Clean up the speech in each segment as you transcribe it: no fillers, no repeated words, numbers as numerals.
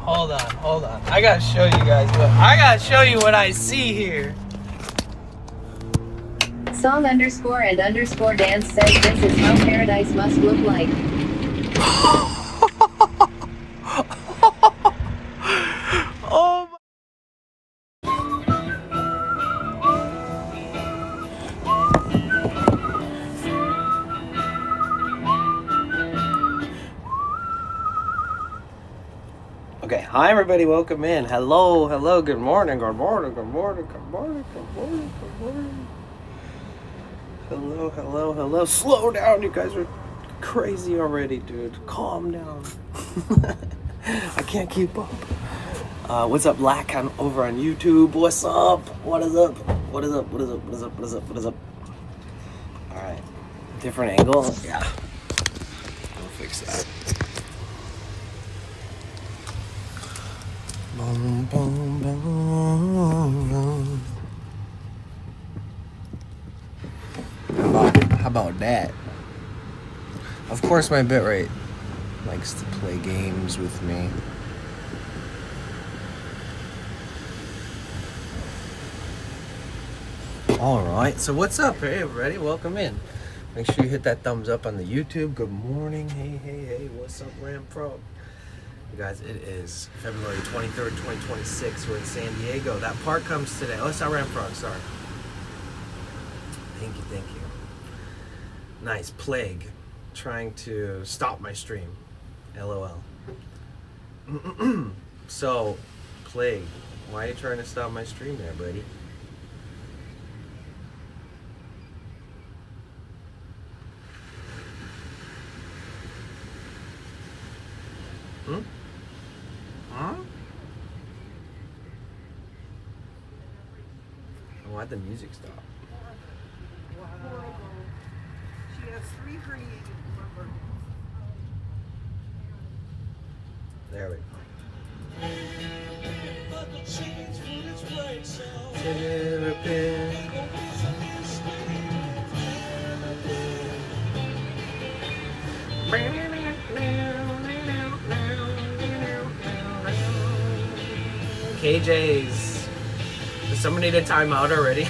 Hold on. I gotta show you guys what I see here. Song _and _dance says this is how paradise must look like. Oh my. Okay, hi everybody, welcome in. Hello, good morning. Hello. Slow down, you guys are crazy already, dude. Calm down. I can't keep up. What's up, Lack? I'm over on YouTube. What's up? What is up? Alright. Different angle? Yeah. We'll fix that. Boom, boom, boom. How about that? Of course my bitrate likes to play games with me. Alright, so what's up? Hey everybody, welcome in. Make sure you hit that thumbs up on the YouTube. Good morning. Hey, what's up, Ram Pro? You guys, it is February 23rd, 2026. We're in San Diego. That part comes today. Oh, it's not Ram Frog, sorry. Thank you. Nice. Plague. Trying to stop my stream. LOL. So, Plague, why are you trying to stop my stream there, buddy? Why'd the music stop? Horrible. She has 3 herniated lumbar There we go. KJ's. Does someone need a timeout already?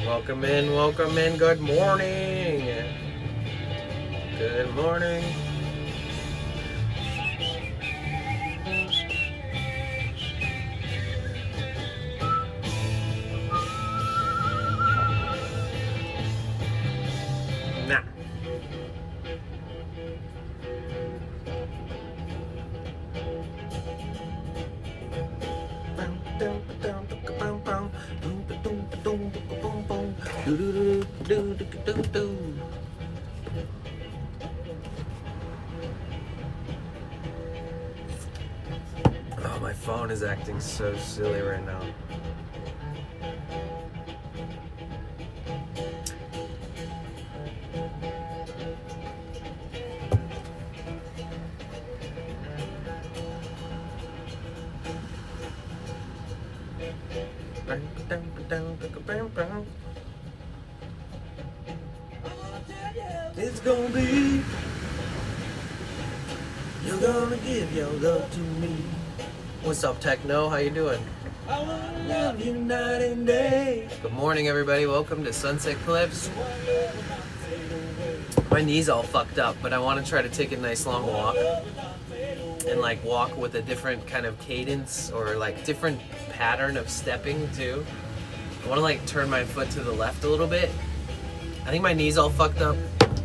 Welcome in. Good morning. Nah. Oh, my phone is acting so silly right now. It's gonna be, you're gonna give your love to me. What's up, Techno? How you doing? I wanna love you night and day. Good morning, everybody. Welcome to Sunset Cliffs. My knee's all fucked up, but I want to try to take a nice long walk and like walk with a different kind of cadence or like different pattern of stepping too. I want to like turn my foot to the left a little bit. I think my knee's all fucked up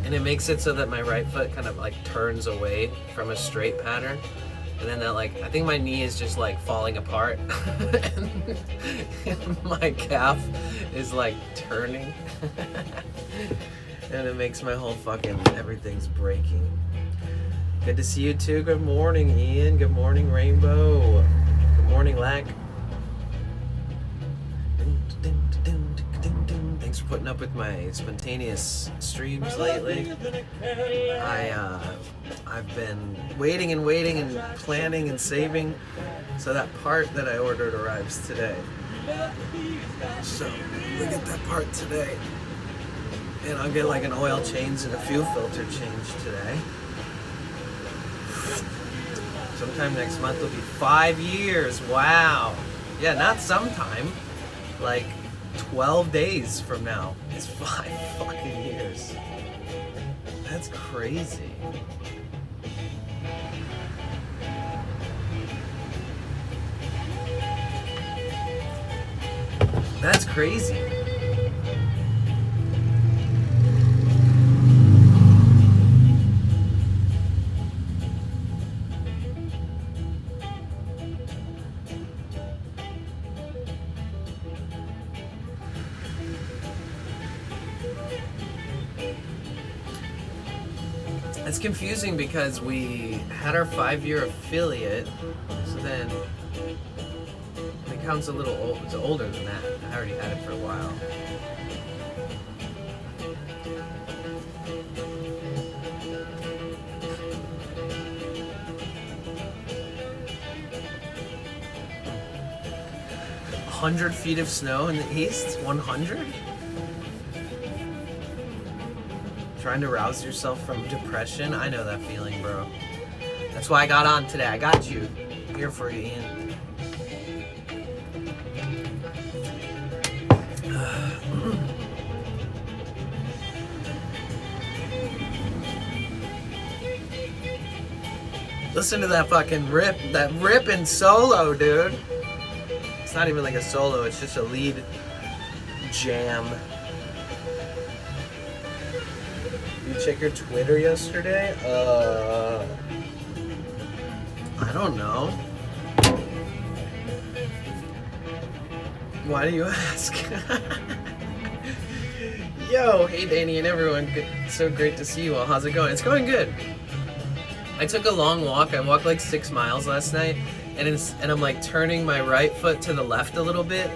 and it makes it so that my right foot kind of like turns away from a straight pattern. And then that like, I think my knee is just like falling apart and my calf is like turning and it makes my whole fucking, everything's breaking. Good to see you too. Good morning, Ian. Good morning, Rainbow. Good morning, Lack. Thanks for putting up with my spontaneous streams lately. I've been waiting and planning and saving, so that part that I ordered arrives today. So we get that part today, and I'll get like an oil change and a fuel filter change today. Sometime next month will be 5 years. Wow. Yeah, not sometime. Like 12 days from now is 5 fucking years. That's crazy. That's crazy. It's confusing because we had our 5-year affiliate, so then the account's a little old. It's older than that. I already had it for a while. – 100 feet of snow in the east? 100? Trying to rouse yourself from depression? I know that feeling, bro. That's why I got on today. I got you. I'm here for you, Ian. Listen to that fucking rip. That ripping solo, dude. It's not even like a solo. It's just a lead jam. You check your Twitter yesterday? I don't know. Why do you ask? Yo, hey Danny and everyone. Good, so great to see you all. How's it going? It's going good. I took a long walk. I walked like 6 miles last night, and I'm like turning my right foot to the left a little bit.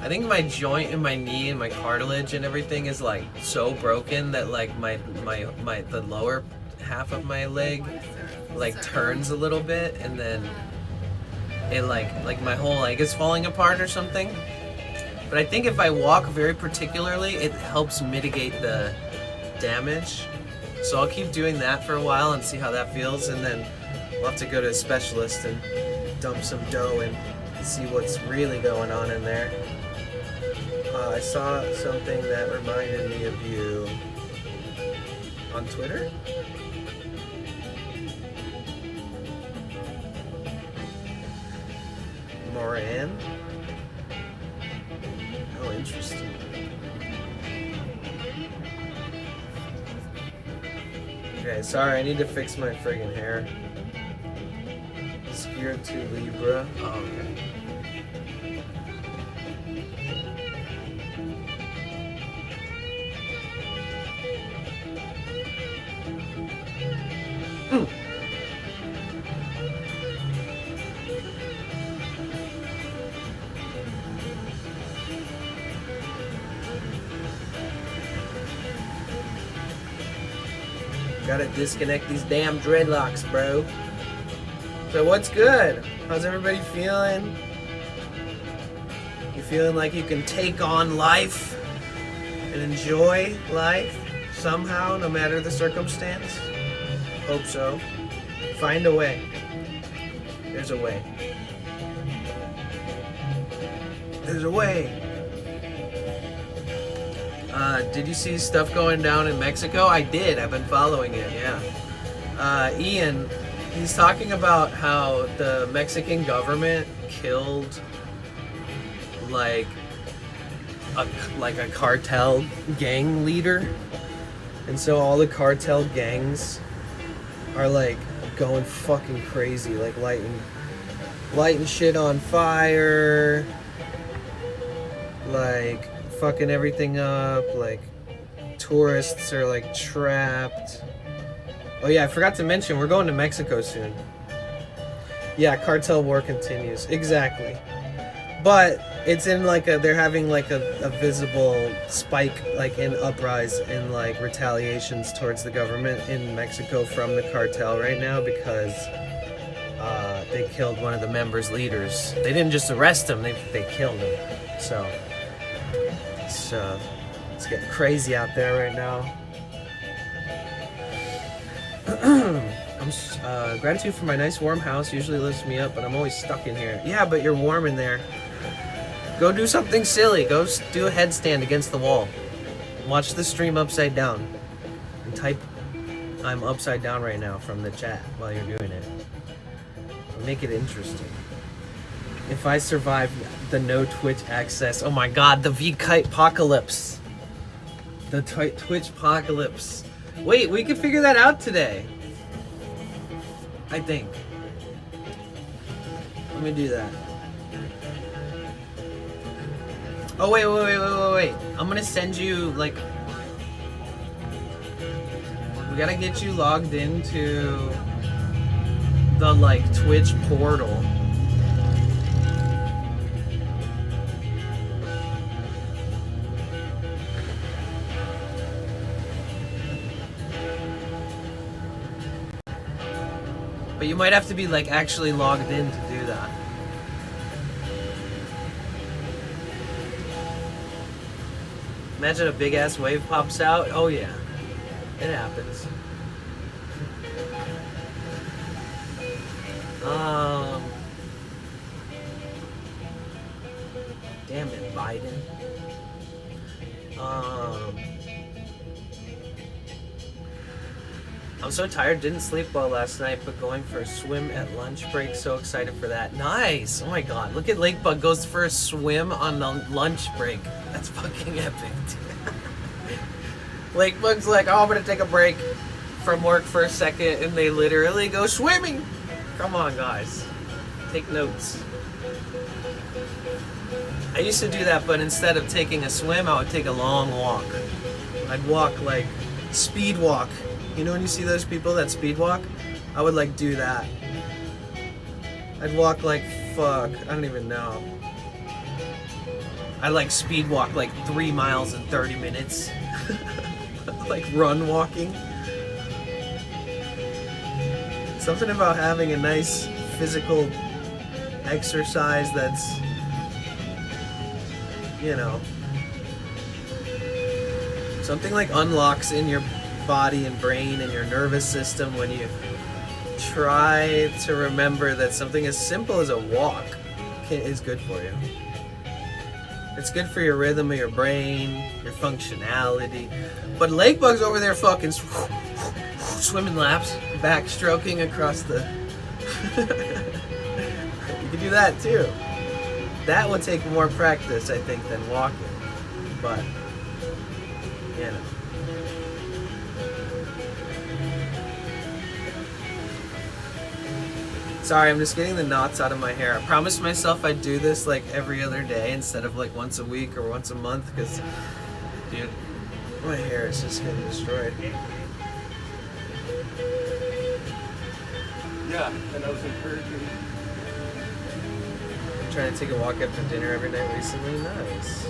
I think my joint in my knee and my cartilage and everything is like so broken that like the lower half of my leg like turns a little bit, and then it like my whole leg is falling apart or something. But I think if I walk very particularly, it helps mitigate the damage. So I'll keep doing that for a while and see how that feels, and then we'll have to go to a specialist and dump some dough and see what's really going on in there. I saw something that reminded me of you on Twitter. Moran? Oh, interesting. Okay, sorry, I need to fix my friggin' hair. Spirit to Libra. Oh, okay. Gotta disconnect these damn dreadlocks, bro. So what's good? How's everybody feeling? You feeling like you can take on life and enjoy life somehow, no matter the circumstance? Hope so. Find a way. There's a way. There's a way. Did you see stuff going down in Mexico? I did. I've been following it, yeah. Ian, he's talking about how the Mexican government killed like a cartel gang leader. And so all the cartel gangs are like going fucking crazy, like lighting shit on fire, like fucking everything up, like tourists are like trapped. Oh yeah, I forgot to mention, we're going to Mexico soon. Yeah, cartel war continues. Exactly. But It's in like a, they're having like a visible spike, like in uprise in like retaliations towards the government in Mexico from the cartel right now because they killed one of the members' leaders. They didn't just arrest him, they killed him. So it's getting crazy out there right now. Gratitude for my nice warm house usually lifts me up, but I'm always stuck in here. Yeah, but you're warm in there. Go do something silly. Go do a headstand against the wall. Watch the stream upside down. And type, I'm upside down right now from the chat while you're doing it. Make it interesting. If I survive the no Twitch access, oh my god, the V-Kite apocalypse. The Twitch apocalypse. Wait, we could figure that out today. I think. Let me do that. Oh, wait. I'm gonna send you, like... We gotta get you logged into the, like, Twitch portal. But you might have to be, like, actually logged in to do that. Imagine a big ass wave pops out. Oh yeah, it happens. Damn it, Biden. I'm so tired, didn't sleep well last night, but going for a swim at lunch break, so excited for that. Nice! Oh my god, look at Lakebug goes for a swim on the lunch break. That's fucking epic, dude. Lakebug's like, oh, I'm gonna take a break from work for a second, and they literally go swimming! Come on, guys. Take notes. I used to do that, but instead of taking a swim, I would take a long walk. I'd walk, like, speed walk. You know when you see those people that speed walk? I would like do that. I'd walk like fuck. I don't even know. I like speed walk like 3 miles in 30 minutes. Like run walking. Something about having a nice physical exercise that's, you know, something like unlocks in your body and brain and your nervous system when you try to remember that something as simple as a walk is good for you. It's good for your rhythm of your brain, your functionality. But Lakebug's over there fucking swimming laps, backstroking across the... You can do that too. That would take more practice, I think, than walking. But, you know. Sorry, I'm just getting the knots out of my hair. I promised myself I'd do this like every other day instead of like once a week or once a month because, dude, my hair is just getting destroyed. Yeah, and I was encouraging. I'm trying to take a walk after dinner every night recently. Nice.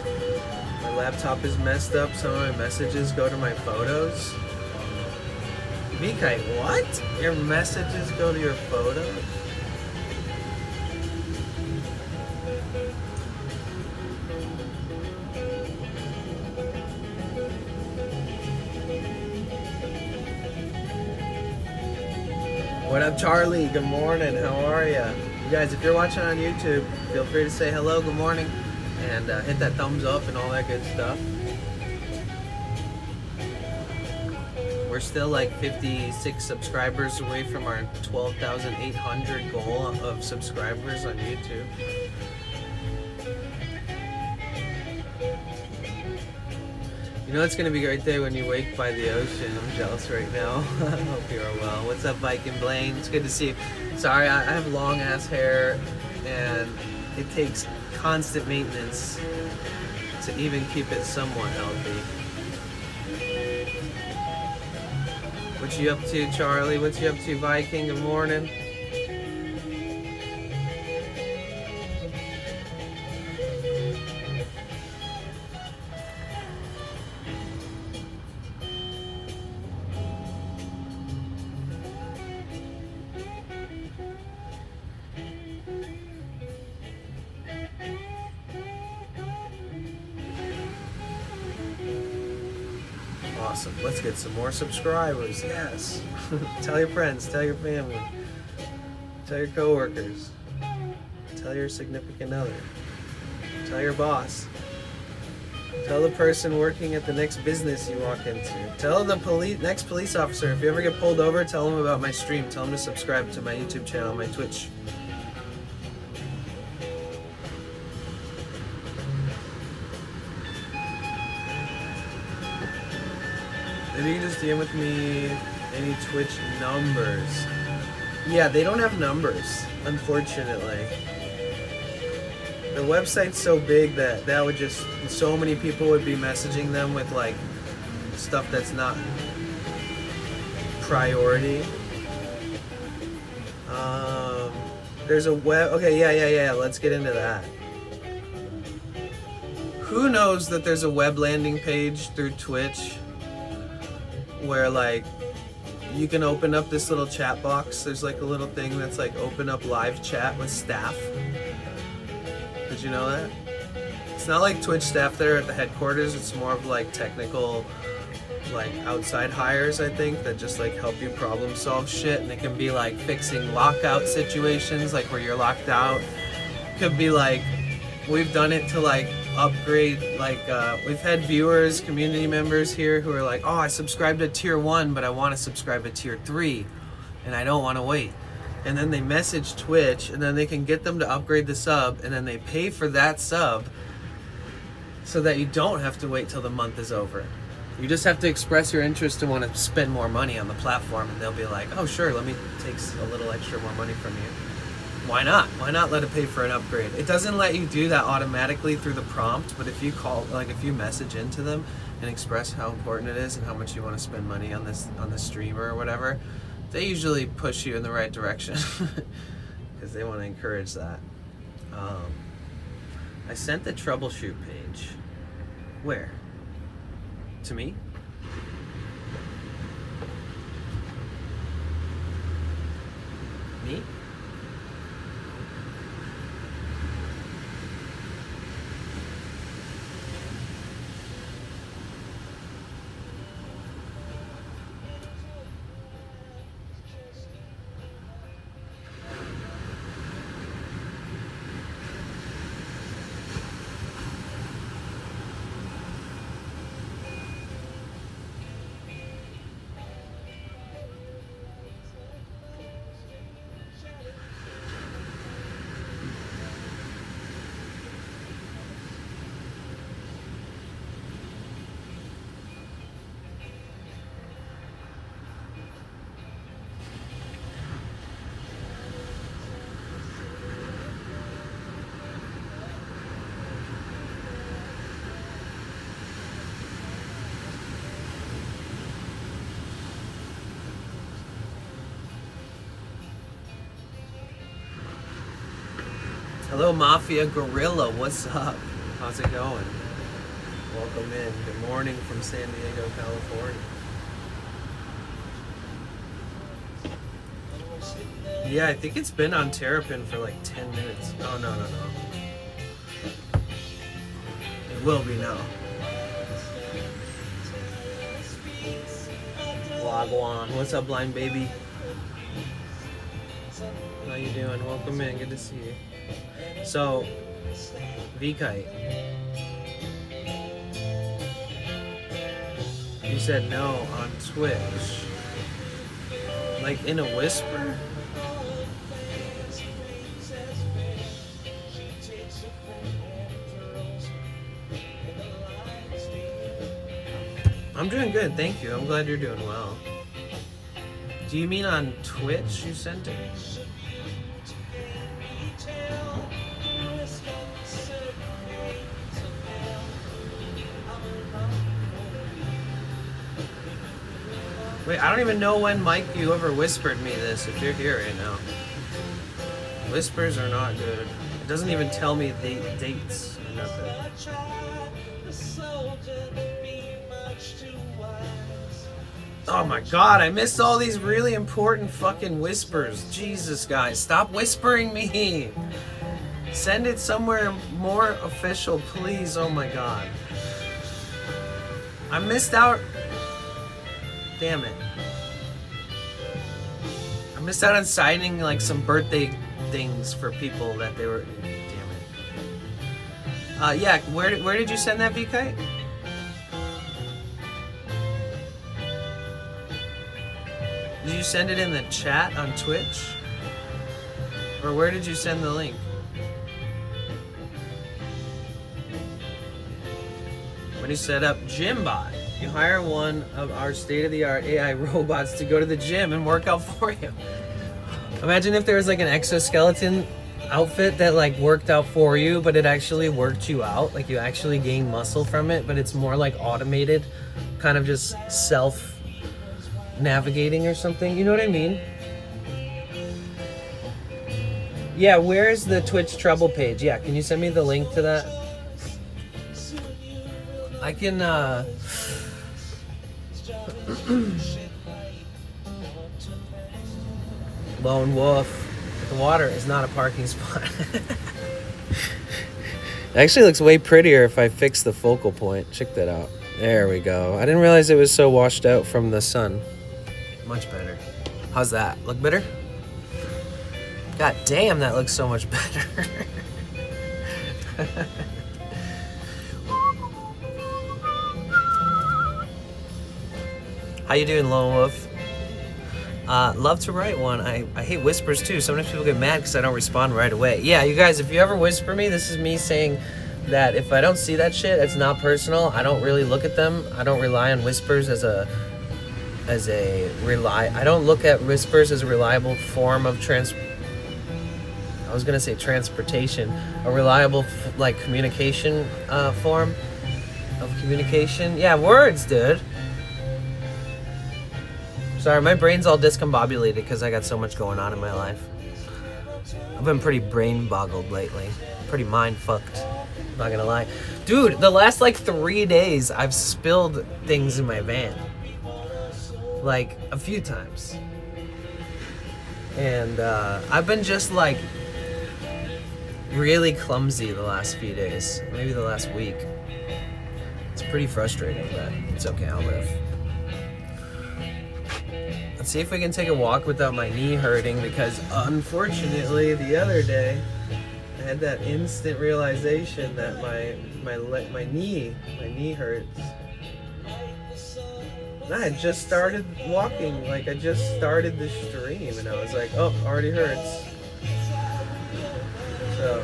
My laptop is messed up. Some of my messages go to my photos. V-Kite, what? Your messages go to your photos? What up, Charlie? Good morning. How are ya? You guys, if you're watching on YouTube, feel free to say hello, good morning, and hit that thumbs up and all that good stuff. We're still like 56 subscribers away from our 12,800 goal of subscribers on YouTube. You know it's gonna be a great day when you wake by the ocean. I'm jealous right now. I hope you're well. What's up, Viking Blaine? It's good to see you. Sorry, I have long ass hair and it takes constant maintenance to even keep it somewhat healthy. What you up to, Charlie? What you up to, Viking? Good morning. Awesome. Let's get some more subscribers. Yes. Tell your friends. Tell your family. Tell your coworkers. Tell your significant other. Tell your boss. Tell the person working at the next business you walk into. Tell the next police officer. If you ever get pulled over, tell them about my stream. Tell them to subscribe to my YouTube channel, my Twitch. Maybe you can just DM with me any Twitch numbers. Yeah, they don't have numbers, unfortunately. The website's so big that would just, so many people would be messaging them with like stuff that's not priority. There's a web, okay, yeah, let's get into that. Who knows that there's a web landing page through Twitch where like you can open up this little chat box. There's like a little thing that's like open up live chat with staff. Did you know that? It's not like Twitch staff there at the headquarters. It's more of like technical, like outside hires, I think, that just like help you problem solve shit. And it can be like fixing lockout situations, like where you're locked out. Could be like, we've done it to like upgrade, like we've had viewers, community members here who are like, oh, I subscribed to tier 1 but I want to subscribe to tier 3 and I don't want to wait, and then they message Twitch and then they can get them to upgrade the sub, and then they pay for that sub so that you don't have to wait till the month is over. You just have to express your interest and want to spend more money on the platform, and they'll be like, oh sure, let me take a little extra more money from you. Why not? Why not let it pay for an upgrade? It doesn't let you do that automatically through the prompt, but if you call, like if you message into them and express how important it is and how much you want to spend money on this streamer or whatever, they usually push you in the right direction because they want to encourage that. I sent the troubleshoot page. Where? To me? Me? Hello, Mafia Gorilla. What's up? How's it going? Welcome in. Good morning from San Diego, California. Yeah, I think it's been on Terrapin for like 10 minutes. Oh, no. It will be now. Wagwan. What's up, blind baby? How you doing? Welcome in. Good to see you. So, V-Kite, you said no on Twitch, like in a whisper. I'm doing good, thank you. I'm glad you're doing well. Do you mean on Twitch you sent it? Wait, I don't even know when, Mike, you ever whispered me this, if you're here right now. Whispers are not good. It doesn't even tell me the dates or nothing. Oh my god, I missed all these really important fucking whispers. Jesus, guys, stop whispering me. Send it somewhere more official, please. Oh my god. I missed out Damn it. I missed out on signing like some birthday things for people that they were. Damn it. Yeah. Where did you send that, V-Kite? Did you send it in the chat on Twitch? Or where did you send the link? When you set up GymBot, you hire one of our state-of-the-art AI robots to go to the gym and work out for you. Imagine if there was like an exoskeleton outfit that like worked out for you, but it actually worked you out. Like you actually gain muscle from it, but it's more like automated, kind of just self-navigating or something. You know what I mean? Yeah, where's the Twitch Trouble page? Yeah, can you send me the link to that? I can, Lone Wolf. The water is not a parking spot. It actually looks way prettier if I fix the focal point. Check that out. There we go. I didn't realize it was so washed out from the sun. Much better. How's that? Look better? God damn, that looks so much better. How you doing, Lone Wolf? Love to write one. I hate whispers too. Sometimes people get mad because I don't respond right away. Yeah, you guys, if you ever whisper me, this is me saying that if I don't see that shit, it's not personal. I don't really look at them. I don't rely on whispers I don't look at whispers as a reliable form of I was gonna say transportation, a reliable like communication form of communication. Yeah, words, dude. Sorry, my brain's all discombobulated because I got so much going on in my life. I've been pretty brain boggled lately, pretty mind fucked. Not gonna lie, dude. The last like 3 days, I've spilled things in my van, like a few times, and I've been just like really clumsy the last few days, maybe the last week. It's pretty frustrating, but it's okay, I'll live. Let's see if we can take a walk without my knee hurting, because unfortunately the other day I had that instant realization that my knee hurts. And I had just started walking, like I just started the stream, and I was like, oh, already hurts. So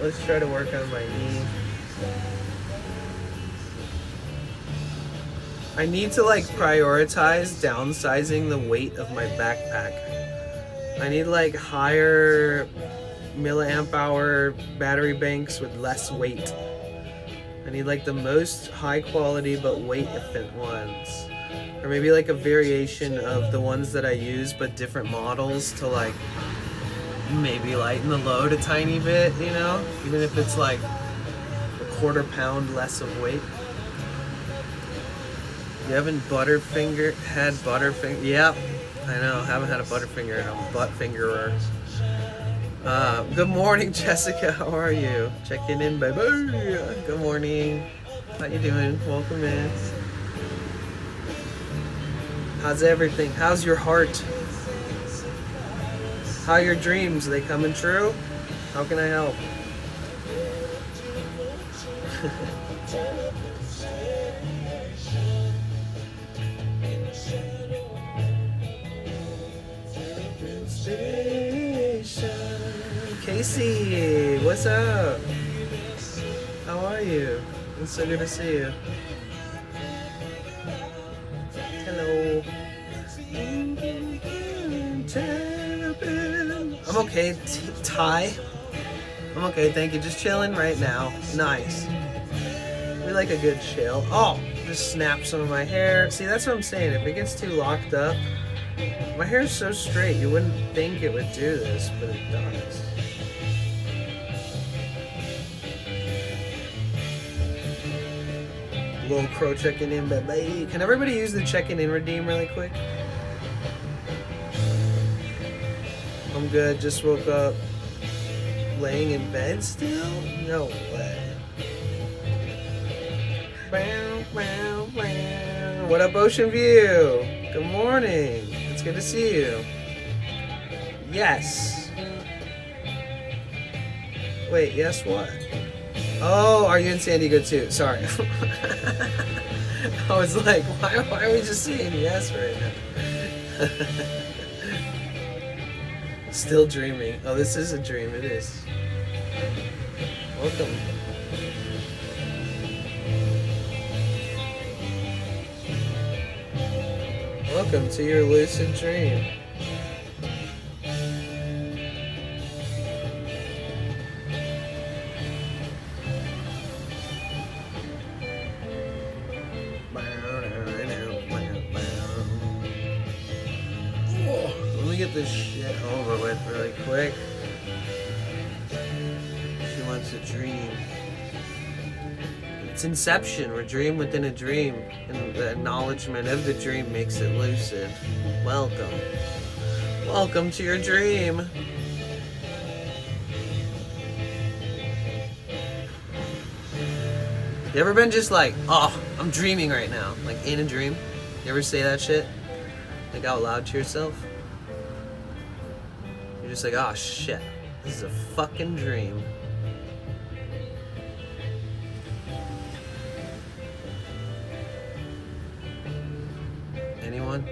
let's try to work on my knee. I need to like prioritize downsizing the weight of my backpack. I need like higher milliamp hour battery banks with less weight. I need like the most high quality but weight efficient ones. Or maybe like a variation of the ones that I use but different models to like maybe lighten the load a tiny bit, you know? Even if it's like a quarter pound less of weight. You haven't had Butterfinger? Yep, I know, haven't had a Butterfinger and I'm a butt fingerer. Good morning, Jessica, how are you? Checking in, baby. Good morning. How you doing? Welcome in. How's everything? How's your heart? How are your dreams? Are they coming true? How can I help? Casey, what's up? How are you? It's so good to see you. Hello. I'm okay, Ty. I'm okay, thank you. Just chilling right now. Nice. We like a good chill. Oh, just snap some of my hair. See, that's what I'm saying. If it gets too locked up, my hair's so straight, you wouldn't think it would do this, but it does. Little crow checking in, baby. Can everybody use the checking in redeem really quick? I'm good, just woke up. Laying in bed still? No way. What up, Ocean View? Good morning. It's good to see you. Yes. Wait, yes what? Oh, are you in San Diego too? Sorry. I was like, why are we just saying yes right now? Still dreaming. Oh, this is a dream. It is. Welcome. Welcome to your lucid dream. Let me get this shit over with really quick. She wants a dream. It's Inception. We're dream within a dream, and the acknowledgement of the dream makes it lucid. Welcome. Welcome to your dream. You ever been just like, oh, I'm dreaming right now, like in a dream? You ever say that shit, like out loud to yourself? You're just like, oh shit, this is a fucking dream. Anyone?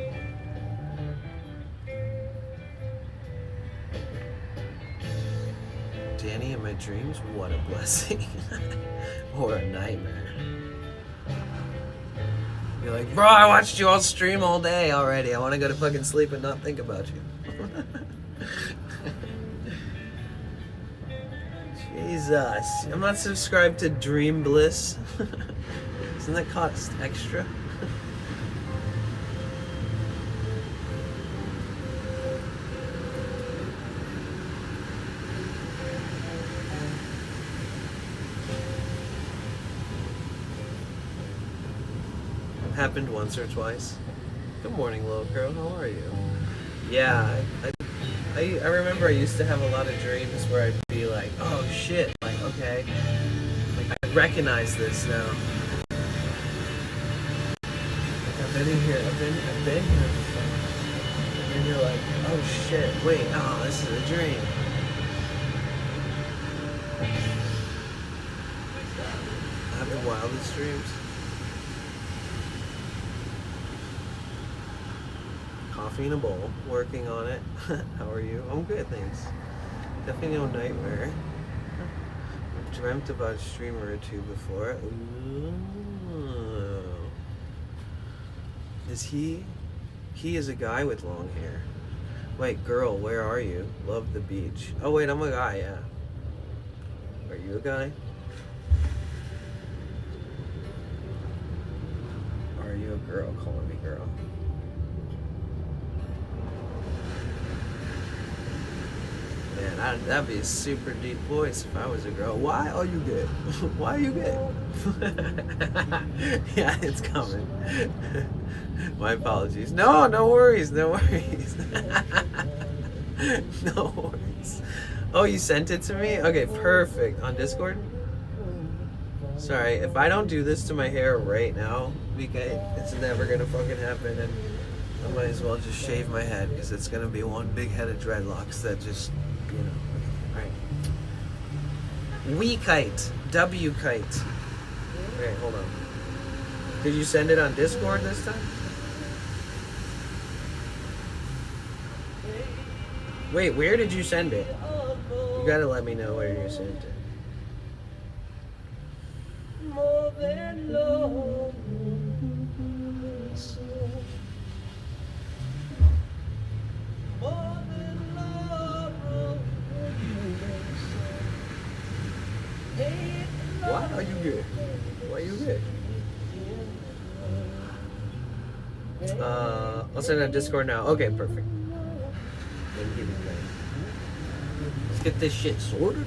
Danny in my dreams? What a blessing. Or a nightmare. You're like, bro, I watched you all stream all day already. I want to go to fucking sleep and not think about you. Jesus. I'm not subscribed to Dream Bliss. Doesn't that cost extra? Happened once or twice. Good morning, little girl. How are you? Yeah, I remember I used to have a lot of dreams where I'd be like, oh shit, like okay, like I recognize this now. Like I've been in here, I've been here before. And then you're like, oh shit, wait, oh this is a dream. I have the wildest dreams. Coffee in a bowl, working on it. How are you? I'm good, thanks. Definitely no nightmare. I've dreamt about a streamer or two before. Ooh. Is he? He is a guy with long hair. Wait, girl, where are you? Love the beach. Oh wait, I'm a guy, yeah. Are you a guy? Or are you a girl calling me girl? Man, that'd be a super deep voice if I was a girl. Why are you good? Why are you good? Yeah, it's coming. My apologies. No worries, no worries. No worries. Oh, you sent it to me? Okay, perfect. On Discord? Sorry, if I don't do this to my hair right now, because it's never gonna fucking happen, and I might as well just shave my head, because it's gonna be one big head of dreadlocks that just, you know. Alright. We kite. W kite. Okay, hold on. Did you send it on Discord this time? Wait, where did you send it? You gotta let me know where you sent it. More than love. Why are you good? Why are you good? I'll send it on Discord now. Okay, perfect. Let's get this shit sorted.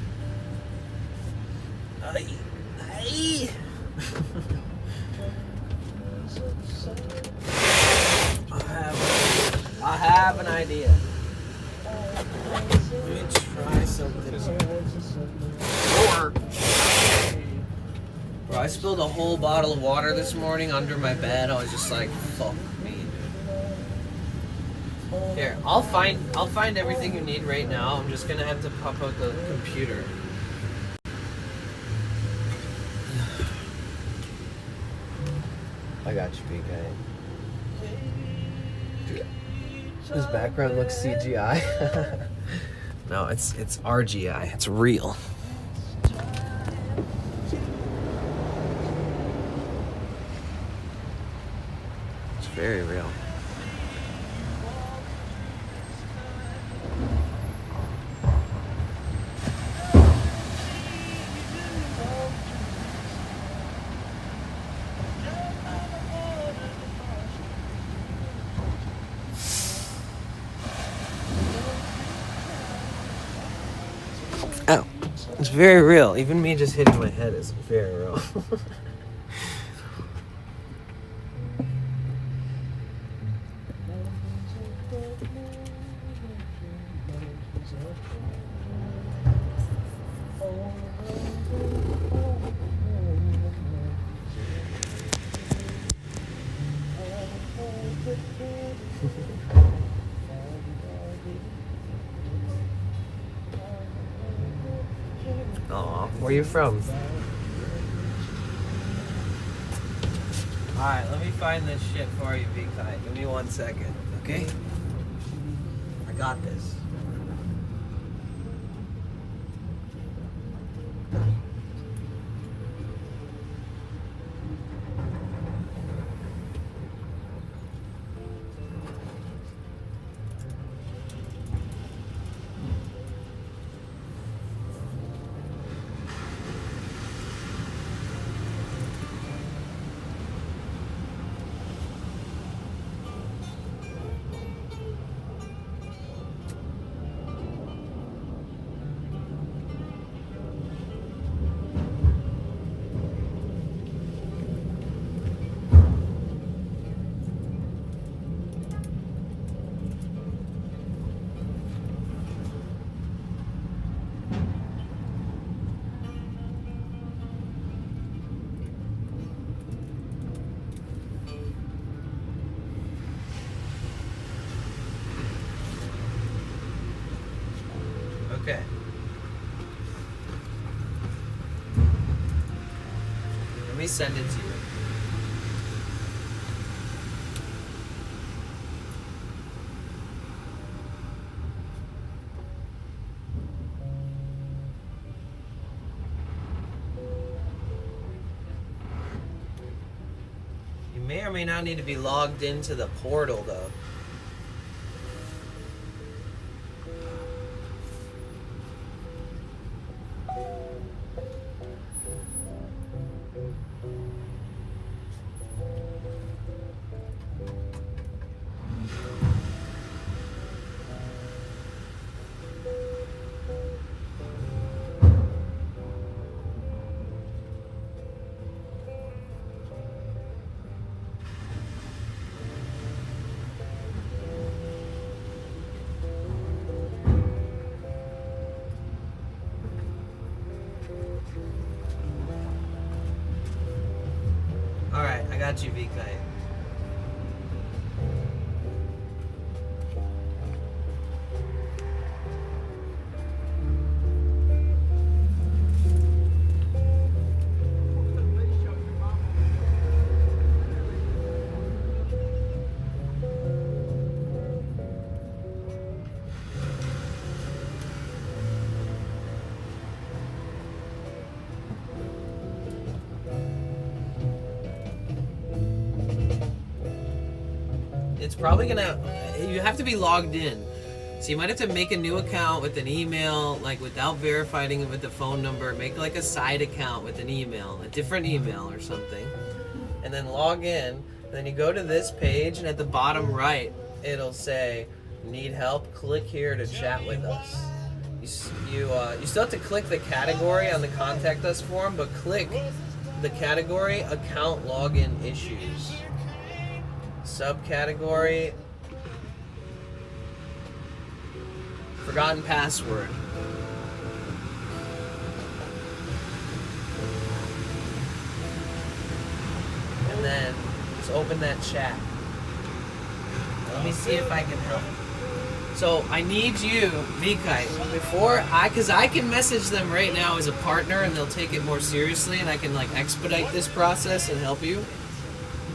Hey. I have an idea. Let me try something. Bro, I spilled a whole bottle of water this morning under my bed. I was just like, fuck me, dude. Here, I'll find everything you need right now. I'm just gonna have to pop out the computer. I got you, big guy. His background looks CGI. No, it's RGI. It's real. It's very real. Oh, it's very real. Even me just hitting my head is very real. Aw, where you from? Alright, let me find this shit for you, Big Kai. Give me 1 second, okay? I got this. Okay. Let me send it to you. You may or may not need to be logged into the portal, though. Alright, I got you, V-Kite. It's probably gonna, you have to be logged in. So you might have to make a new account with an email, like without verifying it with the phone number. Make like a side account with an email, a different email or something. And then log in. And then you go to this page, and at the bottom right, it'll say, need help? Click here to chat with us. You still have to click the category on the contact us form, but click the category account login issues. Subcategory forgotten password. And then just open that chat. Let me see if I can help. So I need you, VKite, because I can message them right now as a partner and they'll take it more seriously and I can like expedite this process and help you.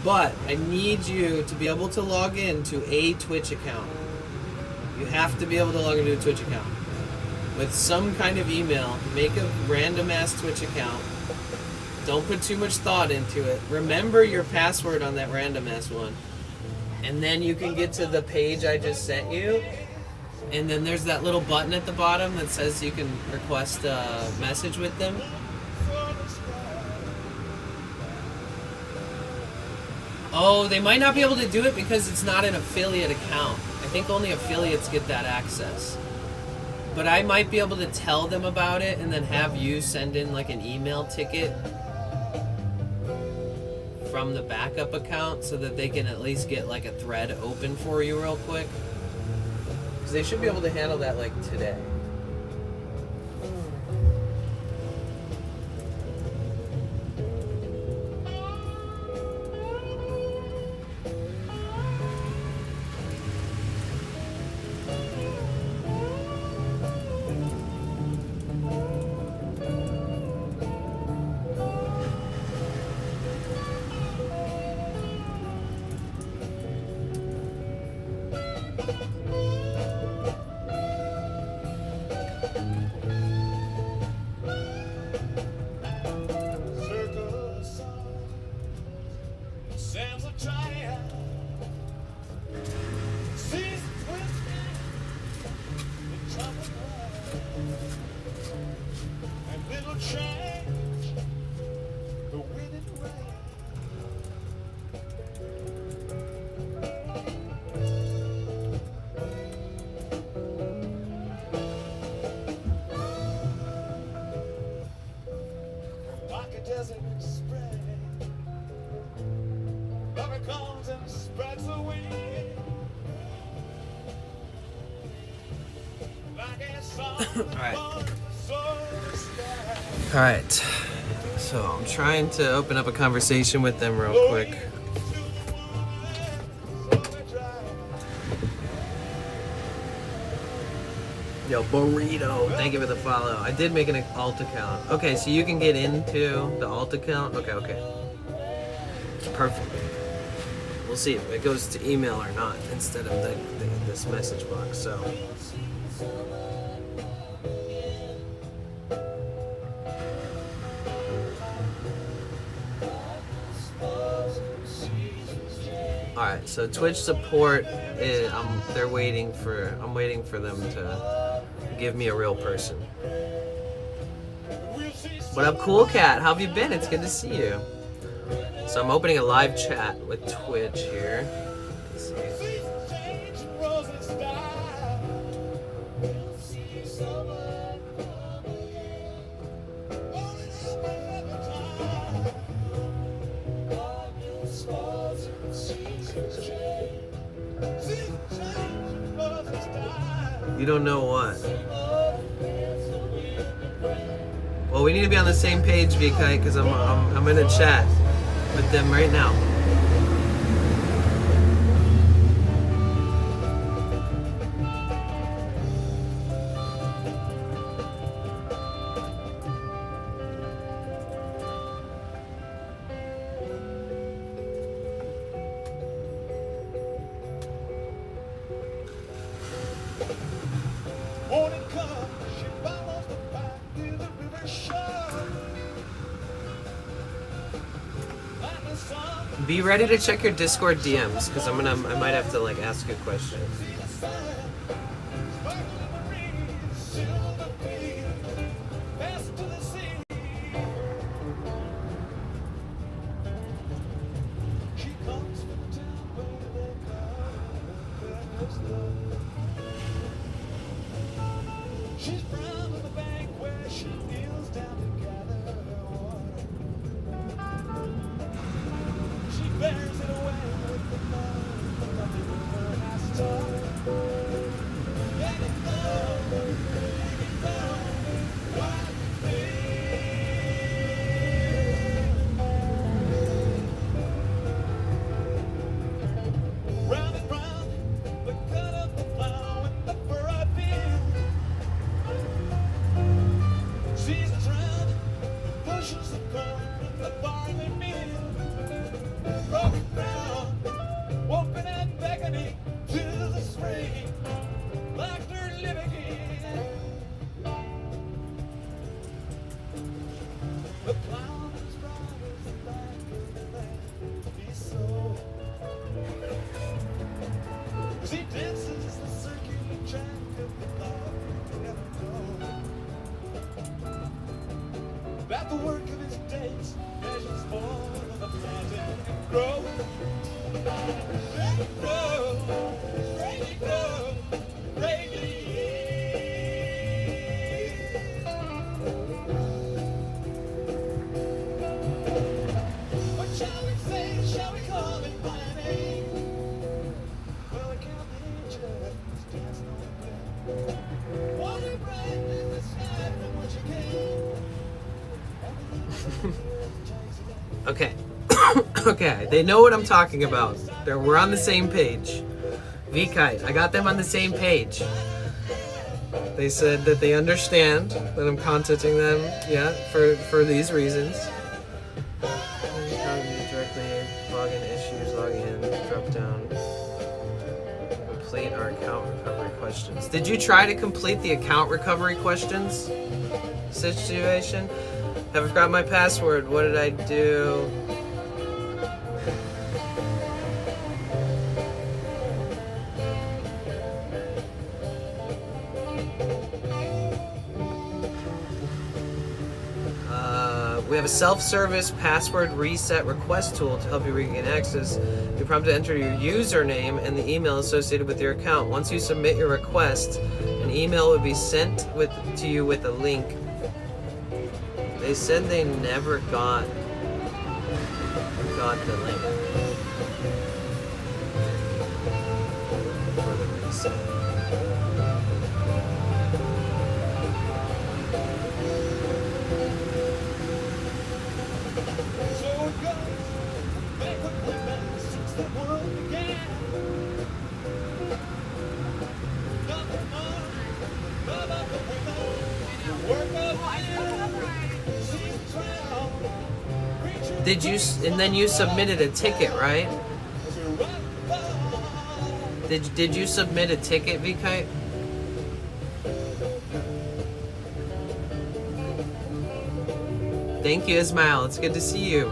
But I need you to be able to log in to a Twitch account. You have to be able to log into a Twitch account. With some kind of email, make a random ass Twitch account. Don't put too much thought into it. Remember your password on that random ass one. And then you can get to the page I just sent you. And then there's that little button at the bottom that says you can request a message with them. Oh, they might not be able to do it because it's not an affiliate account. I think only affiliates get that access. But I might be able to tell them about it and then have you send in like an email ticket from the backup account so that they can at least get like a thread open for you real quick. Because they should be able to handle that like today. Alright, so I'm trying to open up a conversation with them real quick. Yo, Burrito, thank you for the follow. I did make an alt account. Okay, so you can get into the alt account? Okay. Perfect. We'll see if it goes to email or not instead of this message box, so. Alright, so Twitch support is, I'm waiting for them to give me a real person. What up, Cool Cat? How have you been? It's good to see you. So I'm opening a live chat with Twitch here. Let's see. You don't know what? Well, we need to be on the same page, VK, because I'm in a chat with them right now. Be ready to check your Discord DMs, because I might have to like ask you a question. Okay. Okay, they know what I'm talking about. We're on the same page. V-Kite, I got them on the same page. They said that they understand that I'm contacting them, yeah, for these reasons. Directly log in issues, log in, drop down. Complete our account recovery questions. Did you try to complete the account recovery questions situation? I forgot my password. What did I do? We have a self-service password reset request tool to help you regain access. You're prompted to enter your username and the email associated with your account. Once you submit your request, an email will be sent to you with a link. They said they never got the link for the reset. Did you, and then you submitted a ticket, right? Did you submit a ticket, V-Kite? Thank you, Ismail. It's good to see you.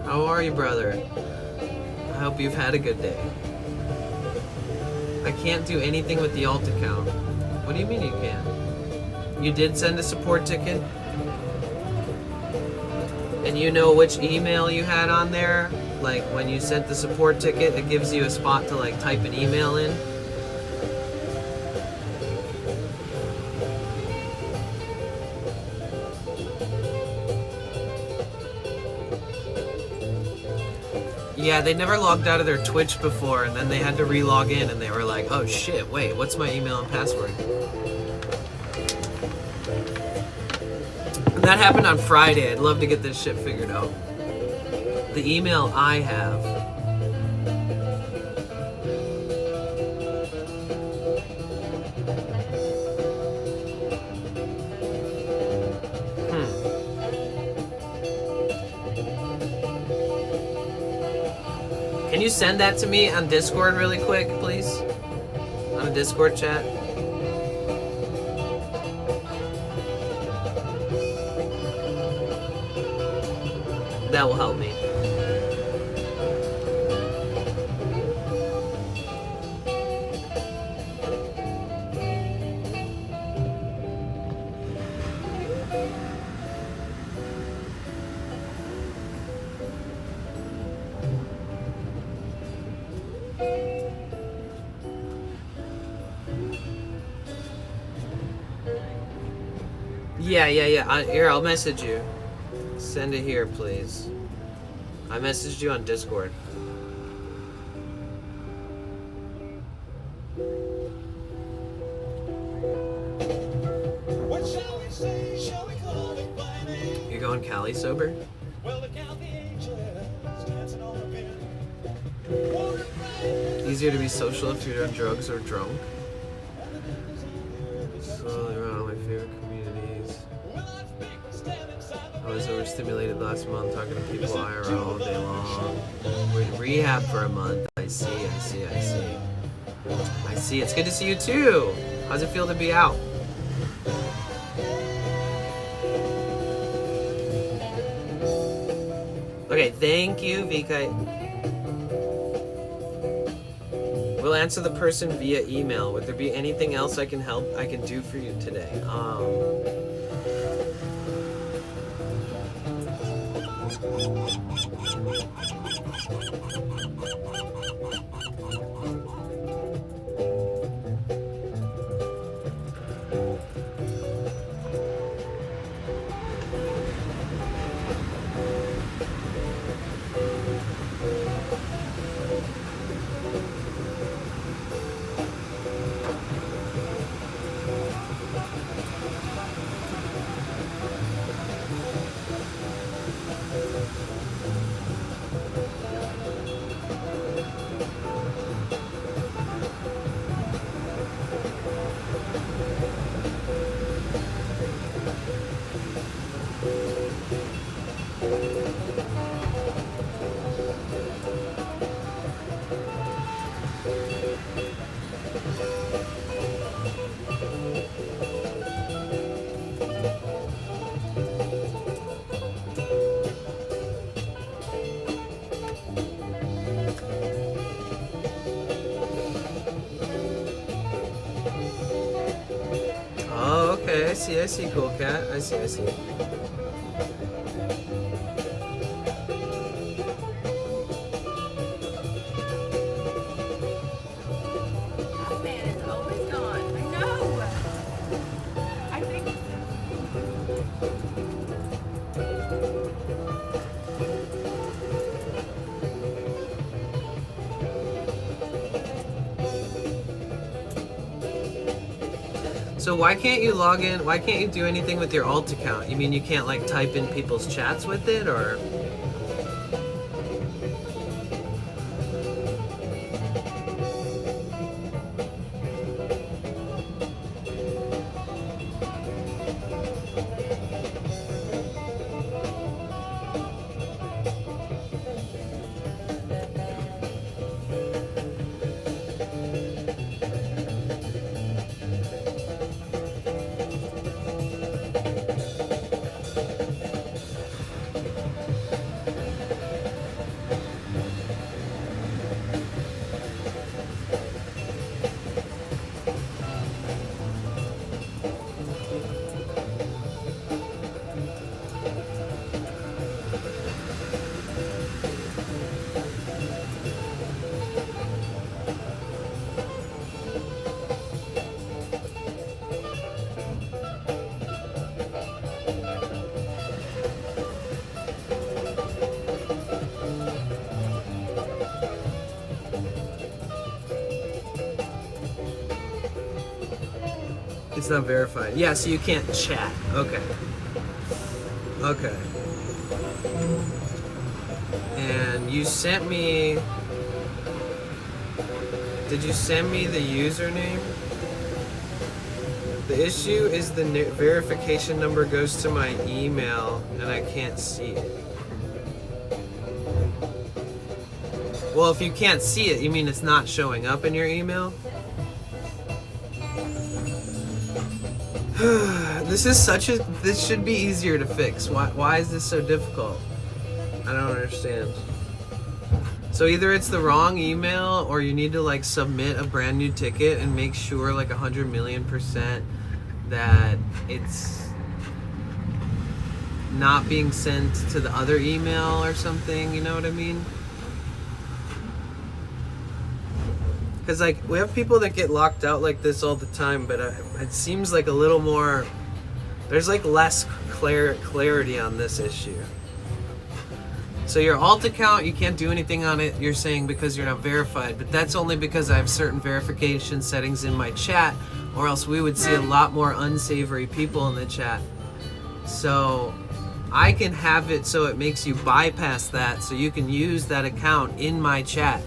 How are you, brother? I hope you've had a good day. I can't do anything with the alt account. What do you mean you can't? You did send a support ticket? And you know which email you had on there? Like when you sent the support ticket, it gives you a spot to like type an email in. Yeah, they never logged out of their Twitch before, and then they had to re-log in, and they were like, oh shit, wait, what's my email and password? And that happened on Friday. I'd love to get this shit figured out. The email I have. Can you send that to me on Discord really quick, please? On a Discord chat? That will help me. Yeah. Here, I'll message you. Send it here, please. I messaged you on Discord. What shall we say? Shall we call it by name? You going Cali sober? Well, look out the angels dancing on the wind. Easier to be social if you're on drugs or drunk. Slowly around all my favorite communities. I was overstimulated last month talking to people IRL all day long. We're in rehab for a month. I see. It's good to see you too. How's it feel to be out? Okay, thank you, Vika. We'll answer the person via email. Would there be anything else I can do for you today? see, cool cat. I see. That man is always gone. I know. I think. So why can't you log in? Why can't you do anything with your alt account? You mean you can't like type in people's chats with it, or? It's not verified. Yeah, so you can't chat. Okay. Okay. And you sent me... Did you send me the username? The issue is the verification number goes to my email and I can't see it. Well, if you can't see it, you mean it's not showing up in your email? This should be easier to fix. Why is this so difficult? I don't understand. So either it's the wrong email or you need to like submit a brand new ticket and make sure like 100,000,000% that it's not being sent to the other email or something, you know what I mean? Because like we have people that get locked out like this all the time, but it seems like a little more, there's like less clarity on this issue. So your alt account, you can't do anything on it, you're saying, because you're not verified, but that's only because I have certain verification settings in my chat, or else we would see a lot more unsavory people in the chat. So I can have it so it makes you bypass that, so you can use that account in my chat.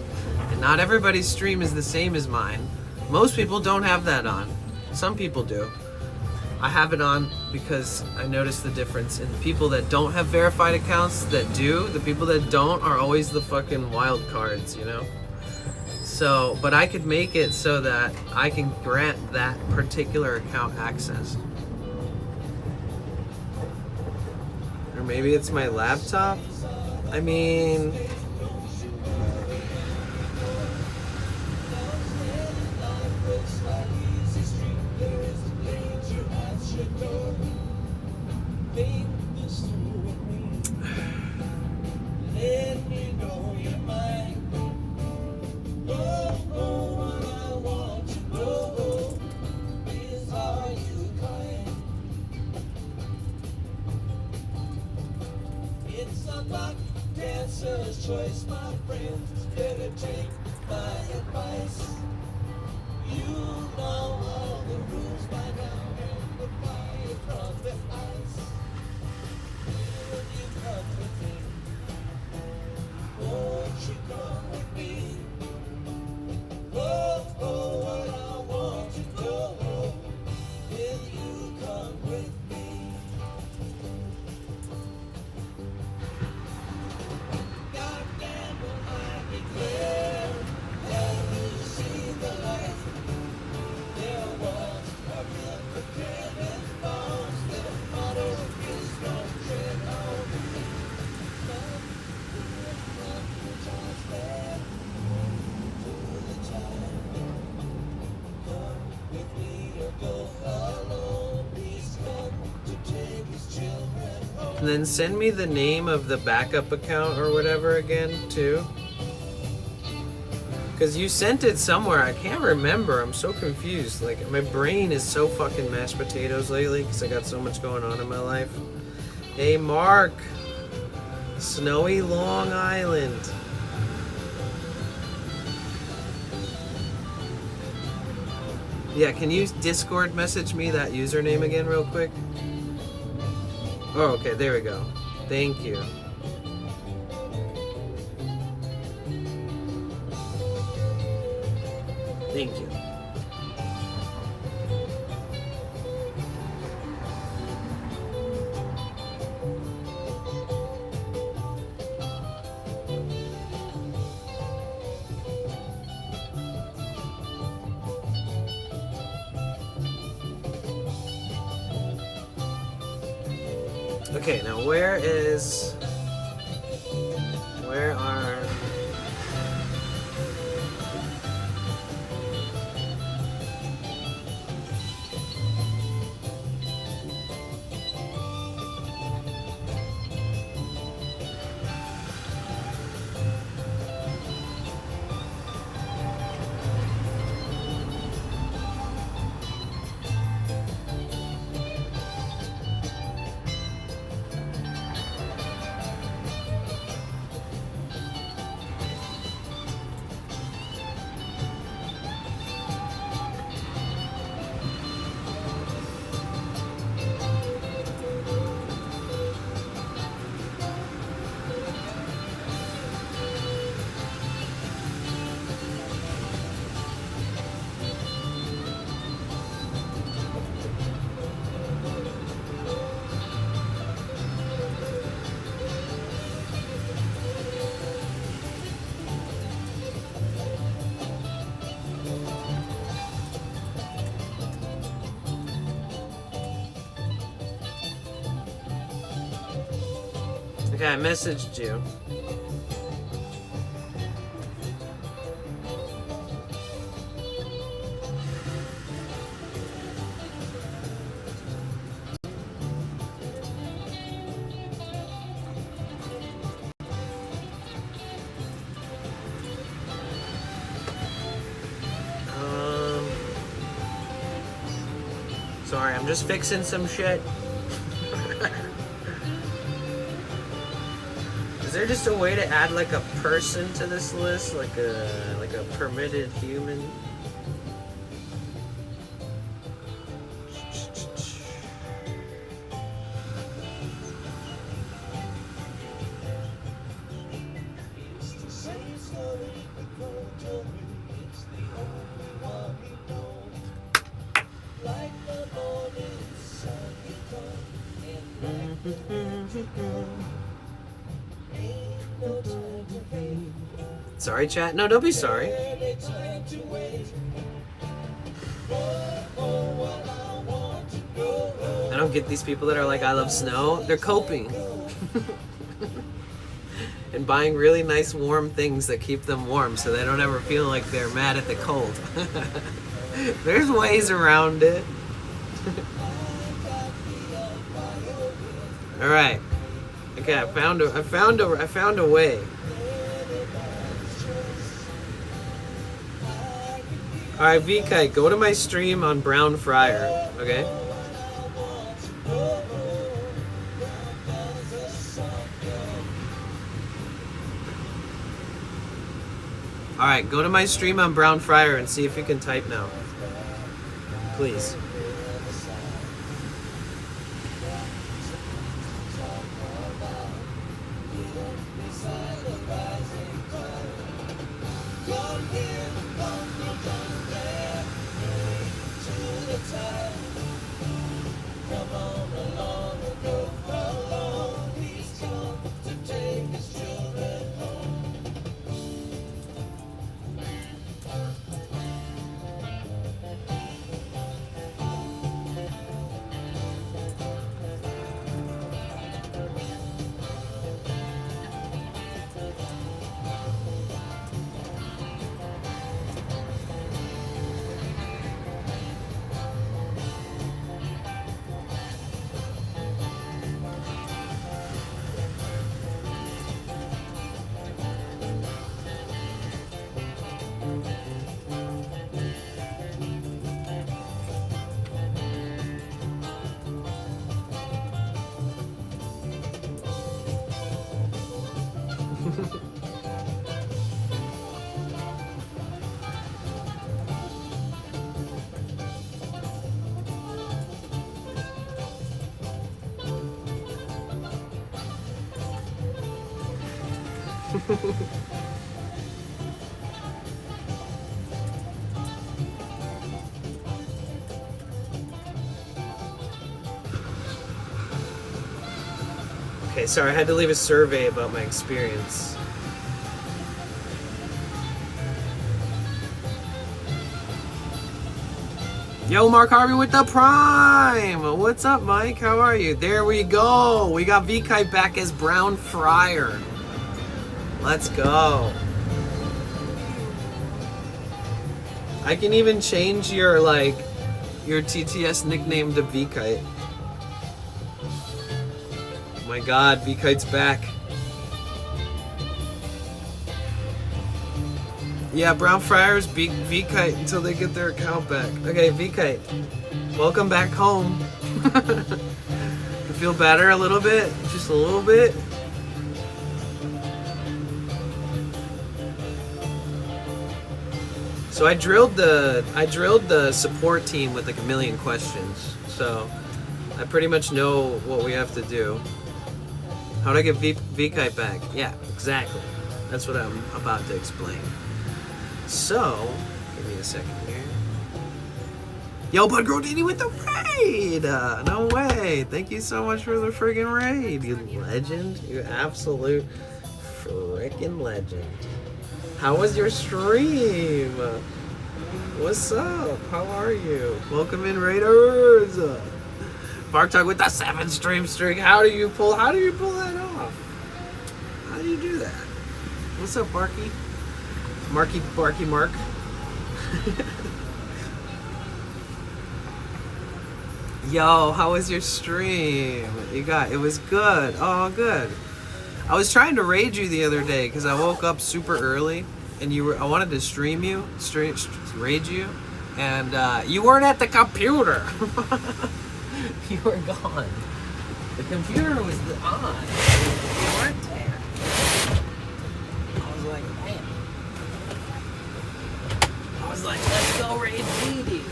And not everybody's stream is the same as mine. Most people don't have that on. Some people do. I have it on because I noticed the difference in the people that don't have verified accounts that do. The people that don't are always the fucking wild cards, you know? So, but I could make it so that I can grant that particular account access. Or maybe it's my laptop? I mean... It's a rock dancer's choice. And then send me the name of the backup account or whatever again, too. Because you sent it somewhere. I can't remember. I'm so confused. Like, my brain is so fucking mashed potatoes lately because I got so much going on in my life. Hey, Mark. Snowy Long Island. Yeah, can you Discord message me that username again real quick? Oh, okay, there we go. Thank you. Thank you. Okay, now where are... Okay, I messaged you. Sorry, I'm just fixing some shit. Is there just a way to add like a person to this list, like a permitted human? Sorry, chat. No, don't be sorry. I don't get these people that are like, I love snow. They're coping. And buying really nice warm things that keep them warm so they don't ever feel like they're mad at the cold. There's ways around it. All right. Okay, I found a way. All right, VK, go to my stream on Brown Friar, okay? All right, go to my stream on Brown Friar and see if you can type now. Please. Okay, sorry, I had to leave a survey about my experience. Yo, Mark Harvey with the Prime! What's up, Mike? How are you? There we go! We got V-Kite back as Brown Friar. Let's go. I can even change your, like, your TTS nickname to V-Kite. Oh my god, V-Kite's back. Yeah, Brown Friars beat V-Kite until they get their account back. Okay, V-Kite, welcome back home. You feel better a little bit? Just a little bit? So I drilled the support team with like a million questions. So I pretty much know what we have to do. How do I get V-Kite back? Yeah, exactly. That's what I'm about to explain. So, give me a second here. Yo, Bud Grodini with the raid! No way! Thank you so much for the friggin' raid, you legend. You absolute frickin' legend. How was your stream? What's up? How are you? Welcome in, Raiders! Bark Talk with the 7 stream streak. How do you pull that off? How do you do that? What's up, Barky? Barky Mark. Yo, how was your stream? It was good. Oh, good. I was trying to raid you the other day because I woke up super early and I wanted to raid you, and you weren't at the computer. You were gone. The computer was on. You weren't there. I was like, man. I was like, let's go raid Dee Dee.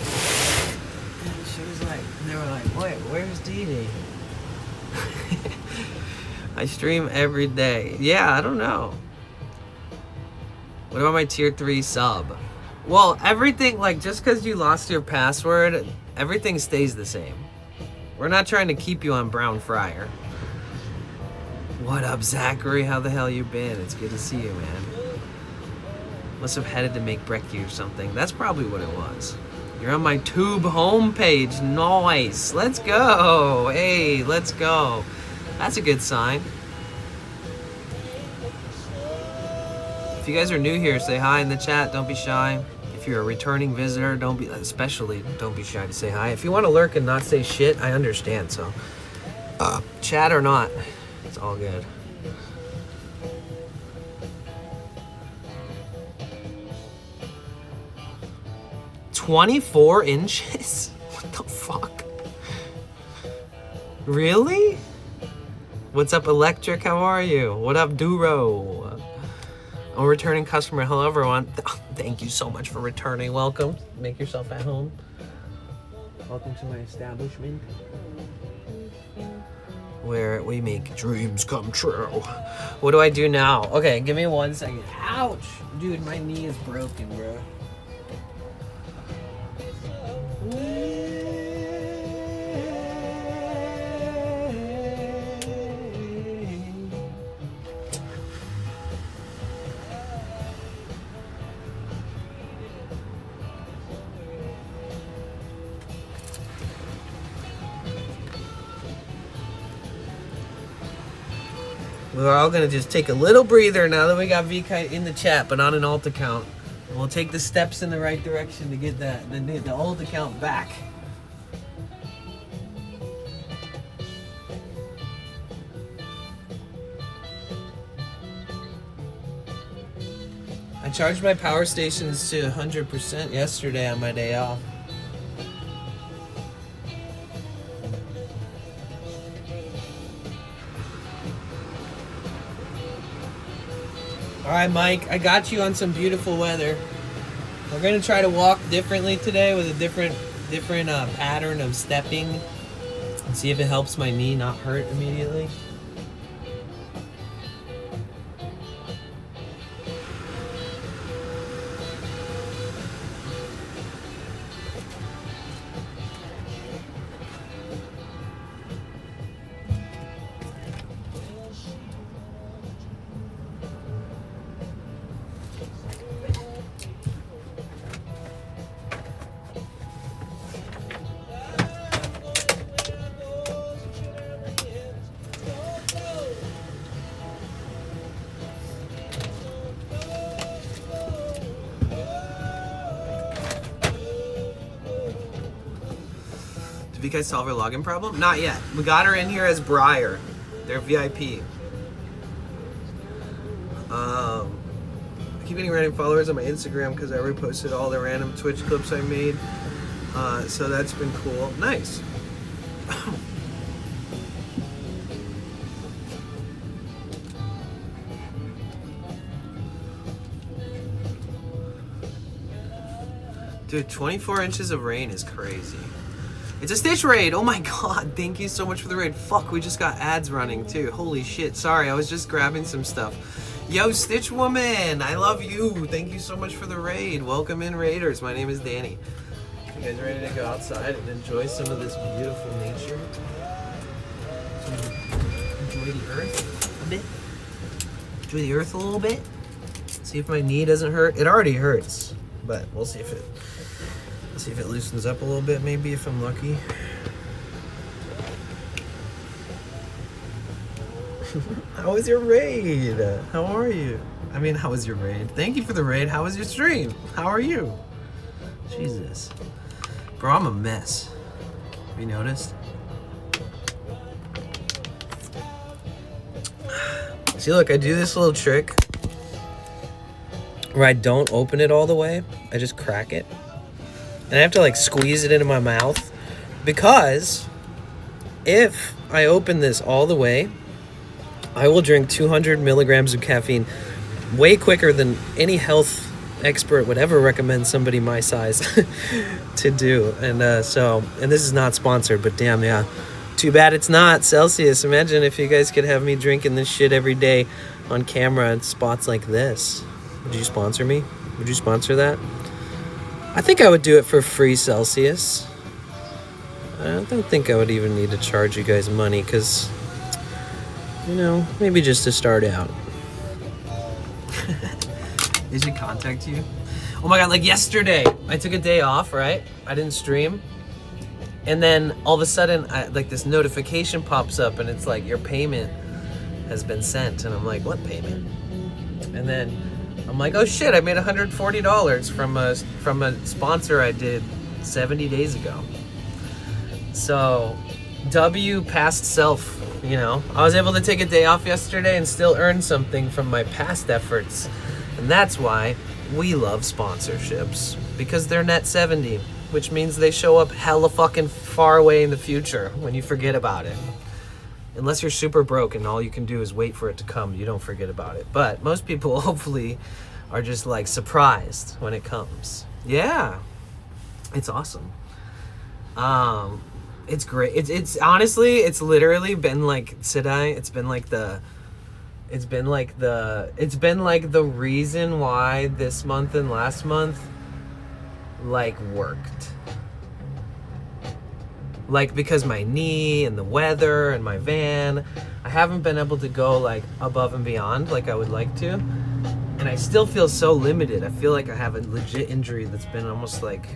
And she was like, and they were like, wait, where's Dee Dee? I stream every day. Yeah, I don't know. What about my tier 3 sub? Well, everything, like, just because you lost your password, everything stays the same. We're not trying to keep you on Brown Friar. What up, Zachary? How the hell you been? It's good to see you, man. Must have headed to make brekkie or something. That's probably what it was. You're on my tube homepage. Nice. Let's go. Hey, let's go. That's a good sign. If you guys are new here, say hi in the chat. Don't be shy. If you're a returning visitor, don't be shy to say hi. If you want to lurk and not say shit, I understand. So, chat or not, it's all good. "24 inches? What the fuck? Really? What's up, Electric? How are you? What up, Duro? I'm a returning customer. Hello, everyone. Thank you so much for returning. Welcome. Make yourself at home. Welcome to my establishment, where we make dreams come true. What do I do now? Okay, give me 1 second. Ouch! Dude, my knee is broken, bro. We're all gonna just take a little breather now that we got V-Kite in the chat, but on an alt account. And we'll take the steps in the right direction to get the alt account back. I charged my power stations to 100% yesterday on my day off. All right, Mike, I got you on some beautiful weather. We're gonna try to walk differently today with a different pattern of stepping and see if it helps my knee not hurt immediately. you guys solve her login problem? Not yet. We got her in here as Briar. They're VIP. I keep getting random followers on my Instagram because I reposted all the random Twitch clips I made. So that's been cool. Nice. Dude, 24 inches of rain is crazy. It's a Stitch raid. Oh my god, thank you so much for the raid. Fuck, we just got ads running too. Holy shit. Sorry, I was just grabbing some stuff. Yo, Stitch Woman, I love you. Thank you so much for the raid. Welcome in, Raiders. My name is Danny. You guys ready to go outside and enjoy some of this beautiful nature? Enjoy the earth a bit? Enjoy the earth a little bit? See if my knee doesn't hurt. It already hurts, but we'll see if it loosens up a little bit, maybe, if I'm lucky. How was your raid? How are you? I mean, how was your raid? Thank you for the raid. How was your stream? How are you? Jesus. Bro, I'm a mess. Have you noticed? See, look, I do this little trick where I don't open it all the way. I just crack it. And I have to like squeeze it into my mouth, because if I open this all the way, I will drink 200 milligrams of caffeine way quicker than any health expert would ever recommend somebody my size to do. And and this is not sponsored, but damn, yeah. Too bad it's not. Celsius, imagine if you guys could have me drinking this shit every day on camera in spots like this. Would you sponsor me? Would you sponsor that? I think I would do it for free, Celsius. I don't think I would even need to charge you guys money, because, you know, maybe just to start out. They should contact you. Oh my god, like yesterday, I took a day off, right? I didn't stream. And then all of a sudden, like this notification pops up and it's like, your payment has been sent. And I'm like, what payment? And then I'm like, oh shit, I made $140 from a sponsor I did 70 days ago. So, W past self, you know. I was able to take a day off yesterday and still earn something from my past efforts. And that's why we love sponsorships, because they're net 70, which means they show up hella fucking far away in the future when you forget about it. Unless you're super broke and all you can do is wait for it to come, you don't forget about it. But most people hopefully are just like surprised when it comes. Yeah, it's awesome. It's great. It's honestly, it's literally been like, it's been like the reason why this month and last month like worked. Like, because my knee and the weather and my van, I haven't been able to go like above and beyond like I would like to. And I still feel so limited. I feel like I have a legit injury that's been almost like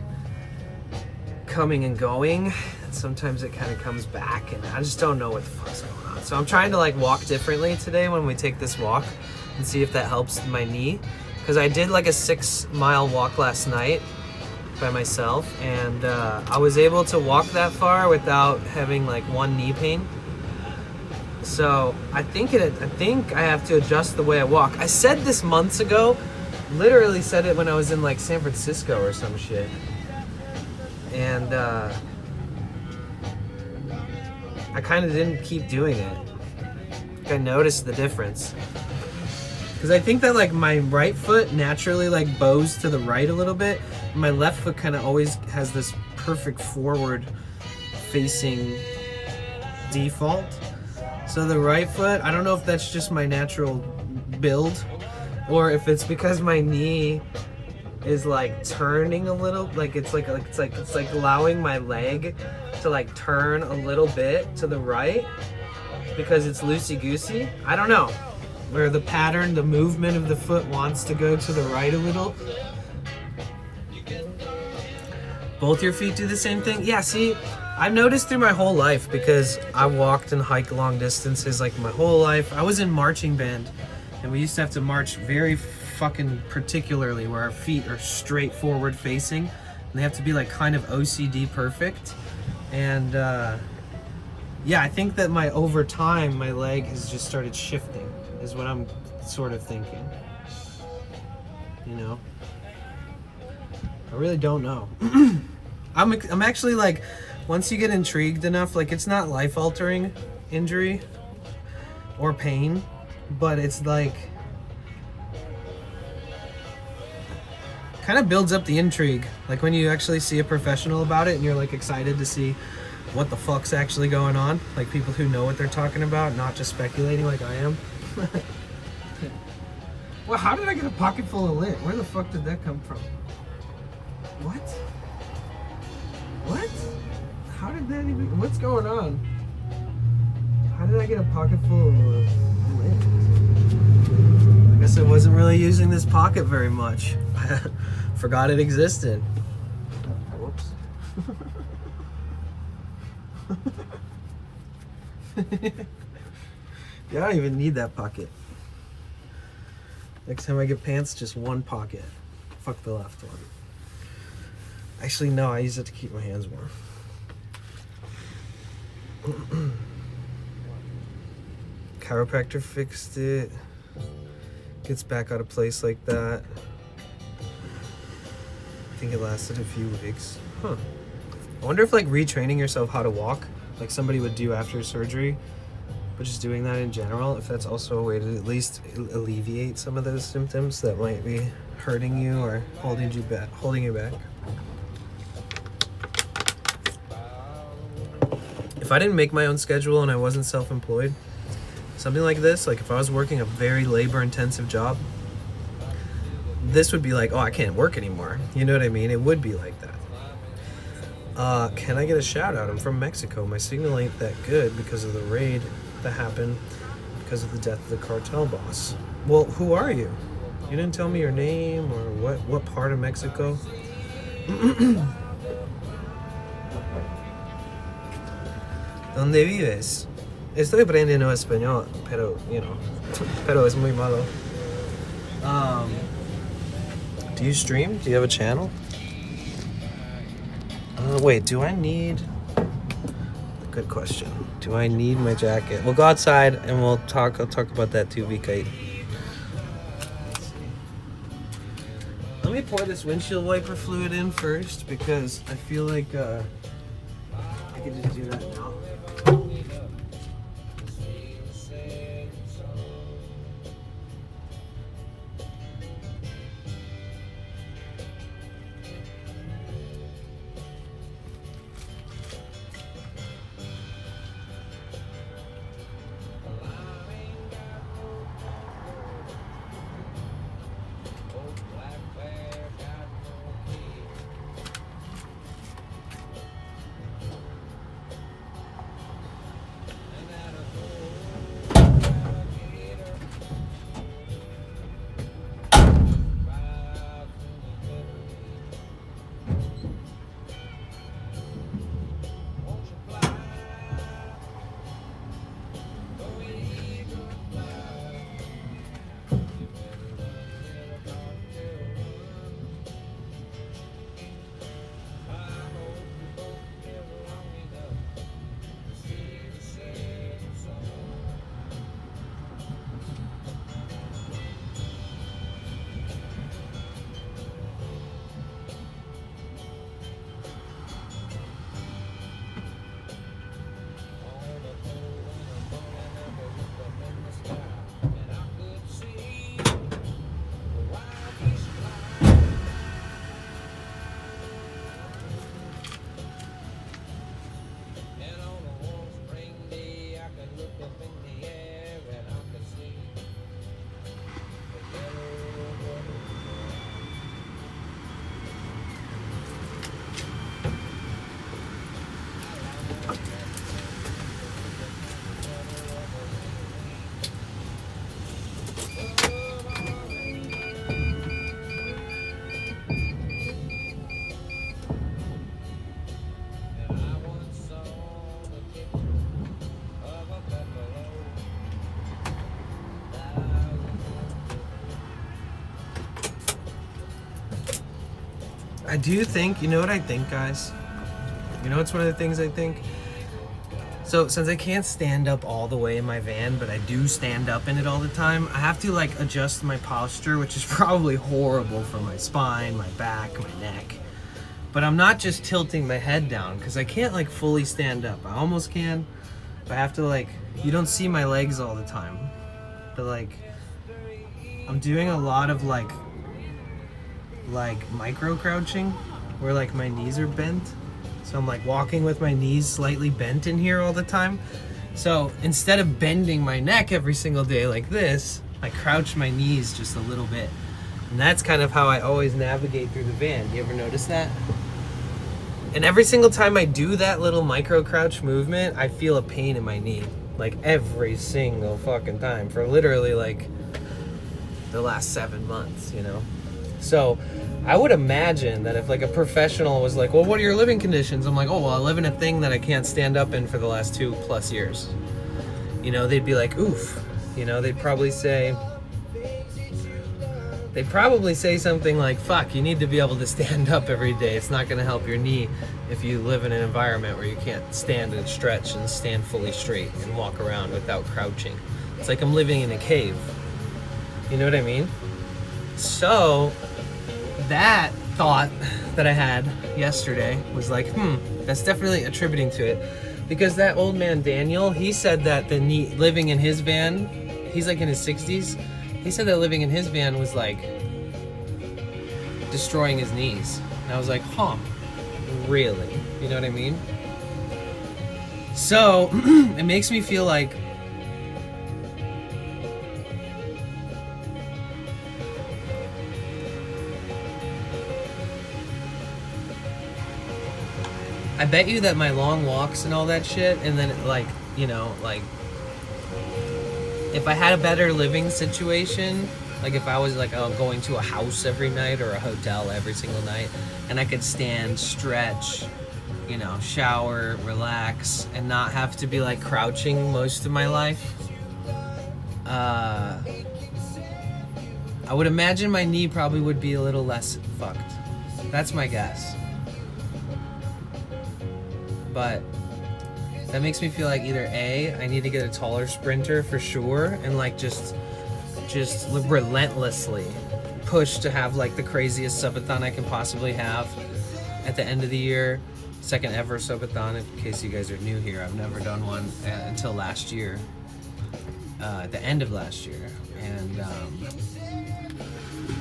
coming and going. And sometimes it kind of comes back and I just don't know what the fuck's going on. So I'm trying to like walk differently today when we take this walk and see if that helps my knee. Because I did like a 6-mile walk last night by myself, and I was able to walk that far without having like one knee pain. So I think I have to adjust the way I walk. I said this months ago, literally said it when I was in like San Francisco or some shit, and I kind of didn't keep doing it. I noticed the difference. Because I think that like my right foot naturally like bows to the right a little bit. And my left foot kind of always has this perfect forward facing default. So the right foot, I don't know if that's just my natural build or if it's because my knee is like turning a little, like it's like allowing my leg to like turn a little bit to the right because it's loosey-goosey. I don't know. Where the pattern, the movement of the foot wants to go to the right a little. Both your feet do the same thing? Yeah, see, I've noticed through my whole life because I walked and hiked long distances like my whole life. I was in marching band and we used to have to march very fucking particularly where our feet are straight forward facing and they have to be like kind of OCD perfect. And yeah, I think that over time my leg has just started shifting, is what I'm sort of thinking. You know, I really don't know. I'm actually like, once you get intrigued enough, like it's not life-altering injury or pain, but it's like kind of builds up the intrigue. Like when you actually see a professional about it and you're like excited to see what the fuck's actually going on, like people who know what they're talking about, not just speculating like I am. Well, how did I get a pocket full of lint? Where the fuck did that come from? What? What? How did that even... What's going on? How did I get a pocket full of lint? I guess I wasn't really using this pocket very much. Forgot it existed. Whoops. Yeah, I don't even need that pocket. Next time I get pants, just one pocket. Fuck the left one. Actually, no, I use it to keep my hands warm. Chiropractor fixed it. Gets back out of place like that. I think it lasted a few weeks. Huh. I wonder if like retraining yourself how to walk, like somebody would do after surgery, but just doing that in general, if that's also a way to at least alleviate some of those symptoms that might be hurting you or holding you back. If I didn't make my own schedule and I wasn't self-employed, something like this, like if I was working a very labor-intensive job, this would be like, oh, I can't work anymore. You know what I mean? It would be like that. Can I get a shout out? I'm from Mexico. My signal ain't that good because of the raid that happened because of the death of the cartel boss. Well, who are you? You didn't tell me your name or what part of Mexico. ¿Dónde vives? Estoy aprendiendo español, pero, you know, pero es muy malo. Do you stream? Do you have a channel? Wait, do I need... Good question. Do I need my jacket? We'll go outside and I'll talk about that too, VK. Let me pour this windshield wiper fluid in first because I feel like I can just do that now. I do think, you know what I think, guys? You know, it's one of the things I think. So since I can't stand up all the way in my van, but I do stand up in it all the time, I have to like adjust my posture, which is probably horrible for my spine, my back, my neck. But I'm not just tilting my head down because I can't like fully stand up. I almost can, but I have to like, you don't see my legs all the time. But like, I'm doing a lot of like micro crouching where like my knees are bent. So I'm like walking with my knees slightly bent in here all the time. So instead of bending my neck every single day like this, I crouch my knees just a little bit. And that's kind of how I always navigate through the van. You ever notice that? And every single time I do that little micro crouch movement, I feel a pain in my knee. Like every single fucking time for literally like the last 7 months, you know? So I would imagine that if like a professional was like, well, what are your living conditions? I'm like, oh, well, I live in a thing that I can't stand up in for the last 2+ years. You know, they'd be like, oof. You know, they'd probably say something like, fuck, you need to be able to stand up every day. It's not going to help your knee if you live in an environment where you can't stand and stretch and stand fully straight and walk around without crouching. It's like I'm living in a cave. You know what I mean? So that thought that I had yesterday was like, that's definitely attributing to it. Because that old man Daniel, he said that living in his van, he's like in his 60s, he said that living in his van was like destroying his knees. And I was like, really? You know what I mean? So it makes me feel like I bet you that my long walks and all that shit, and then like, you know, like if I had a better living situation, like if I was like going to a house every night or a hotel every single night, and I could stand, stretch, you know, shower, relax, and not have to be like crouching most of my life, I would imagine my knee probably would be a little less fucked. That's my guess. But that makes me feel like either A, I need to get a taller sprinter for sure, and like just relentlessly push to have like the craziest subathon I can possibly have at the end of the year. Second ever subathon, in case you guys are new here. I've never done one until last year, at the end of last year. And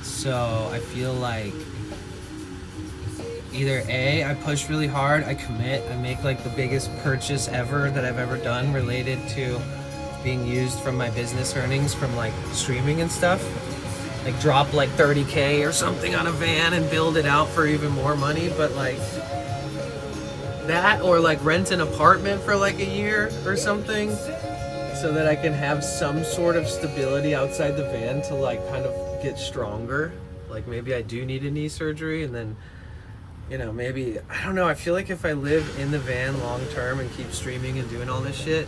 so I feel like either A, I push really hard, I commit, I make like the biggest purchase ever that I've ever done related to being used from my business earnings from like streaming and stuff. Like drop like 30K or something on a van and build it out for even more money, but like that, or like rent an apartment for like a year or something so that I can have some sort of stability outside the van to like kind of get stronger. Like maybe I do need a knee surgery, and then, you know, maybe, I don't know, I feel like if I live in the van long term and keep streaming and doing all this shit,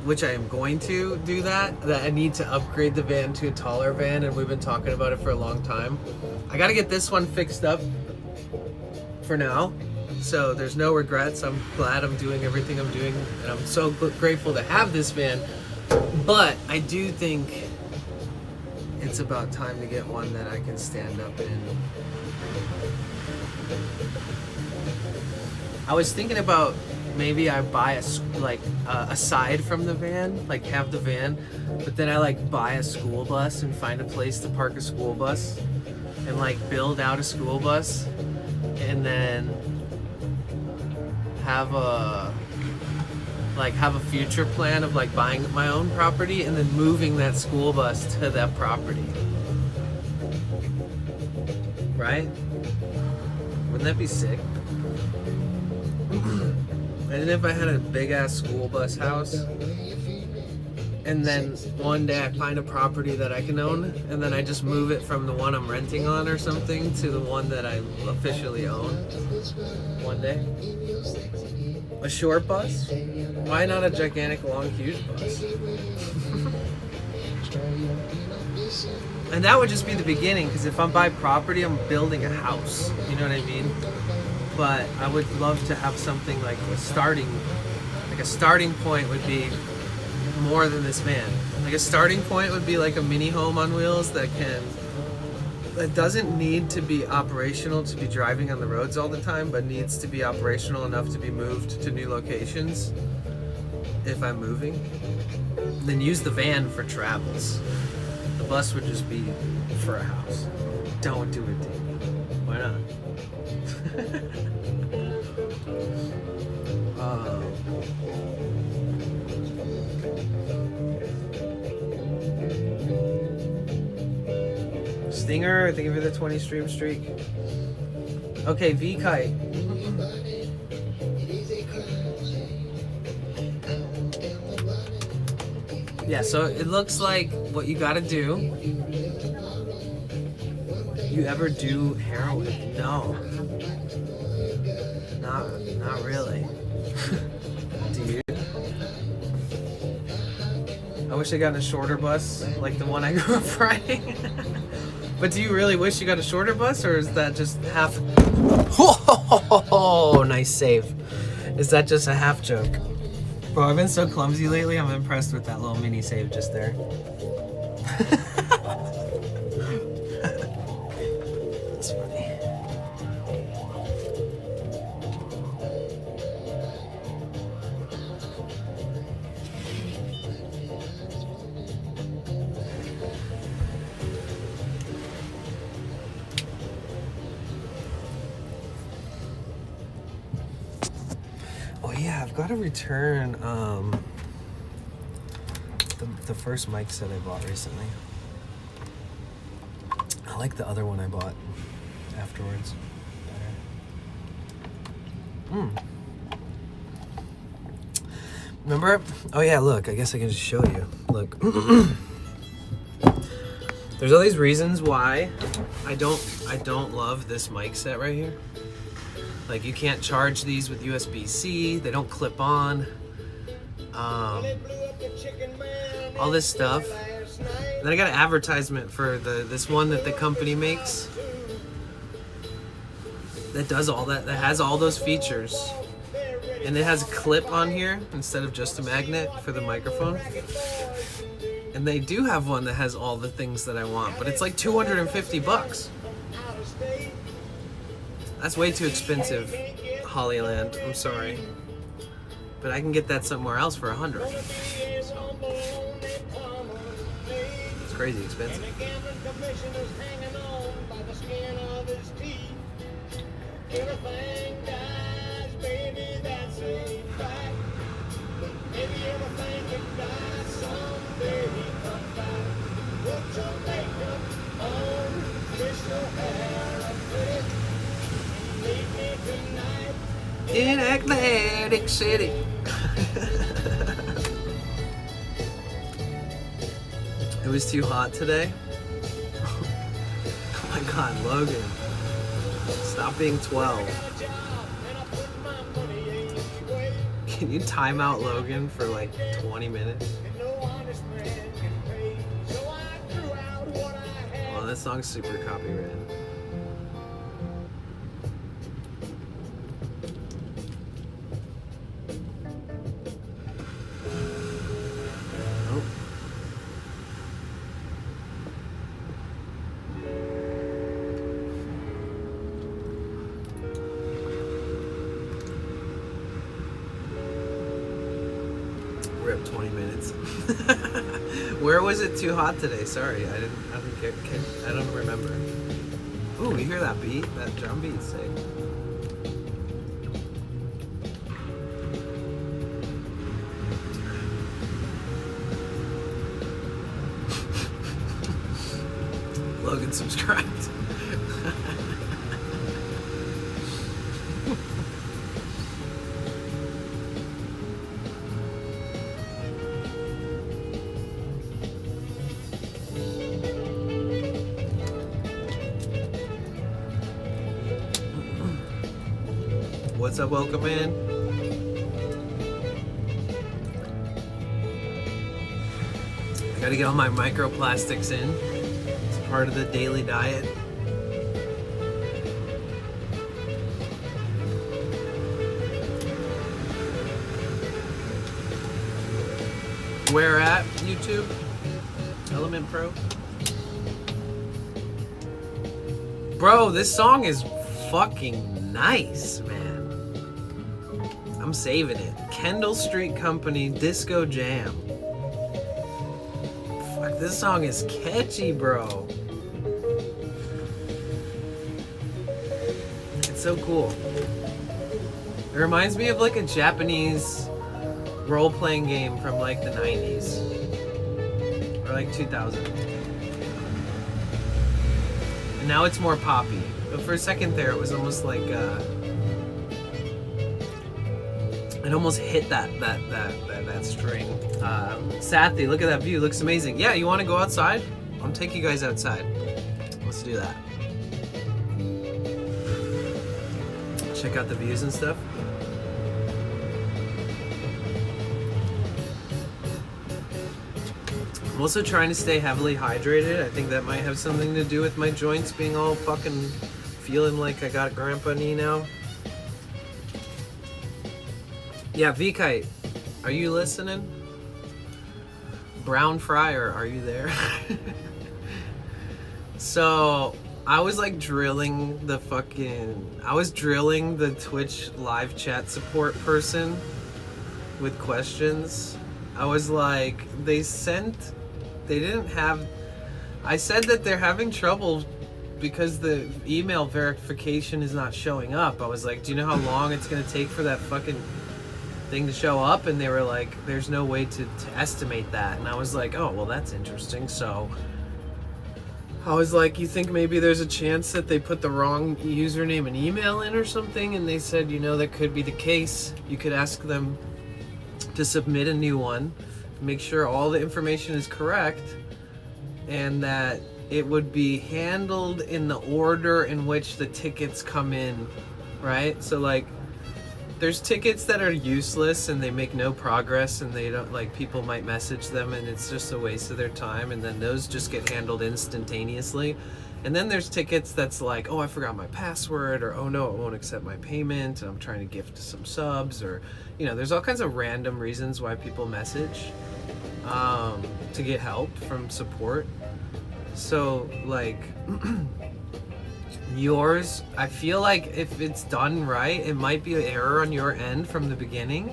which I am going to do that I need to upgrade the van to a taller van, and we've been talking about it for a long time. I gotta get this one fixed up for now, so there's no regrets. I'm glad I'm doing everything I'm doing, and I'm so grateful to have this van, but I do think it's about time to get one that I can stand up in. I was thinking about maybe I buy aside from the van, like have the van, but then I like buy a school bus and find a place to park a school bus and like build out a school bus, and then have a future plan of like buying my own property and then moving that school bus to that property. Right? Wouldn't that be sick? And if I had a big ass school bus house, and then one day I find a property that I can own, and then I just move it from the one I'm renting on or something to the one that I officially own one day. A short bus? Why not a gigantic, long, huge bus? And that would just be the beginning, because if I buy property, I'm building a house. You know what I mean? but I would love to have something like a starting point would be more than this van. Like a starting point would be like a mini home on wheels that doesn't need to be operational to be driving on the roads all the time, but needs to be operational enough to be moved to new locations if I'm moving. Then use the van for travels. The bus would just be for a house. Don't do it, Dave. Why not? Stinger, thank you for the 20 stream streak. Okay, V-Kite. Yeah, so it looks like what you gotta do. You ever do heroin? No. Not really. Do you? I wish I got a shorter bus, like the one I grew up riding. But do you really wish you got a shorter bus, or is that just half? Oh, nice save. Is that just a half joke? Bro, I've been so clumsy lately. I'm impressed with that little mini save just there. That's funny. Oh yeah, I've got to return the first mic set I bought recently. I like the other one I bought afterwards better. Remember? Oh yeah, look, I guess I can just show you. Look. There's all these reasons why I don't love this mic set right here. Like, you can't charge these with USB-C, they don't clip on, all this stuff. And then I got an advertisement for this one that the company makes that does all that has all those features. And it has a clip on here instead of just a magnet for the microphone. And they do have one that has all the things that I want, but it's like 250 bucks. That's way too expensive, Hollyland. I'm sorry. But I can get that somewhere else for $100. So, it's crazy expensive. In Atlantic City. It was too hot today. Oh my god, Logan. Stop being 12. Can you time out Logan for like 20 minutes? Oh, that song's super copyrighted. Rip 20 minutes. Where was it too hot today? Sorry, I don't remember. Ooh, you hear that beat? That drum beat's sick. Logan subscribed. What's up, welcome in. I gotta get all my microplastics in. It's part of the daily diet. Where at YouTube? Element Pro. Bro, this song is fucking nice, man. I'm saving it. Kendall Street Company Disco Jam. Fuck, this song is catchy, bro. It's so cool. It reminds me of like a Japanese role-playing game from like the 90s or like 2000. And now it's more poppy. But for a second there, it was almost like it almost hit that string. Sathi, look at that view. Looks amazing. Yeah, you want to go outside? I'll take you guys outside. Let's do that. Check out the views and stuff. I'm also trying to stay heavily hydrated. I think that might have something to do with my joints being all fucking feeling like I got grandpa knee now. Yeah, V-Kite, are you listening? Brown Fryer, are you there? So, I was like drilling the Twitch live chat support person with questions. I was like, I said that they're having trouble because the email verification is not showing up. I was like, do you know how long it's gonna take for that fucking thing to show up? And they were like, there's no way to estimate that. And I was like, oh, well, that's interesting. So I was like, you think maybe there's a chance that they put the wrong username and email in or something? And they said, you know, that could be the case. You could ask them to submit a new one, make sure all the information is correct, and that it would be handled in the order in which the tickets come in, right? So like, there's tickets that are useless and they make no progress and they don't, like, people might message them and it's just a waste of their time, and then those just get handled instantaneously. And then there's tickets that's like, oh, I forgot my password, or oh no, it won't accept my payment, and I'm trying to gift some subs, or, you know, there's all kinds of random reasons why people message to get help from support. So like yours, I feel like if it's done right, it might be an error on your end from the beginning,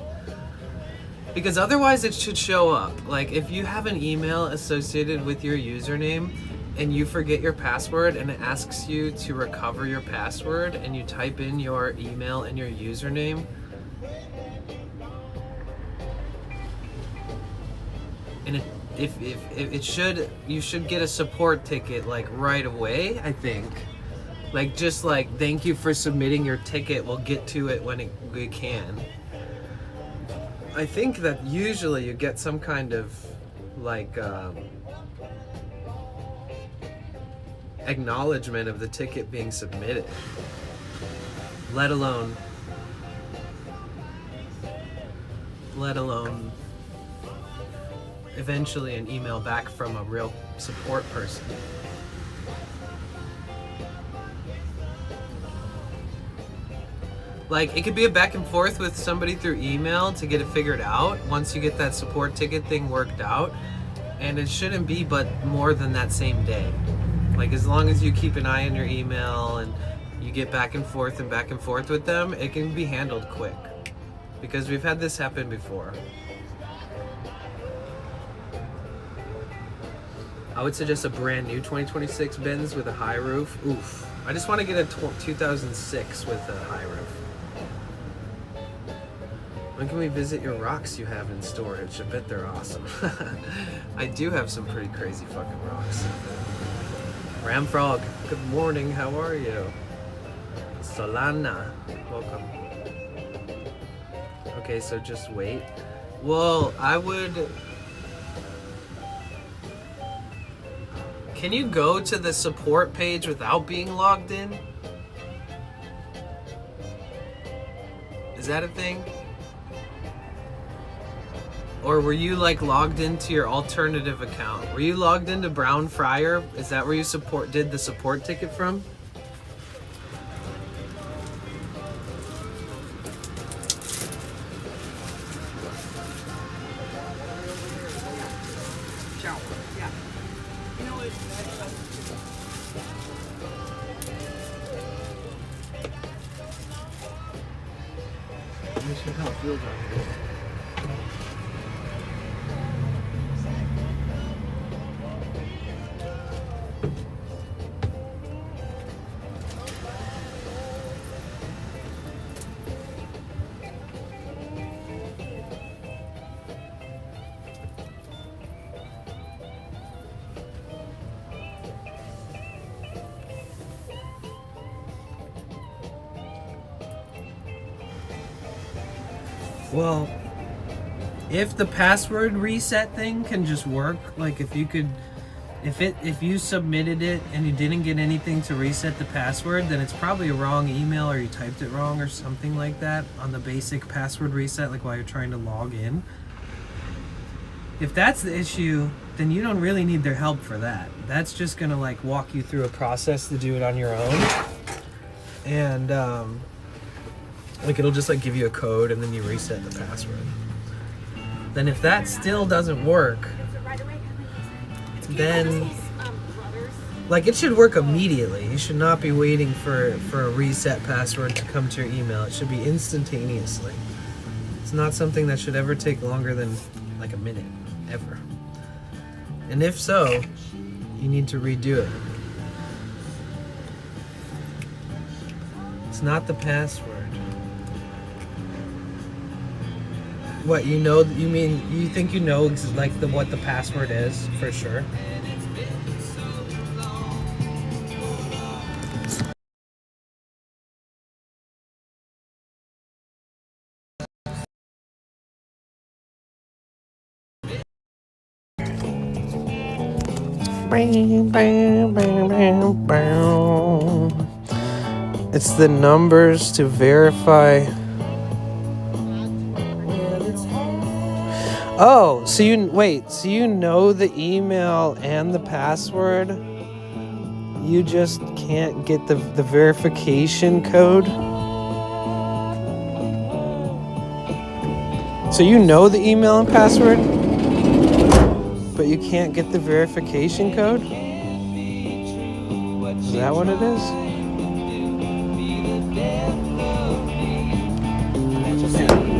because otherwise it should show up. Like if you have an email associated with your username and you forget your password and it asks you to recover your password and you type in your email and your username, and if it should, you should get a support ticket like right away, I think. Like just like, thank you for submitting your ticket, we'll get to it when we can. I think that usually you get some kind of like acknowledgement of the ticket being submitted, let alone eventually an email back from a real support person. Like, it could be a back and forth with somebody through email to get it figured out once you get that support ticket thing worked out, and it shouldn't be but more than that same day. Like, as long as you keep an eye on your email and you get back and forth with them, it can be handled quick. Because we've had this happen before. I would suggest a brand new 2026 Benz with a high roof. Oof. I just want to get a 2006 with a high roof. When can we visit your rocks you have in storage? I bet they're awesome. I do have some pretty crazy fucking rocks. Ramfrog, good morning, how are you? Solana, welcome. Okay, so just wait. Well, I would... Can you go to the support page without being logged in? Is that a thing? Or were you like logged into your alternative account? Were you logged into Brown Fryer? Is that where you did the support ticket from? See how it feels on here. Well, if the password reset thing can just work, like if you submitted it and you didn't get anything to reset the password, then it's probably a wrong email or you typed it wrong or something like that on the basic password reset, like while you're trying to log in. If that's the issue, then you don't really need their help for that. That's just gonna like walk you through a process to do it on your own. And like it'll just like give you a code and then you reset the password. Then if that still doesn't work, then like it should work immediately. You should not be waiting for a reset password to come to your email. It should be instantaneously. It's not something that should ever take longer than like a minute, ever. And if so, you need to redo it. It's not the password. What, you know, you mean, you think you know like what the password is for sure? It's the numbers to verify. Oh, so you know the email and the password? You just can't get the verification code? So you know the email and password, but you can't get the verification code? Is that what it is?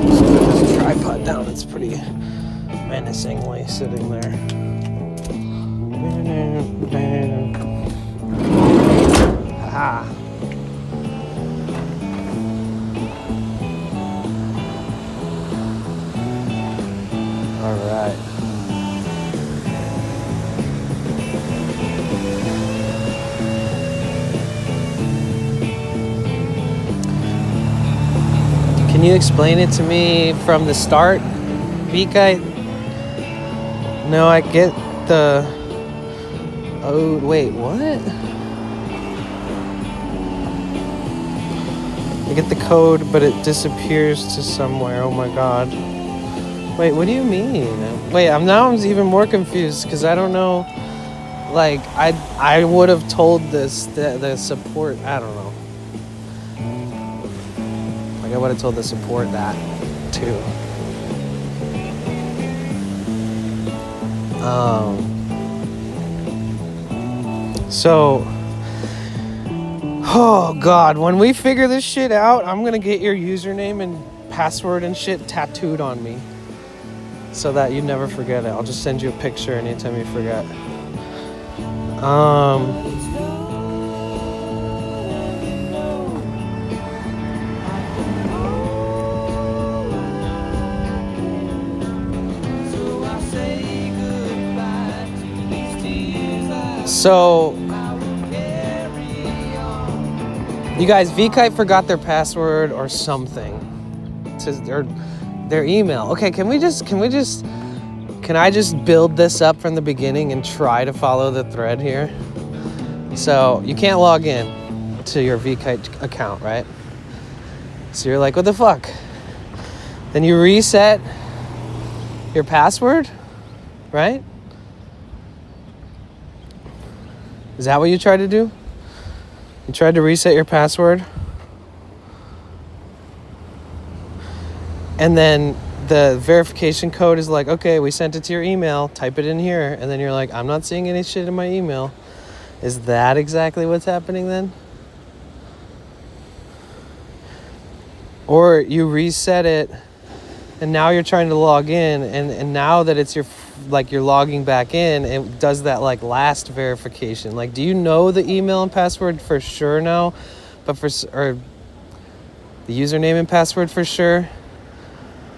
Let's put this tripod down. It's pretty menacingly sitting there. Ah. All right. Can you explain it to me from the start, VKite? No, I get the... Oh, wait, what? I get the code, but it disappears to somewhere. Oh my god. Wait, what do you mean? Wait, I'm even more confused because I don't know. Like, I would have told the support. I don't know. Like, I would have told the support that too. So, oh god, when we figure this shit out, I'm gonna get your username and password and shit tattooed on me so that you never forget it. I'll just send you a picture anytime you forget. So, you guys, VKite forgot their password or something. Or their email. Okay, can I just build this up from the beginning and try to follow the thread here? So, you can't log in to your VKite account, right? So you're like, what the fuck? Then you reset your password, right? Is that what you tried to do? You tried to reset your password? And then the verification code is like, okay, we sent it to your email, type it in here. And then you're like, I'm not seeing any shit in my email. Is that exactly what's happening then? Or you reset it and now you're trying to log in, and now that it's you're logging back in, it does that like last verification. Like, do you know the email and password for sure now? But or the username and password for sure?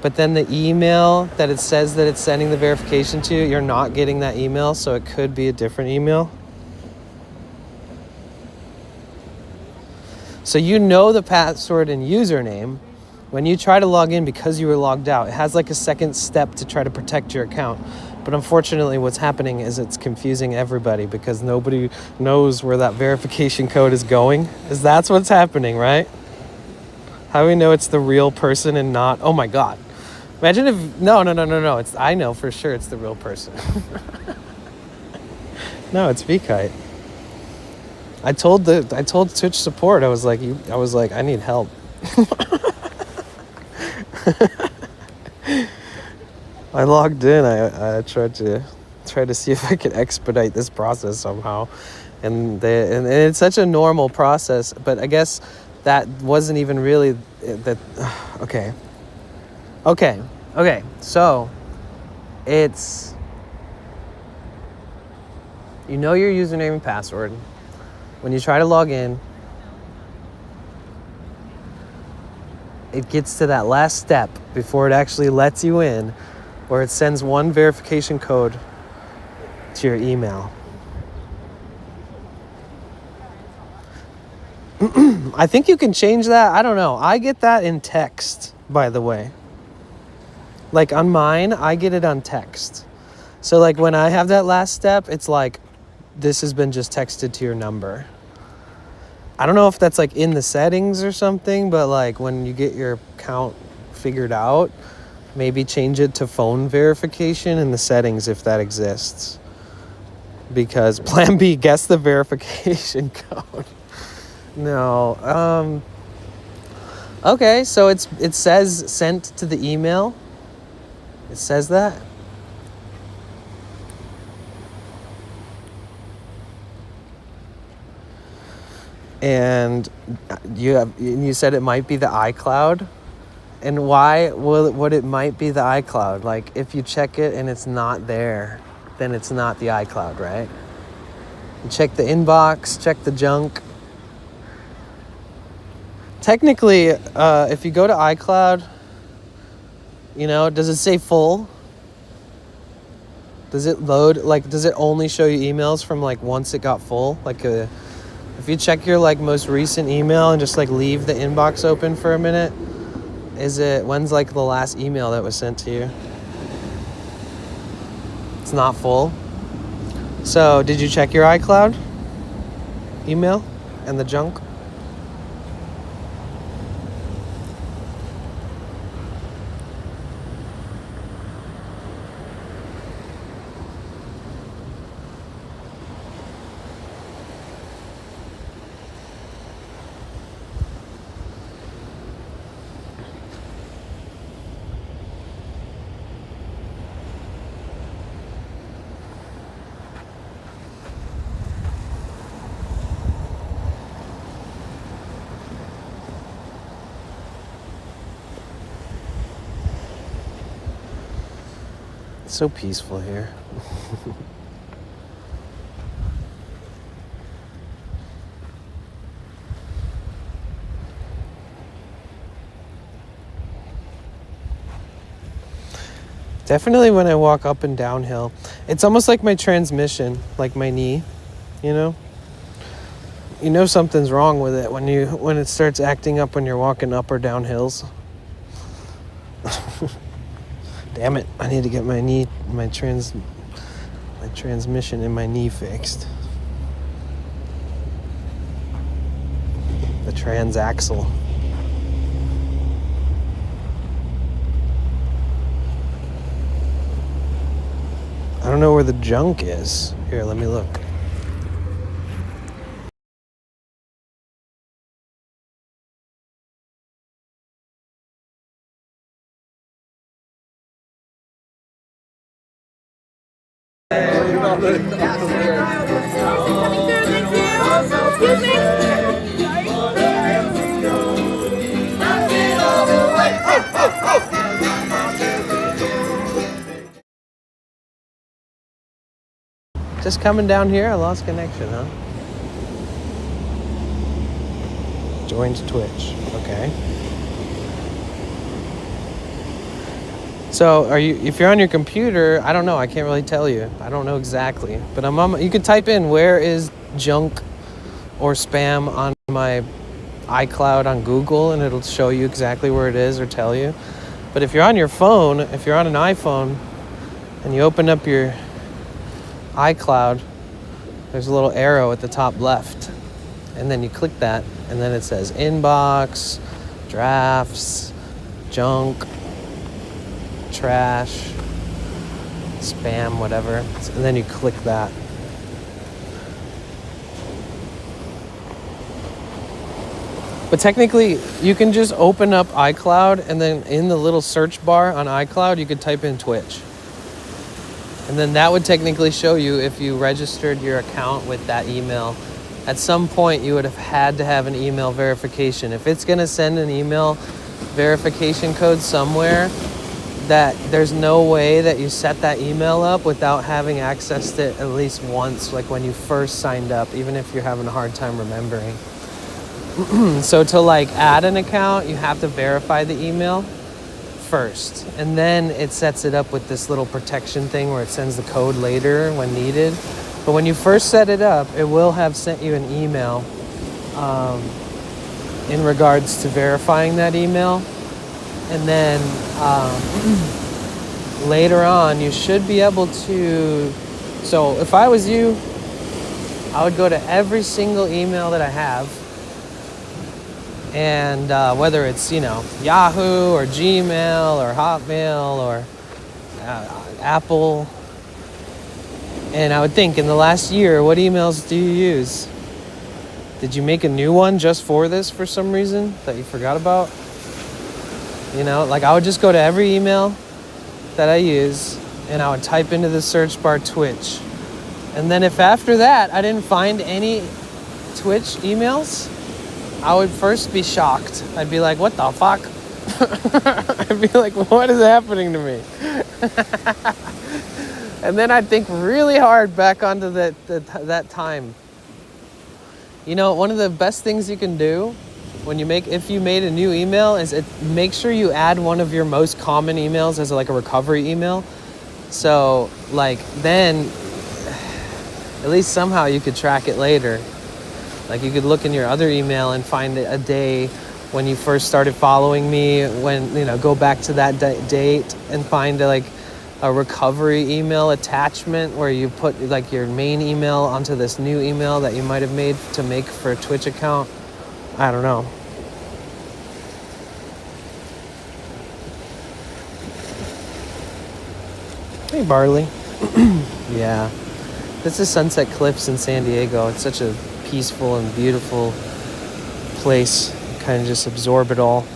But then the email that it says that it's sending the verification to, you're not getting that email, so it could be a different email. So you know the password and username. When you try to log in because you were logged out, it has like a second step to try to protect your account. But unfortunately, what's happening is it's confusing everybody because nobody knows where that verification code is going. That's what's happening, right? How do we know it's the real person and not, oh my God. Imagine if, no. I know for sure it's the real person. No, it's VKite. I told Twitch support, I was like, I need help. I logged in. I tried to see if I could expedite this process somehow, and it's such a normal process. But I guess that wasn't even really that. Okay. So it's, you know your username and password. When you try to log in, it gets to that last step before it actually lets you in, where it sends one verification code to your email. I think you can change that. I don't know. I get that in text, by the way. Like on mine, I get it on text. So like when I have that last step, it's like, this has been just texted to your number. I don't know if that's like in the settings or something, but like when you get your account figured out, maybe change it to phone verification in the settings if that exists. Because plan B, guess the verification code. No. Okay, so it says sent to the email. It says that. And you said it might be the iCloud. And why would it might be the iCloud? Like if you check it and it's not there, then it's not the iCloud, right? You check the inbox, check the junk. Technically, if you go to iCloud, does it say full? Does it load, does it only show you emails from once it got full? If you check your most recent email and just leave the inbox open for a minute, when's the last email that was sent to you? It's not full. So did you check your iCloud email and the junk? It's so peaceful here. Definitely when I walk up and downhill, it's almost like my transmission, like my knee, You know something's wrong with it when it starts acting up when you're walking up or down hills. Damn it, I need to get my transmission in my knee fixed. The transaxle. I don't know where the junk is. Here, let me look. Just coming down here, I lost connection, huh? Joined Twitch. Okay. So, if you're on your computer, I don't know, I can't really tell you. I don't know exactly. But you could type in where is junk or spam on my iCloud on Google, and it'll show you exactly where it is or tell you. But if you're on your phone, if you're on an iPhone and you open up your iCloud, there's a little arrow at the top left, and then you click that, and then it says inbox, drafts, junk, trash, spam, whatever, and then you click that. But technically, you can just open up iCloud, and then in the little search bar on iCloud, you could type in Twitch. And then that would technically show you if you registered your account with that email. At some point, you would have had to have an email verification. If it's going to send an email verification code somewhere, that there's no way that you set that email up without having accessed it at least once, like when you first signed up, even if you're having a hard time remembering. So to like add an account, you have to verify the email first, and then it sets it up with this little protection thing where it sends the code later when needed. But when you first set it up, it will have sent you an email in regards to verifying that email. And then later on, you should be able to... So if I was you, I would go to every single email that I have. And whether it's, Yahoo or Gmail or Hotmail or Apple. And I would think, in the last year, what emails do you use? Did you make a new one just for this for some reason that you forgot about? I would just go to every email that I use, and I would type into the search bar Twitch. And then if after that I didn't find any Twitch emails, I would first be shocked. I'd be like, what the fuck? I'd be like, what is happening to me? And then I'd think really hard back onto that time. One of the best things you can do if you made a new email is make sure you add one of your most common emails as a recovery email. So then at least somehow you could track it later. You could look in your other email and find a day when you first started following me, go back to that date and find a recovery email attachment where you put your main email onto this new email that you might have made to make for a Twitch account. I don't know. Hey, Barley. Yeah. This is Sunset Cliffs in San Diego. It's such a peaceful and beautiful place. Kind of just absorb it all.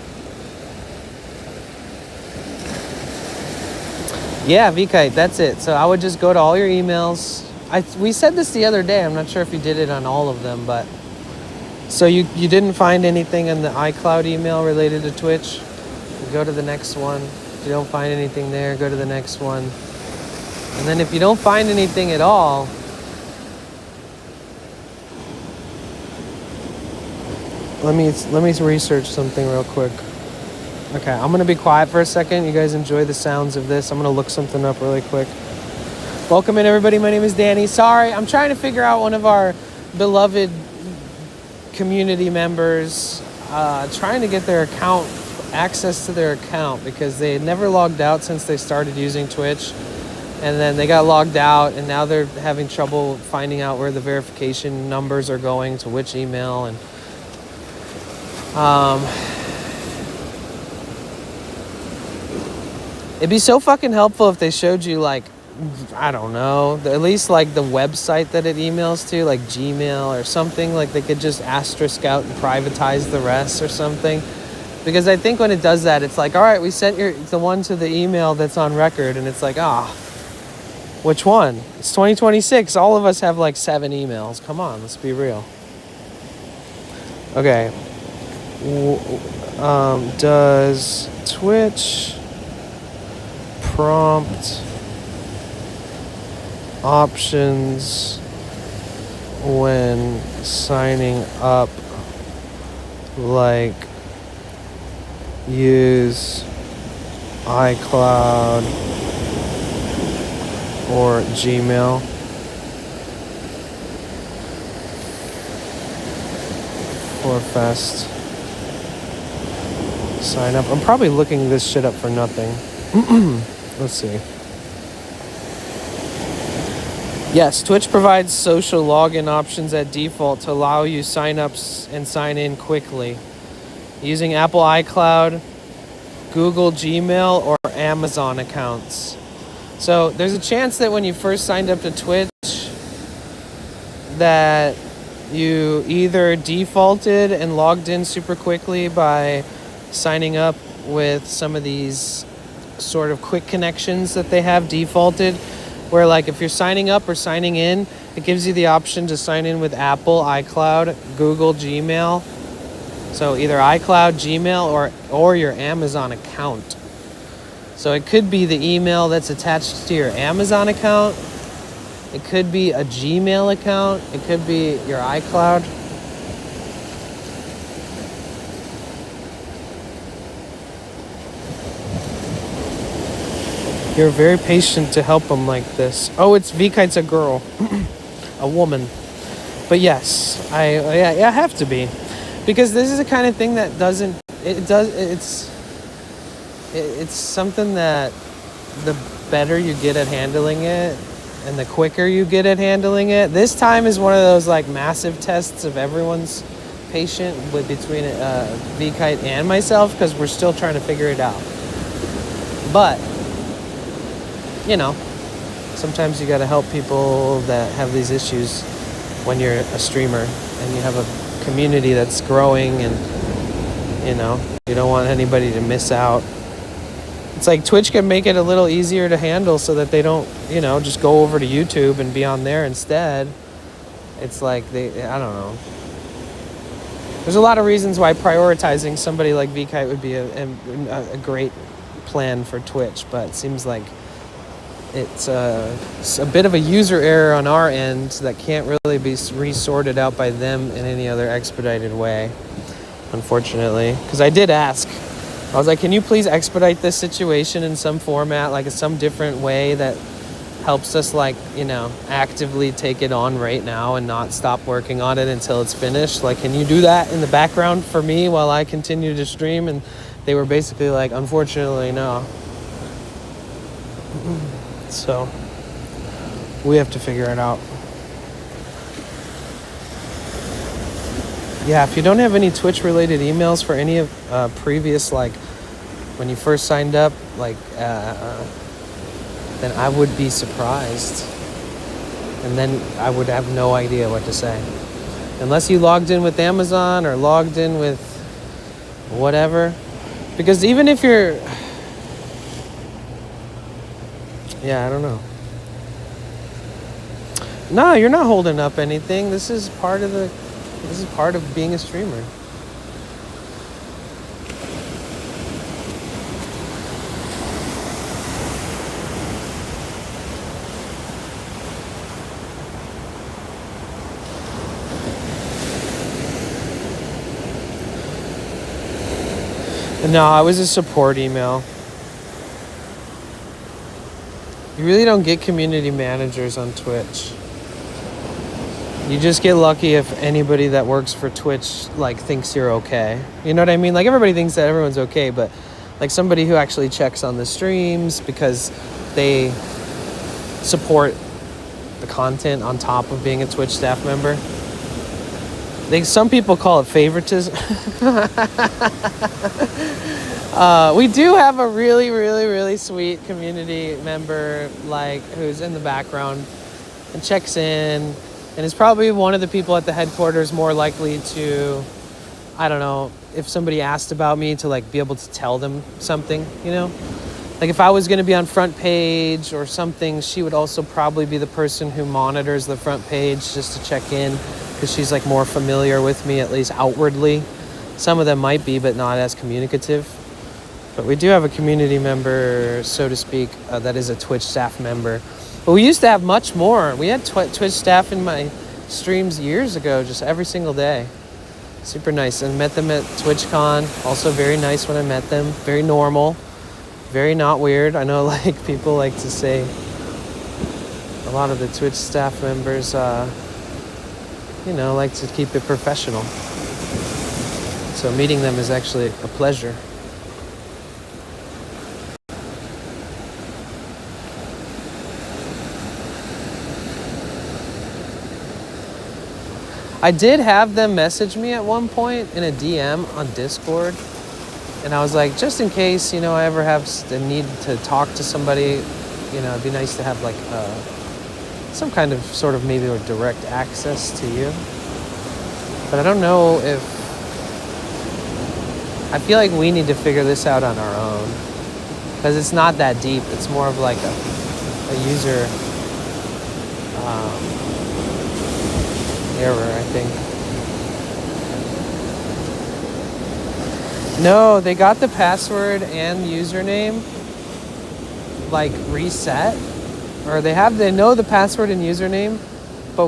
Yeah, VKite, that's it. So I would just go to all your emails. We said this the other day. I'm not sure if you did it on all of them, but... So you didn't find anything in the iCloud email related to Twitch? You go to the next one. If you don't find anything there, go to the next one. And then if you don't find anything at all... Let me research something real quick. Okay, I'm going to be quiet for a second. You guys enjoy the sounds of this. I'm going to look something up really quick. Welcome in, everybody. My name is Danny. Sorry, I'm trying to figure out one of our beloved community members, trying to get their access to their account, because they had never logged out since they started using Twitch. And then they got logged out, and now they're having trouble finding out where the verification numbers are going to which email. And it'd be so fucking helpful if they showed you, I don't know, at least the website that it emails to, Gmail or something. They could just asterisk out and privatize the rest or something. Because I think when it does that, it's all right, we sent the one to the email that's on record, and it's which one? It's 2026. All of us have 7 emails. Come on, let's be real. Okay. Does Twitch prompt options when signing up, like use iCloud or Gmail. For fast sign up. I'm probably looking this shit up for nothing. Let's see. Yes, Twitch provides social login options at default to allow you sign-ups and sign in quickly using Apple iCloud, Google Gmail, or Amazon accounts. So there's a chance that when you first signed up to Twitch that you either defaulted and logged in super quickly by signing up with some of these sort of quick connections that they have defaulted, where like if you're signing up or signing in, it gives you the option to sign in with Apple, iCloud, Google, Gmail. So either iCloud, Gmail, or your Amazon account. So it could be the email that's attached to your Amazon account. It could be a Gmail account. It could be your iCloud. You're very patient to help them like this. Oh, it's Vkite's a girl. A woman. But yes, I have to be. Because this is the kind of thing that it's something that the better you get at handling it and the quicker you get at handling it. This time is one of those like massive tests of everyone's patient between Vkite and myself, because we're still trying to figure it out. But you know, sometimes you got to help people that have these issues when you're a streamer and you have a community that's growing, and you know, you don't want anybody to miss out. It's like Twitch can make it a little easier to handle so that they don't, you know, just go over to YouTube and be on there instead. It's like I don't know. There's a lot of reasons why prioritizing somebody like Vkite would be a great plan for Twitch, but it seems like it's a bit of a user error on our end that can't really be resorted out by them in any other expedited way, unfortunately. Because I did ask. I was like, can you please expedite this situation in some format, like some different way that helps us, like, you know, actively take it on right now and not stop working on it until it's finished? Like, can you do that in the background for me while I continue to stream? And they were basically like, unfortunately, no. So we have to figure it out. Yeah, if you don't have any Twitch related emails for any of previous, like when you first signed up, like then I would be surprised, and then I would have no idea what to say unless you logged in with Amazon or logged in with whatever. Because even if you're, yeah, I don't know. No, you're not holding up anything. This is part of being a streamer. No, it was a support email. You really don't get community managers on Twitch. You just get lucky if anybody that works for Twitch like thinks you're okay. You know what I mean? Like everybody thinks that everyone's okay, but like somebody who actually checks on the streams because they support the content on top of being a Twitch staff member. Some people call it favoritism. We do have a really, really, really sweet community member, like, who's in the background and checks in, and is probably one of the people at the headquarters more likely to, I don't know, if somebody asked about me, to like be able to tell them something, you know? Like if I was going to be on front page or something, she would also probably be the person who monitors the front page just to check in, because she's like more familiar with me, at least outwardly. Some of them might be, but not as communicative. But we do have a community member, so to speak, that is a Twitch staff member. But we used to have much more. We had Twitch staff in my streams years ago, just every single day. Super nice. And met them at TwitchCon. Also very nice when I met them. Very normal. Very not weird. I know like people like to say a lot of the Twitch staff members, you know, like to keep it professional. So meeting them is actually a pleasure. I did have them message me at one point in a DM on Discord. And I was like, just in case, you know, I ever have the need to talk to somebody, you know, it'd be nice to have like some kind of sort of maybe like direct access to you. But I don't know if, I feel like we need to figure this out on our own. Because it's not that deep. It's more of like a user error, I think. No, they got the password and username like reset, or they know the password and username, but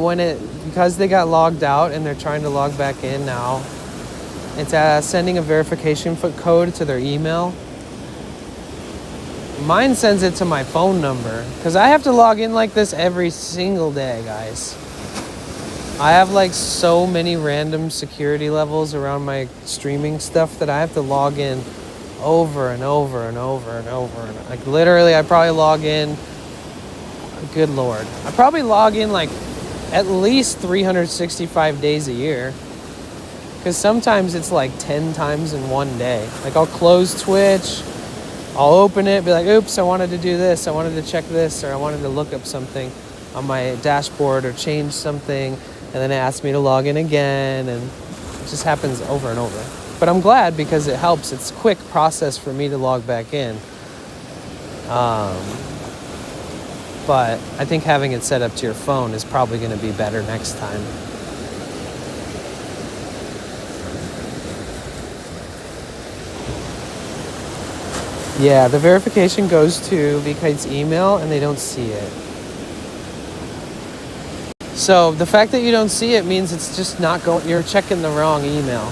because they got logged out and they're trying to log back in now, it's sending a verification code to their email. Mine sends it to my phone number because I have to log in like this every single day, guys. I have like so many random security levels around my streaming stuff that I have to log in over and over and over and over. Like literally, I probably log in, good Lord. I probably log in like at least 365 days a year. Because sometimes it's like 10 times in one day. Like I'll close Twitch, I'll open it, be like, oops, I wanted to do this, I wanted to check this, or I wanted to look up something on my dashboard or change something. And then it asks me to log in again, and it just happens over and over. But I'm glad because it helps. It's a quick process for me to log back in. But I think having it set up to your phone is probably going to be better next time. Yeah, the verification goes to VKite's email, and they don't see it. So the fact that you don't see it means it's just not going, you're checking the wrong email.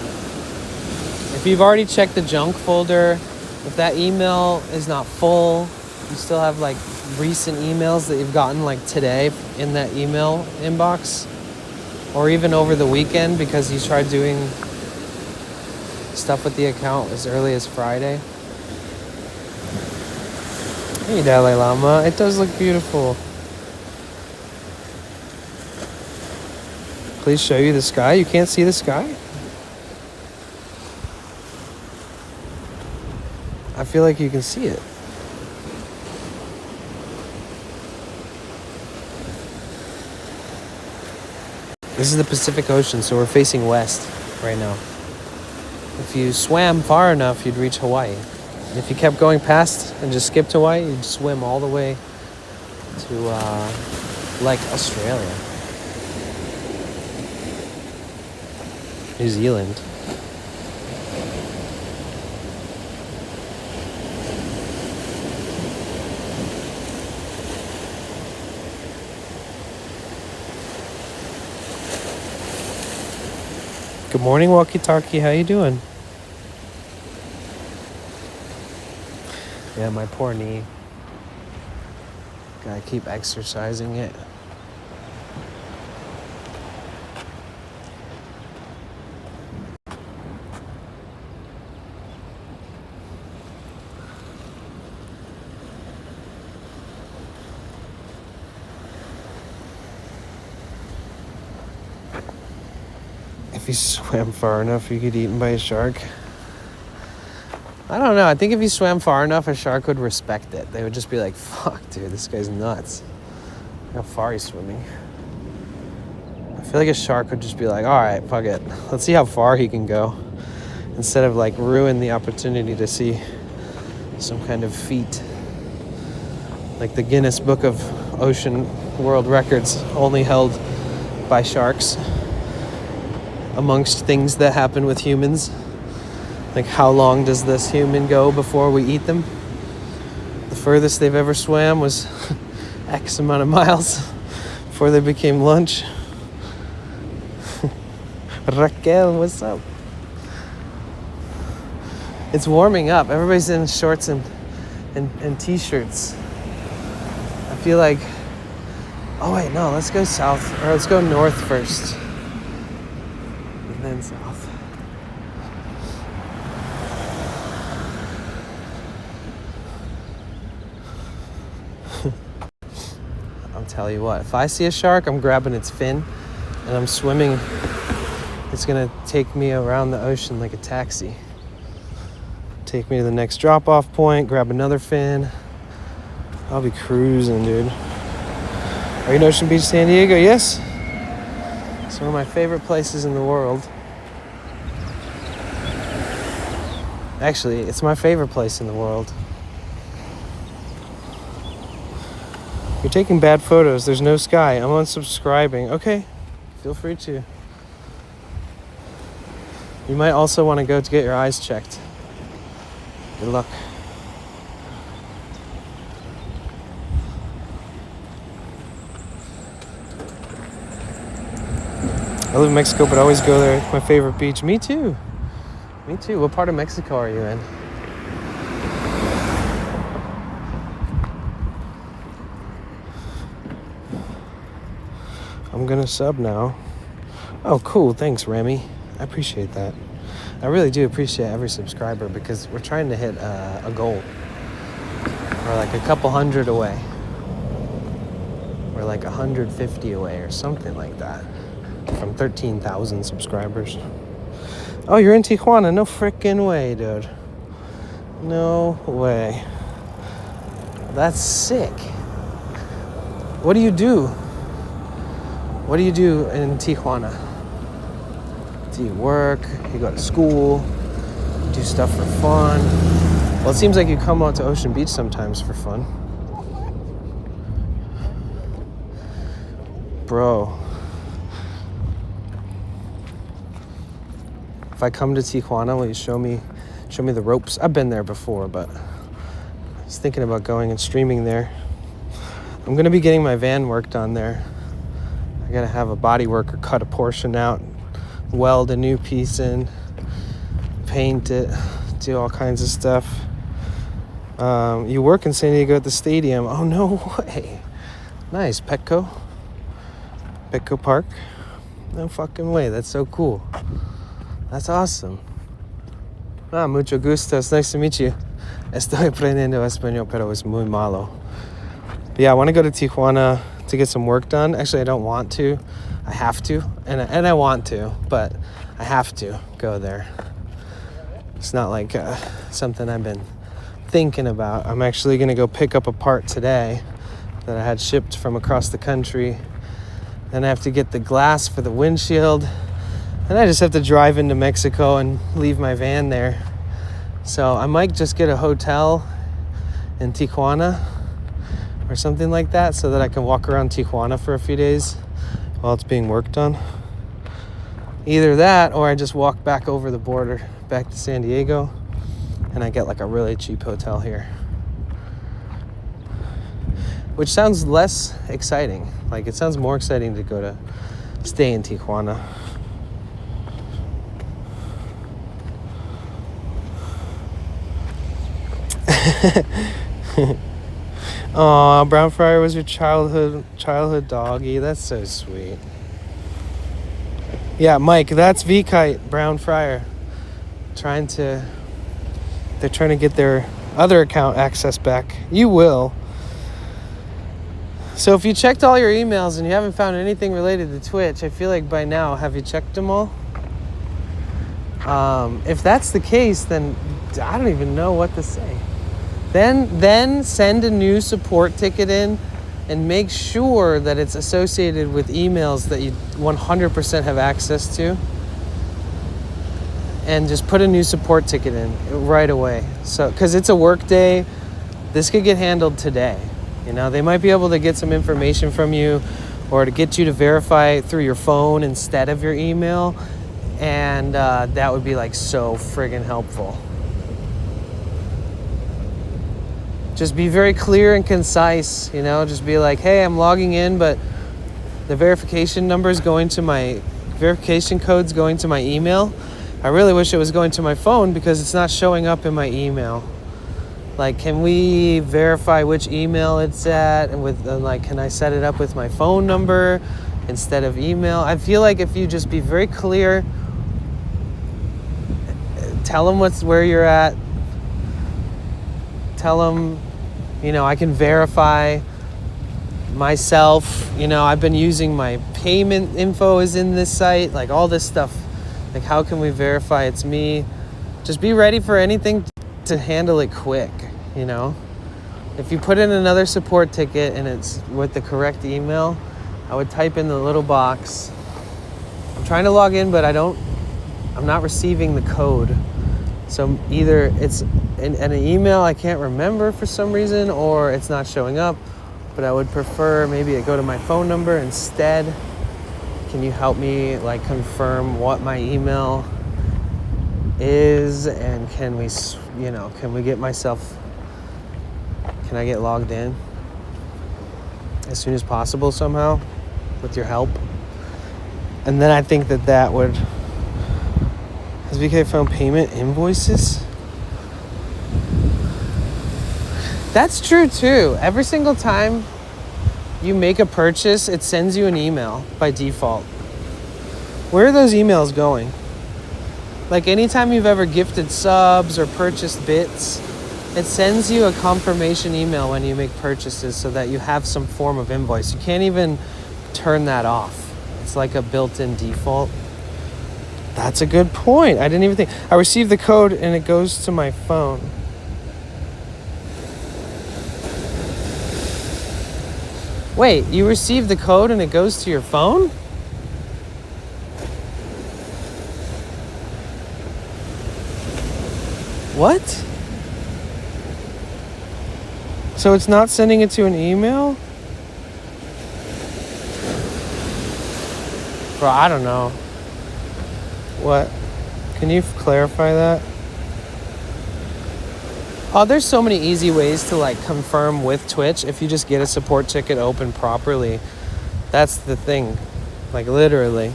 If you've already checked the junk folder, if that email is not full, you still have like recent emails that you've gotten like today in that email inbox, or even over the weekend because you tried doing stuff with the account as early as Friday. Hey Dalai Lama, it does look beautiful. Please show you the sky. You can't see the sky? I feel like you can see it. This is the Pacific Ocean, so we're facing west right now. If you swam far enough, you'd reach Hawaii. And if you kept going past and just skipped Hawaii, you'd swim all the way to like Australia. New Zealand. Good morning, walkie-talkie. How you doing? Yeah, my poor knee. Gotta keep exercising it. If you swam far enough, you get eaten by a shark. I don't know. I think if you swam far enough, a shark would respect it. They would just be like, fuck, dude, this guy's nuts. How far he's swimming. I feel like a shark would just be like, all right, fuck it. Let's see how far he can go. Instead of like ruin the opportunity to see some kind of feat. Like the Guinness Book of Ocean World Records only held by sharks. Amongst things that happen with humans. Like how long does this human go before we eat them? The furthest they've ever swam was X amount of miles before they became lunch. Raquel, what's up? It's warming up. Everybody's in shorts and t-shirts. I feel like, oh wait, no, let's go south, or let's go north first. And then south. I'll tell you what, if I see a shark, I'm grabbing its fin and I'm swimming. It's gonna take me around the ocean like a taxi. Take me to the next drop-off point, grab another fin. I'll be cruising, dude. Are you in Ocean Beach, San Diego? Yes. It's one of my favorite places in the world. Actually, it's my favorite place in the world. You're taking bad photos. There's no sky. I'm unsubscribing. Okay, feel free to. You might also want to go to get your eyes checked. Good luck. I live in Mexico, but I always go there. It's my favorite beach. Me too. Me too. What part of Mexico are you in? I'm gonna sub now. Oh, cool. Thanks, Remy. I appreciate that. I really do appreciate every subscriber because we're trying to hit a goal. We're like a couple hundred away. We're like 150 away or something like that from 13,000 subscribers. Oh, you're in Tijuana? No frickin' way, dude. No way. That's sick. What do you do? What do you do in Tijuana? Do you work? You go to school? You do stuff for fun? Well, it seems like you come out to Ocean Beach sometimes for fun. Bro. If I come to Tijuana, will you show me the ropes? I've been there before, but I was thinking about going and streaming there. I'm gonna be getting my van worked on there. I gotta have a body worker cut a portion out, weld a new piece in, paint it, do all kinds of stuff. You work in San Diego at the stadium. Oh, no way. Nice. Petco Park. No fucking way. That's so cool. That's awesome. Ah, mucho gusto. It's nice to meet you. Estoy aprendiendo español, pero es muy malo. But yeah, I want to go to Tijuana to get some work done. Actually, I don't want to. I have to. And I want to, but I have to go there. It's not like something I've been thinking about. I'm actually going to go pick up a part today that I had shipped from across the country. Then I have to get the glass for the windshield. And I just have to drive into Mexico and leave my van there. So I might just get a hotel in Tijuana or something like that so that I can walk around Tijuana for a few days while it's being worked on. Either that or I just walk back over the border back to San Diego and I get like a really cheap hotel here. Which sounds less exciting. Like it sounds more exciting to go to stay in Tijuana. Aw, Brown Friar was your childhood doggy. That's so sweet. Yeah, Mike, that's V-Kite, Brown Friar. They're trying to get their other account access back. You will. So if you checked all your emails and you haven't found anything related to Twitch, I feel like by now, have you checked them all? If that's the case, then I don't even know what to say. Then send a new support ticket in and make sure that it's associated with emails that you 100% have access to. And just put a new support ticket in right away. So, because it's a work day, this could get handled today. You know, they might be able to get some information from you or to get you to verify through your phone instead of your email. And that would be like so friggin' helpful. just be very clear and concise, you know, just be like, hey, I'm logging in, but the verification number's going to my verification code's going to my email. I really wish it was going to my phone because it's not showing up in my email. Like, can we verify which email it's at, and with like, can I set it up with my phone number instead of email? I feel like if you just be very clear, tell them where you're at, tell them, you know, I can verify myself, you know, I've been using my payment info is in this site, like all this stuff. Like, how can we verify it's me? Just be ready for anything to handle it quick, you know? If you put in another support ticket and it's with the correct email, I would type in the little box, I'm trying to log in, but I'm not receiving the code. So either it's an email I can't remember for some reason, or it's not showing up, but I would prefer maybe it go to my phone number instead. Can you help me like confirm what my email is, and can we, you know, can I get logged in as soon as possible somehow with your help? And then I think that would, has BK found payment invoices? That's true too. Every single time you make a purchase, it sends you an email by default. Where are those emails going? Like, anytime you've ever gifted subs or purchased bits, it sends you a confirmation email when you make purchases so that you have some form of invoice. You can't even turn that off. It's like a built-in default. That's a good point. I didn't even think. I received the code and it goes to my phone. Wait, you received the code and it goes to your phone? What? So it's not sending it to an email? Bro, I don't know. What? Can you clarify that? Oh, there's so many easy ways to like confirm with Twitch if you just get a support ticket open properly. That's the thing. Like, literally.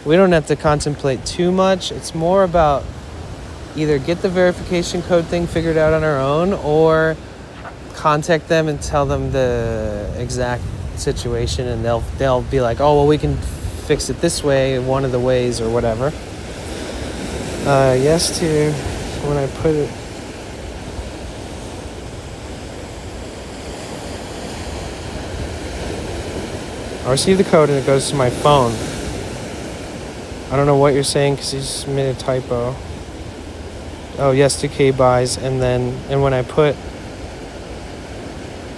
We don't have to contemplate too much. It's more about either get the verification code thing figured out on our own, or contact them and tell them the exact situation, and they'll be like, oh, well, we can fix it this way, one of the ways, or whatever. Yes to when I put it. I received the code and it goes to my phone. I don't know what you're saying because you just made a typo. Oh, yes to K buys, and when I put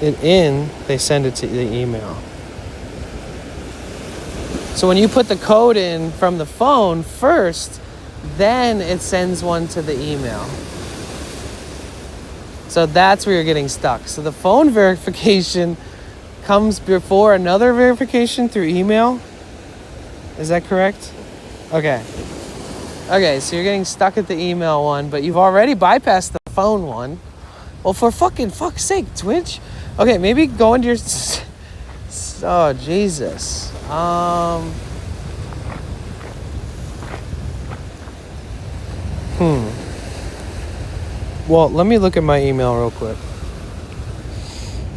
it in, they send it to the email. So when you put the code in from the phone first, then it sends one to the email. So that's where you're getting stuck. So the phone verification comes before another verification through email. Is that correct? Okay. Okay, so you're getting stuck at the email one, but you've already bypassed the phone one. Well, for fuck's sake, Twitch. Okay, maybe go into your... Oh, Jesus. Well, let me look at my email real quick.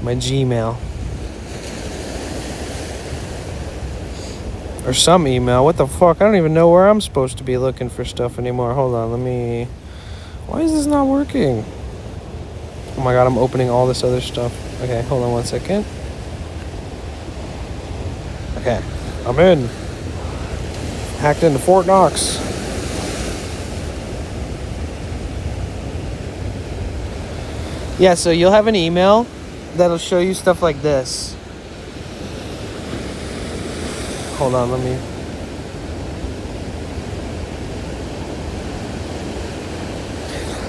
My Gmail. Or some email. What the fuck? I don't even know where I'm supposed to be looking for stuff anymore. Hold on, let me... Why is this not working? Oh my god, I'm opening all this other stuff. Okay, hold on one second. Okay, I'm in. Hacked into Fort Knox. Yeah, so you'll have an email that'll show you stuff like this. Hold on, let me...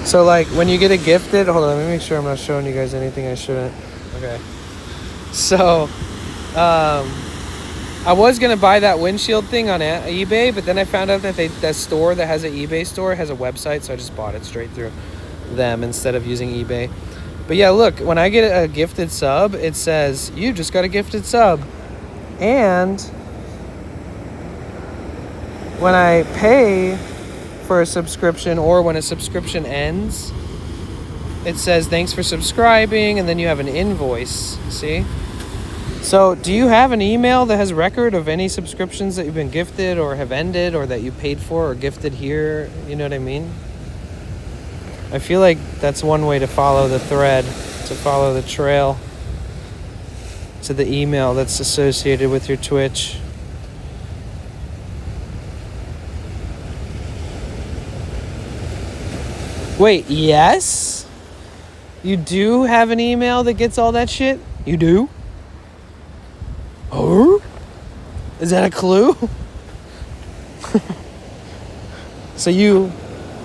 So, like, when you get it gifted... Hold on, let me make sure I'm not showing you guys anything I shouldn't. Okay. So, I was going to buy that windshield thing on eBay, but then I found out that that store that has an eBay store has a website, so I just bought it straight through them instead of using eBay. But yeah, look, when I get a gifted sub, it says, you just got a gifted sub. And when I pay for a subscription or when a subscription ends, it says, thanks for subscribing, and then you have an invoice, see? So do you have an email that has record of any subscriptions that you've been gifted or have ended or that you paid for or gifted here? You know what I mean? I feel like that's one way to follow the thread, to follow the trail to the email that's associated with your Twitch. Wait, yes? You do have an email that gets all that shit? You do? Oh? Is that a clue? So you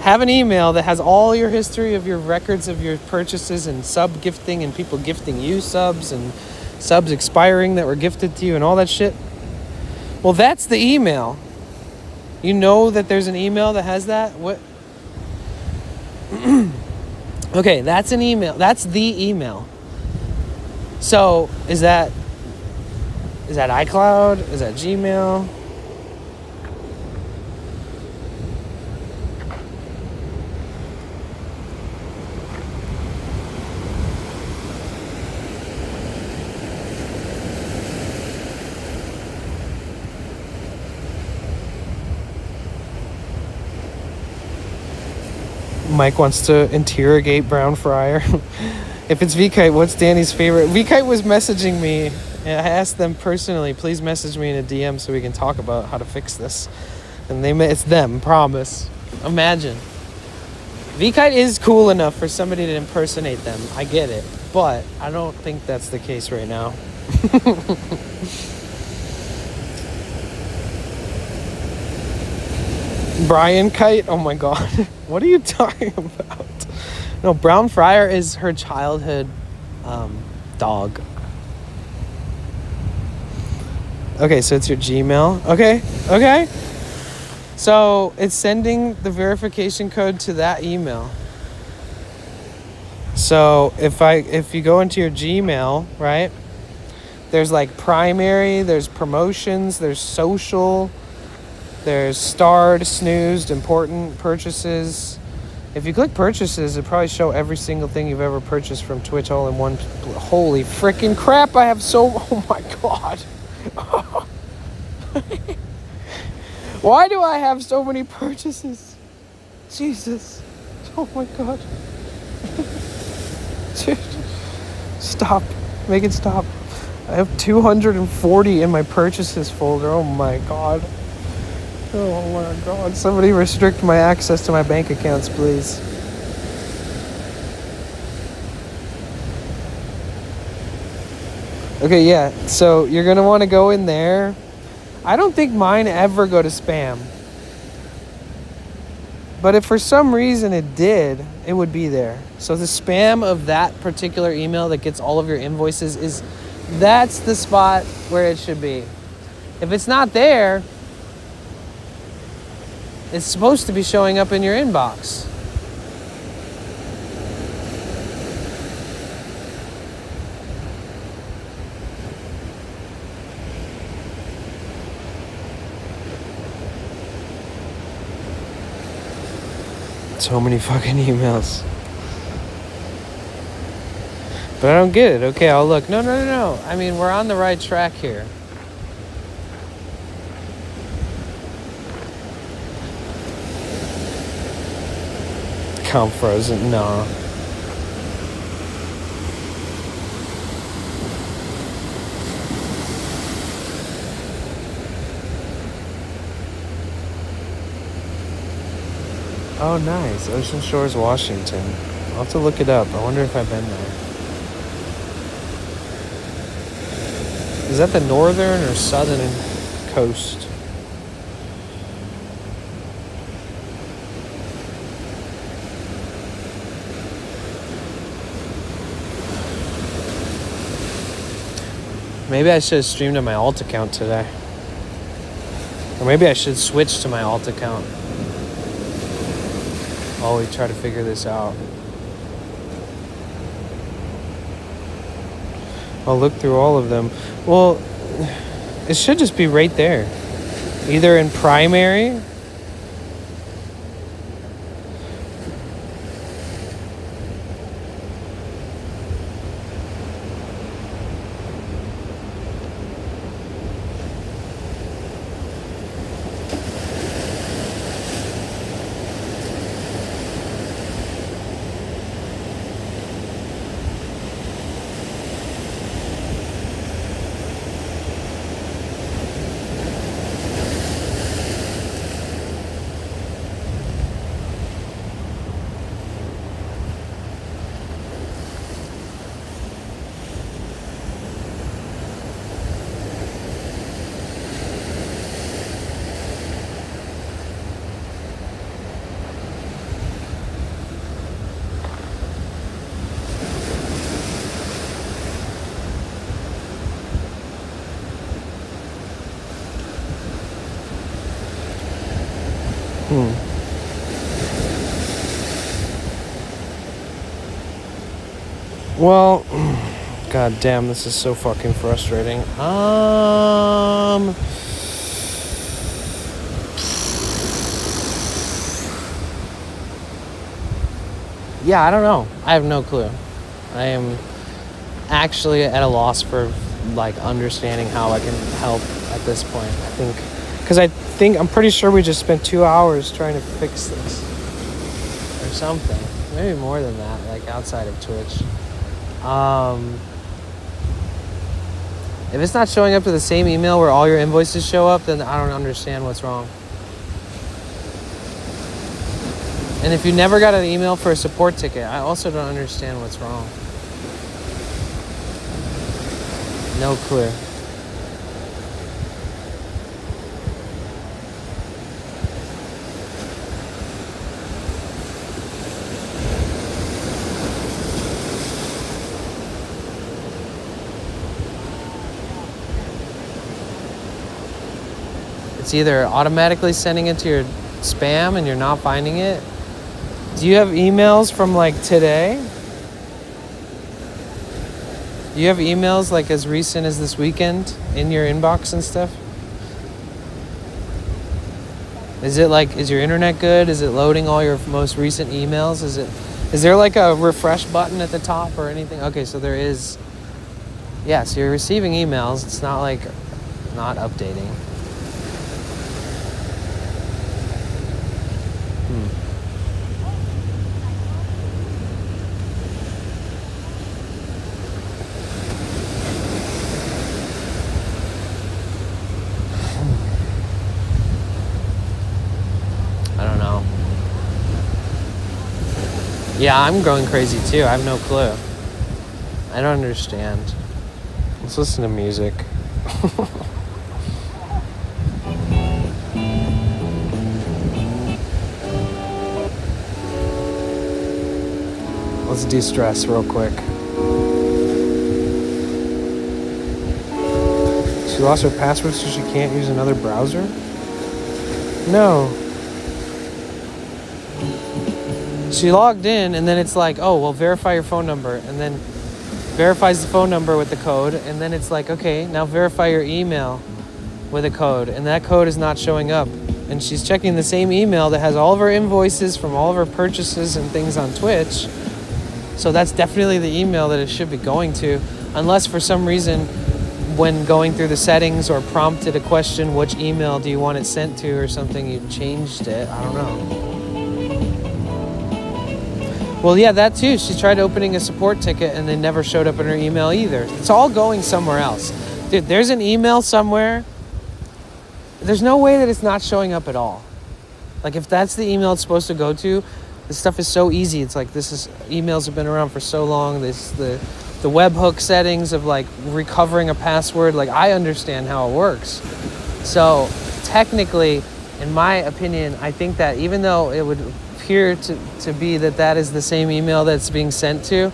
have an email that has all your history of your records of your purchases and sub gifting and people gifting you subs and subs expiring that were gifted to you and all that shit? Well, that's the email. You know that there's an email that has that? What? Okay, that's an email. That's the email. So, is that iCloud? Is that Gmail? Mike wants to interrogate Brown Fryer. If it's VKite, what's Danny's favorite? VKite was messaging me, and I asked them personally, please message me in a DM so we can talk about how to fix this. And it's them, promise. Imagine. VKite is cool enough for somebody to impersonate them. I get it. But I don't think that's the case right now. Brian Kite? Oh my god. What are you talking about? No, Brown Fryer is her childhood dog. Okay, so it's your Gmail. Okay. So it's sending the verification code to that email. So if you go into your Gmail, right? There's like primary, there's promotions, there's social, there's starred, snoozed, important, purchases. If you click purchases, it probably show every single thing you've ever purchased from Twitch all in one. Holy freaking crap! I have oh my god. Why do I have so many purchases? Jesus. Oh my god. Dude. Stop. Make it stop. I have 240 in my purchases folder. Oh my god. Oh my god. Somebody restrict my access to my bank accounts, please. Okay, yeah. So you're going to want to go in there. I don't think mine ever go to spam. But if for some reason it did, it would be there. So the spam of that particular email that gets all of your invoices that's the spot where it should be. If it's not there, it's supposed to be showing up in your inbox. So many fucking emails. But I don't get it. Okay, I'll look. No. I mean, we're on the right track here. Account frozen. No. Oh, nice. Ocean Shores, Washington. I'll have to look it up. I wonder if I've been there. Is that the northern or southern coast? Maybe I should have streamed on my alt account today. Or maybe I should switch to my alt account. While we try to figure this out. I'll look through all of them. Well, it should just be right there. Either in primary. Well, god damn, this is so fucking frustrating. Yeah, I don't know. I have no clue. I am actually at a loss for like understanding how I can help at this point. I'm pretty sure we just spent 2 hours trying to fix this or something. Maybe more than that, like outside of Twitch. If it's not showing up to the same email where all your invoices show up, then I don't understand what's wrong. And if you never got an email for a support ticket, I also don't understand what's wrong. No clue. It's either automatically sending it to your spam and you're not finding it. Do you have emails from like today? Do you have emails like as recent as this weekend in your inbox and stuff? Is your internet good? Is it loading all your most recent emails? Is there like a refresh button at the top or anything? Okay, so there is. Yeah, so you're receiving emails. It's not like not updating. Yeah, I'm going crazy too. I have no clue. I don't understand. Let's listen to music. Let's de-stress real quick. She lost her password so she can't use another browser? No. She logged in and then it's like, oh, well, verify your phone number. And then verifies the phone number with the code. And then it's like, okay, now verify your email with a code. And that code is not showing up. And she's checking the same email that has all of her invoices from all of her purchases and things on Twitch. So that's definitely the email that it should be going to. Unless for some reason, when going through the settings or prompted a question, which email do you want it sent to or something, you changed it. I don't know. Well, yeah, that too. She tried opening a support ticket and they never showed up in her email either. It's all going somewhere else. Dude, there's an email somewhere. There's no way that it's not showing up at all. Like, if that's the email it's supposed to go to, this stuff is so easy. It's like, emails have been around for so long. The webhook settings of like recovering a password, like I understand how it works. So technically, in my opinion, I think that even though it would appear to be that is the same email that's being sent to,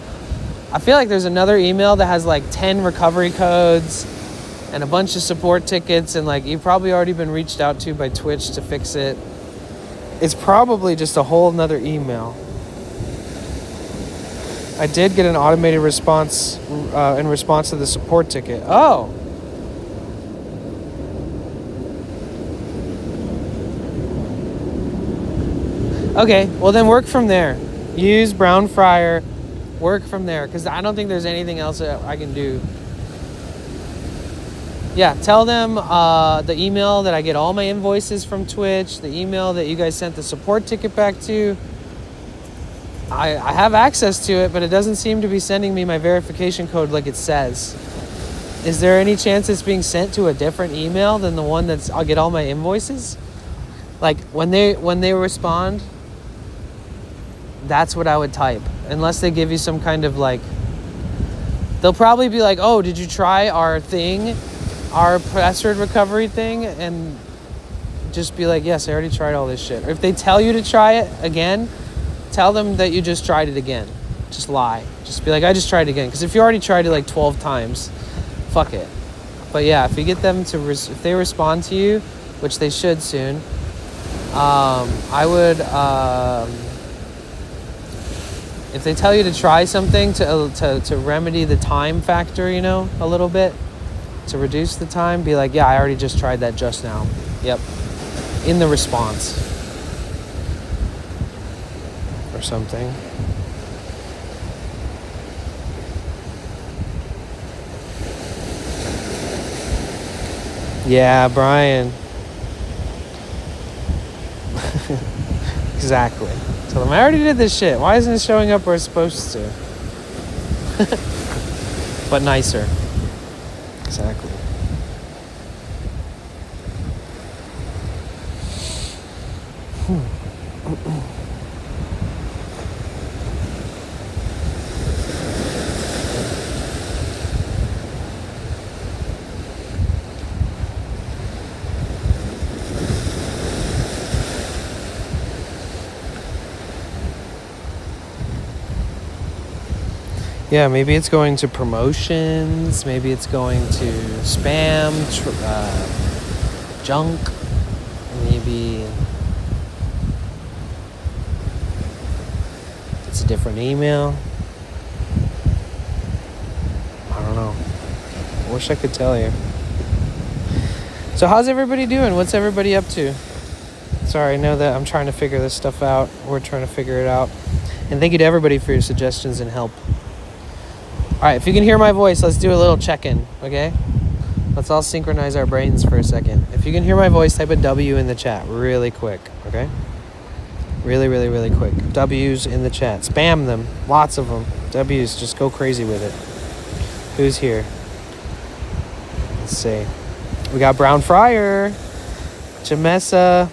I feel like there's another email that has like 10 recovery codes and a bunch of support tickets, and like you've probably already been reached out to by Twitch to fix it. It's probably just a whole nother email. I did get an automated response in response to the support ticket. Oh. Okay, well then work from there. Use Brown Fryer, work from there, because I don't think there's anything else that I can do. Yeah, tell them the email that I get all my invoices from Twitch, the email that you guys sent the support ticket back to. I have access to it, but it doesn't seem to be sending me my verification code like it says. Is there any chance it's being sent to a different email than the one that's I'll get all my invoices? Like when they respond, that's what I would type. Unless they give you some kind of like, they'll probably be like, oh, did you try our thing, our password recovery thing? And just be like, yes, I already tried all this shit. Or if they tell you to try it again, tell them that you just tried it again. Just lie. Just be like, I just tried it again. Because if you already tried it like 12 times, fuck it. But yeah, if you get them to, if they respond to you, which they should soon, I would, if they tell you to try something to remedy the time factor, you know, a little bit, to reduce the time, be like, yeah, I already just tried that just now. Yep. In the response. Or something. Yeah, Brian. Exactly. Tell them I already did this shit. Why isn't it showing up where it's supposed to? But nicer. Exactly. Yeah, maybe it's going to promotions. Maybe it's going to spam, junk. Maybe it's a different email. I don't know. I wish I could tell you. So how's everybody doing? What's everybody up to? Sorry, I know that I'm trying to figure this stuff out. We're trying to figure it out. And thank you to everybody for your suggestions and help. All right, if you can hear my voice, let's do a little check-in, okay? Let's all synchronize our brains for a second. If you can hear my voice, type a W in the chat really quick, okay? Really, really, really quick. W's in the chat. Spam them. Lots of them. W's. Just go crazy with it. Who's here? Let's see. We got Brown Fryer. Jamessa.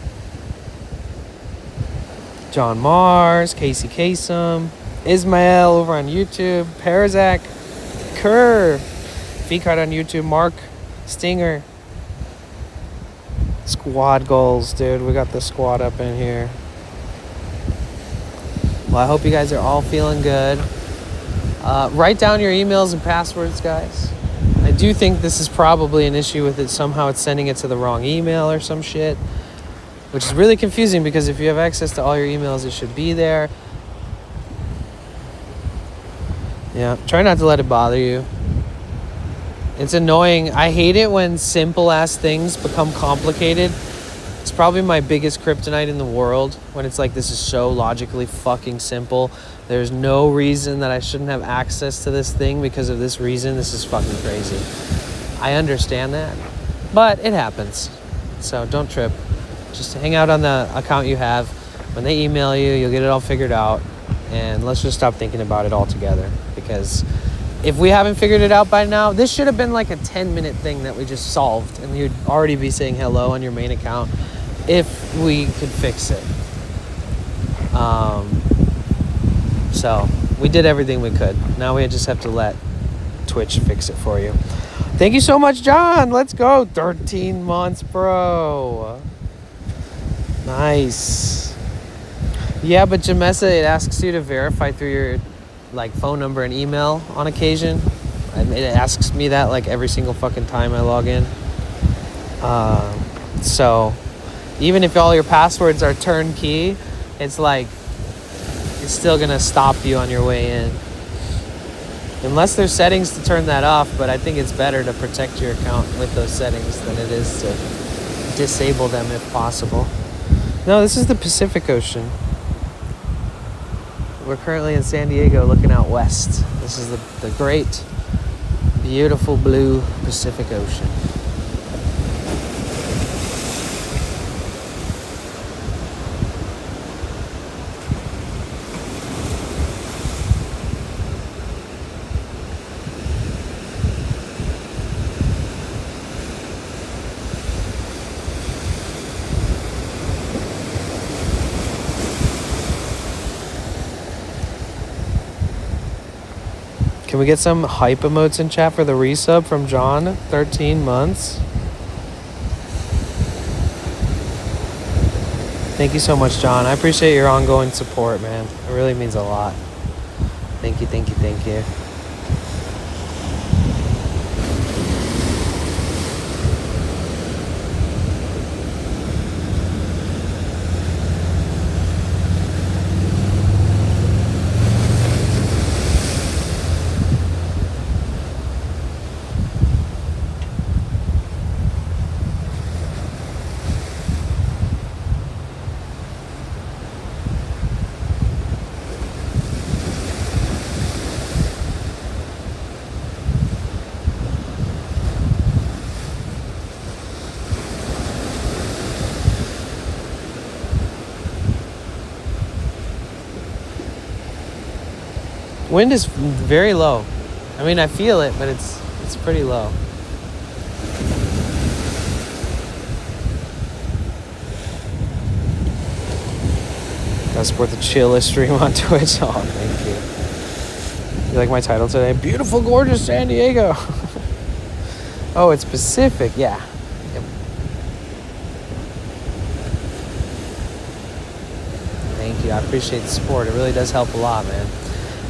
John Mars. Casey Kasem. Ismael over on YouTube. Parazak. Kerr. V-Card on YouTube. Mark Stinger. Squad goals, dude. We got the squad up in here. Well, I hope you guys are all feeling good. Write down your emails and passwords, guys. I do think this is probably an issue with it. Somehow it's sending it to the wrong email or some shit, which is really confusing because if you have access to all your emails, it should be there. Yeah, try not to let it bother you. It's annoying. I hate it when simple ass things become complicated. It's probably my biggest kryptonite in the world when it's like, this is so logically fucking simple. There's no reason that I shouldn't have access to this thing because of this reason. This is fucking crazy. I understand that, but it happens. So don't trip. Just hang out on the account you have. When they email you, you'll get it all figured out. And let's just stop thinking about it altogether. Because if we haven't figured it out by now, this should have been like a 10-minute thing that we just solved. And you'd already be saying hello on your main account if we could fix it. So we did everything we could. Now we just have to let Twitch fix it for you. Thank you so much, John. Let's go. 13 months, bro. Nice. Yeah, but Jamessa, it asks you to verify through your like phone number and email on occasion. And it asks me that like every single fucking time I log in. So even if all your passwords are turnkey, it's like it's still gonna stop you on your way in. Unless there's settings to turn that off, but I think it's better to protect your account with those settings than it is to disable them if possible. No, this is the Pacific Ocean. We're currently in San Diego looking out west. This is the great, beautiful blue Pacific Ocean. Can we get some hype emotes in chat for the resub from John? 13 months. Thank you so much, John. I appreciate your ongoing support, man. It really means a lot. Thank you, thank you, thank you. Wind is very low. I mean, I feel it, but it's pretty low. Gotta support the chillest stream on Twitch. Oh, thank you. You like my title today? Beautiful, gorgeous San Diego. Oh, it's Pacific. Yeah. Yep. Thank you. I appreciate the support. It really does help a lot, man.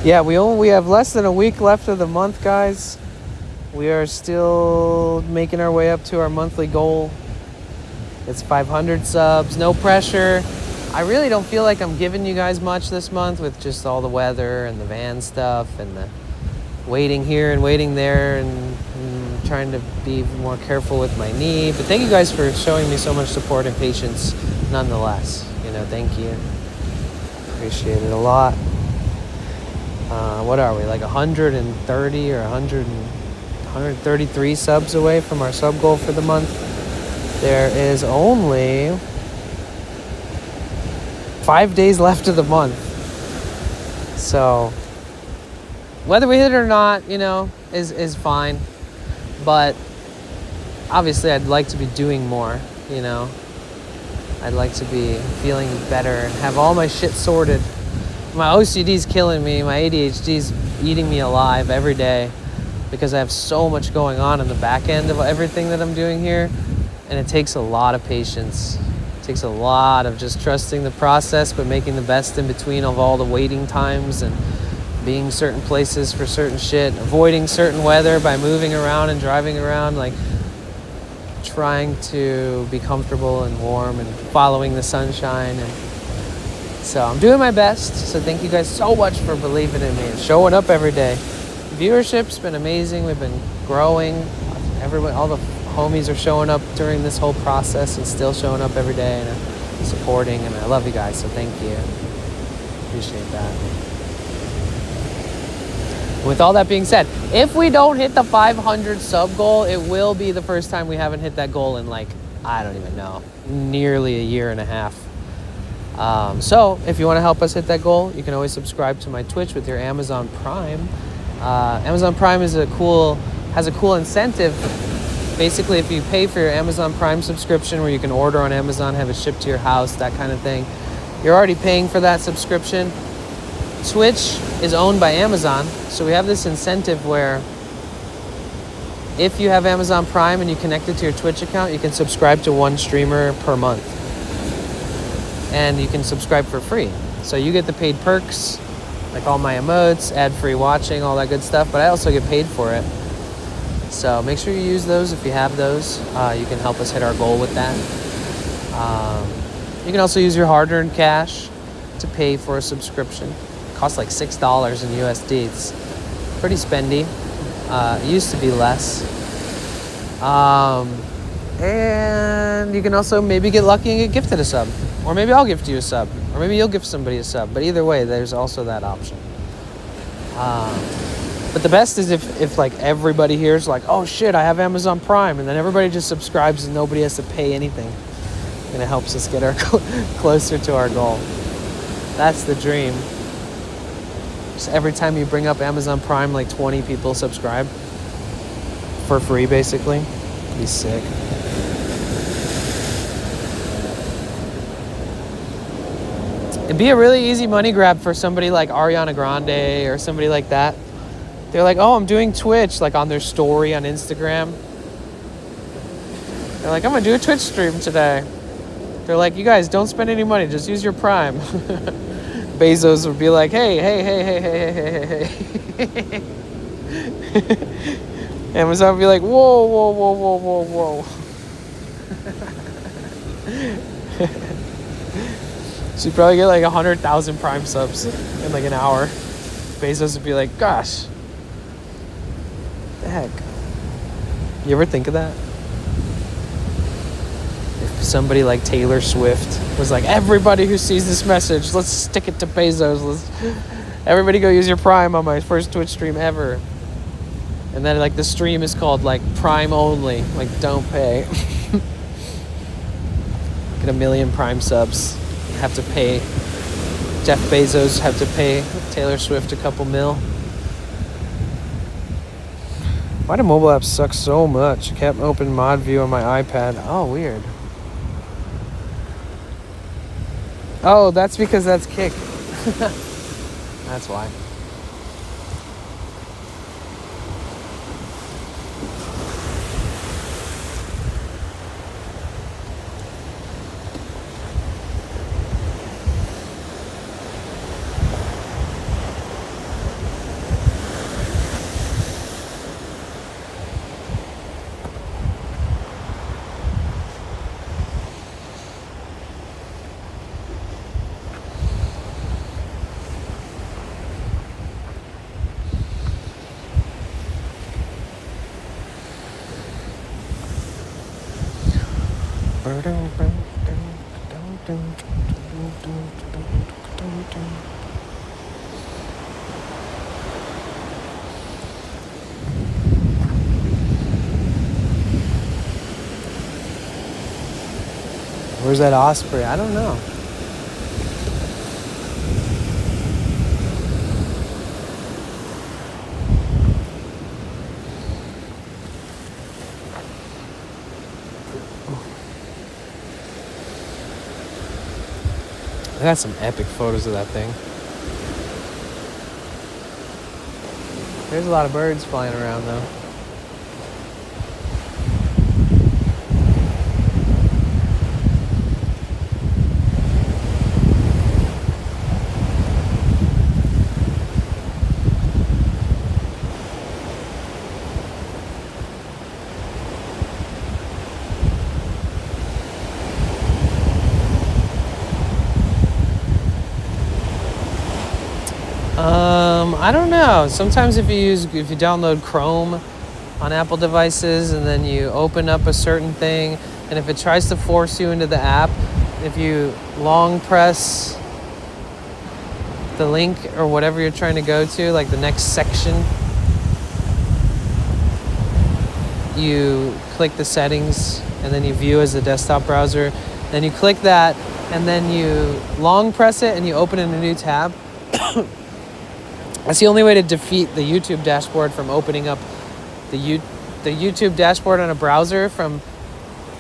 Yeah, we have less than a week left of the month, guys. We are still making our way up to our monthly goal. It's 500 subs, no pressure. I really don't feel like I'm giving you guys much this month with just all the weather and the van stuff and the waiting here and waiting there and trying to be more careful with my knee. But thank you guys for showing me so much support and patience nonetheless. You know, thank you. Appreciate it a lot. What are we, like 130 or 133 subs away from our sub goal for the month? There is only 5 days left of the month. So whether we hit it or not, you know, is fine. But obviously I'd like to be doing more, you know. I'd like to be feeling better and have all my shit sorted. My OCD's killing me. My ADHD's eating me alive every day because I have so much going on in the back end of everything that I'm doing here. And it takes a lot of patience. It takes a lot of just trusting the process, but making the best in between of all the waiting times and being certain places for certain shit, avoiding certain weather by moving around and driving around, like trying to be comfortable and warm and following the sunshine. And so I'm doing my best. So thank you guys so much for believing in me and showing up every day. Viewership's been amazing. We've been growing. Everyone, all the homies are showing up during this whole process and still showing up every day and supporting. And I love you guys. So thank you. Appreciate that. With all that being said, if we don't hit the 500 sub goal, it will be the first time we haven't hit that goal in, like, I don't even know, nearly a year and a half. So if you want to help us hit that goal, you can always subscribe to my Twitch with your Amazon Prime. Amazon Prime has a cool incentive. Basically, if you pay for your Amazon Prime subscription, where you can order on Amazon, have it shipped to your house, that kind of thing, you're already paying for that subscription. Twitch is owned by Amazon, so we have this incentive where if you have Amazon Prime and you connect it to your Twitch account, you can subscribe to one streamer per month. And you can subscribe for free. So you get the paid perks, like all my emotes, ad-free watching, all that good stuff, but I also get paid for it. So make sure you use those if you have those. You can help us hit our goal with that. You can also use your hard-earned cash to pay for a subscription. It costs like $6 in USD. It's pretty spendy. It used to be less. And you can also maybe get lucky and get gifted a sub. Or maybe I'll gift you a sub. Or maybe you'll gift somebody a sub. But either way, there's also that option. But the best is if like everybody here is like, oh shit, I have Amazon Prime. And then everybody just subscribes and nobody has to pay anything. And it helps us get our closer to our goal. That's the dream. Just every time you bring up Amazon Prime, like 20 people subscribe. For free, basically. It'd be sick. It'd be a really easy money grab for somebody like Ariana Grande or somebody like that. They're like, oh, I'm doing Twitch, like on their story on Instagram. They're like, I'm gonna do a Twitch stream today. They're like, you guys, don't spend any money, just use your Prime. Bezos would be like, hey. Amazon would be like, whoa. She'd probably get like 100,000 Prime subs in like an hour. Bezos would be like, gosh. The heck? You ever think of that? If somebody like Taylor Swift was like, everybody who sees this message, let's stick it to Bezos. Everybody go use your Prime on my first Twitch stream ever. And then like the stream is called like Prime only, like don't pay. Get 1 million Prime subs. Have to pay. Jeff Bezos have to pay Taylor Swift a couple mil. Why do mobile apps suck so much? Can't open mod view on my iPad. Oh, weird. Oh, that's because that's Kick. That's why. Where's that Osprey? I don't know. I got some epic photos of that thing. There's a lot of birds flying around though. I don't know. Sometimes if you download Chrome on Apple devices and then you open up a certain thing, and if it tries to force you into the app, if you long press the link or whatever you're trying to go to, like the next section, you click the settings and then you view as a desktop browser. Then you click that and then you long press it and you open in a new tab. That's the only way to defeat the YouTube dashboard from opening up the YouTube dashboard on a browser from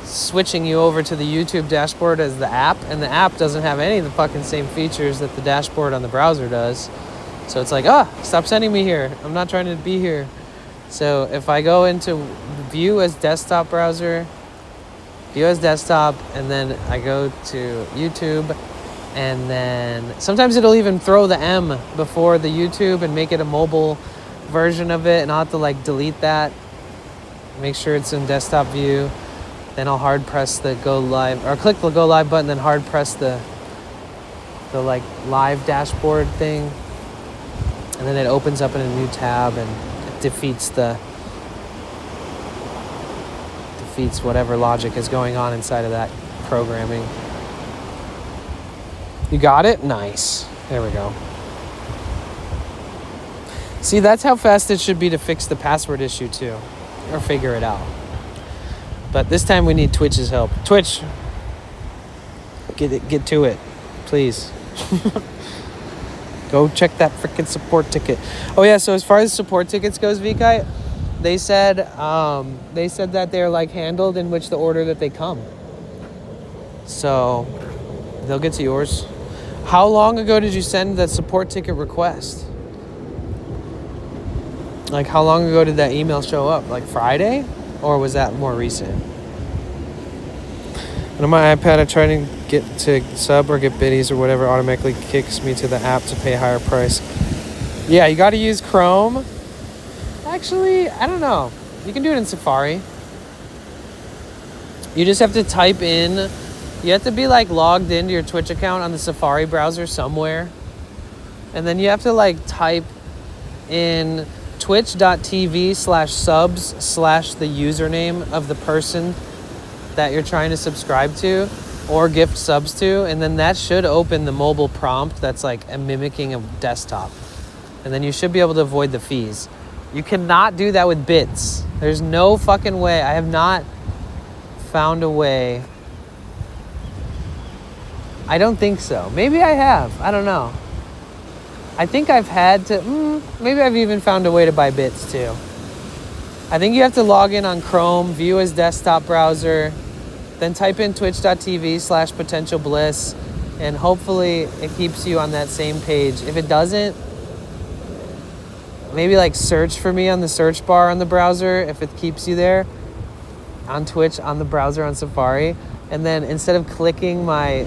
switching you over to the YouTube dashboard as the app. And the app doesn't have any of the fucking same features that the dashboard on the browser does. So it's like, stop sending me here. I'm not trying to be here. So if I go into view as desktop browser, view as desktop, and then I go to YouTube, and then sometimes it'll even throw the M before the YouTube and make it a mobile version of it, and I'll have to like delete that, make sure it's in desktop view. Then I'll hard press the go live, or click the go live button, then hard press the like live dashboard thing. and then it opens up in a new tab and it defeats whatever logic is going on inside of that programming. You got it? Nice. There we go. See, that's how fast it should be to fix the password issue too, or figure it out. But this time we need Twitch's help. Twitch, get to it, please. Go check that freaking support ticket. Oh yeah, so as far as support tickets goes, Vikai, they said that they're like handled in which the order that they come. So they'll get to yours. How long ago did you send that support ticket request? Like, how long ago did that email show up? Like Friday? Or was that more recent? And on my iPad, I try to get to sub or get biddies or whatever automatically kicks me to the app to pay a higher price. Yeah, you got to use Chrome. Actually, I don't know. You can do it in Safari. You just have to type in... You have to be, like, logged into your Twitch account on the Safari browser somewhere. And then you have to, like, type in... twitch.tv/subs/ the username of the person that you're trying to subscribe to or gift subs to, and then that should open the mobile prompt that's like a mimicking a desktop, and then you should be able to avoid the fees. You cannot do that with bits. There's no fucking way. I have not found a way. I don't think so. Maybe I have. I don't know. I think I've had to, maybe I've even found a way to buy bits too. I think you have to log in on Chrome, view as desktop browser, then type in twitch.tv/potential bliss, and hopefully it keeps you on that same page. If it doesn't, maybe like search for me on the search bar on the browser if it keeps you there, on Twitch, on the browser, on Safari. And then instead of clicking my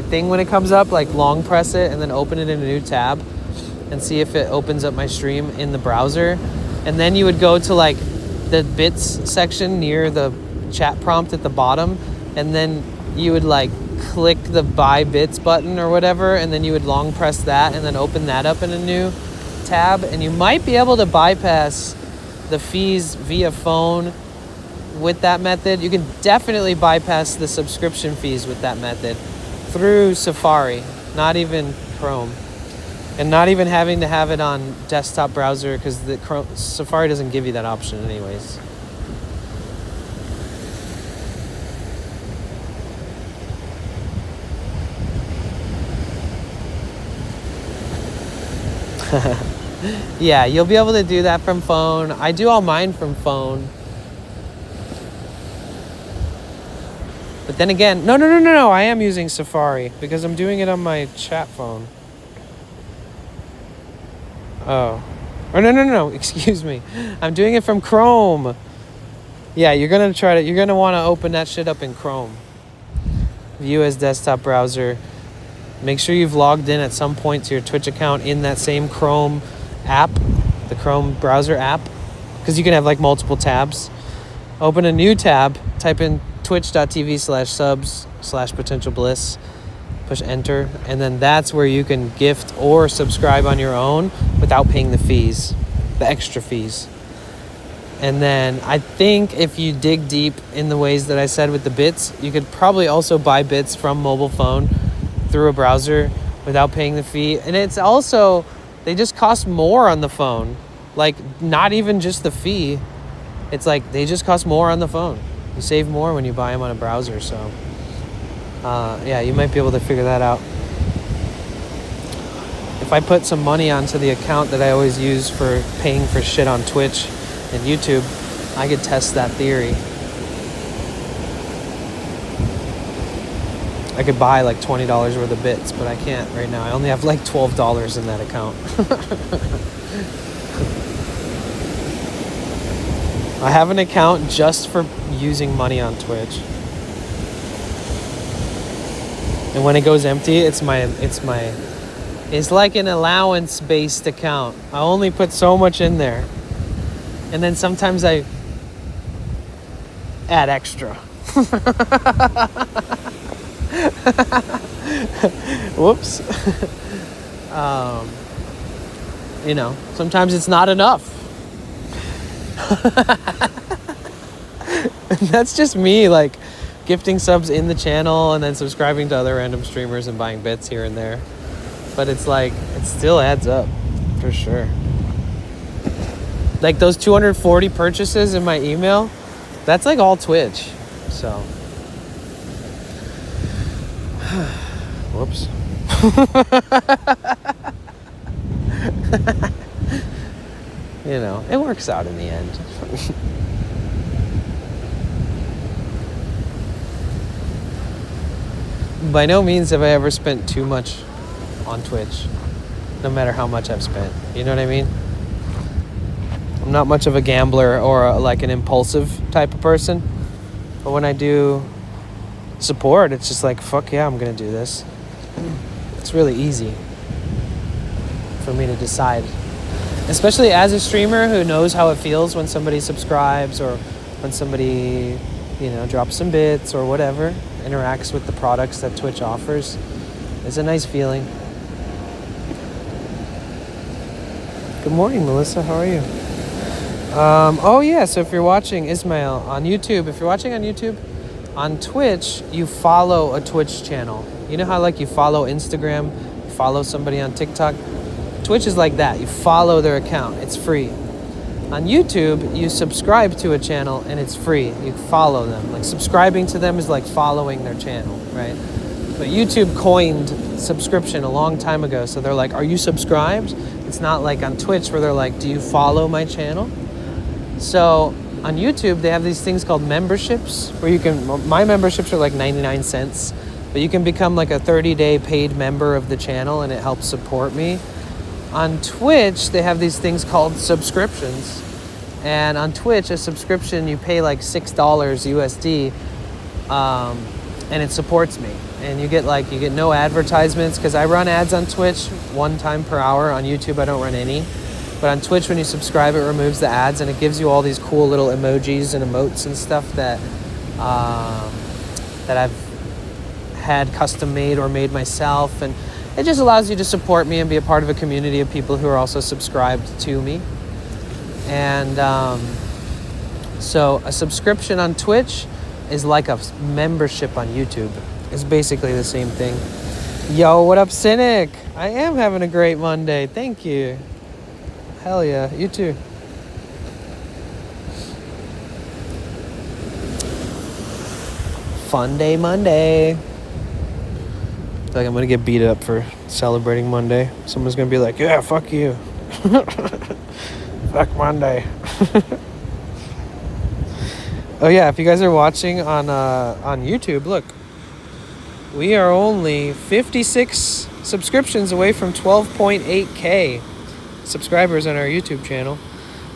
thing when it comes up, like long press it and then open it in a new tab and see if it opens up my stream in the browser. And then you would go to like the bits section near the chat prompt at the bottom, and then you would like click the buy bits button or whatever, and then you would long press that and then open that up in a new tab, and you might be able to bypass the fees via phone with that method. You can definitely bypass the subscription fees with that method through Safari, not even Chrome, and not even having to have it on desktop browser, because the Safari doesn't give you that option anyways. Yeah, you'll be able to do that from phone. I do all mine from phone. But then again, no, I am using Safari because I'm doing it on my chat phone. Oh. Or no, excuse me. I'm doing it from Chrome. Yeah, you're going to want to open that shit up in Chrome. View as desktop browser. Make sure you've logged in at some point to your Twitch account in that same Chrome app, the Chrome browser app, because you can have like multiple tabs. Open a new tab, type in twitch.tv/subs/potential bliss, push enter, and then that's where you can gift or subscribe on your own without paying the fees, the extra fees. And then I think if you dig deep in the ways that I said with the bits, you could probably also buy bits from mobile phone through a browser without paying the fee. And it's also, they just cost more on the phone. Like, not even just the fee. It's like, they just cost more on the phone. You save more when you buy them on a browser, so yeah, you might be able to figure that out. If I put some money onto the account that I always use for paying for shit on Twitch and YouTube, I could test that theory. I could buy like $20 worth of bits, but I can't right now. I only have like $12 in that account. I have an account just for using money on Twitch. And when it goes empty, it's like an allowance-based account. I only put so much in there. And then sometimes I add extra. Whoops. you know, sometimes it's not enough. And that's just me, like, gifting subs in the channel and then subscribing to other random streamers and buying bits here and there. But it's like, it still adds up, for sure. Like, those 240 purchases in my email, that's like all Twitch, so. Whoops. You know, it works out in the end. By no means have I ever spent too much on Twitch, no matter how much I've spent. You know what I mean? I'm not much of a gambler or like an impulsive type of person. But when I do support, it's just like, fuck yeah, I'm going to do this. It's really easy for me to decide. Especially as a streamer who knows how it feels when somebody subscribes or when somebody, you know, drops some bits or whatever, interacts with the products that Twitch offers. It's a nice feeling. Good morning, Melissa. How are you? Oh yeah, so if you're watching, Ismail, on YouTube, if you're watching on YouTube, on Twitch, you follow a Twitch channel. You know how like you follow Instagram, you follow somebody on TikTok? Twitch is like that. You follow their account. It's free. On YouTube, you subscribe to a channel and it's free. You follow them. Like subscribing to them is like following their channel, right? But YouTube coined subscription a long time ago. So they're like, are you subscribed? It's not like on Twitch where they're like, do you follow my channel? So on YouTube, they have these things called memberships where you can, my memberships are like 99 cents, but you can become like a 30-day paid member of the channel and it helps support me. On Twitch, they have these things called subscriptions. And on Twitch, a subscription, you pay like $6 USD, and it supports me. And you get no advertisements, because I run ads on Twitch 1 time per hour. On YouTube, I don't run any. But on Twitch, when you subscribe, it removes the ads, and it gives you all these cool little emojis and emotes and stuff that I've had custom made or made myself. And it just allows you to support me and be a part of a community of people who are also subscribed to me. And so a subscription on Twitch is like a membership on YouTube. It's basically the same thing. Yo, what up, Cynic? I am having a great Monday. Thank you. Hell yeah, you too. Fun day Monday. I feel like I'm gonna get beat up for celebrating Monday. Someone's gonna be like, yeah, fuck you. Fuck Monday. Oh yeah, if you guys are watching on YouTube, look. We are only 56 subscriptions away from 12.8K subscribers on our YouTube channel.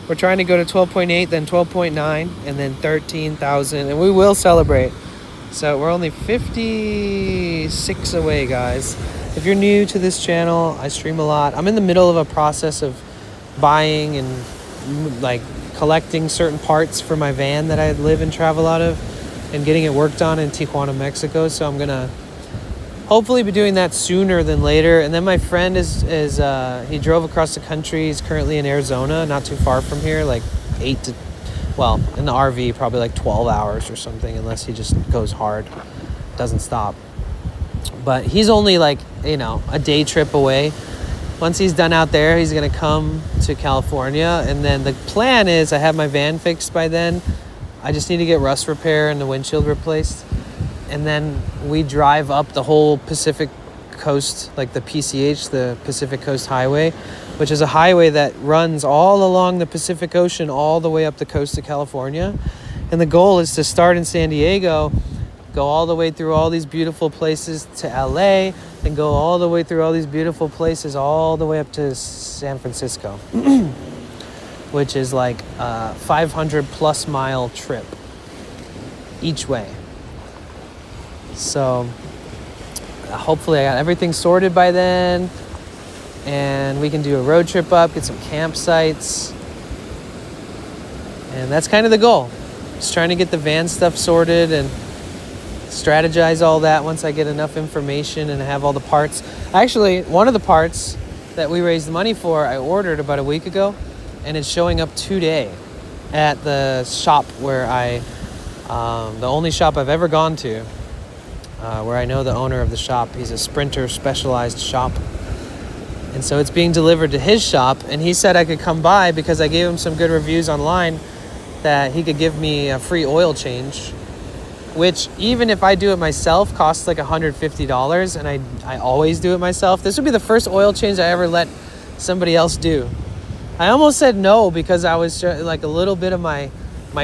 We're trying to go to 12.8, then 12.9, and then 13,000, and we will celebrate. So we're only 56 away, guys. If you're new to this channel, I stream a lot. I'm in the middle of a process of buying and like collecting certain parts for my van that I live and travel out of and getting it worked on in Tijuana, Mexico. So I'm gonna hopefully be doing that sooner than later. And then my friend he drove across the country. He's currently in Arizona, not too far from here, like in the RV, probably like 12 hours or something, unless he just goes hard, doesn't stop. But he's only like, a day trip away. Once he's done out there, he's gonna come to California. And then the plan is I have my van fixed by then. I just need to get rust repair and the windshield replaced. And then we drive up the whole Pacific Coast, like the PCH, the Pacific Coast Highway, which is a highway that runs all along the Pacific Ocean, all the way up the coast of California. And the goal is to start in San Diego, go all the way through all these beautiful places to LA, and go all the way through all these beautiful places all the way up to San Francisco, which is like a 500 plus mile trip each way. So hopefully I got everything sorted by then, and we can do a road trip up, get some campsites. And that's kind of the goal. Just trying to get the van stuff sorted and strategize all that once I get enough information and have all the parts. Actually, one of the parts that we raised money for, I ordered about a week ago, and it's showing up today at the shop where the only shop I've ever gone to, where I know the owner of the shop. He's a Sprinter specialized shop. And so it's being delivered to his shop, and he said I could come by because I gave him some good reviews online that he could give me a free oil change, which even if I do it myself costs like $150, and I always do it myself. This would be the first oil change I ever let somebody else do. I almost said no because I was like a little bit of my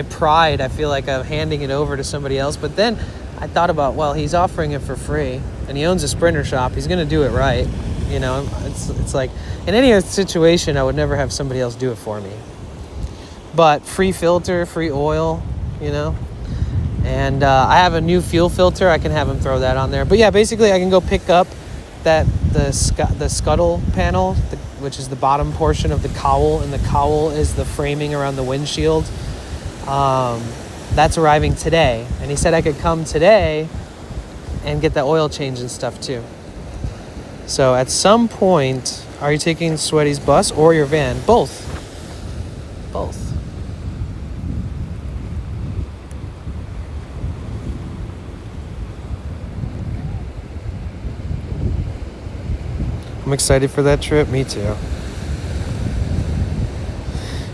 pride. I feel like I'm handing it over to somebody else, but then I thought about, well, he's offering it for free, and he owns a Sprinter shop. He's gonna do it right. You know, it's like in any other situation, I would never have somebody else do it for me. But free filter, free oil, you know. And I have a new fuel filter. I can have him throw that on there. But yeah, basically I can go pick up the scuttle panel, which is the bottom portion of the cowl, and the cowl is the framing around the windshield. That's arriving today. And he said I could come today and get the oil change and stuff too. So at some point, are you taking Sweaty's bus or your van? Both. I'm excited for that trip. Me too.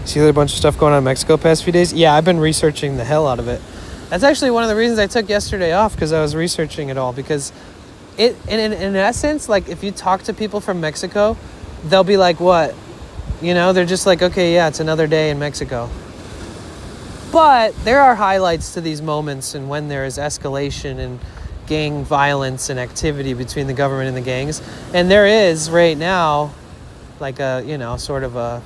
See a bunch of stuff going on in Mexico past few days? Yeah, I've been researching the hell out of it. That's actually one of the reasons I took yesterday off, because I was researching it all. Because in essence, like if you talk to people from Mexico, they'll be like, what? You know, they're just like, okay, yeah, it's another day in Mexico. But there are highlights to these moments, and when there is escalation and gang violence and activity between the government and the gangs. And there is right now, like a, you know, sort of a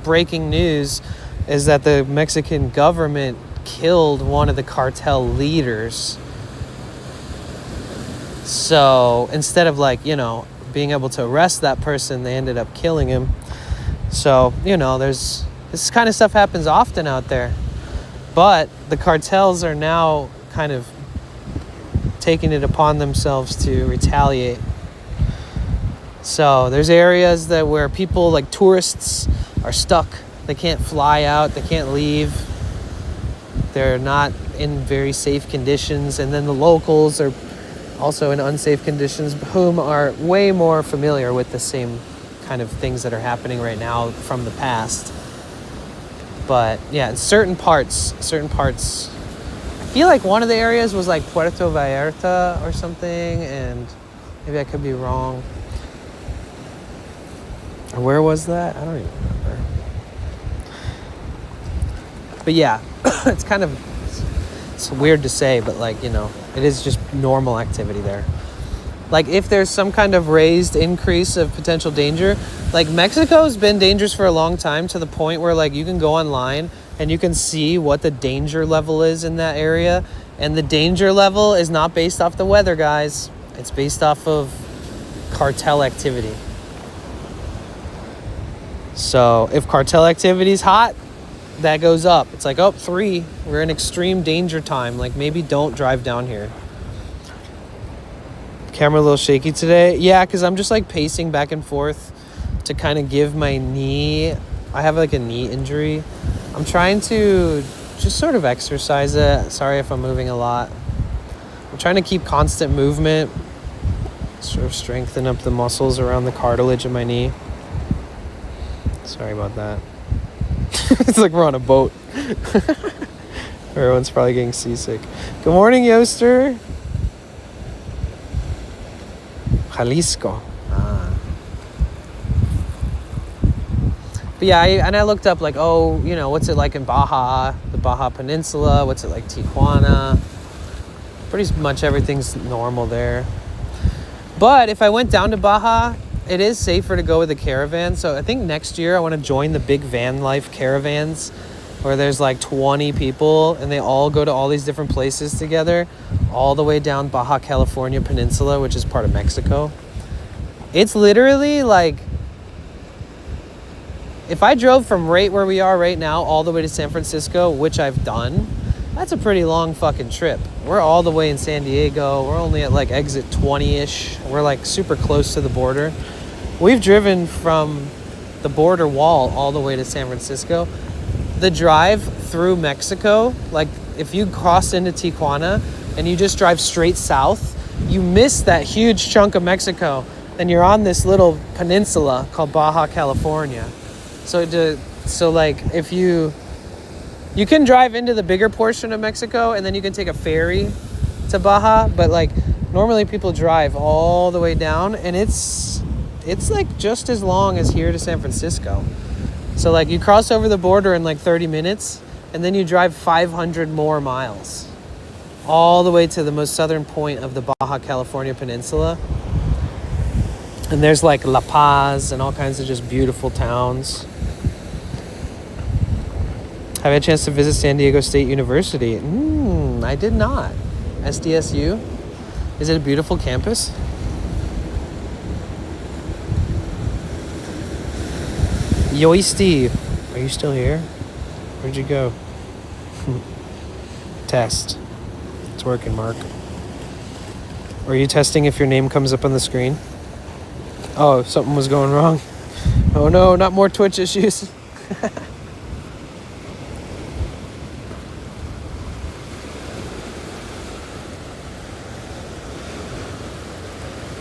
breaking news is that the Mexican government killed one of the cartel leaders. So instead of like, you know, being able to arrest that person, they ended up killing him. So, you know, this kind of stuff happens often out there. But the cartels are now kind of taking it upon themselves to retaliate. So there's areas where people like tourists are stuck. They can't fly out. They can't leave. They're not in very safe conditions. And then the locals are also in unsafe conditions, whom are way more familiar with the same kind of things that are happening right now from the past. But yeah, in certain parts, I feel like one of the areas was like Puerto Vallarta or something, and maybe I could be wrong. Or where was that? I don't even remember. But yeah, it's weird to say, but like, you know, it is just normal activity there. Like if there's some kind of raised increase of potential danger, like Mexico's been dangerous for a long time, to the point where like you can go online and you can see what the danger level is in that area. And the danger level is not based off the weather, guys. It's based off of cartel activity. So if cartel activity is hot, that goes up. It's like, 3, we're in extreme danger time. Like maybe don't drive down here. Camera a little shaky today. Yeah, because I'm just like pacing back and forth to kind of give my knee. I have like a knee injury. I'm trying to just sort of exercise it. Sorry if I'm moving a lot. I'm trying to keep constant movement, sort of strengthen up the muscles around the cartilage of my knee. Sorry about that. It's like we're on a boat. Everyone's probably getting seasick. Good morning, Yoster. Jalisco. But yeah, I looked up like, you know, what's it like in Baja, the Baja Peninsula? What's it like Tijuana? Pretty much everything's normal there. But if I went down to Baja, it is safer to go with a caravan. So I think next year I want to join the big van life caravans, where there's like 20 people and they all go to all these different places together, all the way down Baja California Peninsula, which is part of Mexico. It's literally like, if I drove from right where we are right now all the way to San Francisco, which I've done, that's a pretty long fucking trip. We're all the way in San Diego. We're only at like exit 20-ish. We're like super close to the border. We've driven from the border wall all the way to San Francisco. The drive through Mexico, like if you cross into Tijuana and you just drive straight south, you miss that huge chunk of Mexico, and you're on this little peninsula called Baja California. So like if you can drive into the bigger portion of Mexico and then you can take a ferry to Baja, but like normally people drive all the way down, and it's like just as long as here to San Francisco. So like you cross over the border in like 30 minutes and then you drive 500 more miles all the way to the most southern point of the Baja California Peninsula. And there's like La Paz and all kinds of just beautiful towns. Have I had a chance to visit San Diego State University? I did not. SDSU? Is it a beautiful campus? Yoisty, are you still here? Where'd you go? Test. It's working, Mark. Are you testing if your name comes up on the screen? Oh, something was going wrong. Oh no, not more Twitch issues.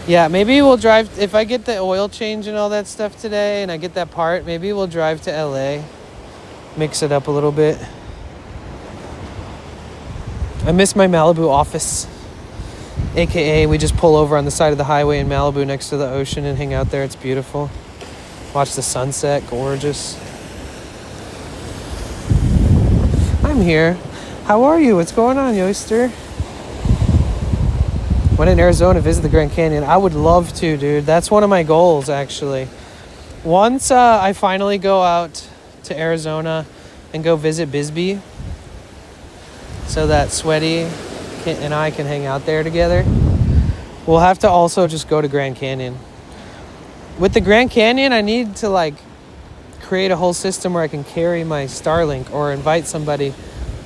Yeah, maybe we'll drive, if I get the oil change and all that stuff today and I get that part, maybe we'll drive to LA, mix it up a little bit. I miss my Malibu office, aka we just pull over on the side of the highway in Malibu next to the ocean and hang out there. It's beautiful. Watch the sunset, gorgeous. I'm here. How are you? What's going on, Yoister? When in Arizona, visit the Grand Canyon. I would love to, dude. That's one of my goals, actually. Once I finally go out to Arizona and go visit Bisbee, so that Sweaty and I can hang out there together, we'll have to also just go to Grand Canyon. With the Grand Canyon, I need to like create a whole system where I can carry my Starlink or invite somebody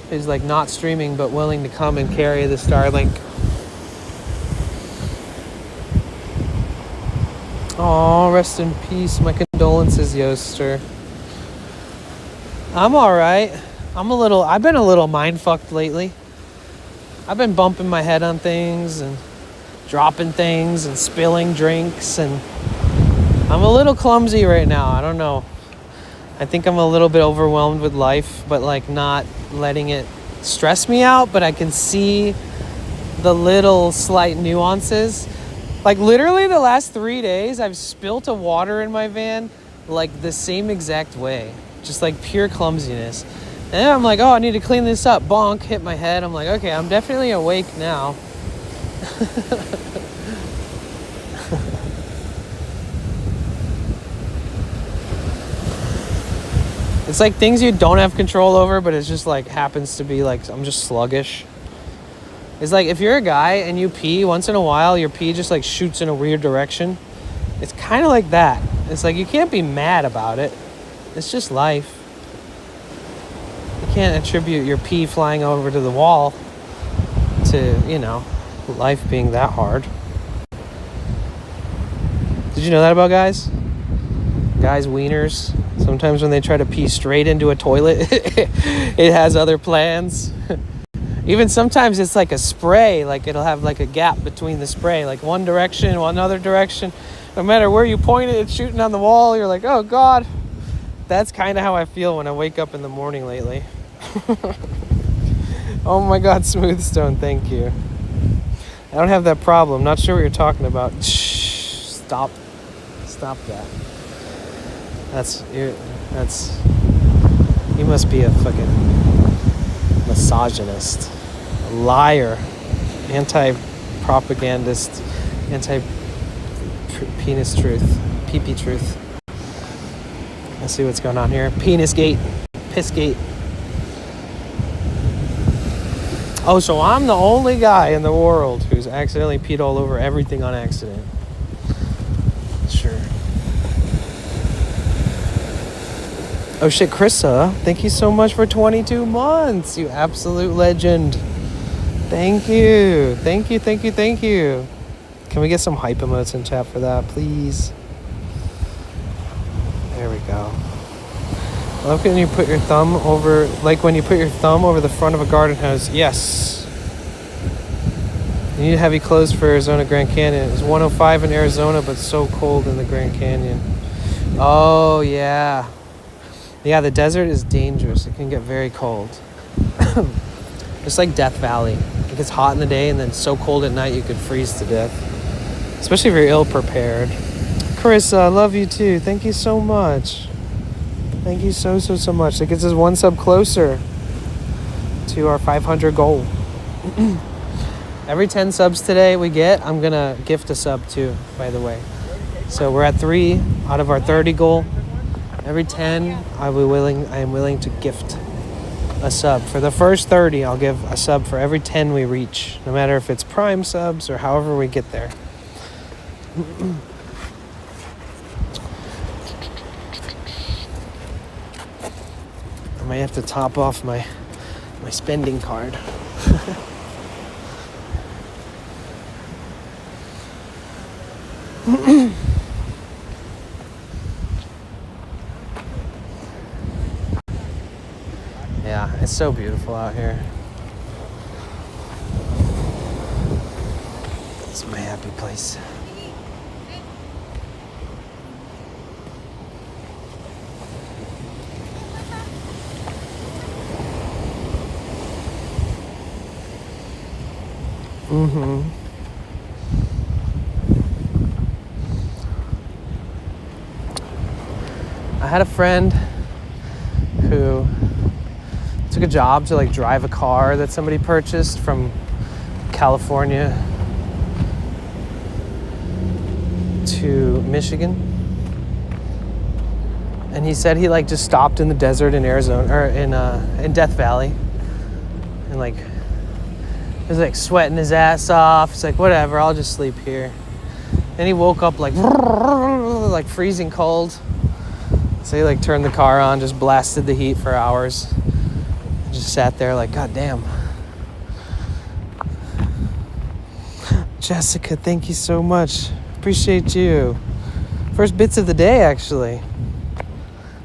who's like not streaming but willing to come and carry the Starlink. Oh, rest in peace. My condolences, Yoster. I'm all right. I've been a little mind-fucked lately. I've been bumping my head on things and dropping things and spilling drinks, and I'm a little clumsy right now. I don't know. I think I'm a little bit overwhelmed with life, but like not letting it stress me out, but I can see the little slight nuances. Like literally the last 3 days, I've spilt a water in my van like the same exact way. Just like pure clumsiness. And then I'm like, oh, I need to clean this up. Bonk, hit my head. I'm like, okay, I'm definitely awake now. It's like things you don't have control over, but it's just like happens to be like, I'm just sluggish. It's like if you're a guy and you pee once in a while, your pee just like shoots in a weird direction. It's kind of like that. It's like you can't be mad about it. It's just life. You can't attribute your pee flying over to the wall to, you know, life being that hard. Did you know that about guys? Guys' wieners. Sometimes when they try to pee straight into a toilet, it has other plans. Even sometimes it's like a spray, like it'll have like a gap between the spray, like one direction, one other direction. No matter where you point it, it's shooting on the wall. You're like, oh God. That's kind of how I feel when I wake up in the morning lately. Oh my God, Smooth Stone, thank you. I don't have that problem. Not sure what you're talking about. Shh, stop that. You must be a fucking misogynist, a liar, anti-propagandist, anti-penis truth, pee-pee truth. Let's see what's going on here. Penis gate, piss gate. Oh, so I'm the only guy in the world who's accidentally peed all over everything on accident. Sure. Oh shit, Krissa, thank you so much for 22 months, you absolute legend. Thank you. Thank you. Can we get some hype emotes in chat for that, please? go. I love when you put your thumb over, like when you put your thumb over the front of a garden hose. Yes. You need heavy clothes for Arizona Grand Canyon. It's 105 in Arizona, but so cold in the Grand Canyon. Oh, yeah. Yeah, the desert is dangerous. It can get very cold. Just like Death Valley. It gets hot in the day and then so cold at night you could freeze to death. Especially if you're ill-prepared. Carissa, I love you too. Thank you so much. Thank you so much. That gets us one sub closer to our 500 goal. Every 10 subs today we get, I'm going to gift a sub too, by the way. So we're at 3 out of our 30 goal. Every 10, I am willing to gift a sub. For the first 30, I'll give a sub for every 10 we reach, no matter if it's prime subs or however we get there. I might have to top off my spending card. Yeah, it's so beautiful out here. It's my happy place. I had a friend who took a job to like drive a car that somebody purchased from California to Michigan. And he said he like just stopped in the desert in Arizona or in Death Valley and like he was like sweating his ass off. It's like, whatever, I'll just sleep here. Then he woke up like freezing cold. So he like turned the car on, just blasted the heat for hours. Just sat there like, God damn. Jessica, thank you so much. Appreciate you. First bits of the day, actually.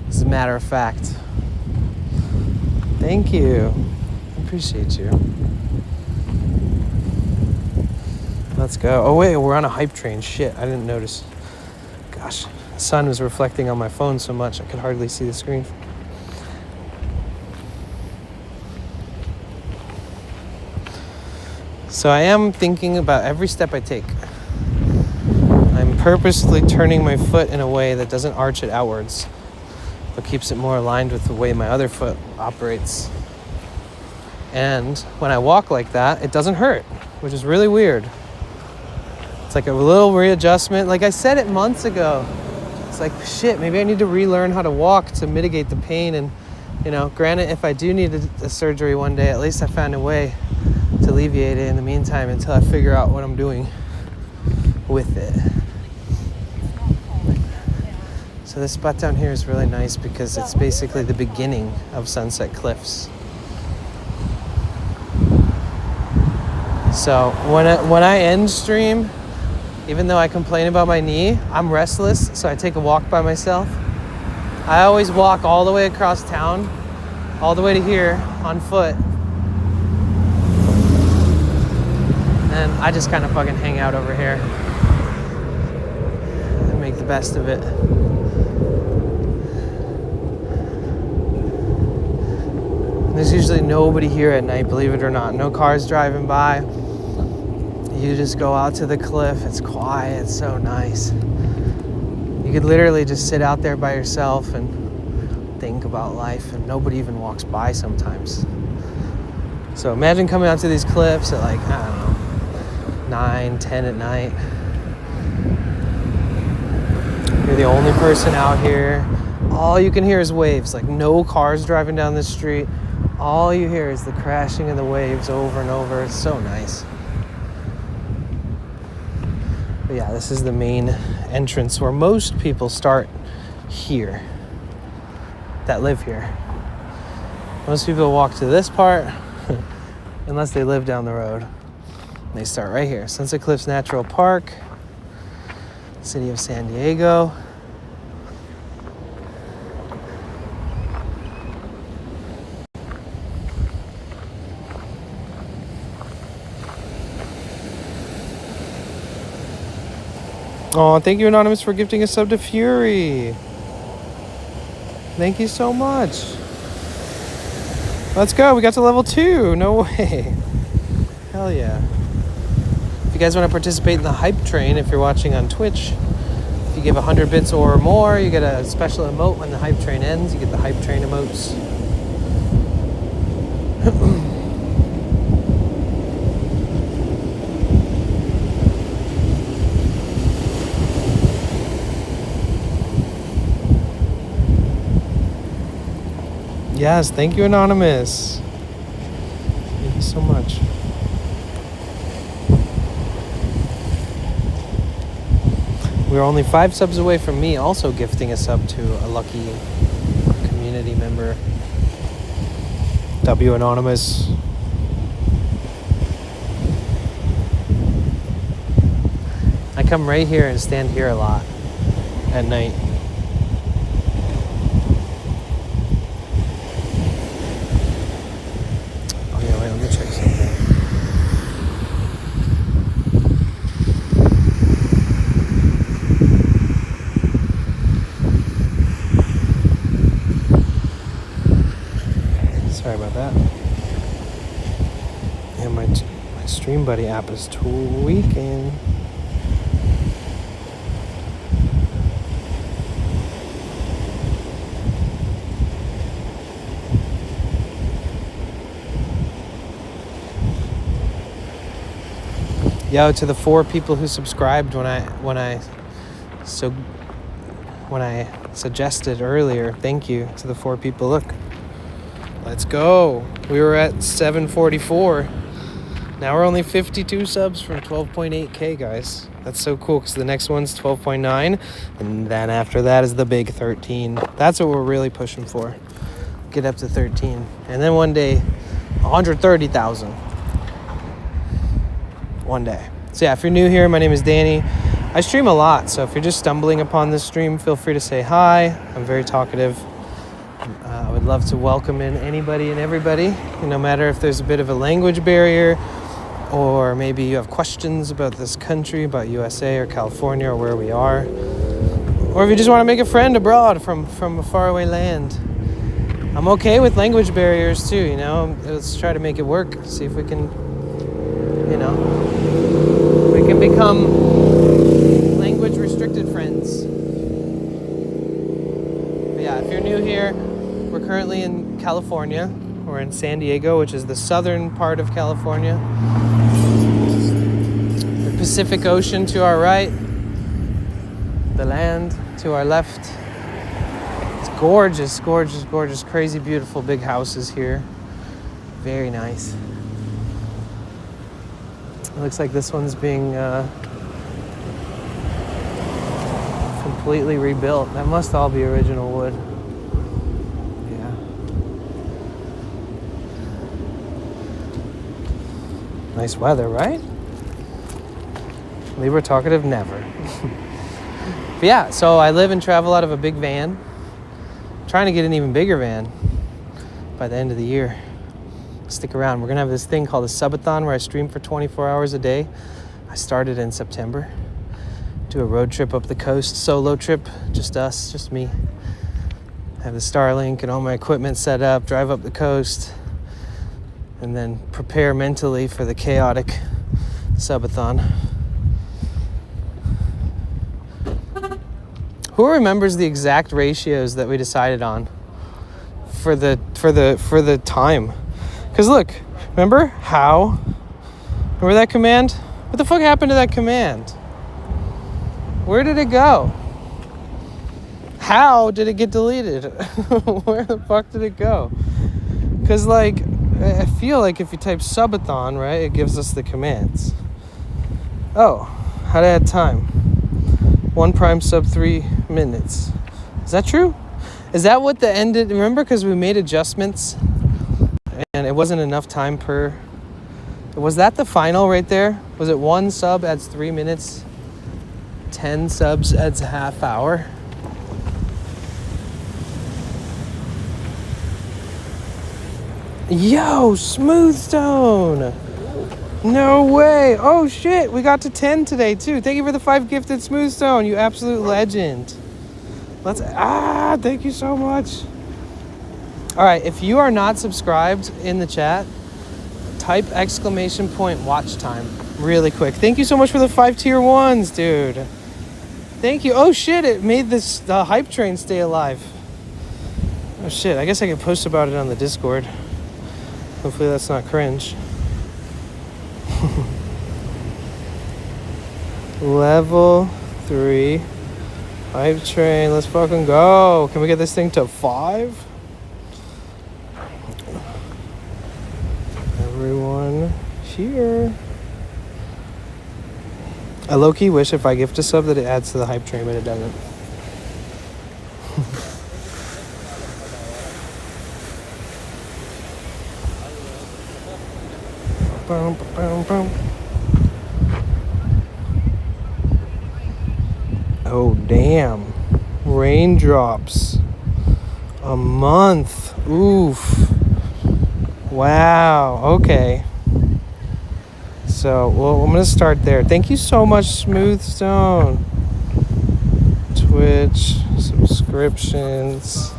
As a matter of fact. Thank you. Appreciate you. Let's go. Oh wait, we're on a hype train. Shit, I didn't notice. Gosh, the sun was reflecting on my phone so much I could hardly see the screen. So I am thinking about every step I take. I'm purposely turning my foot in a way that doesn't arch it outwards, but keeps it more aligned with the way my other foot operates. And when I walk like that, it doesn't hurt, which is really weird. It's like a little readjustment. Like I said it months ago. It's like, shit, maybe I need to relearn how to walk to mitigate the pain. And, you know, granted, if I do need a surgery one day, at least I found a way to alleviate it in the meantime until I figure out what I'm doing with it. So this spot down here is really nice because it's basically the beginning of Sunset Cliffs. So when I end stream, even though I complain about my knee, I'm restless, so I take a walk by myself. I always walk all the way across town, all the way to here on foot. And I just kind of fucking hang out over here and make the best of it. There's usually nobody here at night, believe it or not. No cars driving by. You just go out to the cliff. It's quiet. It's so nice. You could literally just sit out there by yourself and think about life, and nobody even walks by sometimes. So imagine coming out to these cliffs at like, I don't know, 9, 10 at night. You're the only person out here. All you can hear is waves, like no cars driving down the street. All you hear is the crashing of the waves over and over. It's so nice. But yeah, this is the main entrance where most people start here that live here. Most people walk to this part unless they live down the road. They start right here. Sunset Cliffs Natural Park, City of San Diego. Oh, thank you, Anonymous, for gifting a sub to Fury. Thank you so much. Let's go. We got to level 2. No way. Hell yeah. If you guys want to participate in the hype train, if you're watching on Twitch, if you give 100 bits or more, you get a special emote when the hype train ends. You get the hype train emotes. Yes, thank you, Anonymous. Thank you so much. We're only 5 subs away from me also gifting a sub to a lucky community member. W Anonymous. I come right here and stand here a lot at night. Oh yeah, wait, let me check something. Sorry about that. Yeah, my Stream Buddy app is tweaking. Yo, to the 4 people who subscribed when I suggested earlier, thank you to the 4 people. Look, let's go. We were at 744. Now we're only 52 subs from 12.8k, guys. That's so cool because the next one's 12.9, and then after that is the big 13. That's what we're really pushing for. Get up to 13, and then one day, 130,000. One day. So yeah, if you're new here, my name is Danny. I stream a lot, so if you're just stumbling upon this stream, feel free to say hi. I'm very talkative. I would love to welcome in anybody and everybody, no matter if there's a bit of a language barrier, or maybe you have questions about this country, about USA or California or where we are, or if you just want to make a friend abroad from a faraway land. I'm okay with language barriers too, you know. Let's try to make it work. See if we can, you know, we can become language restricted friends. But yeah, if you're new here, we're currently in California. We're in San Diego, which is the southern part of California. The Pacific Ocean to our right, the land to our left. It's gorgeous, gorgeous, gorgeous, crazy beautiful big houses here. Very nice. It looks like this one's being completely rebuilt. That must all be original wood. Yeah. Nice weather, right? Libra talkative never. But yeah, so I live and travel out of a big van. I'm trying to get an even bigger van by the end of the year. Stick around. We're gonna have this thing called a subathon where I stream for 24 hours a day. I started in September. Do a road trip up the coast, solo trip, just us, just me. Have the Starlink and all my equipment set up, drive up the coast, and then prepare mentally for the chaotic subathon. Who remembers the exact ratios that we decided on for the time? Because look, remember how? Remember that command? What the fuck happened to that command? Where did it go? How did it get deleted? Where the fuck did it go? Because like, I feel like if you type subathon, right, it gives us the commands. Oh, how to add time. 1 prime sub 3 minutes. Is that true? Is that what the ended? Remember, because we made adjustments and it wasn't enough time per. Was that the final right there? Was it 1 sub adds 3 minutes? 10 subs adds a half hour? Yo, Smooth Stone! No way. Oh, shit. We got to 10 today, too. Thank you for the 5 gifted Smooth Stone, you absolute legend. Thank you so much. All right, if you are not subscribed in the chat, type ! watch time really quick. Thank you so much for the 5 tier 1s, dude. Thank you. Oh, shit. It made the hype train stay alive. Oh, shit. I guess I can post about it on the Discord. Hopefully that's not cringe. Level 3 hype train. Let's fucking go. Can we get this thing to 5? Everyone here. I low-key wish if I gift a sub that it adds to the hype train, but it doesn't. Boom, boom, boom. Oh, damn. Raindrops. A month. Oof. Wow. Okay. So, well, I'm going to start there. Thank you so much, Smooth Stone. Twitch, subscriptions.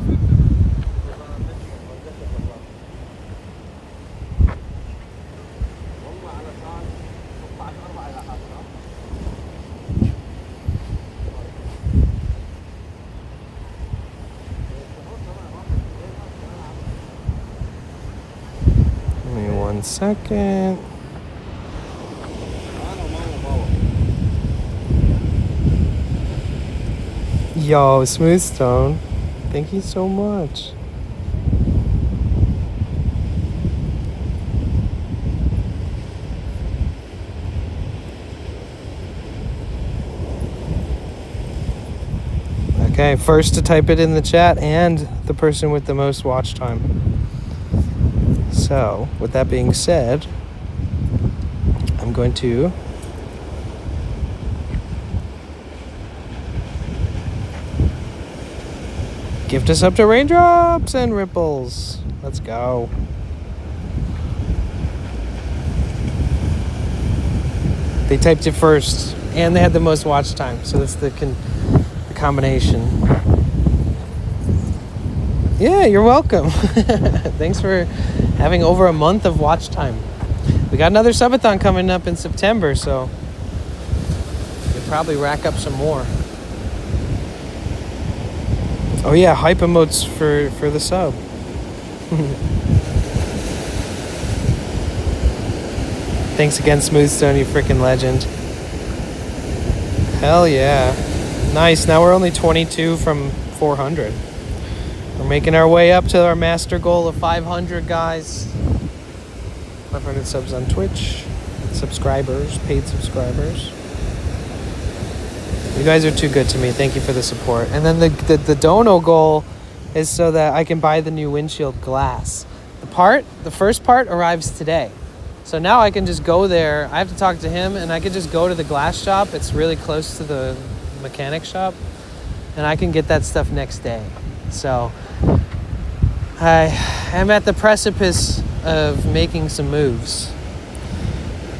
Give me 1 second. Yo, Smooth Stone. Thank you so much. Okay, first to type it in the chat and the person with the most watch time. So, with that being said, I'm going to gift us up to raindrops and ripples. Let's go. They typed it first, and they had the most watch time, so that's the combination. Yeah, you're welcome. Thanks for having over a month of watch time. We got another subathon coming up in September, so we'll probably rack up some more. Oh yeah, hype emotes for the sub. Thanks again, Smoothstone, you freaking legend. Hell yeah. Nice, now we're only 22 from 400. We're making our way up to our master goal of 500, guys. 500 subs on Twitch. Subscribers, paid subscribers. You guys are too good to me. Thank you for the support. And then the dono goal is so that I can buy the new windshield glass. The first part arrives today. So now I can just go there. I have to talk to him, and I can just go to the glass shop. It's really close to the mechanic shop, and I can get that stuff next day. So I am at the precipice of making some moves.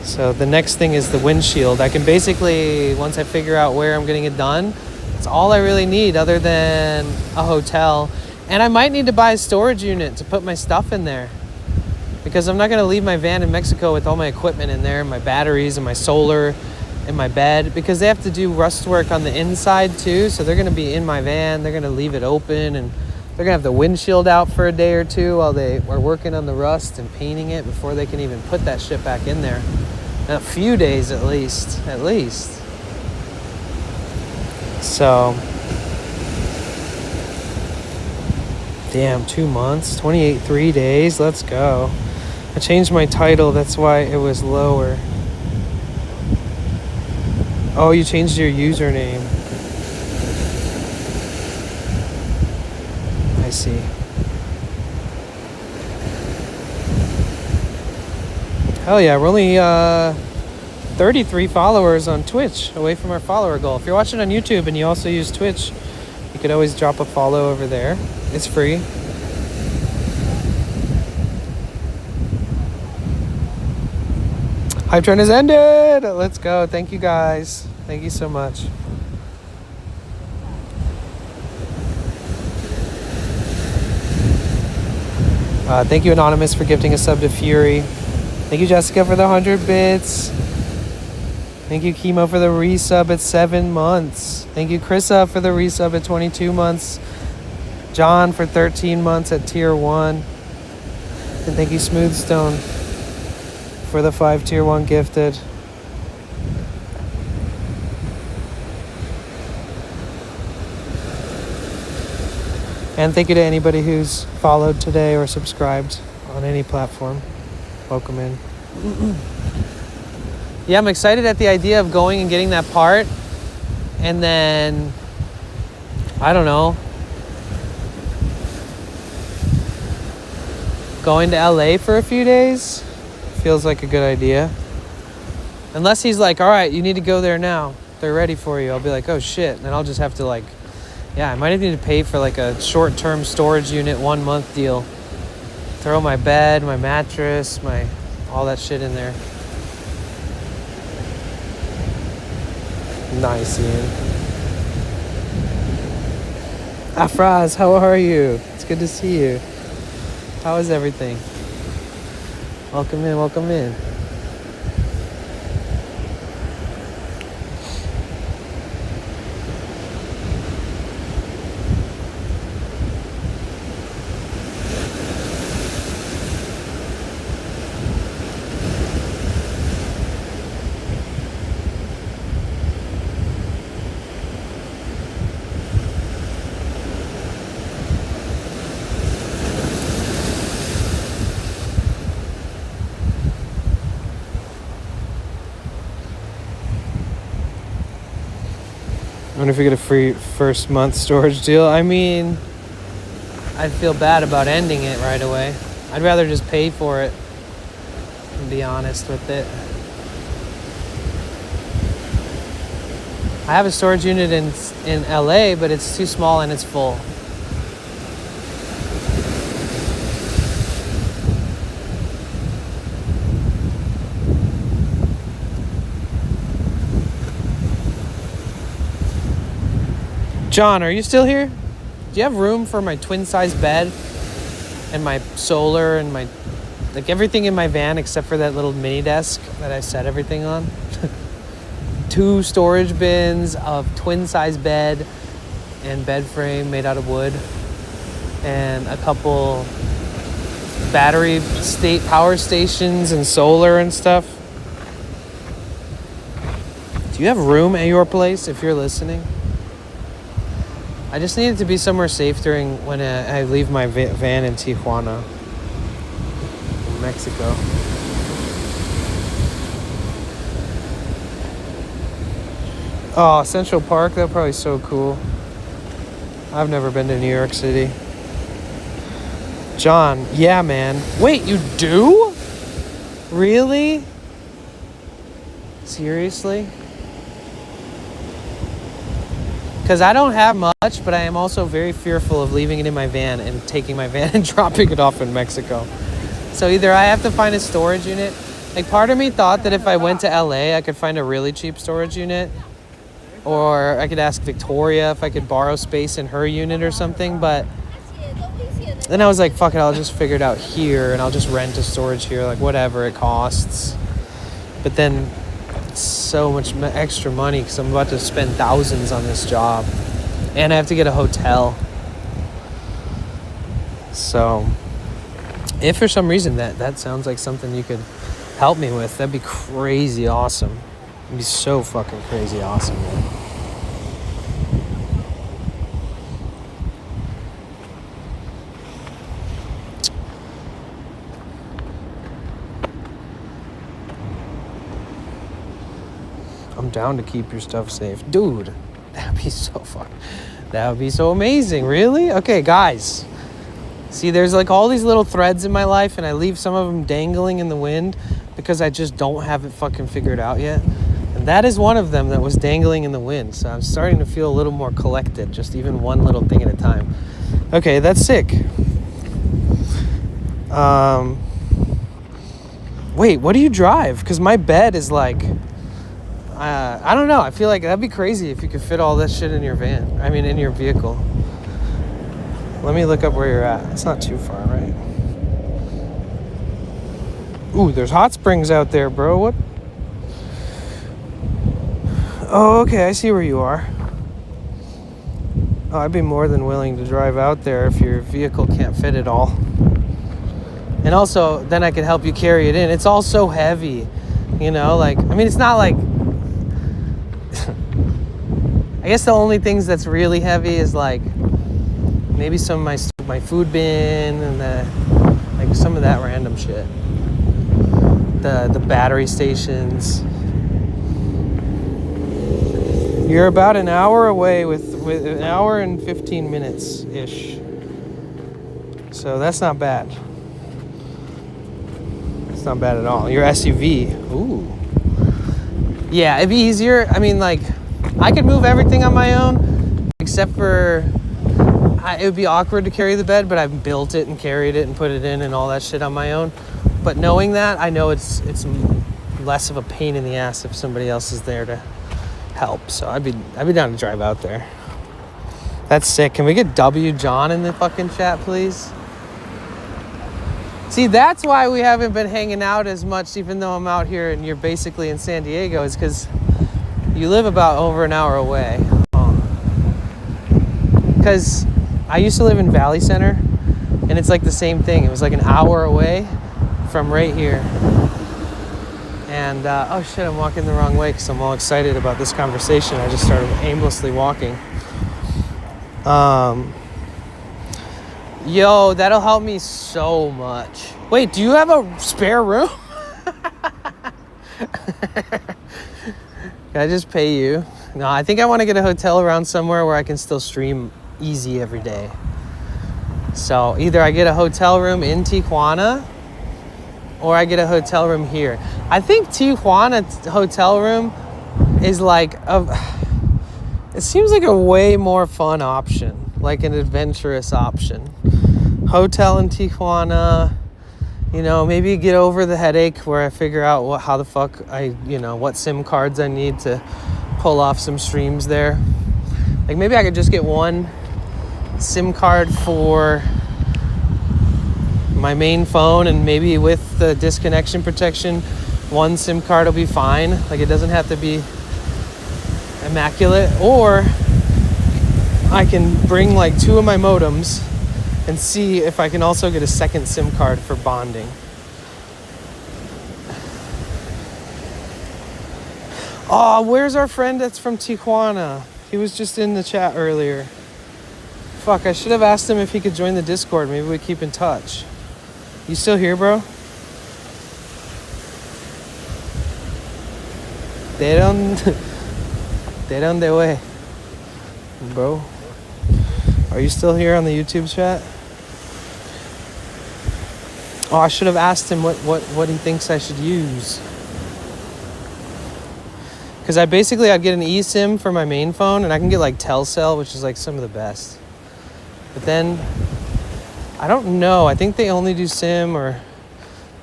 So the next thing is the windshield. I can basically, once I figure out where I'm getting it done, it's all I really need other than a hotel. And I might need to buy a storage unit to put my stuff in there, because I'm not going to leave my van in Mexico with all my equipment in there, my batteries and my solar and my bed, because they have to do rust work on the inside too. So they're going to be in my van. They're going to leave it open, and they're going to have the windshield out for a day or two while they are working on the rust and painting it before they can even put that shit back in there. A few days at least. So, damn, 2 months, 3 days, let's go. I changed my title, that's why it was lower. Oh, you changed your username. I see. Hell yeah, we're only 33 followers on Twitch, away from our follower goal. If you're watching on YouTube and you also use Twitch, you could always drop a follow over there. It's free. Hype train has ended. Let's go. Thank you guys. Thank you so much. Thank you, Anonymous, for gifting a sub to Fury. Thank you, Jessica, for the 100 bits. Thank you, Chemo, for the resub at 7 months. Thank you, Chrissa, for the resub at 22 months. John for 13 months at tier 1. And thank you, Smoothstone, for the 5 tier 1 gifted. And thank you to anybody who's followed today or subscribed on any platform. Welcome in. Yeah, I'm excited at the idea of going and getting that part. And then, I don't know, going to LA for a few days feels like a good idea. Unless he's like, all right, you need to go there now. They're ready for you. I'll be like, oh shit. And I'll just have to like, yeah, I might need to pay for like a short-term storage unit 1 month deal. Throw my bed, my mattress, all that shit in there. Nice, Ian. Afraz, how are you? It's good to see you. How is everything? Welcome in, welcome in. I wonder if we get a free first month storage deal. I mean, I'd feel bad about ending it right away. I'd rather just pay for it and be honest with it. I have a storage unit in LA, but it's too small and it's full. John, are you still here? Do you have room for my twin size bed and my solar and my, like everything in my van except for that little mini desk that I set everything on? 2 storage bins, of twin size bed and bed frame made out of wood, and a couple battery power stations and solar and stuff. Do you have room at your place if you're listening? I just need it to be somewhere safe during when I leave my van in Tijuana, in Mexico. Oh, Central Park, that's probably so cool. I've never been to New York City. John, yeah, man. Wait, you do? Really? Seriously? Because I don't have much, but I am also very fearful of leaving it in my van and taking my van and dropping it off in Mexico. So either I have to find a storage unit. Like, part of me thought that if I went to LA, I could find a really cheap storage unit. Or I could ask Victoria if I could borrow space in her unit or something. But then I was like, fuck it, I'll just figure it out here. And I'll just rent a storage here, like whatever it costs. But then so much extra money because I'm about to spend thousands on this job, and I have to get a hotel. So if for some reason that sounds like something you could help me with, that'd be crazy awesome. It'd be so fucking crazy awesome, man. I'm down to keep your stuff safe. Dude, that'd be so fun. That would be so amazing. Really? Okay, guys. See, there's like all these little threads in my life, and I leave some of them dangling in the wind because I just don't have it fucking figured out yet. And that is one of them that was dangling in the wind. So I'm starting to feel a little more collected, just even one little thing at a time. Okay, that's sick. Wait, what do you drive? Because my bed is like, I don't know. I feel like that'd be crazy if you could fit all this shit in your van. I mean, in your vehicle. Let me look up where you're at. It's not too far, right? Ooh, there's hot springs out there, bro. What? Oh, okay. I see where you are. Oh, I'd be more than willing to drive out there if your vehicle can't fit it all. And also, then I could help you carry it in. It's all so heavy, you know? Like, I mean, it's not like... I guess the only things that's really heavy is like maybe some of my food bin and like some of that random shit. The battery stations. You're about an hour away with an hour and 15 minutes ish. So that's not bad. It's not bad at all. Your SUV. Ooh. Yeah, it'd be easier. I mean, like, I could move everything on my own, except for it would be awkward to carry the bed, but I've built it and carried it and put it in and all that shit on my own. But knowing that, I know it's less of a pain in the ass if somebody else is there to help. So I'd be down to drive out there. That's sick. Can we get W John in the fucking chat, please? See, that's why we haven't been hanging out as much, even though I'm out here and you're basically in San Diego, is because you live about over an hour away. Because I used to live in Valley Center, and it's like the same thing. It was like an hour away from right here. And, oh shit, I'm walking the wrong way because I'm all excited about this conversation. I just started aimlessly walking. Yo, that'll help me so much. Wait, do you have a spare room? Can I just pay you? No, I think I want to get a hotel around somewhere where I can still stream easy every day. So either I get a hotel room in Tijuana or I get a hotel room here. I think Tijuana hotel room is like it seems like a way more fun option, like an adventurous option. Hotel in Tijuana, you know, maybe get over the headache where I figure out what SIM cards I need to pull off some streams there. Like maybe I could just get one SIM card for my main phone, and maybe with the disconnection protection, one SIM card will be fine. Like it doesn't have to be immaculate. Or I can bring like 2 of my modems and see if I can also get a second SIM card for bonding. Oh, where's our friend that's from Tijuana? He was just in the chat earlier. Fuck, I should have asked him if he could join the Discord. Maybe we keep in touch. You still here, bro? De donde way, bro? Are you still here on the YouTube chat? Oh, I should have asked him what he thinks I should use. Because I'd get an eSIM for my main phone, and I can get like Telcel, which is like some of the best. But then, I don't know. I think they only do SIM or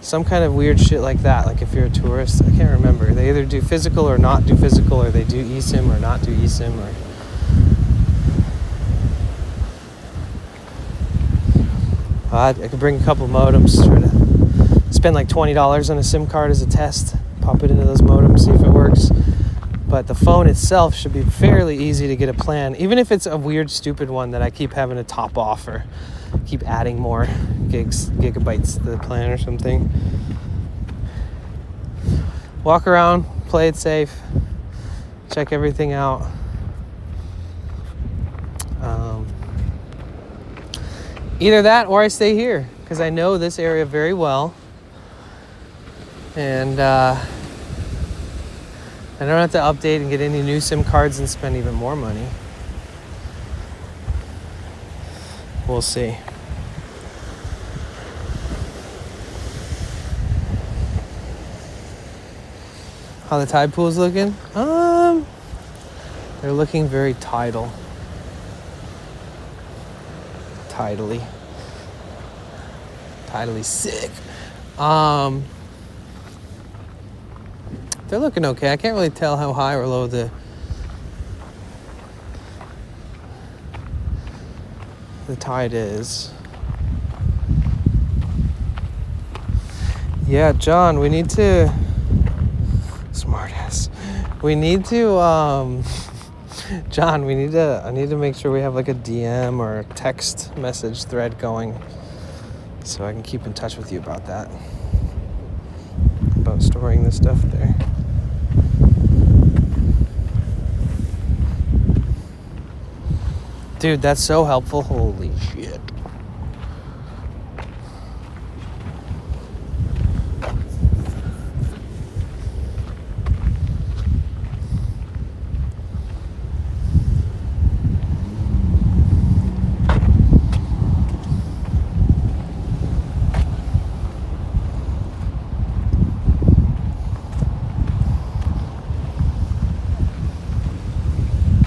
some kind of weird shit like that. Like if you're a tourist, I can't remember. They either do physical or not do physical, or they do eSIM or not do eSIM, or... I could bring a couple modems, try to spend like $20 on a SIM card as a test, pop it into those modems, see if it works. But the phone itself should be fairly easy to get a plan, even if it's a weird, stupid one that I keep having to top off or keep adding more gigabytes to the plan or something. Walk around, play it safe, check everything out. Either that or I stay here because I know this area very well, and I don't have to update and get any new SIM cards and spend even more money. We'll see. How the tide pool's looking? They're looking very tidal. Tidally sick. They're looking okay. I can't really tell how high or low the tide is. Yeah, John, we need to... Smartass. We need to, John, I need to make sure we have like a DM or a text message thread going so I can keep in touch with you about that. About storing this stuff there. Dude, that's so helpful. Holy shit.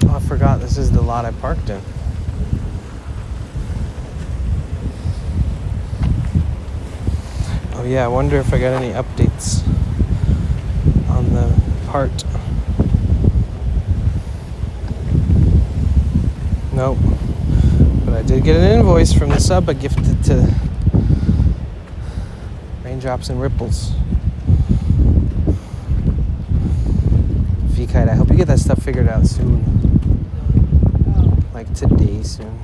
Oh, I forgot this is the lot I parked in. Oh yeah, I wonder if I got any updates on the part. Nope. But I did get an invoice from the sub I gifted to Raindrops and Ripples. V-Kite, I hope you get that stuff figured out soon. Like today soon.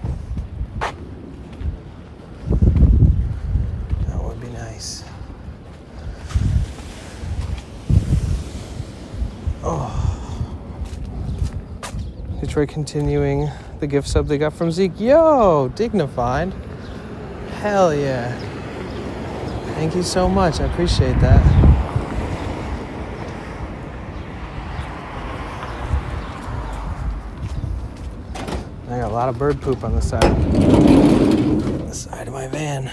That would be nice. Oh. Detroit continuing the gift sub they got from Zeke. Yo, dignified. Hell yeah. Thank you so much. I appreciate that. I got a lot of bird poop on the side of my van.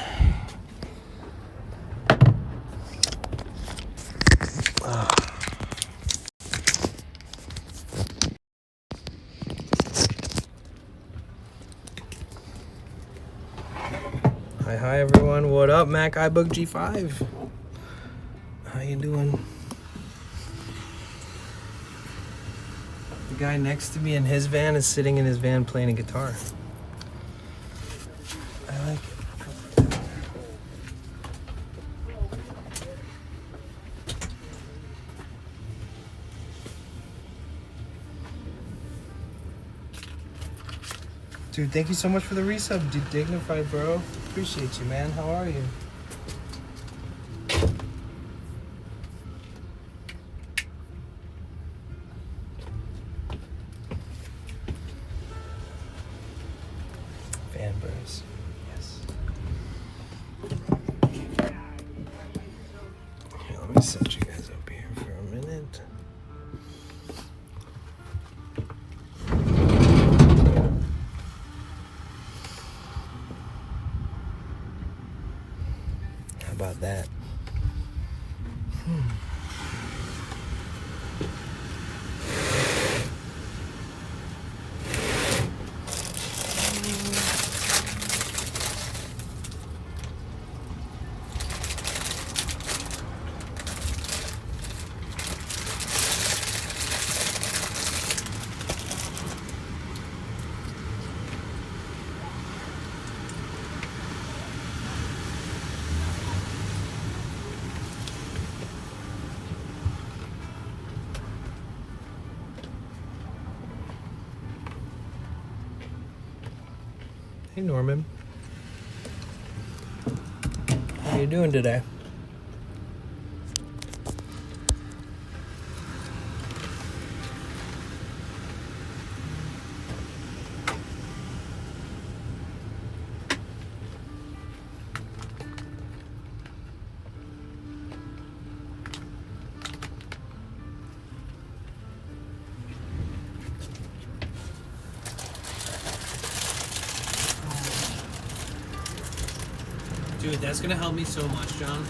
Hi everyone, what up? Mac iBook G5. How you doing? The guy next to me in his van is sitting in his van playing a guitar. I like it. Dude, thank you so much for the resub, dude. Dignified, bro. Appreciate you, man. How are you? Fanburs. Yes. Here, let me set you guys up here for a minute. About that. Hey Norman, how you doing today? Dude, that's gonna help me so much, John.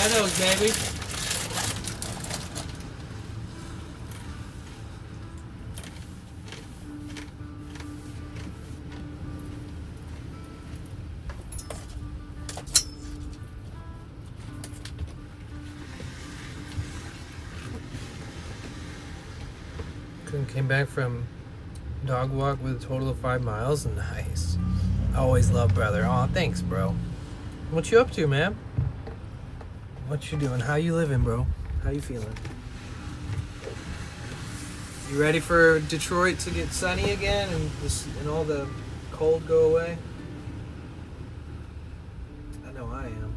Meadows, baby. Came back from dog walk with a total of 5 miles. Nice. Always love, brother. Aw, thanks, bro. What you up to, man? What you doing? How you living, bro? How you feeling? You ready for Detroit to get sunny again and all the cold go away? I know I am.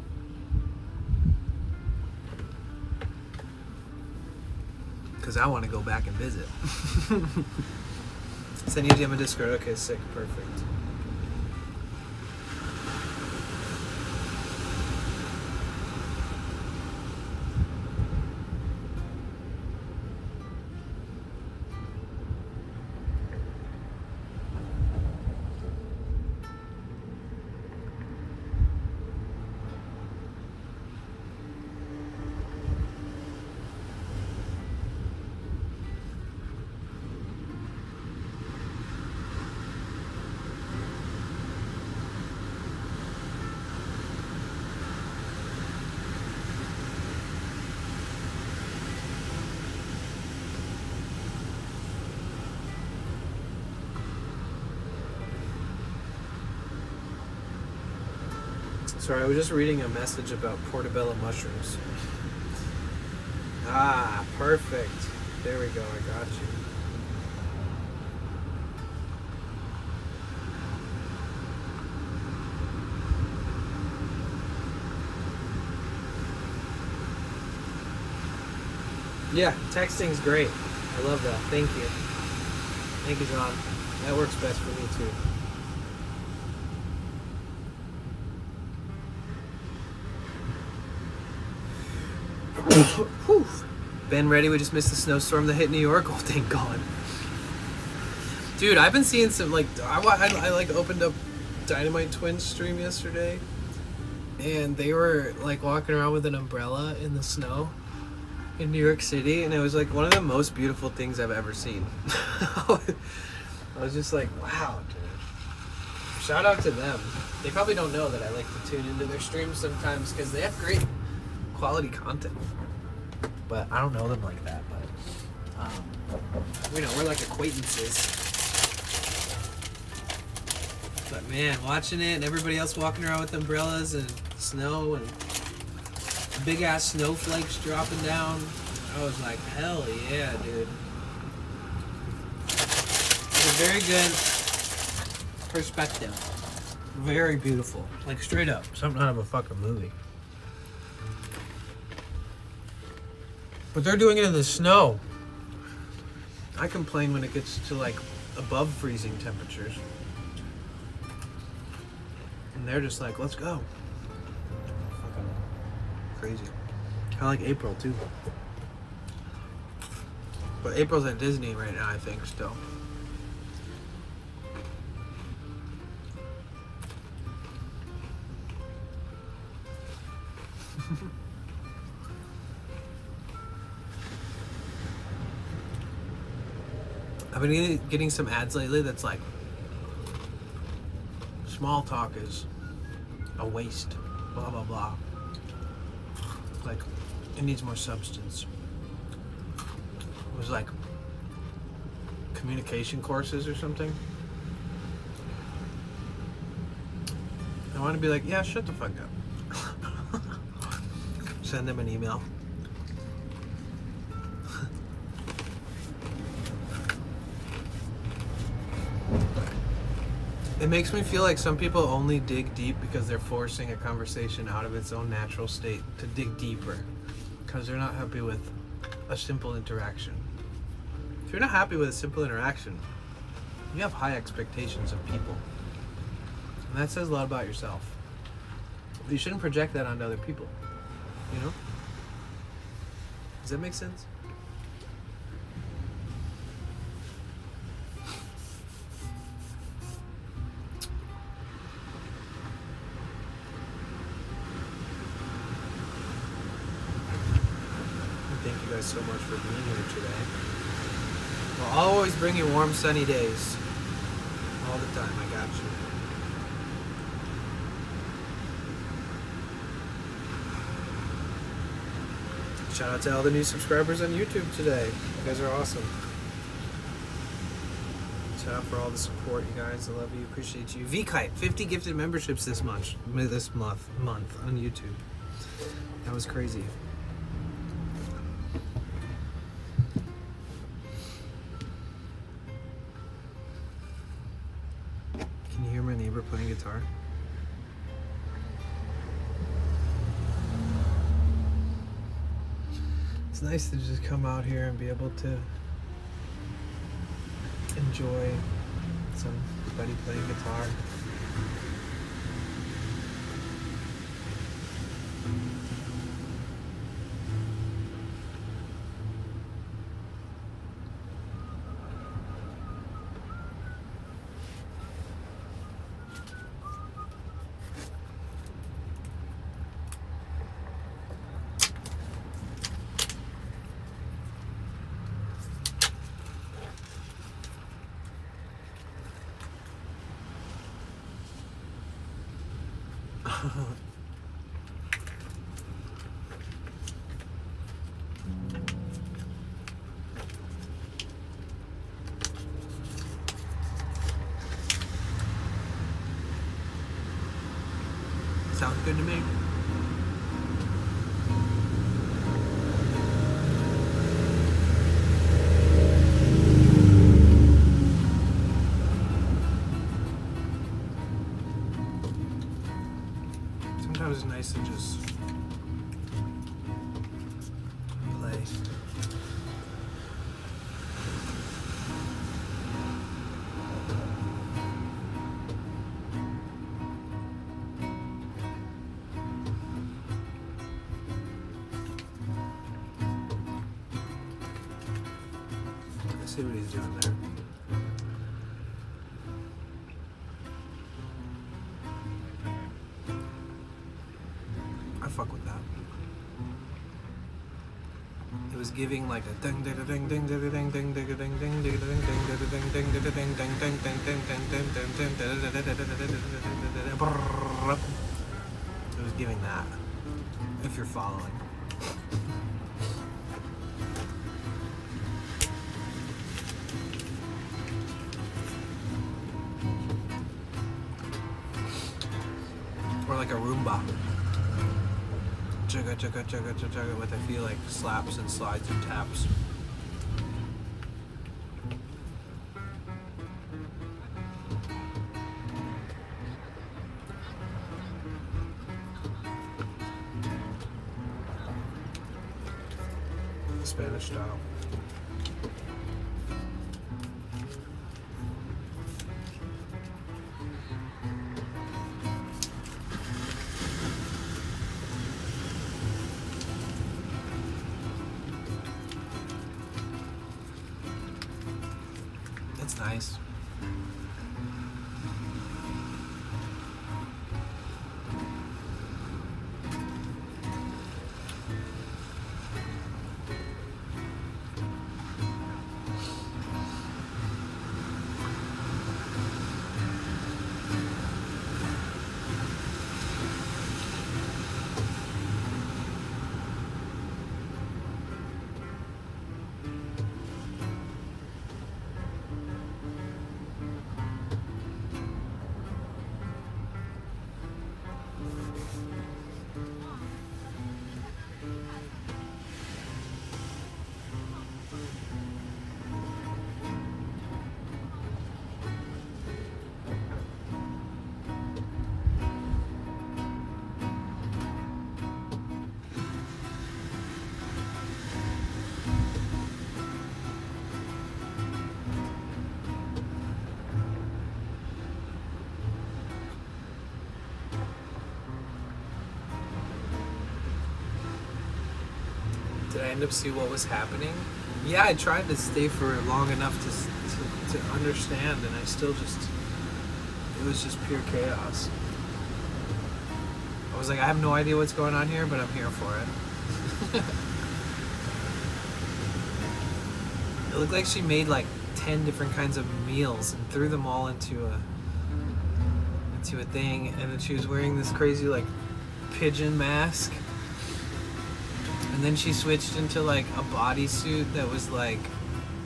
Because I want to go back and visit. Send you a Discord. Okay, sick. Perfect. Sorry, I was just reading a message about portobello mushrooms. Ah, perfect. There we go, I got you. Yeah, texting's great. I love that. Thank you. Thank you, John. That works best for me, too. Whew. Ben ready? We just missed the snowstorm that hit New York. Oh, thank God. Dude, I've been seeing some, like, I like opened up Dynamite Twins stream yesterday, and they were like walking around with an umbrella in the snow in New York City, and it was like one of the most beautiful things I've ever seen. I was just like, wow, dude. Shout out to them. They probably don't know that I like to tune into their streams sometimes because they have great quality content. But I don't know them like that, but you know, we're like acquaintances. But man, watching it and everybody else walking around with umbrellas and snow and big ass snowflakes dropping down, I was like, hell yeah, dude. It's a very good perspective. Very beautiful. Like straight up, something out of a fucking movie. But they're doing it in the snow. I complain when it gets to like above freezing temperatures. And they're just like, let's go. Fucking crazy. Kind of like April too. But April's at Disney right now, I think, still. I've been getting some ads lately that's like, small talk is a waste, blah, blah, blah. Like, it needs more substance. It was like communication courses or something. I want to be like, yeah, shut the fuck up. Send them an email. It makes me feel like some people only dig deep because they're forcing a conversation out of its own natural state to dig deeper because they're not happy with a simple interaction. If you're not happy with a simple interaction, you have high expectations of people. And that says a lot about yourself. You shouldn't project that onto other people, you know? Does that make sense? for being here today. We'll always bring you warm, sunny days. All the time, I got you. Shout out to all the new subscribers on YouTube today. You guys are awesome. Shout out for all the support, you guys. I love you, appreciate you. VKite, 50 gifted memberships this month on YouTube. That was crazy. Can you hear my neighbor playing guitar? It's nice to just come out here and be able to enjoy somebody playing guitar. Sounds good to me. Sometimes it's nice to just play. Let's see what he's doing there. I fuck with that. It was giving like a ding ding ding ding ding ding ding ding ding ding ding ding ding ding ding ding ding ding ding it was giving that, if you're following. Or like a Roomba. Chugga chugga chugga chugga chugga with, I feel like, slaps and slides and taps. Spanish style. That's nice. Did I end up see what was happening? Yeah, I tried to stay for long enough to understand, and I still just, it was just pure chaos. I was like, I have no idea what's going on here, but I'm here for it. It looked like she made like 10 different kinds of meals and threw them all into a thing, and then she was wearing this crazy like pigeon mask, and then she switched into like a bodysuit that was like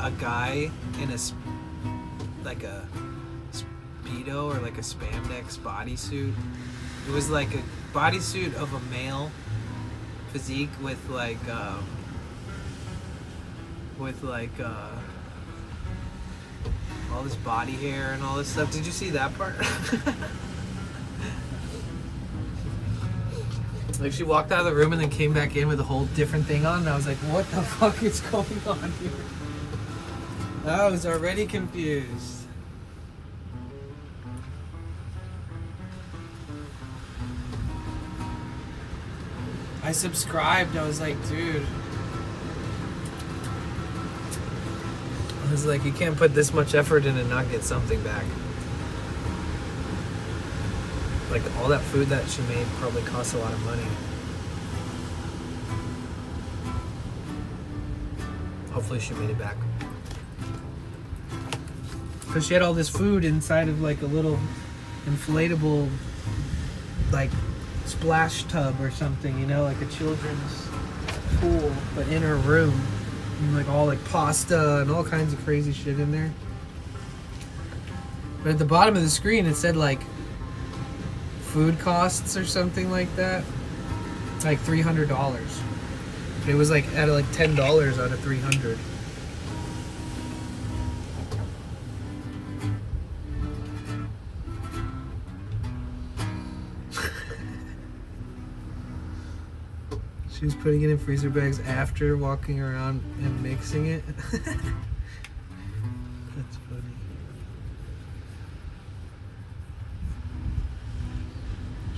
a guy in a speedo or like a spandex bodysuit. It was like a bodysuit of a male physique with like all this body hair and all this stuff. Did you see that part? Like she walked out of the room and then came back in with a whole different thing on, and I was like, what the fuck is going on here? I was already confused. I subscribed. I was like, dude. I was like, you can't put this much effort in and not get something back. Like all that food that she made probably cost a lot of money. Hopefully she made it back. Because she had all this food inside of like a little inflatable like splash tub or something, you know, like a children's pool, but in her room. And like all like pasta and all kinds of crazy shit in there. But at the bottom of the screen it said like food costs or something like that. Like $300. But it was like at like $10 out of $300. She was putting it in freezer bags after walking around and mixing it. That's funny.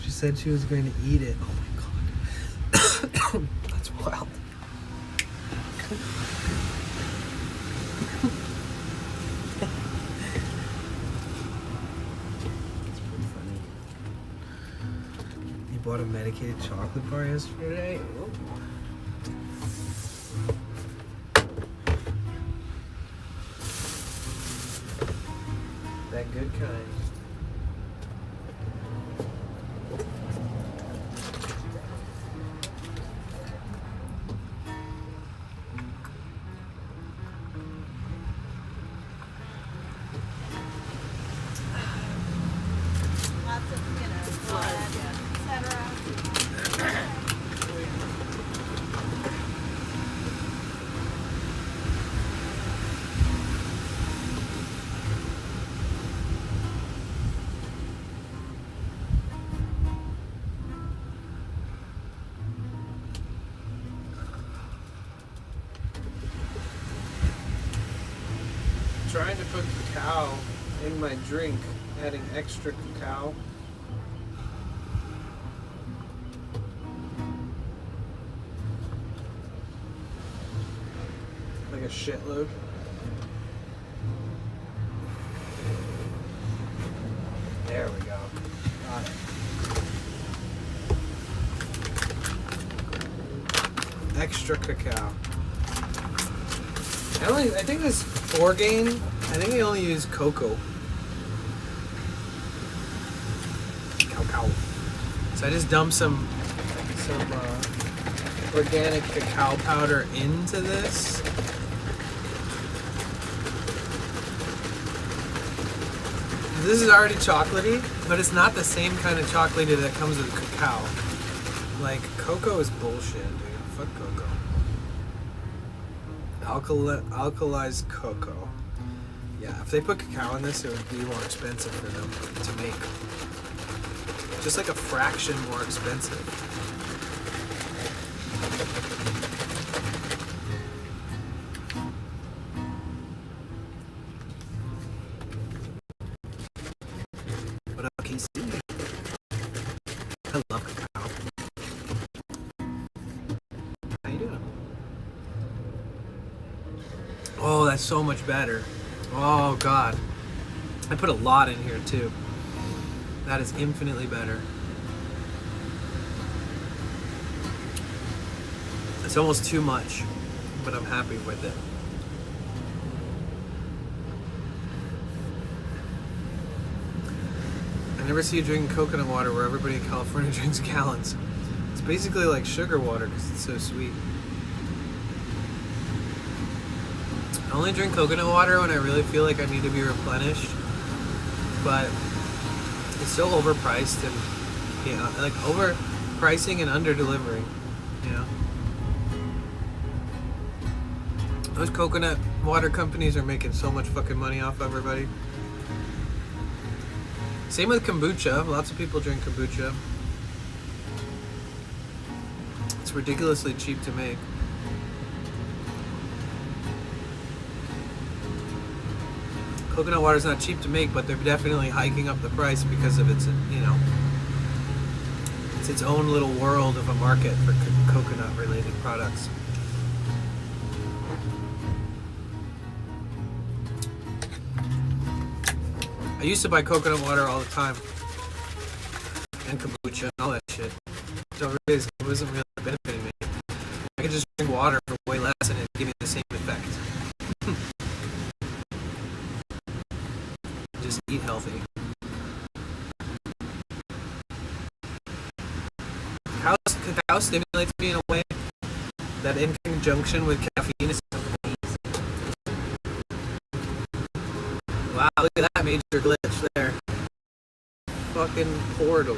She said she was going to eat it. Oh my god. That's wild. That's pretty funny. You bought a medicated chocolate bar yesterday? Oh. That good kind. Lots of, blood, etc. Trying to put cacao in my drink, adding extra cacao. Like a shitload. There we go. Got it. Extra cacao. I think this 4-gain, I think they only use cocoa. Cacao. So I just dumped some organic cacao powder into this. This is already chocolatey, but it's not the same kind of chocolatey that comes with cacao. Like, cocoa is bullshit, dude. Fuck cocoa. Alkalized cocoa. Yeah, if they put cacao in this, it would be more expensive for them to make. Just like a fraction more expensive. What up, KC? I love cacao. How you doing? Oh, that's so much better. Oh, God. I put a lot in here, too. That is infinitely better. It's almost too much, but I'm happy with it. never see you drinking coconut water where everybody in California drinks gallons. It's basically like sugar water because it's so sweet. I only drink coconut water when I really feel like I need to be replenished, but it's so overpriced and, you know, like overpricing and under-delivering, you know. Those coconut water companies are making so much fucking money off everybody. Same with kombucha. Lots of people drink kombucha. It's ridiculously cheap to make. Coconut water is not cheap to make, but they're definitely hiking up the price because of its, you know, it's its own little world of a market for coconut-related products. I used to buy coconut water all the time, and kombucha and all that shit. So it wasn't really benefiting me. I could just drink water for way less and it'd give me the same effect. Just eat healthy. Cacao stimulates me in a way that, in conjunction with caffeine, is amazing. Wow, look at that major glitch there. Fucking portal.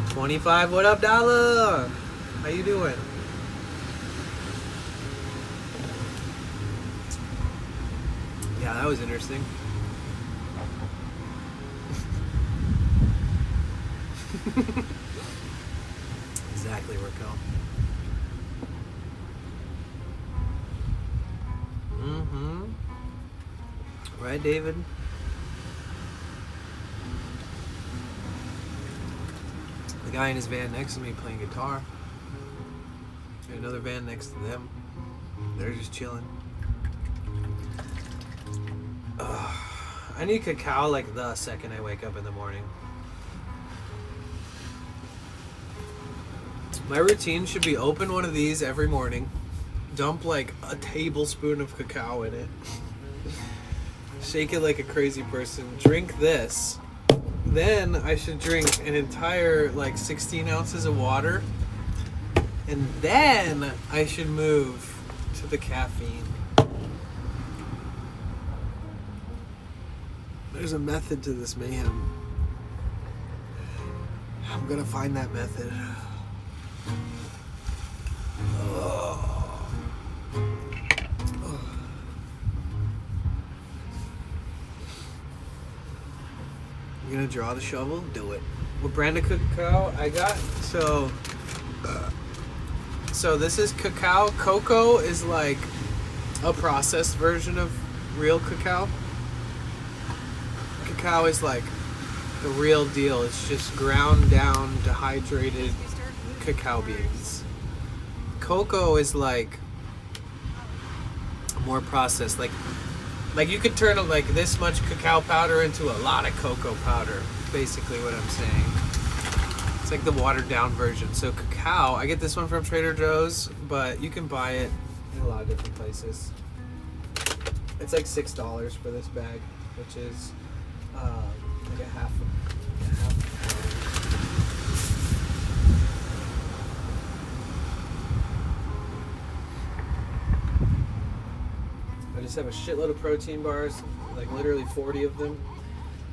25, what up, Dollar? How you doing? Yeah, that was interesting. Exactly, Raquel. Mm-hmm. Right, David? The guy in his van next to me playing guitar. And another van next to them. They're just chilling. I need cacao like the second I wake up in the morning. My routine should be open one of these every morning, dump like a tablespoon of cacao in it, shake it like a crazy person, drink this, then I should drink an entire like 16 ounces of water, and then I should move to the caffeine. There's a method to this mayhem. I'm gonna find that method. You gonna draw the shovel? Do it. What brand of cacao I got? So this is cacao. Cocoa is like a processed version of real cacao. Cacao is like the real deal. It's just ground down, dehydrated cacao beans. Cocoa is like more processed. Like you could turn like this much cacao powder into a lot of cocoa powder. Basically, what I'm saying. It's like the watered down version. So cacao, I get this one from Trader Joe's, but you can buy it in a lot of different places. It's like $6 for this bag, which is like a half. I just have a shitload of protein bars, like literally 40 of them.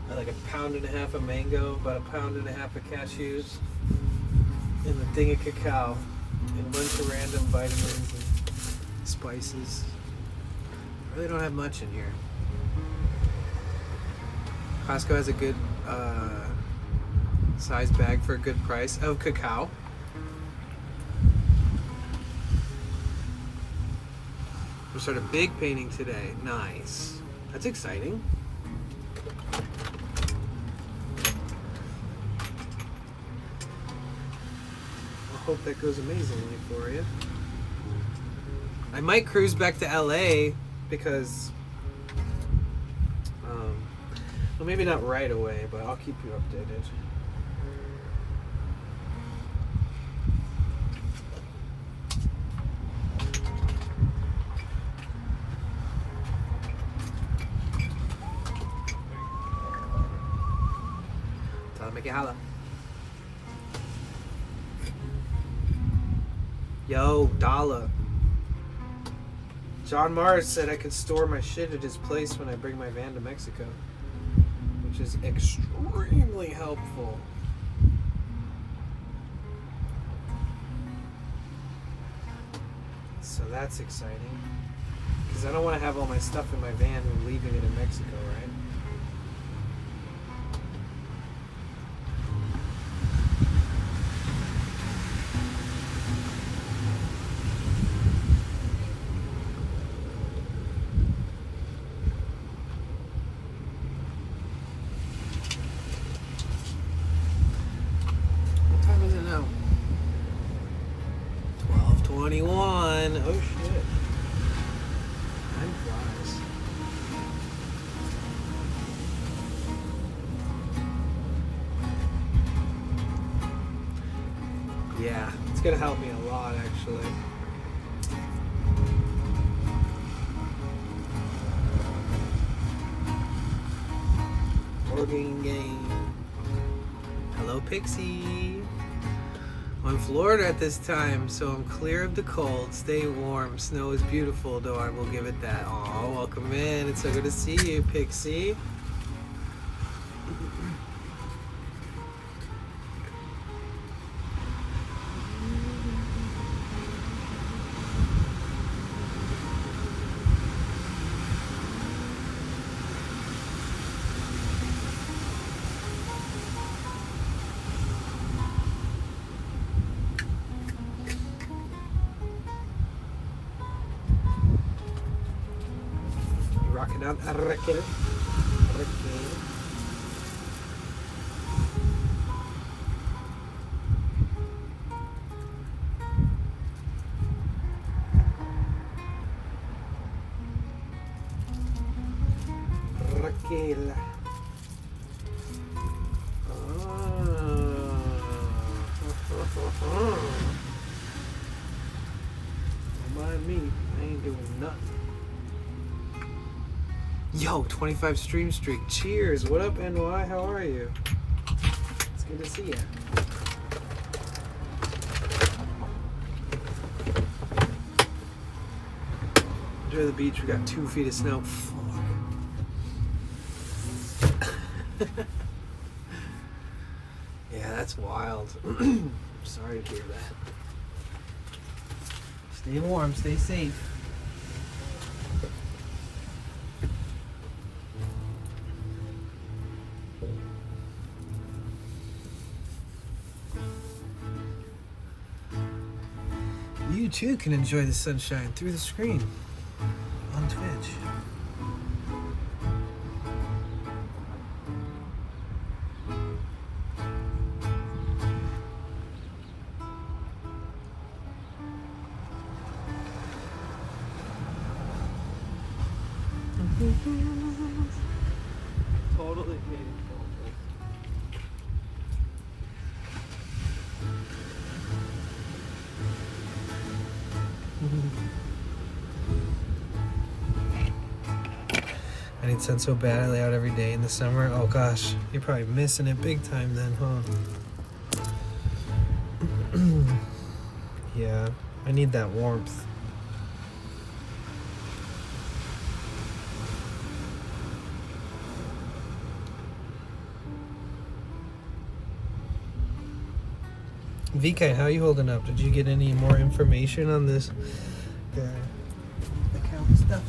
Like 1.5 pounds of mango, about 1.5 pounds of cashews, and the thing of cacao, and a bunch of random vitamins and spices. I really don't have much in here. Costco has a good size bag for a good price of cacao. We started big painting today. Nice. That's exciting. I hope that goes amazingly for you. I might cruise back to LA because, well, maybe not right away, but I'll keep you updated. Okay, holla. Yo, Dala. John Mars said I could store my shit at his place when I bring my van to Mexico, which is extremely helpful. So that's exciting. Because I don't want to have all my stuff in my van when leaving it in Mexico, right? What time is it now? 12:21. Oh shit. Time flies. Yeah, it's gonna help me a lot actually. Boarding game. Hello, Pixie. I'm in Florida at this time, so I'm clear of the cold. Stay warm. Snow is beautiful, though I will give it that. Oh, welcome in. It's so good to see you, Pixie. Rocking out Raquel. Raquel. Don't mind me. I ain't doing nothing. Yo, 25 stream streak. Cheers. What up, NY? How are you? It's good to see you. Enjoy the beach. We got 2 feet of snow. Fuck. Yeah, that's wild. Sorry to hear that. Stay warm. Stay safe. You too can enjoy the sunshine through the screen on Twitch. Totally paid for. I need sun so bad I lay out every day in the summer. Oh gosh, you're probably missing it big time then, huh? Yeah, I need that warmth. VK, how are you holding up? Did you get any more information on this account stuff?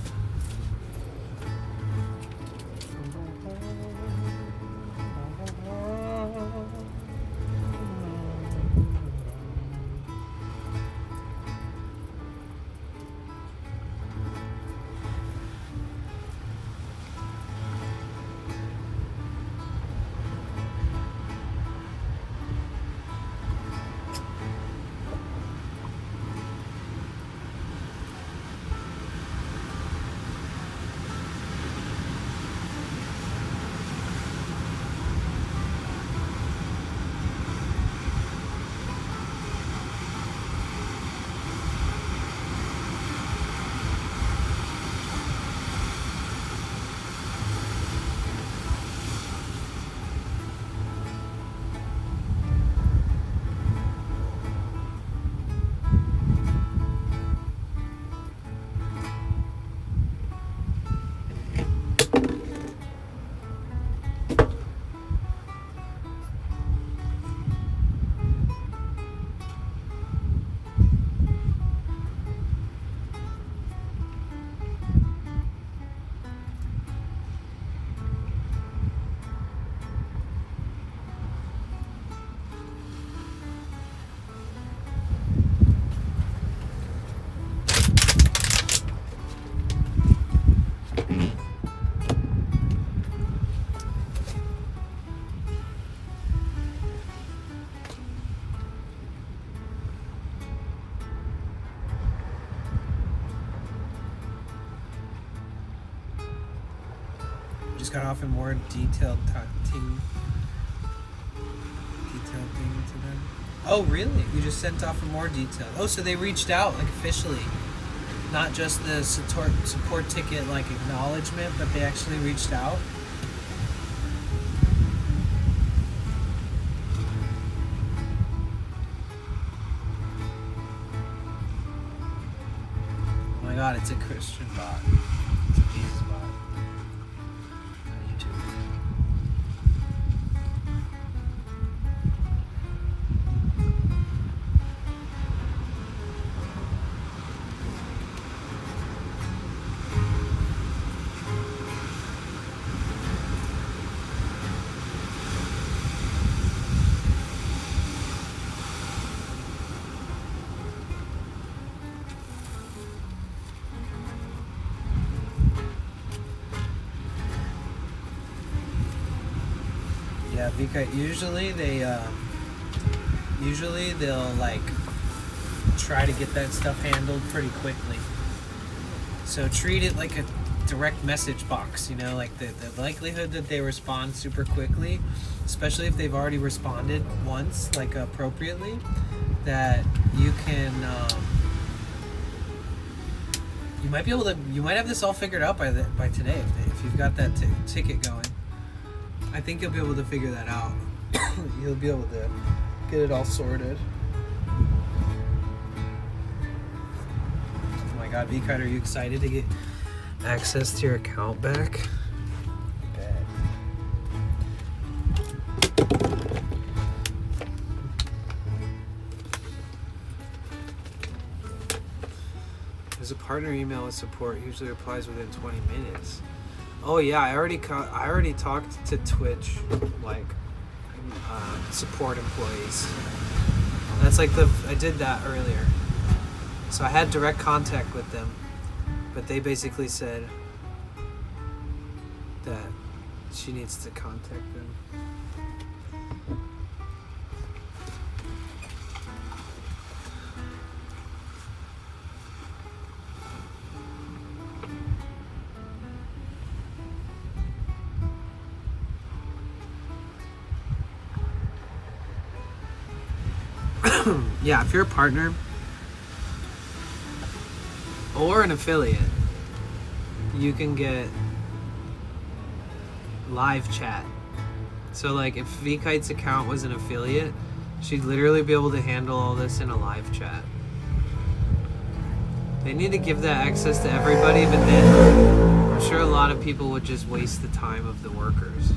just got off a more detailed thing to them. Oh, really? You just sent off a more detailed. Oh, so they reached out like officially, not just the support ticket like acknowledgement, but they actually reached out. Oh my God, it's a Christian bot. It's a Jesus bot. On YouTube. Yeah, because usually they'll like try to get that stuff handled pretty quickly. So treat it like a direct message box, you know, like the likelihood that they respond super quickly, especially if they've already responded once, like appropriately, that you can you might have this all figured out by today if you've got that ticket going. I think you'll be able to figure that out. You'll be able to get it all sorted. Oh my God, V-Kite, are you excited to get access to your account back? There's a partner email with support. Usually replies within 20 minutes. Oh yeah, I already talked to Twitch, like support employees. That's like I did that earlier. So I had direct contact with them, but they basically said that she needs to contact them. Yeah, if you're a partner or an affiliate, you can get live chat. So like if V-Kite's account was an affiliate, she'd literally be able to handle all this in a live chat. They need to give that access to everybody, but then I'm sure a lot of people would just waste the time of the workers.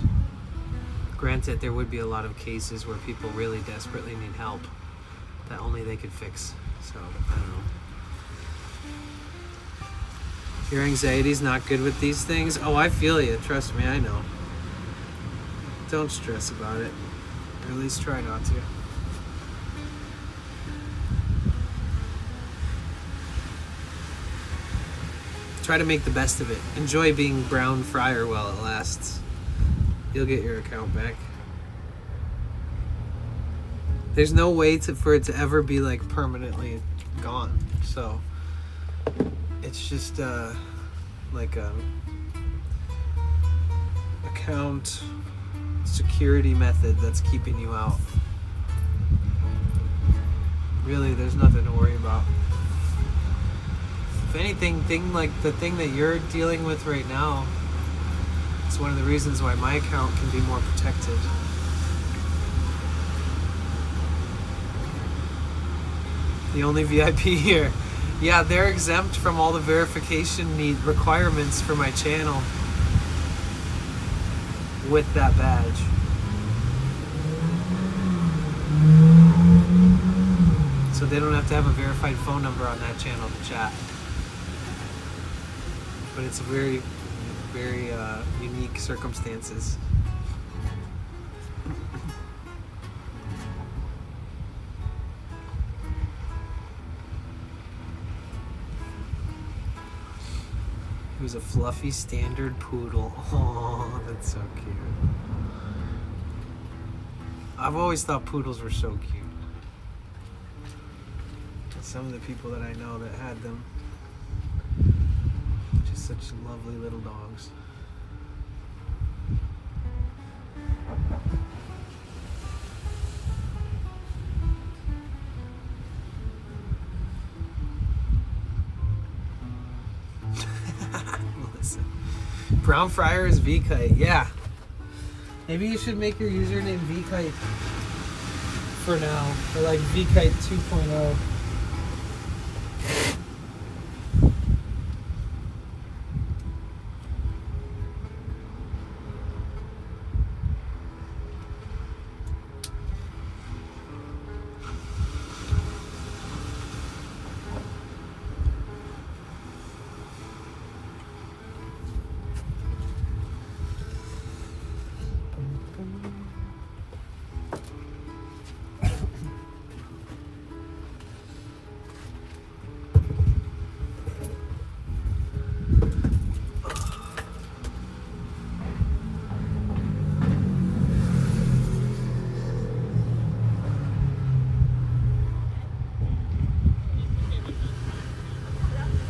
Granted, there would be a lot of cases where people really desperately need help that only they could fix. So, I don't know. Your anxiety's not good with these things? Oh, I feel you. Trust me, I know. Don't stress about it. Or at least try not to. Try to make the best of it. Enjoy being brown fryer while it lasts. You'll get your account back. There's no way for it to ever be like permanently gone. So it's just like a account security method that's keeping you out. Really, there's nothing to worry about. If anything, the thing that you're dealing with right now, it's one of the reasons why my account can be more protected. The only VIP here. Yeah, they're exempt from all the verification requirements for my channel with that badge. So they don't have to have a verified phone number on that channel to chat. But it's very, very unique circumstances. It was a fluffy standard poodle. Oh, that's so cute. I've always thought poodles were so cute. Some of the people that I know that had them, just such lovely little dogs. Melissa. Brown Fryer is V-Kite. Yeah. Maybe you should make your username V-Kite for now. Or like V-Kite 2.0.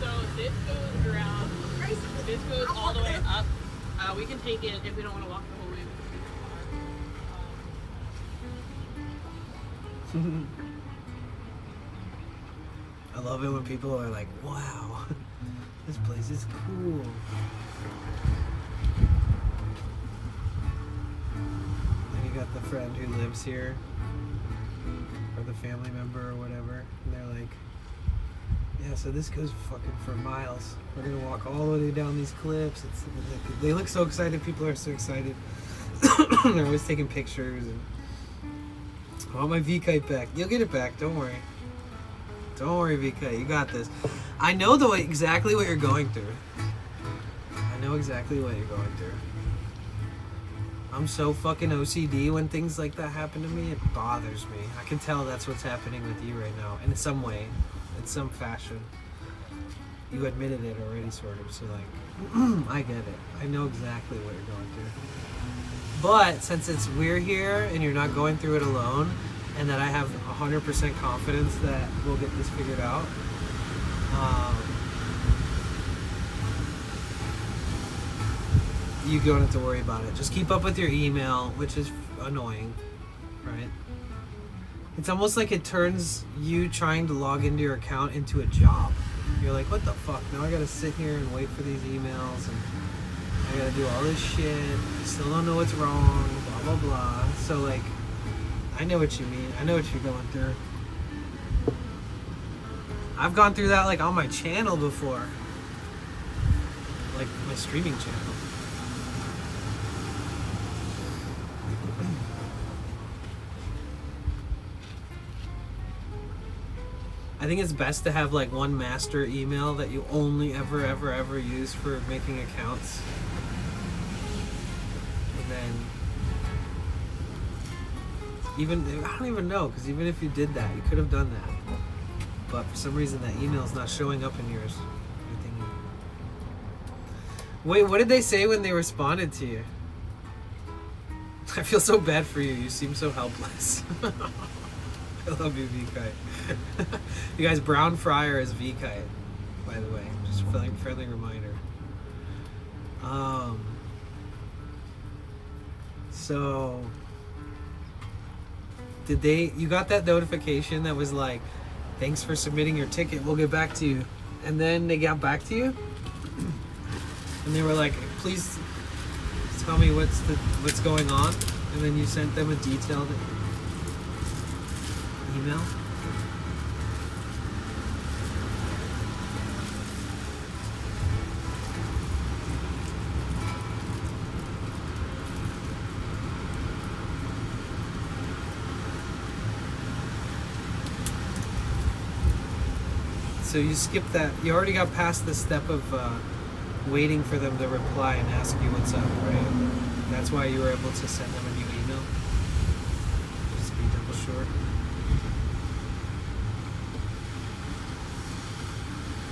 So this goes around. This goes all the way up. We can take it if we don't want to walk the whole way. I love it when people are like, wow, this place is cool. And you got the friend who lives here, or the family member or whatever, and they're like, yeah, so this goes fucking for miles. We're gonna walk all the way down these cliffs. They look so excited. People are so excited. They're always taking pictures. And I want my V-Kite back. You'll get it back. Don't worry. Don't worry, VK. You got this. I know exactly what you're going through. I know exactly what you're going through. I'm so fucking OCD when things like that happen to me. It bothers me. I can tell that's what's happening with you right now, in some way, in some fashion. You admitted it already, sort of. So like, I get it. I know exactly what you're going through. But since we're here and you're not going through it alone, and that I have 100% confidence that we'll get this figured out, you don't have to worry about it. Just keep up with your email, which is annoying, right? It's almost like it turns you trying to log into your account into a job. You're like, what the fuck? Now I gotta sit here and wait for these emails, and I gotta do all this shit. I still don't know what's wrong, blah, blah, blah. So, like, I know what you mean. I know what you're going through. I've gone through that, like, on my channel before. Like, my streaming channel. I think it's best to have like one master email that you only ever use for making accounts. And then I don't even know, because even if you did that, you could have done that. But for some reason that email's not showing up in yours. Wait, what did they say when they responded to you? I feel so bad for you. You seem so helpless. I love you, V-Kite. You guys, Brown Fryer is V-Kite, by the way. Just a friendly reminder. So, you got that notification that was like, thanks for submitting your ticket, we'll get back to you. And then they got back to you? And they were like, please tell me what's going on. And then you sent them a detailed email. So you skipped that. You already got past the step of waiting for them to reply and ask you what's up, right? That's why you were able to send them a new email. Just to be double sure.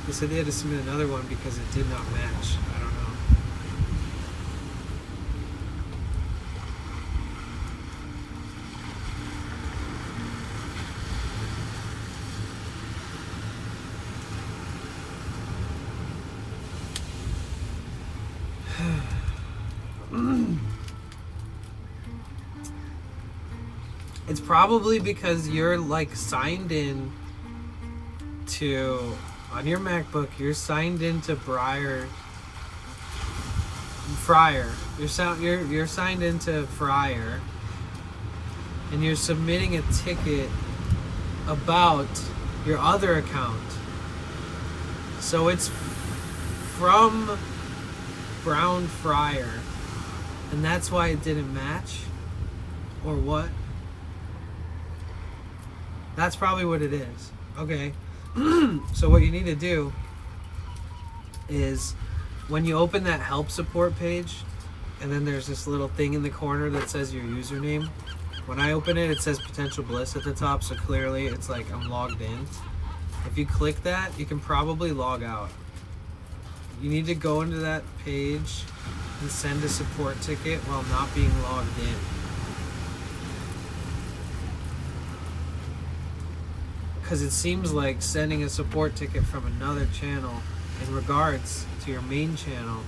They said they had to submit another one because it did not match. I don't know. It's probably because you're like signed in to on your MacBook. You're signed into Fryer. You're signed into Fryer, and you're submitting a ticket about your other account. So it's from Brown Fryer, and that's why it didn't match, or what? That's probably what it is. Okay. So what you need to do is when you open that help support page, and then there's this little thing in the corner that says your username. When I open it, it says Potential Bliss at the top, so clearly it's like I'm logged in. If you click that, you can probably log out. You need to go into that page and send a support ticket while not being logged in. Because it seems like sending a support ticket from another channel in regards to your main channel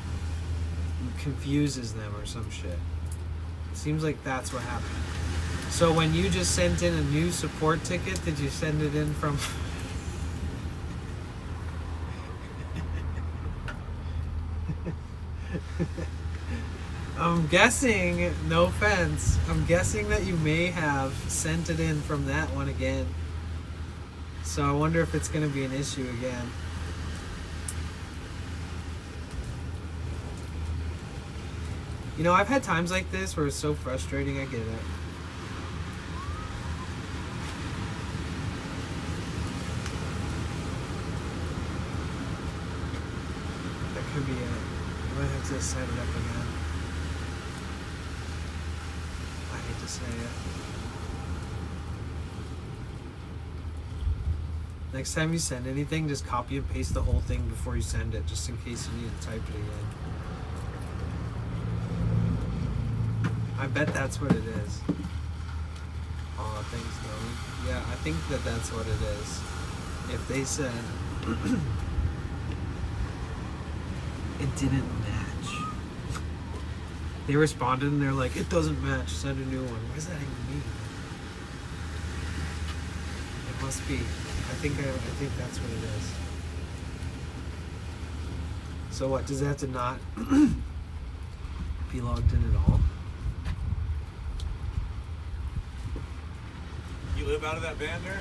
confuses them or some shit. It seems like that's what happened. So when you just sent in a new support ticket, did you send it in from... I'm guessing, no offense, I'm guessing that you may have sent it in from that one again. So I wonder if it's going to be an issue again. You know, I've had times like this where it's so frustrating, I get it. That could be it. I might have to set it up again. I hate to say it. Next time you send anything, just copy and paste the whole thing before you send it, just in case you need to type it again. I bet that's what it is. All things known. Yeah, I think that that's what it is. If they said it didn't match, they responded and they're like, it doesn't match, send a new one. What does that even mean? It must be. I think that's what it is. So what, does it have to not be logged in at all? You live out of that van there?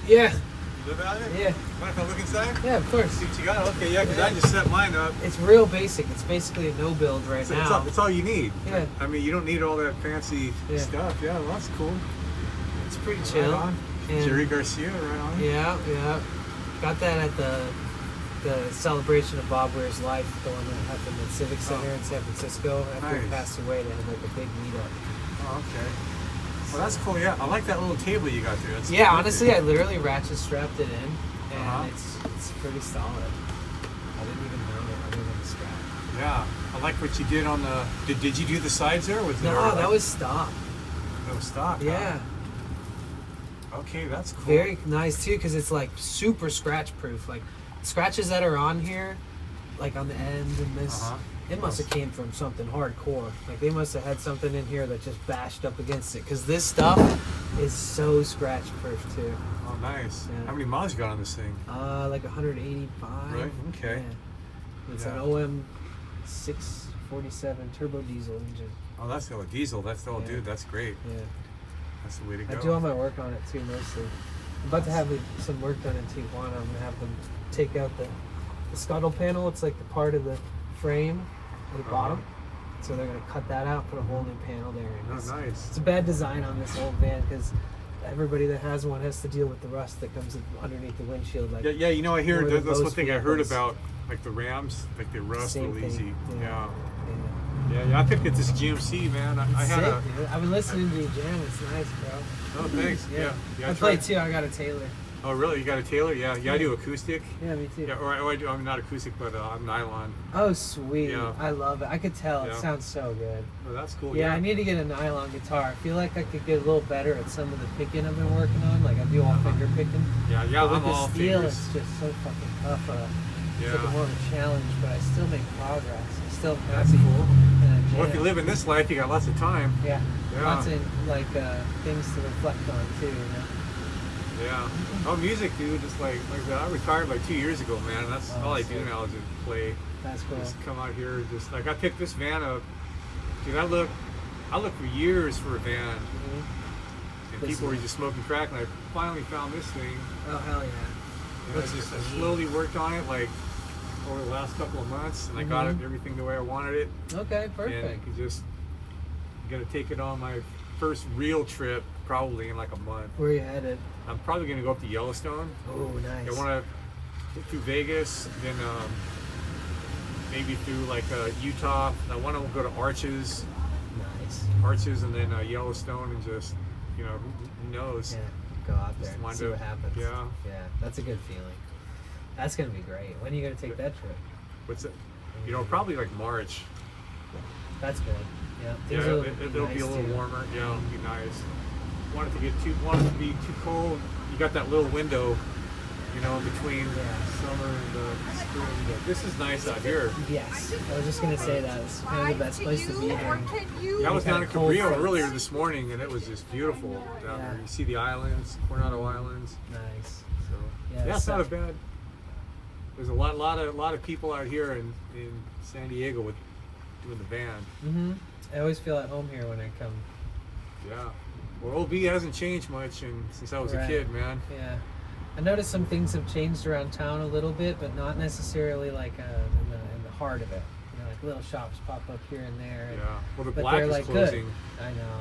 Yeah. You live out of it? Yeah. Mind if I look inside? Yeah, of course. See what you got? Okay, yeah, because Yeah. I just set mine up. It's real basic. It's basically a no build right So now. it's all you need. Yeah. I mean, you don't need all that fancy Yeah. stuff. Yeah, well, that's cool. It's pretty Right chill. on. And- Jerry Garcia, right on. Yeah, yeah. Got that at the celebration of Bob Weir's life, the one that happened at Civic Center in San Francisco. After he Nice. passed away, they had like a big meetup. Oh, okay. Well, that's cool. Yeah, I like that little table you got there. That's Yeah, perfect. honestly, I literally ratchet strapped it in, and Uh-huh. it's pretty solid. I didn't even know it other than the strap. Yeah, I like what you did on the. Did you do the sides there? Was there, No, that was stock. that was stock. huh? Yeah, Okay, that's cool. very nice too, because it's like super scratch proof. Like scratches that are on here, like on the end and this. Uh-huh. It must have came from something hardcore. Like they must have had something in here that just bashed up against it. Because this stuff is so scratch proof too. Oh, nice. Yeah. How many miles you got on this thing? Like 185. Right, okay. Yeah. It's Yeah. an OM 647 turbo diesel engine. Oh, that's the diesel. That's the old Yeah. dude. That's great. Yeah. That's the way to go. I do all my work on it too, mostly. I'm about to have some work done in Tijuana. I'm gonna have them take out the scuttle panel. It's like the part of the frame at the bottom. So they're gonna cut that out, put a whole new panel there. And Oh, it's nice. a bad design on this old van because everybody that has one has to deal with the rust that comes underneath the windshield. Like Yeah, yeah. You know, I hear more than that's one most thing I heard vehicles. about, like the Rams, like they rust Same real thing. easy. Yeah. Yeah. Yeah. Yeah, I picked at this GMC, man. I It's had sick, a. dude. I've been listening to you jam. It's nice, bro. Oh, thanks. Yeah. I play too. I got a Taylor. Oh, really? You got a Taylor? Yeah. Yeah, I do acoustic. Yeah, me too. Yeah, or I do. I'm not acoustic, but I'm nylon. Oh, sweet. Yeah. I love it. I could tell. It Yeah. sounds so good. Oh, that's cool. Yeah, I need to get a nylon guitar. I feel like I could get a little better at some of the picking I've been working on. Like I do all finger picking. Yeah, yeah. But with I'm the all steel, fingers. it's just so fucking tough. It's like Yeah. more of a challenge, but I still make progress. I still That's happy. cool. And I'm Well, if you jammed. live in this life, you got lots of time. Yeah. Yeah. Lots of things to reflect on too. You know. Yeah. Oh, music, dude. Just like I said, I retired like 2 years ago, man. That's Oh, all I sick. do now is just play. That's cool. Just come out here, just like I picked this van up. Dude, I looked for years for a van, Mhm. and This people were is- just smoking crack, and I finally found this thing. Oh hell yeah. And I Looks just neat. slowly worked on it, like over the last couple of months, and I got it Mhm. everything the way I wanted it. Okay, And perfect. I just gonna take it on my first real trip, probably in like a month. Where you headed? I'm probably gonna go up to Yellowstone. Oh, nice. I want to go through Vegas, then maybe through like Utah. I want to go to Arches, and then Yellowstone, and just who knows? Yeah, go out there Just and wind see up- what happens. yeah. Yeah, that's a good feeling. That's gonna be great. When are you gonna take that trip? What's it? Probably like March. That's good. Yeah, Yeah, things will it'll be nice a little too. warmer. Yeah, it'll be nice. Want it to be too cold. You got that little window, in between summer and spring. But this is nice out here. Yes, I was just gonna say that it's kind of the best place to be during. Yeah, I was down in Cold Cabrillo fronts. earlier this morning, and it was just beautiful down there. You see the islands, Coronado Islands. Nice. So Yeah, it's not a such- bad. There's a lot of people out here in San Diego with doing the band. Mhm. I always feel at home here when I come. Yeah. Well, OB hasn't changed much since I was a Right. kid, man. Yeah. I noticed some things have changed around town a little bit, but not necessarily like in the heart of it. Like little shops pop up here and there. And, Yeah. Well, the but Black they're is like closing. good. I know.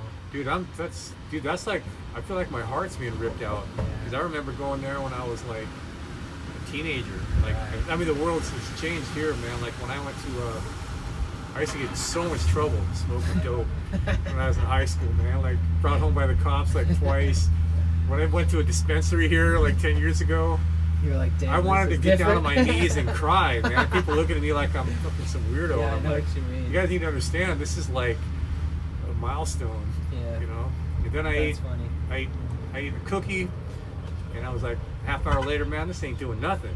Dude, that's like, I feel like my heart's being ripped out. Because I remember going there when I was like a teenager. Like, Right. I mean, the world has changed here, man. Like when I went to, I used to get in so much trouble smoking dope when I was in high school, man. Like brought home by the cops like twice. When I went to a dispensary here like 10 years ago, You're like, damn. I wanted to this is get down on different. my knees and cry, man. People looking at me like I'm fucking some weirdo. Yeah, I I'm know like, what you mean. you guys need to understand, this is like a milestone. Yeah. And then I ate That's funny. I ate a cookie, and I was like, half hour later, man, this ain't doing nothing.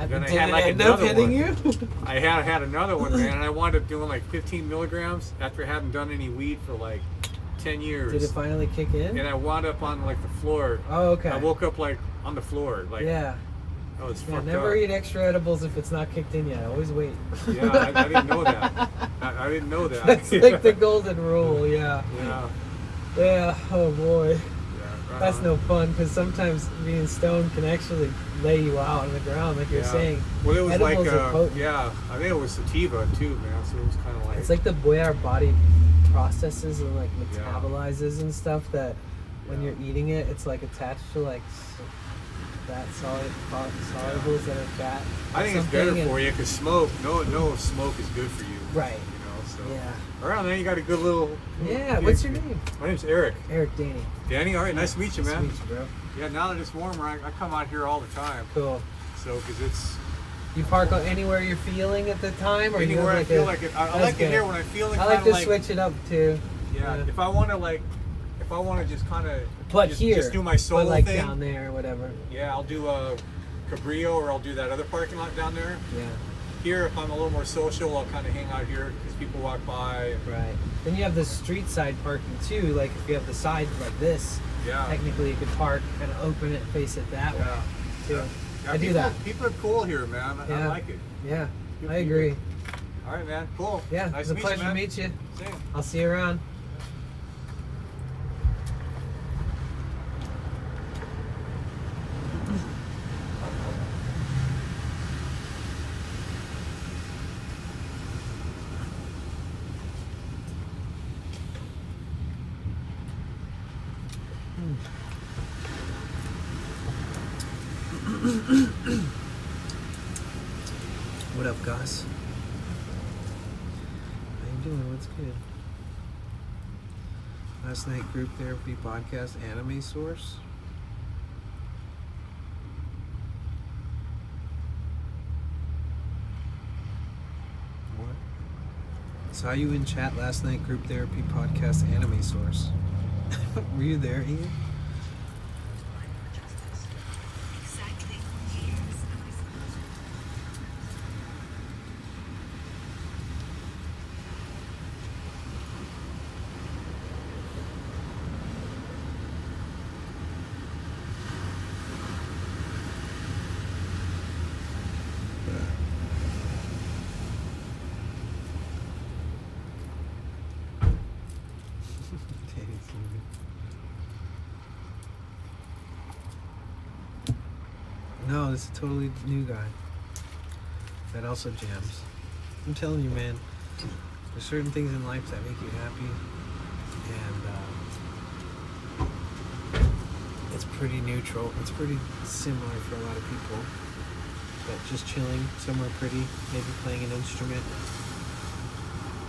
Then I Did had it like end up another hitting one. you? I had another one, man, and I wound up doing like 15 milligrams after having done any weed for like 10 years. Did it finally kick in? And I wound up on like the floor. Oh, okay. I woke up like on the floor, like Yeah. I was Yeah, fucked never up. eat extra edibles if it's not kicked in yet. Always wait. Yeah, I didn't know that. I didn't know that. That's like the golden rule. Yeah. Yeah. Yeah. Oh boy. Right That's on. no fun because sometimes being stoned can actually lay you out on the ground, like you're Yeah. saying. Well, it was Edibles like, are potent. yeah, I think it was sativa too, man. So it was kind of like. It's like the way our body processes and like Yeah. metabolizes and stuff that when Yeah. you're eating it, it's like attached to like fat solubles that are fat. I think it's better for you because smoke. No smoke is good for you. Right. So. Yeah. All right, man. You got a good little. Yeah. What's your name? My name's Eric. Eric Danny. Danny. All right. Nice to meet you, Nice man. to meet you, bro. Yeah. Now that it's warmer, I come out here all the time. Cool. So because it's You park anywhere you're feeling at the time, or you anywhere have I like feel a, like it. I that's like it good. here when I'm feeling. I like kinda to switch it up too. Yeah. If I want to just kind of. But just do my solo but like thing. down there or whatever. Yeah, I'll do Cabrillo, or I'll do that other parking lot down there. Yeah. Here, if I'm a little more social, I'll kind of hang out here because people walk by. Right. Then you have the street side parking too. Like if you have the side like this, Yeah. technically you could park, kind of open it, face it that way Yeah. too. Yeah, I do people, that. People are cool here, man. I Yeah. like it. Yeah, Good I people. agree. All right, man. Cool. Yeah, Nice it's a to meet pleasure you, to man. meet you. Same. I'll see you around. What up, Gus? How you doing? What's good? Last night group therapy podcast anime source. What? Saw you in chat last night group therapy podcast anime source. Were you there, Ian? this is a totally new guy that also jams. I'm telling you, man, there's certain things in life that make you happy, and it's pretty neutral. It's pretty similar for a lot of people. But just chilling somewhere pretty, maybe playing an instrument,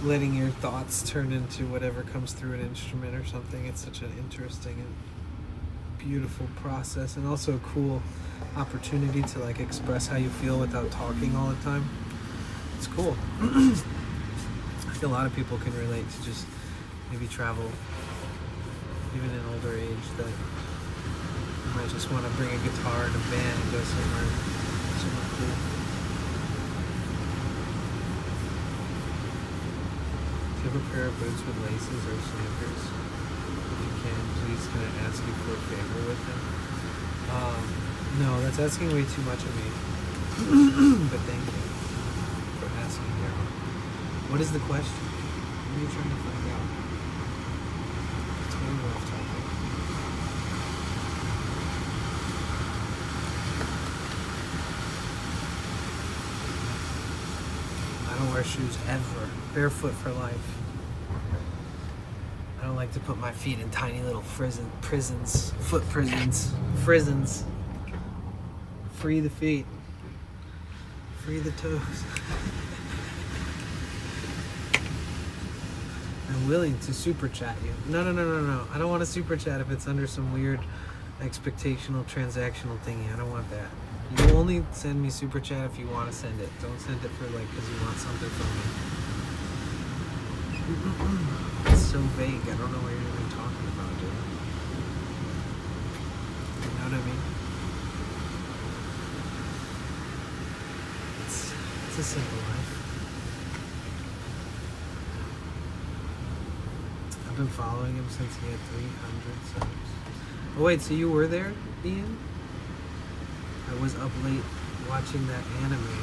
letting your thoughts turn into whatever comes through an instrument or something. It's such an interesting and beautiful process, and also a cool opportunity to like express how you feel without talking all the time. It's cool. I feel a lot of people can relate to just maybe travel, even in older age, that you might just want to bring a guitar and a band and go somewhere cool. Do you have a pair of boots with laces or sneakers? If you can, please can I ask you for a favor with them? No, that's asking way too much of me. But thank you for asking, Daryl. What is the question? What are you trying to find out? It's totally off topic. I don't wear shoes ever. Barefoot for life. I don't like to put my feet in tiny little prisons. Foot prisons. Prisons. Free the feet. Free the toes. I'm willing to super chat you. No. I don't want to super chat if it's under some weird expectational transactional thingy. I don't want that. You only send me super chat if you want to send it. Don't send it for like because you want something from me. It's so vague. I don't know what you're even talking about, dude. You know what I mean? It's a simple life. I've been following him since he had 300 subs. Oh wait, so you were there, Ian? I was up late watching that anime.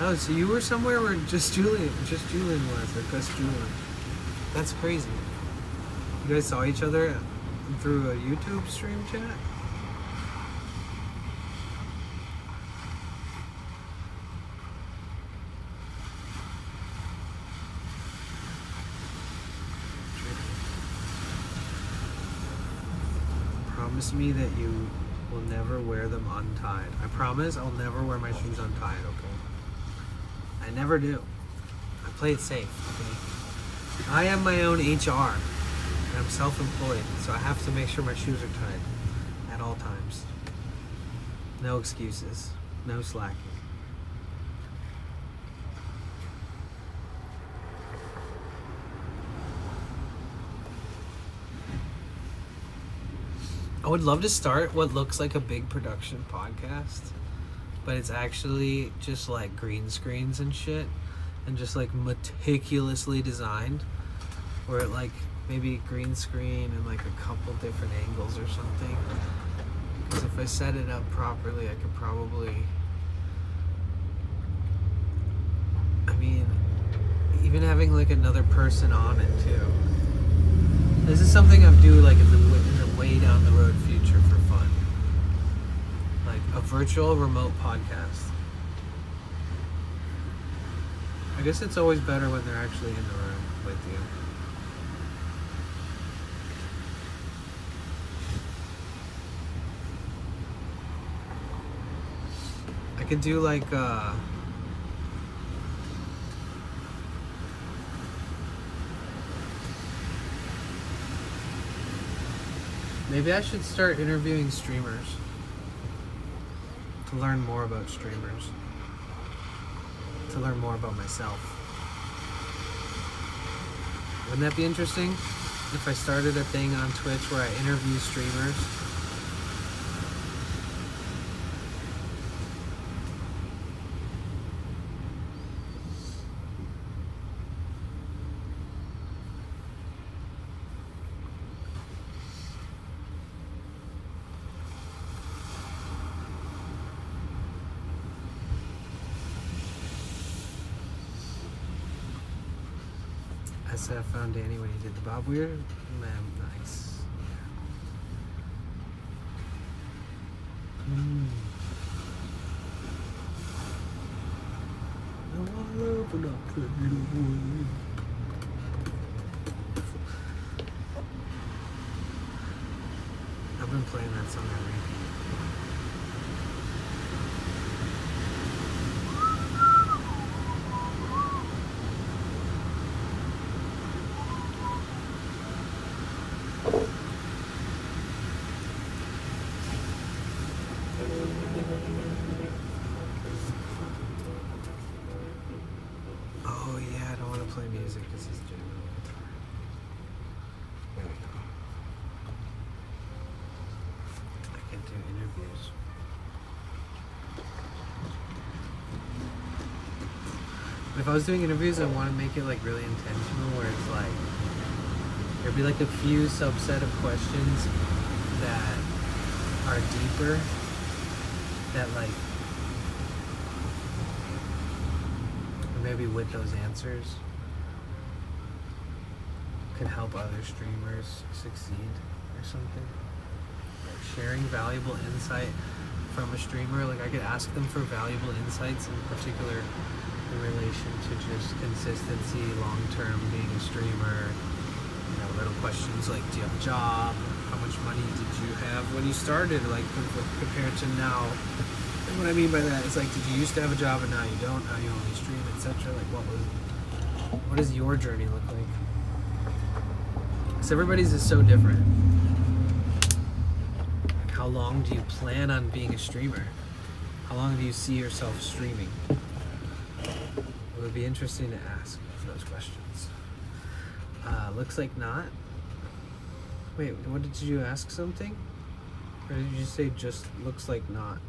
Oh, so you were somewhere where just Julian was, or Gus Julian. That's crazy. You guys saw each other through a YouTube stream chat? Promise me that you will never wear them untied. I promise I'll never wear my shoes untied, okay? I never do. I play it safe, okay? I am my own HR, and I'm self-employed, so I have to make sure my shoes are tied at all times. No excuses. No slacking. I would love to start what looks like a big production podcast, but it's actually just like green screens and shit, and just like meticulously designed, where it like maybe green screen and like a couple different angles or something. Because if I set it up properly, I could probably, I mean, even having like another person on it too. This is something I do like in the way down the road future for fun. Like a virtual remote podcast. I guess it's always better when they're actually in the room with you. I could do like maybe I should start interviewing streamers to learn more about streamers, to learn more about myself. Wouldn't that be interesting if I started a thing on Twitch where I interview streamers? I found Danny when he did the Bob Weir. Man, nice. I've been playing that song on repeat. Oh yeah, I don't want to play music. This is genuine guitar. There we go. I can do interviews. If I was doing interviews, I want to make it like really intentional, where it's like there'd be like a few subset of questions that are deeper, that like, or maybe with those answers could help other streamers succeed or something. Like sharing valuable insight from a streamer, like I could ask them for valuable insights in particular in relation to just consistency, long-term being a streamer. You know, little questions like, do you have a job? How much money did you have when you started, like compared to now? And what I mean by that is like, did you used to have a job and now you don't? Now you only stream, etc. Like, what does your journey look like? So everybody's is so different. Like, how long do you plan on being a streamer? How long do you see yourself streaming? It would be interesting to ask those questions. Looks like not. Wait, what did you ask something? Or did you say just looks like not?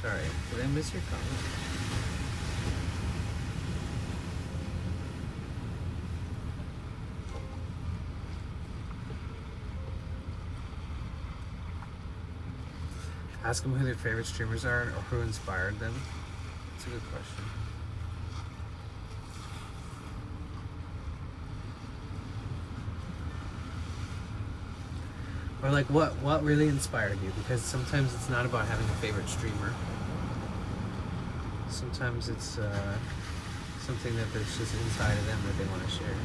Sorry, did I miss your comment? Ask them who their favorite streamers are or who inspired them. That's a good question. Or like what really inspired you? Because sometimes it's not about having a favorite streamer. Sometimes it's something that there's just inside of them that they want to share.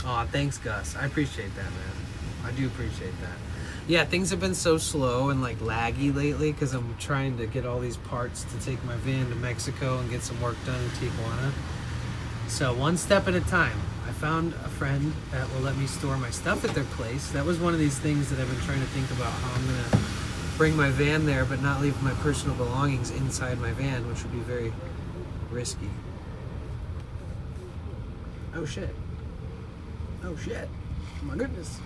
Aw, thanks, Gus. I appreciate that, man. I do appreciate that. Yeah, things have been so slow and like laggy lately because I'm trying to get all these parts to take my van to Mexico and get some work done in Tijuana. So one step at a time. I found a friend that will let me store my stuff at their place. That was one of these things that I've been trying to think about, how I'm gonna bring my van there but not leave my personal belongings inside my van, which would be very risky. Oh shit. Oh shit. Oh my goodness.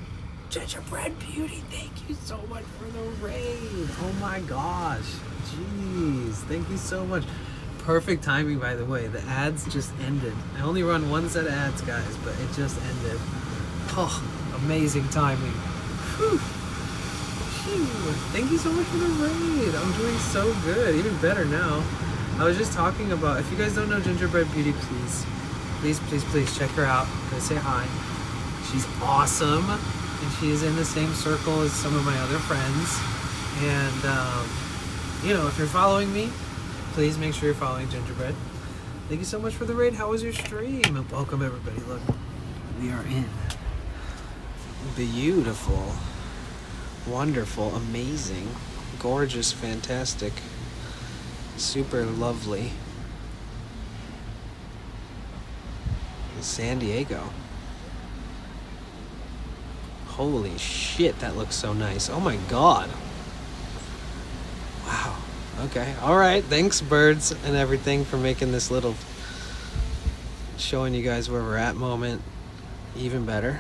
Gingerbread Beauty, thank you so much for the raid. Oh my gosh. Jeez. Thank you so much. Perfect timing, by the way. The ads just ended. I only run one set of ads, guys, but it just ended. Oh, amazing timing. Whew. Phew. Thank you so much for the raid. I'm doing so good. Even better now. I was just talking about, if you guys don't know Gingerbread Beauty, please check her out. Go say hi. She's awesome, and she is in the same circle as some of my other friends. And, you know, if you're following me, please make sure you're following Gingerbread. Thank you so much for the raid. How was your stream? And welcome, everybody. Look, we are in beautiful, wonderful, amazing, gorgeous, fantastic, super lovely San Diego. Holy shit, that looks so nice. Oh my god. Wow. Okay. Alright. Thanks, birds and everything, for making this little showing you guys where we're at moment even better.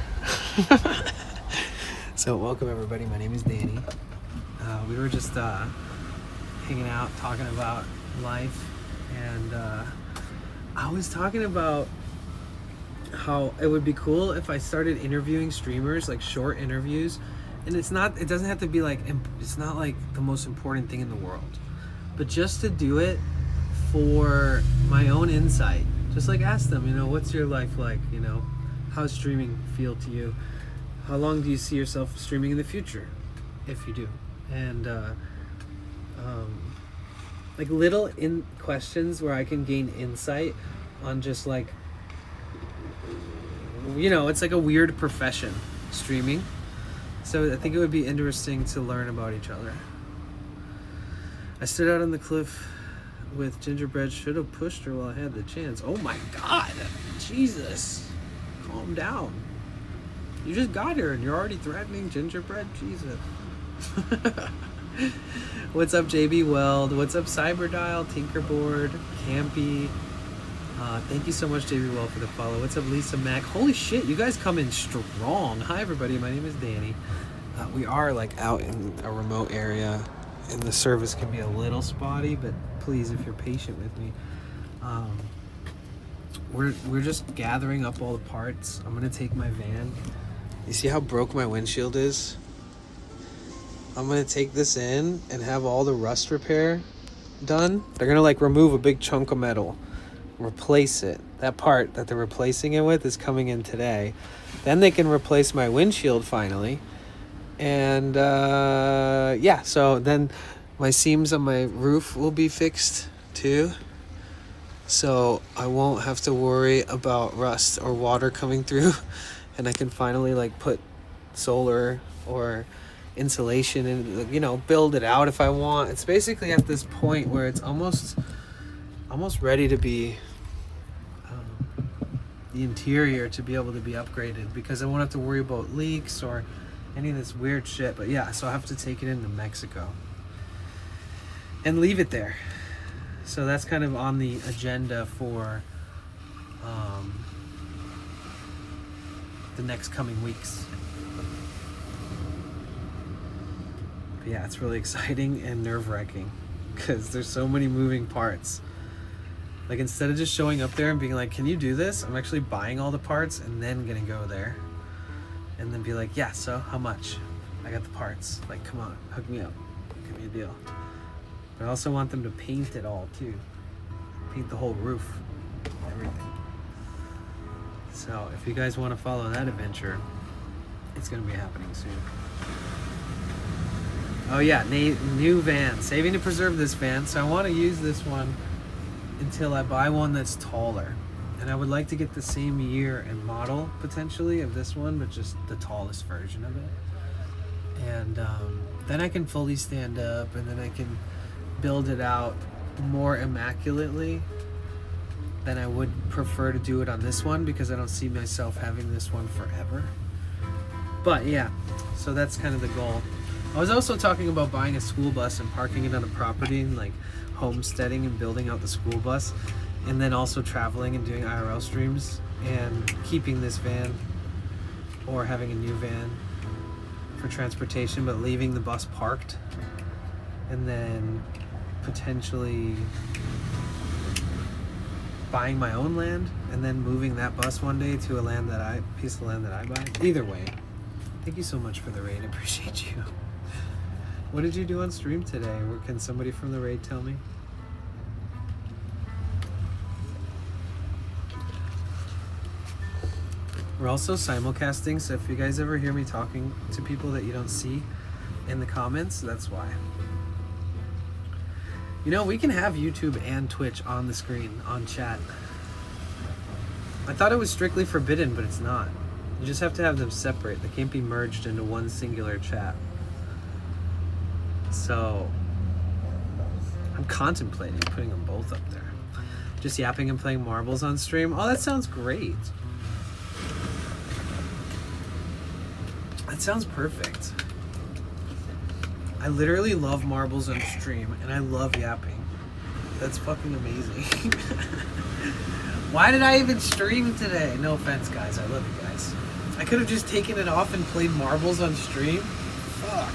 So welcome, everybody. My name is Danny. We were just hanging out, talking about life, and I was talking about how it would be cool if I started interviewing streamers, like short interviews, and it doesn't have to be like, it's not like the most important thing in the world, but just to do it for my own insight. Just like ask them, what's your life like? How's streaming feel to you? How long do you see yourself streaming in the future, if you do? And like little questions where I can gain insight on just like, it's like a weird profession, streaming. So I think it would be interesting to learn about each other. I stood out on the cliff with gingerbread. Should have pushed her while I had the chance. Oh my God, Jesus, calm down. You just got her and you're already threatening gingerbread. Jesus. What's up, JB Weld? What's up, Cyberdial, Tinkerboard, Campy? Thank you so much, JB Weld, for the follow. What's up, Lisa Mack? Holy shit, you guys come in strong. Hi, everybody. My name is Danny. We are like out in a remote area, and the service can be a little spotty, but please, if you're patient with me, we're just gathering up all the parts. I'm gonna take my van. You see how broke my windshield is? I'm gonna take this in and have all the rust repair done. They're gonna like remove a big chunk of metal, replace it. That part that they're replacing it with is coming in today. Then they can replace my windshield finally. And yeah, so then my seams on my roof will be fixed too. So I won't have to worry about rust or water coming through. And I can finally like put solar or insulation and build it out if I want. It's basically at this point where it's almost ready to be the interior to be able to be upgraded, because I won't have to worry about leaks or any of this weird shit. But yeah, so I have to take it into Mexico and leave it there. So that's kind of on the agenda for the next coming weeks. But yeah, it's really exciting and nerve-wracking because there's so many moving parts. Like, instead of just showing up there and being like, can you do this? I'm actually buying all the parts and then gonna go there and then be like, yeah, so how much? I got the parts. Like, come on, hook me up, give me a deal. But I also want them to paint it all too. Paint the whole roof, everything. So if you guys want to follow that adventure, it's gonna be happening soon. Oh yeah, new van. Saving to preserve this van. So I want to use this one until I buy one that's taller. And I would like to get the same year and model, potentially, of this one, but just the tallest version of it. And then I can fully stand up, and then I can build it out more immaculately than I would prefer to do it on this one, because I don't see myself having this one forever. But yeah, so that's kind of the goal. I was also talking about buying a school bus and parking it on a property and like homesteading and building out the school bus, and then also traveling and doing IRL streams and keeping this van or having a new van for transportation, but leaving the bus parked, and then potentially buying my own land and then moving that bus one day to a piece of land that I buy. Either way, thank you so much for the raid. I appreciate you. What did you do on stream today? Or can somebody from the raid tell me? We're also simulcasting, so if you guys ever hear me talking to people that you don't see in the comments, that's why. We can have YouTube and Twitch on the screen, on chat. I thought it was strictly forbidden, but it's not. You just have to have them separate. They can't be merged into one singular chat. So I'm contemplating putting them both up there. Just yapping and playing marbles on stream. Oh, that sounds great. That sounds perfect. I literally love marbles on stream, and I love yapping. That's fucking amazing. Why did I even stream today? No offense, guys. I love you guys. I could have just taken it off and played marbles on stream. Fuck.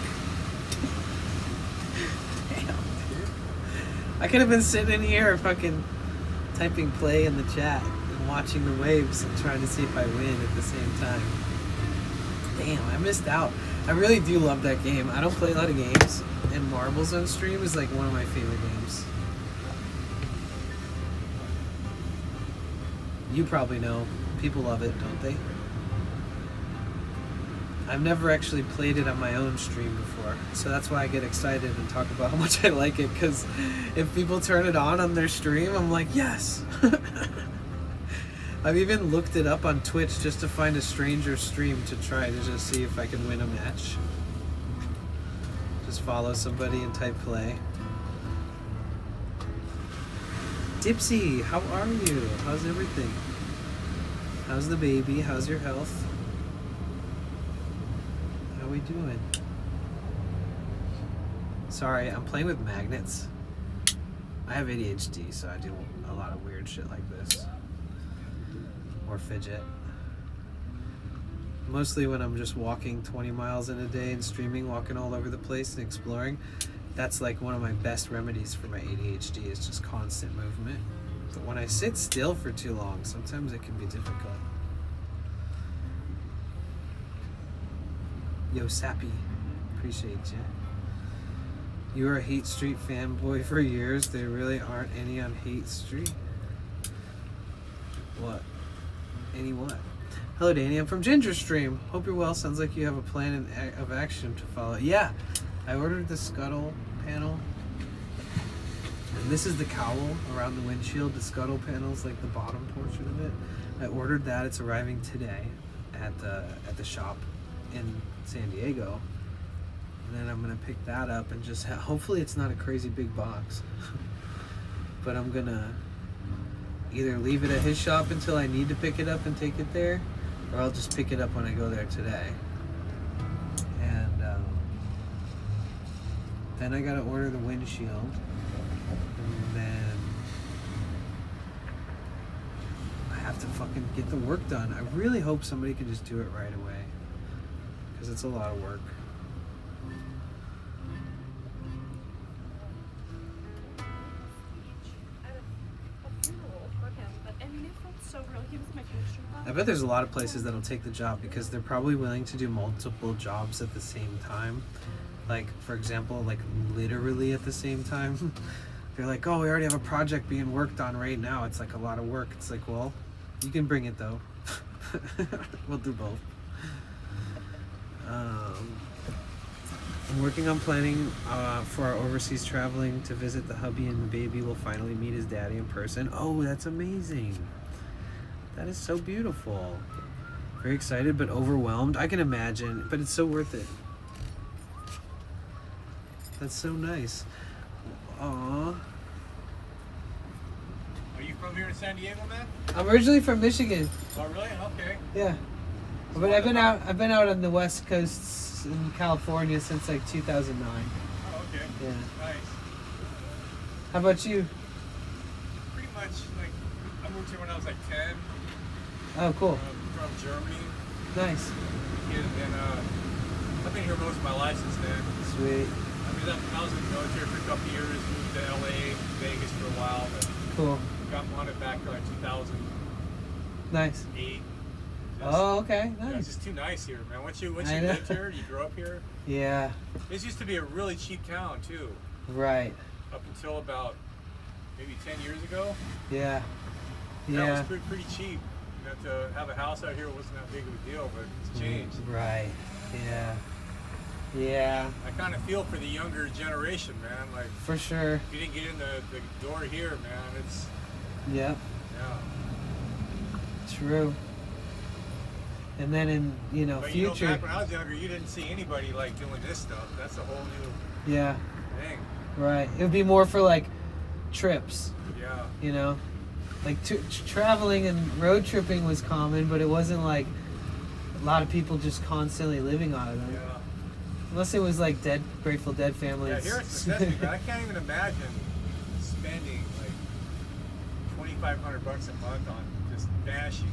Damn, dude. I could have been sitting in here fucking typing play in the chat and watching the waves and trying to see if I win at the same time. Damn, I missed out. I really do love that game. I don't play a lot of games, and Marbles on stream is like one of my favorite games. You probably know. People love it, don't they? I've never actually played it on my own stream before, so that's why I get excited and talk about how much I like it, because if people turn it on their stream, I'm like, yes! I've even looked it up on Twitch just to find a stranger stream to try to just see if I can win a match. Just follow somebody and type play. Dipsy, how are you? How's everything? How's the baby? How's your health? How we doing? Sorry, I'm playing with magnets. I have ADHD, so I do a lot of weird shit like this. Or fidget. Mostly when I'm just walking 20 miles in a day and streaming, walking all over the place and exploring. That's like one of my best remedies for my ADHD is just constant movement. But when I sit still for too long, sometimes it can be difficult. Yo, Sappy. Appreciate you. You were a Hate Street fanboy for years. There really aren't any on Hate Street. What? Any what? Hello, Danny. I'm from Ginger Stream. Hope you're well. Sounds like you have a plan of action to follow. Yeah, I ordered the scuttle panel. And this is the cowl around the windshield. The scuttle panel is like the bottom portion of it. I ordered that. It's arriving today at the shop in San Diego. And then I'm gonna pick that up and just hopefully it's not a crazy big box. But I'm gonna either leave it at his shop until I need to pick it up and take it there, or I'll just pick it up when I go there today. And then I gotta order the windshield, and then I have to fucking get the work done. I really hope somebody can just do it right away, because it's a lot of work. I bet there's a lot of places that'll take the job because they're probably willing to do multiple jobs at the same time. Like, for example, like literally at the same time. They're like, oh, we already have a project being worked on right now. It's like a lot of work. It's like, well, you can bring it though. We'll do both. I'm working on planning for our overseas traveling to visit the hubby, and the baby will finally meet his daddy in person. Oh, that's amazing. That is so beautiful. Very excited but overwhelmed. I can imagine, but it's so worth it. That's so nice. Aww. Are you from here in San Diego, man? I'm originally from Michigan. Oh, really? Okay. Yeah. But I've been out on the West Coast in California since like 2009. Oh, okay. Yeah. Nice. How about you? Pretty much, like, I moved here when I was like 10. Oh, cool. From Germany. Nice. Kid, and I've been here most of my life since then. Sweet. I was in the military for a couple of years, moved to LA, Vegas for a while, but Cool. got wanted back in like 2008. Nice. Just, Oh, okay. yeah, it's Nice. just too nice here, man. Once you I know. lived here, you grew up here. Yeah. This used to be a really cheap town too, Right. up until about maybe 10 years ago. Yeah. That Yeah. was pretty cheap. You know, to have a house out here wasn't that big of a deal, but it's changed. Right. Yeah. Yeah. I kind of feel for the younger generation, man. Like, For sure. if you didn't get in the door here, man, it's, Yep. yeah. True. And then in, But you know, future. back when I was younger, you didn't see anybody like doing this stuff. That's a whole new Yeah. thing. Right. It would be more for like trips, Yeah. Like traveling and road tripping was common, but it wasn't like a lot of people just constantly living on it. Yeah. Unless it was like Grateful Dead families. Yeah, here it's necessity, but I can't even imagine spending like $2,500 a month on just bashing.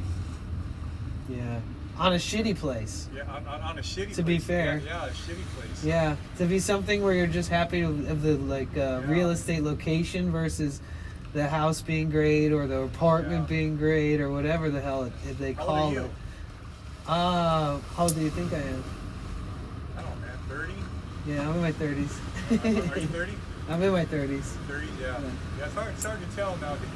Yeah. On a shitty place. Yeah, on a shitty place. To be fair. Yeah, a shitty place. Yeah, to be something where you're just happy of the real estate location versus the house being great or the apartment being great or whatever the hell they How call old are it. you? How old do you think I am? I don't know, man. 30? Yeah, I'm in my 30s. Are you 30? I'm in my 30s. 30, yeah. Yeah, it's hard to tell nowadays.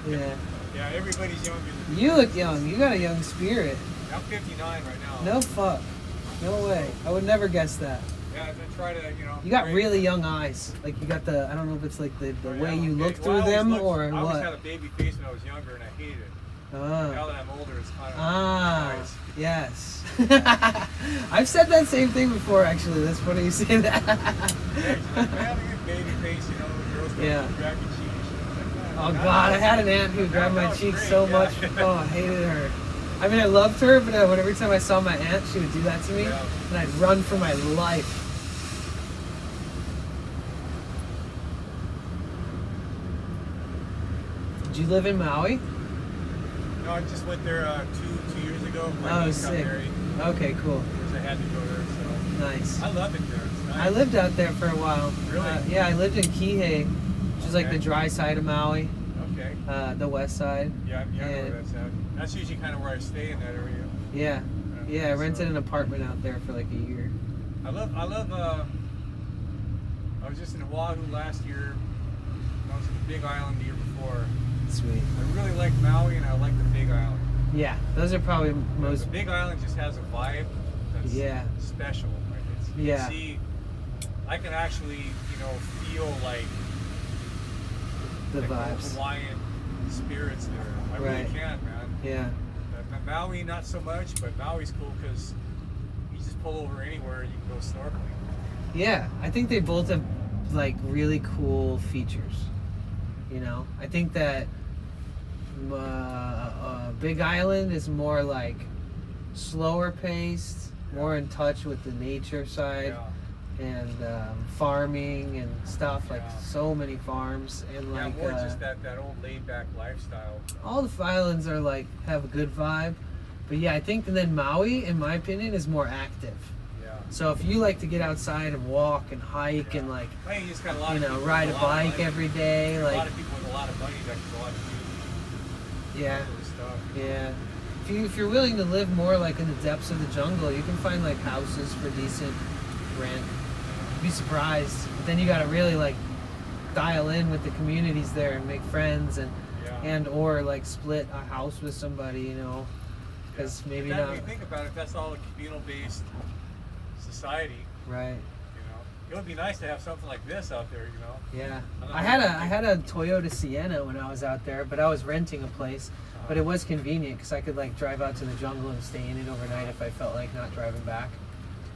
Yeah. Yeah, everybody's younger than You look young. You got a young spirit. I'm 59 right now. No fuck. No way. I would never guess that. Yeah, I've been trying to, You got break- really young eyes. Like you got the, I don't know if it's like the Oh, yeah, way you okay. look through them or I always had what. a baby face when I was younger and I hated it. Now Ah. that I'm older, it's kind of nice. Yes. I've said that same thing before actually. That's funny you say that. Yeah, I had a good baby face, girls go Yeah. grab your cheeks. Oh god, I had an aunt who grabbed my cheeks so much. Oh, I hated her. I mean, I loved her, but every time I saw my aunt, she would do that to me, Yeah. and I'd run for my life. Did you live in Maui? No, I just went there two years ago. My Oh, niece got sick. married, Okay, cool. because I had to go there. So Nice. I love it there. It's nice. I lived out there for a while. Really? Yeah, I lived in Kihei, which is like Okay. the dry side of Maui, Okay. the west side. Yeah, I know where And- that's at. That's usually kind of where I stay in that area. Yeah. Yeah, I rented So- an apartment out there for like a year. I love. I was just in Oahu last year. I was in the Big Island the year before. Sweet. I really like Maui and I like the Big Island. Yeah, those are probably The most. Big Island just has a vibe that's Yeah. special. Like you Yeah. can see, I can actually, feel like The like vibes. Hawaiian spirits there. I Right. really can, man. Yeah. Maui, not so much, but Maui's cool because you just pull over anywhere and you can go snorkeling. Yeah, I think they both have like really cool features. I think that Big Island is more like slower paced, more in touch with the nature side and farming and stuff. Like Yeah. so many farms and Yeah, like more just that old laid back lifestyle. all the islands are like have a good vibe. But yeah, I think then Maui, in my opinion, is more active. Yeah. So if you like to get outside and walk and hike and like I think you just got a lot of people ride with a lot of bike money. every day, A lot like of people with a lot of money that can go out and do yeah, all this stuff. yeah. If you're willing to live more like in the depths of the jungle, you can find like houses for decent rent. You'd be surprised. But then you got to really like dial in with the communities there and make friends and or like split a house with somebody, because maybe But not when you think about it, that's all a communal-based society. right. It would be nice to have something like this out there. Yeah, I'm not I had a Toyota Sienna when I was out there, but I was renting a place. But it was convenient because I could like drive out to the jungle and stay in it overnight if I felt like not driving back.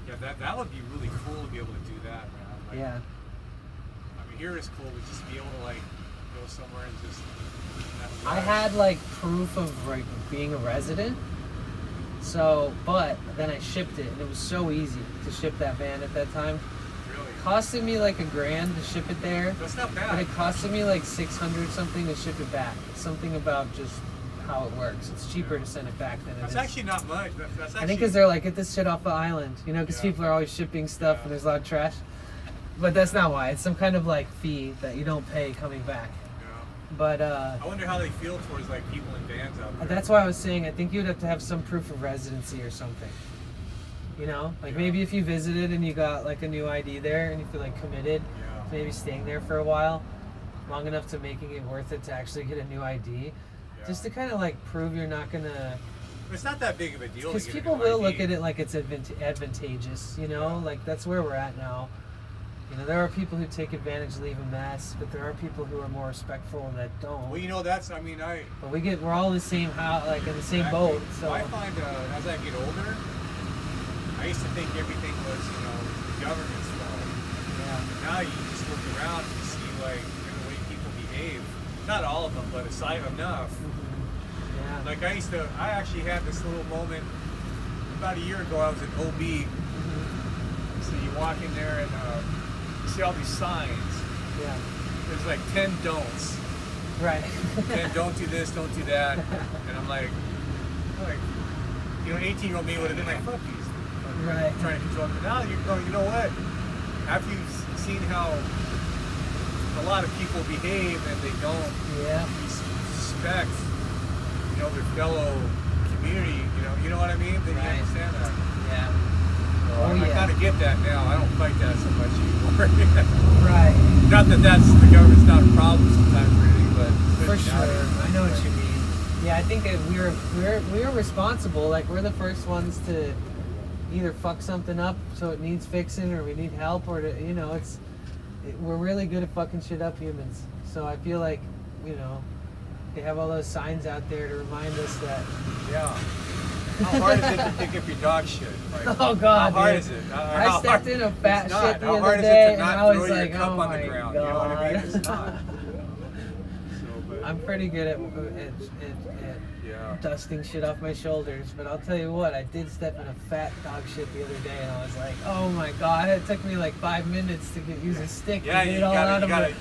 Yeah, that would be really cool to be able to do that, man. Like, Yeah, I mean, here it's cool to just be able to like go somewhere and just. I had like proof of like being a resident. So, but then I shipped it, and it was so easy to ship that van at that time. Really. Costed me like $1,000 to ship it there, That's not but bad. it costed me like 600 something to ship it back. It's something about just how it works. It's cheaper to send it back than it That's is. actually not much. That's actually. I think because they're like, get this shit off the island, because Yeah. people are always shipping stuff Yeah. and there's a lot of trash. But that's not why. It's some kind of like fee that you don't pay coming back. But I wonder how they feel towards like people in vans out there. that's why I was saying I think you'd have to have some proof of residency or something. Like Yeah. maybe if you visited and you got like a new ID there and you feel like committed Yeah. to maybe staying there for a while, long enough to making it worth it to actually get a new ID, just to kind of like prove you're not gonna. It's not that big of a deal. Because to get a people new will ID. look at it like it's advantageous, like that's where we're at now. There are people who take advantage, leave a mess, but there are people who are more respectful that don't. Well, that's. I mean, But we're all in the same house, like in the same boat. So I find as I get older, I used to think everything was, the government's fault. yeah, Now you just look around and see like the way people behave. Not all of them, but aside enough. yeah, Like I actually had this little moment about a year ago. I was at OB. So you walk in there and you see all these signs. yeah, There's like 10 don'ts. right. 10 don't do this, don't do that. And I'm like, 18-year-old me would have been like, fuck these. Right. Trying to control them. Now you're going, you know what? After you've seen how a lot of people behave and they don't respect, their fellow community, you know what I mean? Then you Right. understand that. Yeah. So Oh, I yeah. kind of get that now. I don't fight that so much anymore. Right. Not that the government's not a problem sometimes or anything, but For especially sure. nowadays. I know what you mean. Yeah, I think that we're responsible. Like we're the first ones to either fuck something up so it needs fixing, or we need help, or we're really good at fucking shit up, humans. So I feel like they have all those signs out there to remind us that. Yeah. How hard is it to pick up your dog shit? Like, Oh God, how hard dude. is it? I stepped in a fat It's not. shit the How other hard is it day, to and not I was throw your like, cup oh on the my ground? You know what I mean? God. It's not. I'm pretty good at Yeah. dusting shit off my shoulders, but I'll tell you what, I did step in a fat dog shit the other day, and I was like, oh my God, it took me like 5 minutes to use a stick Yeah, to get you it all out of gotta, it.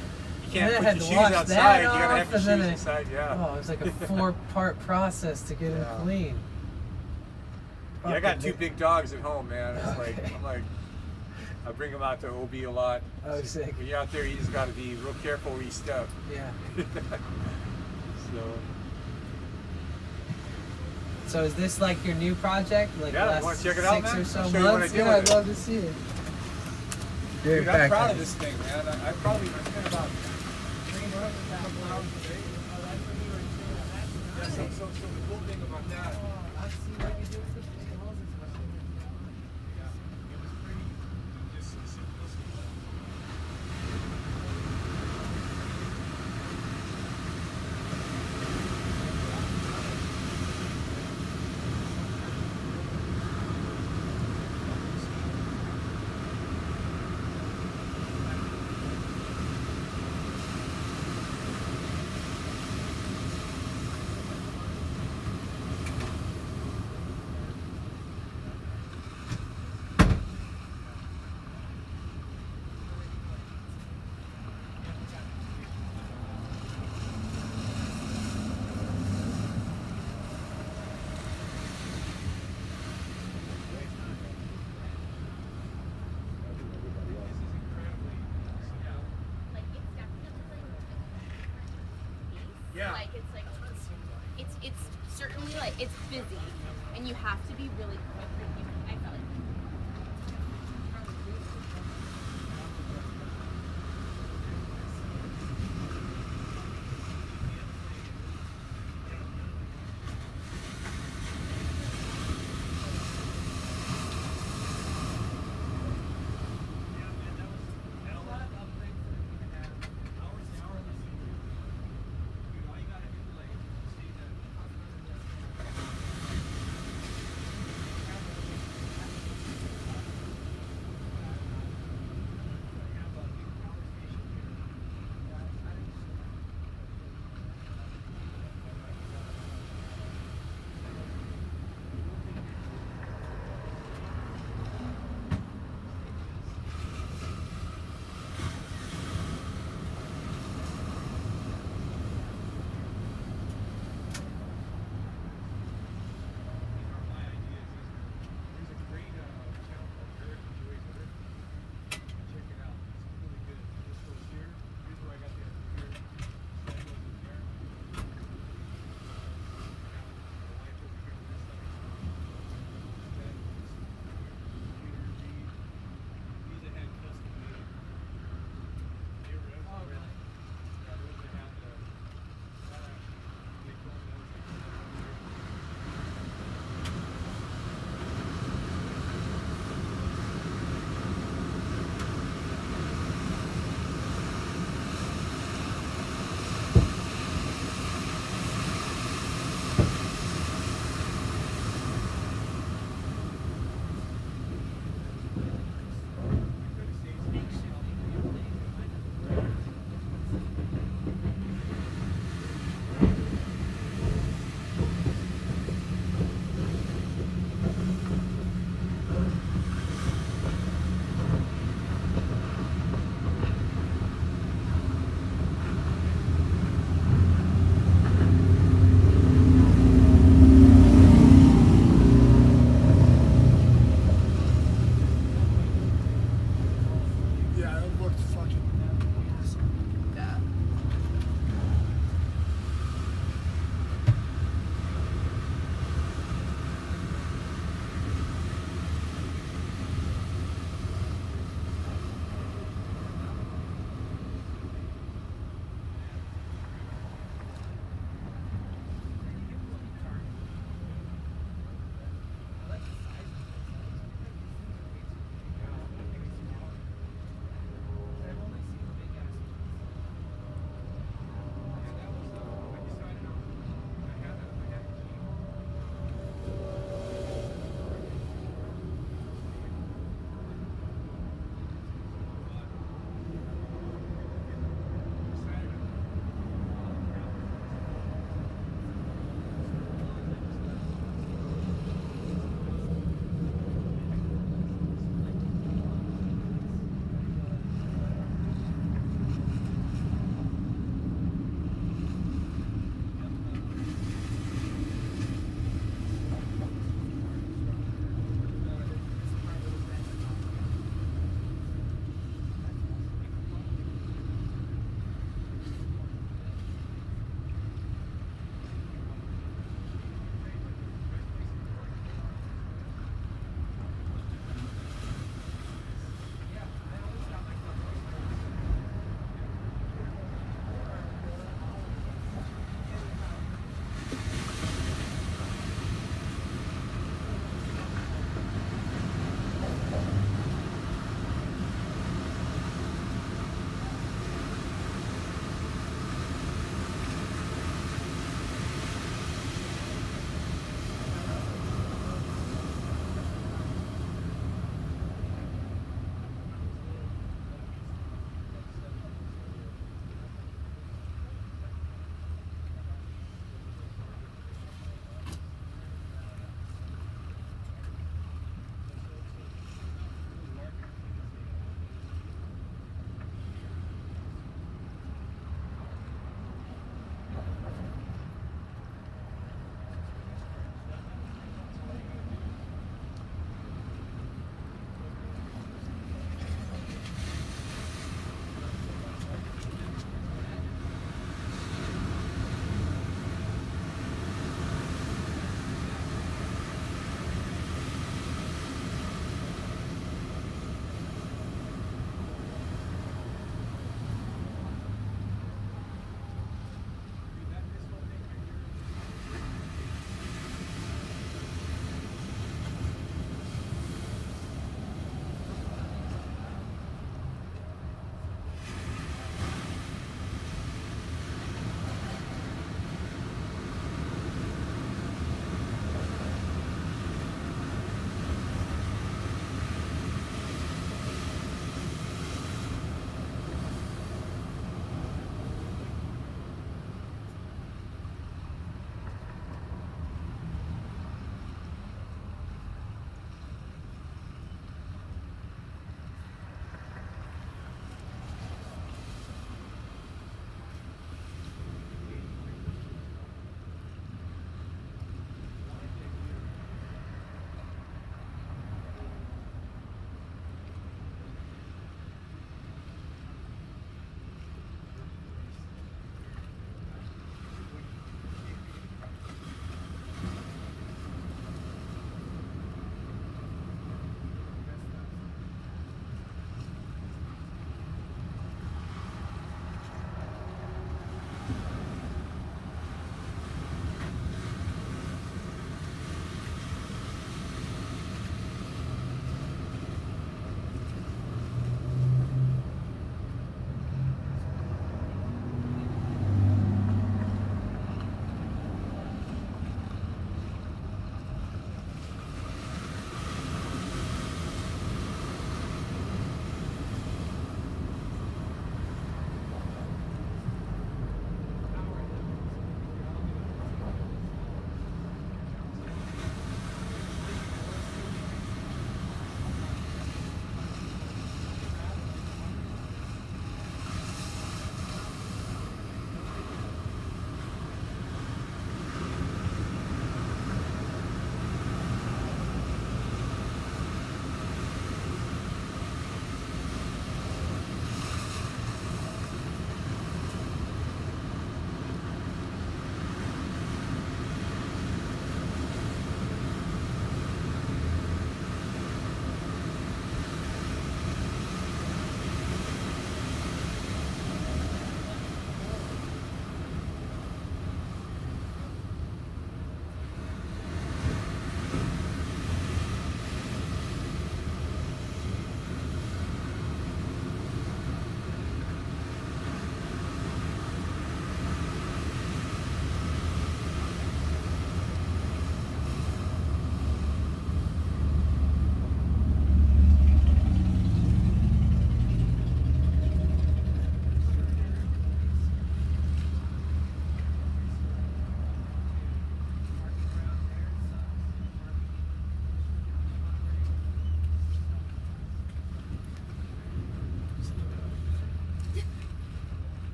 you And then can't I put had your to shoes wash outside. that You gotta off, have your and then shoes inside. Yeah. Oh, it was like a 4-part process to get Yeah. them clean. Yeah, I got Fucking- 2 big dogs at home, man. It's like I bring them out to OB a lot. Oh, sick. When you're out there, you just gotta be real careful where you step. Yeah. So. So is this like your new project? Like Yeah, the you last wanna check it 6 out, man? or so I'll show you what I months? did Yeah, with I'd it. love to see it. Dude, I'm proud of this thing, man. I probably spent about 3 months, a couple hours a day. Yeah, so the cool thing about that. I've seen what you do with the Yeah, it was pretty just simplistic. Yeah. Like it's certainly like it's busy, and you have to be really quick. I felt like.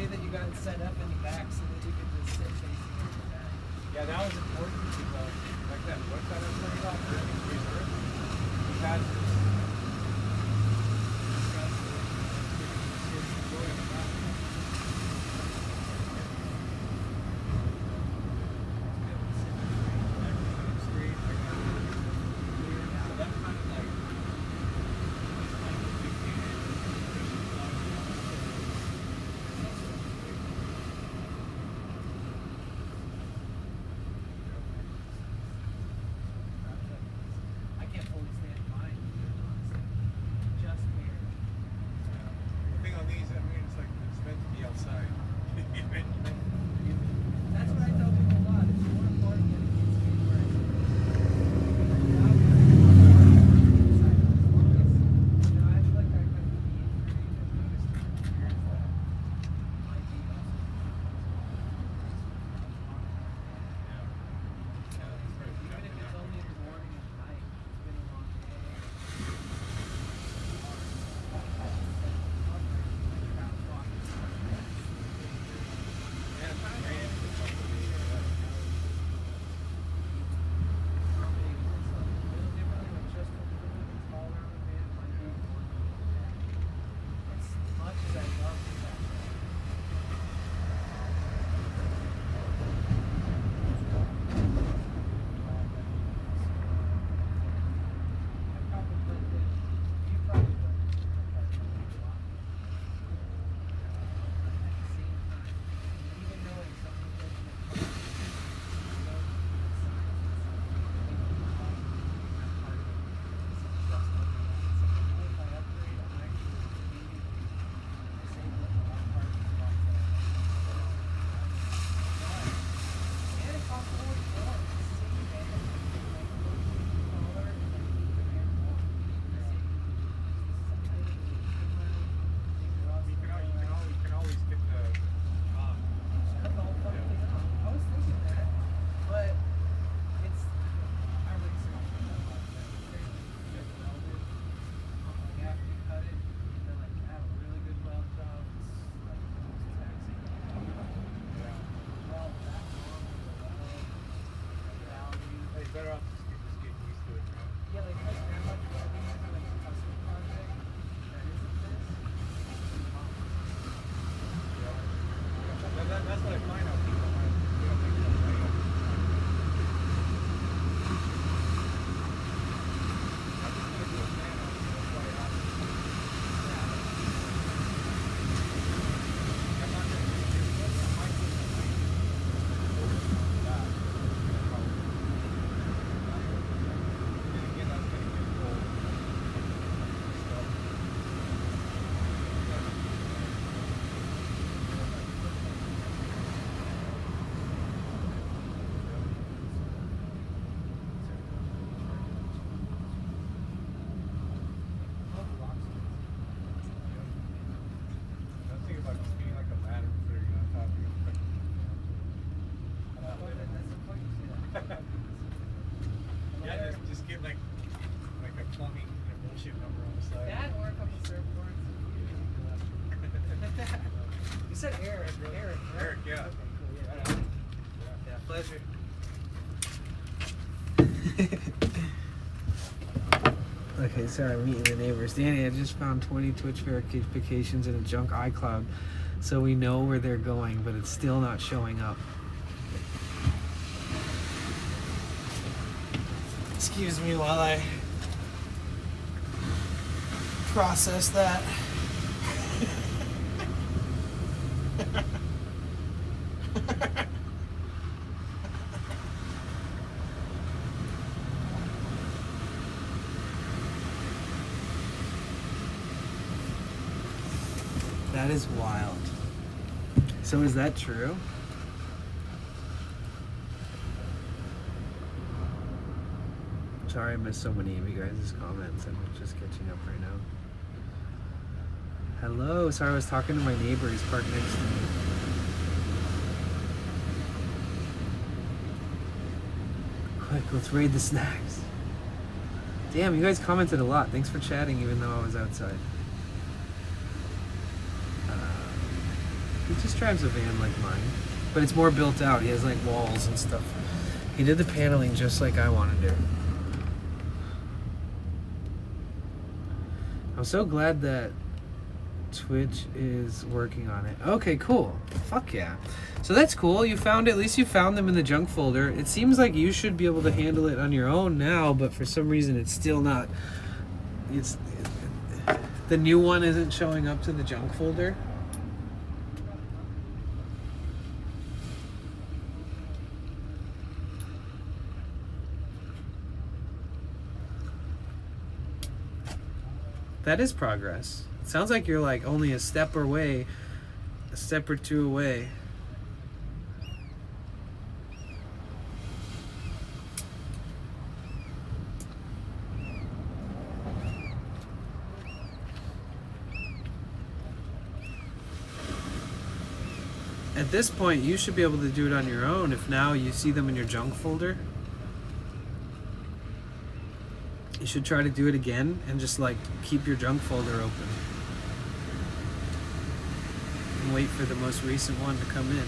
that you got it set up in the back so that you could just sit facing it in the back. Yeah, that was important because like that website I was talking about, Earthing Reserve, we had this. I can't fully stand mine, honestly. Just weird. The thing on these, I mean, it's like it's meant to be outside. That's what I tell people a lot. It's more important that it needs to be where it's I feel like I could be even if it's only in the morning and night, it's been a long day. You can always get the I was thinking that, but it's I really after you cut it, they're like have a really good weld job. It's like it's taxing. Well, that long with a value. Hey, better off just getting used to it, man. Yeah, like my grandma welding is like a custom project that isn't this. That's what I find out people have. They don't make enough money. I'm just gonna do a fan on it, that's why I have it. I'm not gonna do it. I might do it tonight. That. Then again, that's gonna get cold. Stuff. I'm thinking about just being like a ladder figure on top of you. Yeah, just get like a plumbing and bullshit number on the side. That or a couple surfboards. You said Eric. Eric, right? Eric, yeah. Okay, cool. Yeah, pleasure. Okay, sorry, I'm meeting the neighbors. Danny, I just found 20 Twitch verifications in a junk iCloud, so we know where they're going, but it's still not showing up. Excuse me while I process that. That is wild. So is that true? Sorry I missed so many of you guys' comments. I'm just catching up right now. Hello. Sorry, I was talking to my neighbor. He's parked next to me. Quick, let's raid the snacks. Damn, you guys commented a lot. Thanks for chatting even though I was outside. He just drives a van like mine, but it's more built out. He has like walls and stuff. He did the paneling just like I want to do. I'm so glad that Twitch is working on it. Okay, cool. Fuck yeah. So that's cool. You found, at least you found them in the junk folder. It seems like you should be able to handle it on your own now, but for some reason it's still not. The new one isn't showing up to the junk folder. That is progress. It sounds like you're like only a step away, a step or two away. At this point, you should be able to do it on your own if now you see them in your junk folder. You should try to do it again and just like keep your junk folder open. And wait for the most recent one to come in.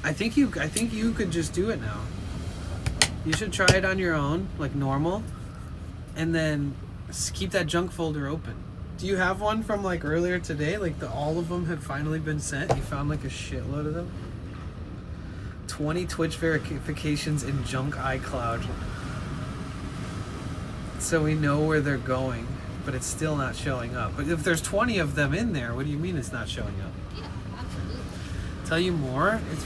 I think you could just do it now. You should try it on your own, like normal, and then keep that junk folder open. Do you have one from like earlier today? Like all of them had finally been sent? You found like a shitload of them? 20 Twitch verifications in junk iCloud. So we know where they're going, but it's still not showing up. But if there's 20 of them in there, what do you mean it's not showing up? Yeah, absolutely. Tell you more? It's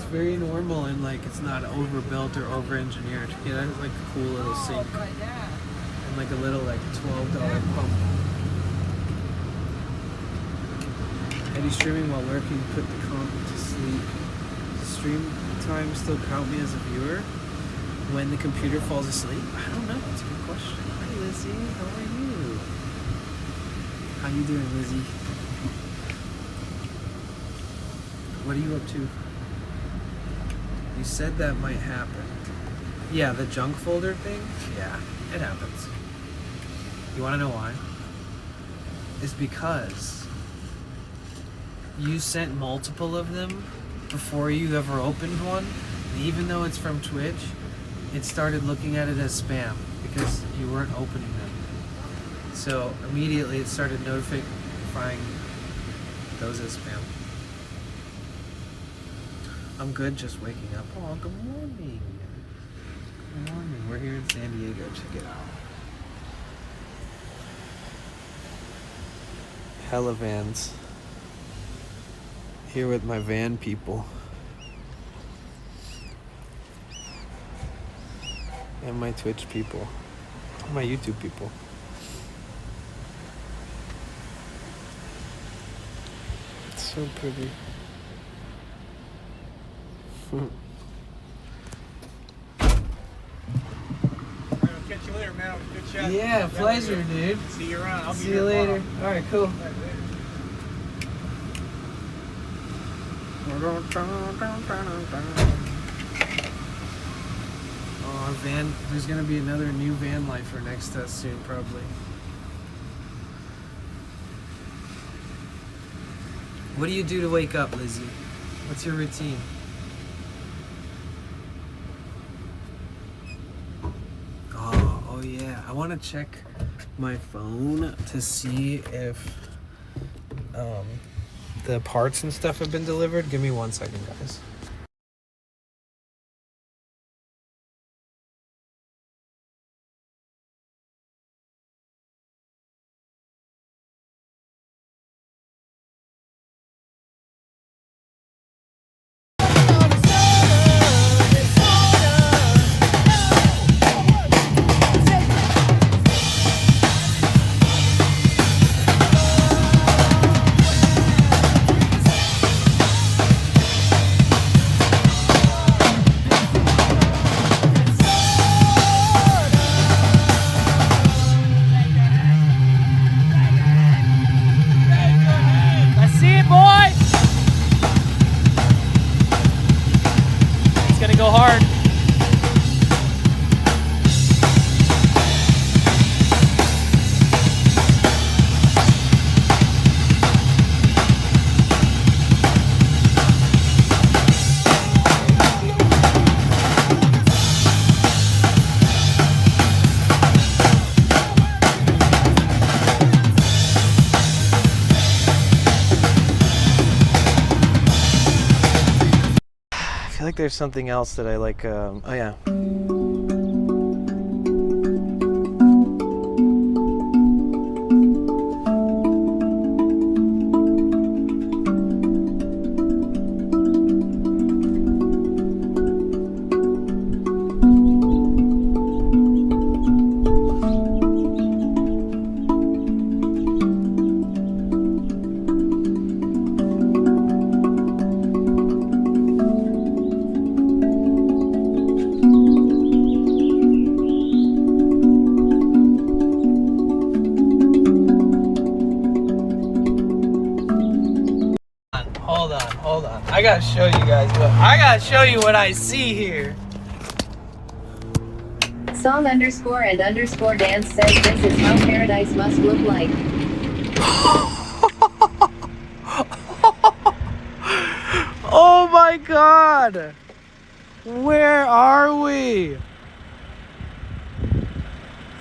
very normal and like it's not overbuilt or over-engineered. You know, it's like a cool little sink. And like a little like $12 pump. Eddie streaming while working, put the comp to sleep. Stream time still count me as a viewer when the computer falls asleep? I don't know. It's a good question. Hi Lizzie, how are you? How you doing, Lizzie? What are you up to? You said that might happen. Yeah, the junk folder thing? Yeah, it happens. You want to know why? It's because you sent multiple of them before you ever opened one. And even though it's from Twitch, it started looking at it as spam because you weren't opening them. So immediately it started notifying those as spam. I'm good, just waking up. Oh, good morning. Good morning. We're here in San Diego. Check it out. Hella vans. Here with my van people. And my Twitch people. And my YouTube people. It's so pretty. All right, I'll catch you later, man. Good chat. Yeah, pleasure, dude. See you around. I'll be See here you later. tomorrow. Alright, cool. All right, later. Oh, our van, there's gonna be another new van lifer next to us soon, probably. What do you do to wake up, Lizzie? What's your routine? Oh yeah, I want to check my phone to see if the parts and stuff have been delivered. Give me 1 second, guys. feel like there's something else that I like. Oh yeah. Hold on. I gotta show you guys what I see here. Song underscore and underscore dance says this is how paradise must look like. Oh my god! Where are we?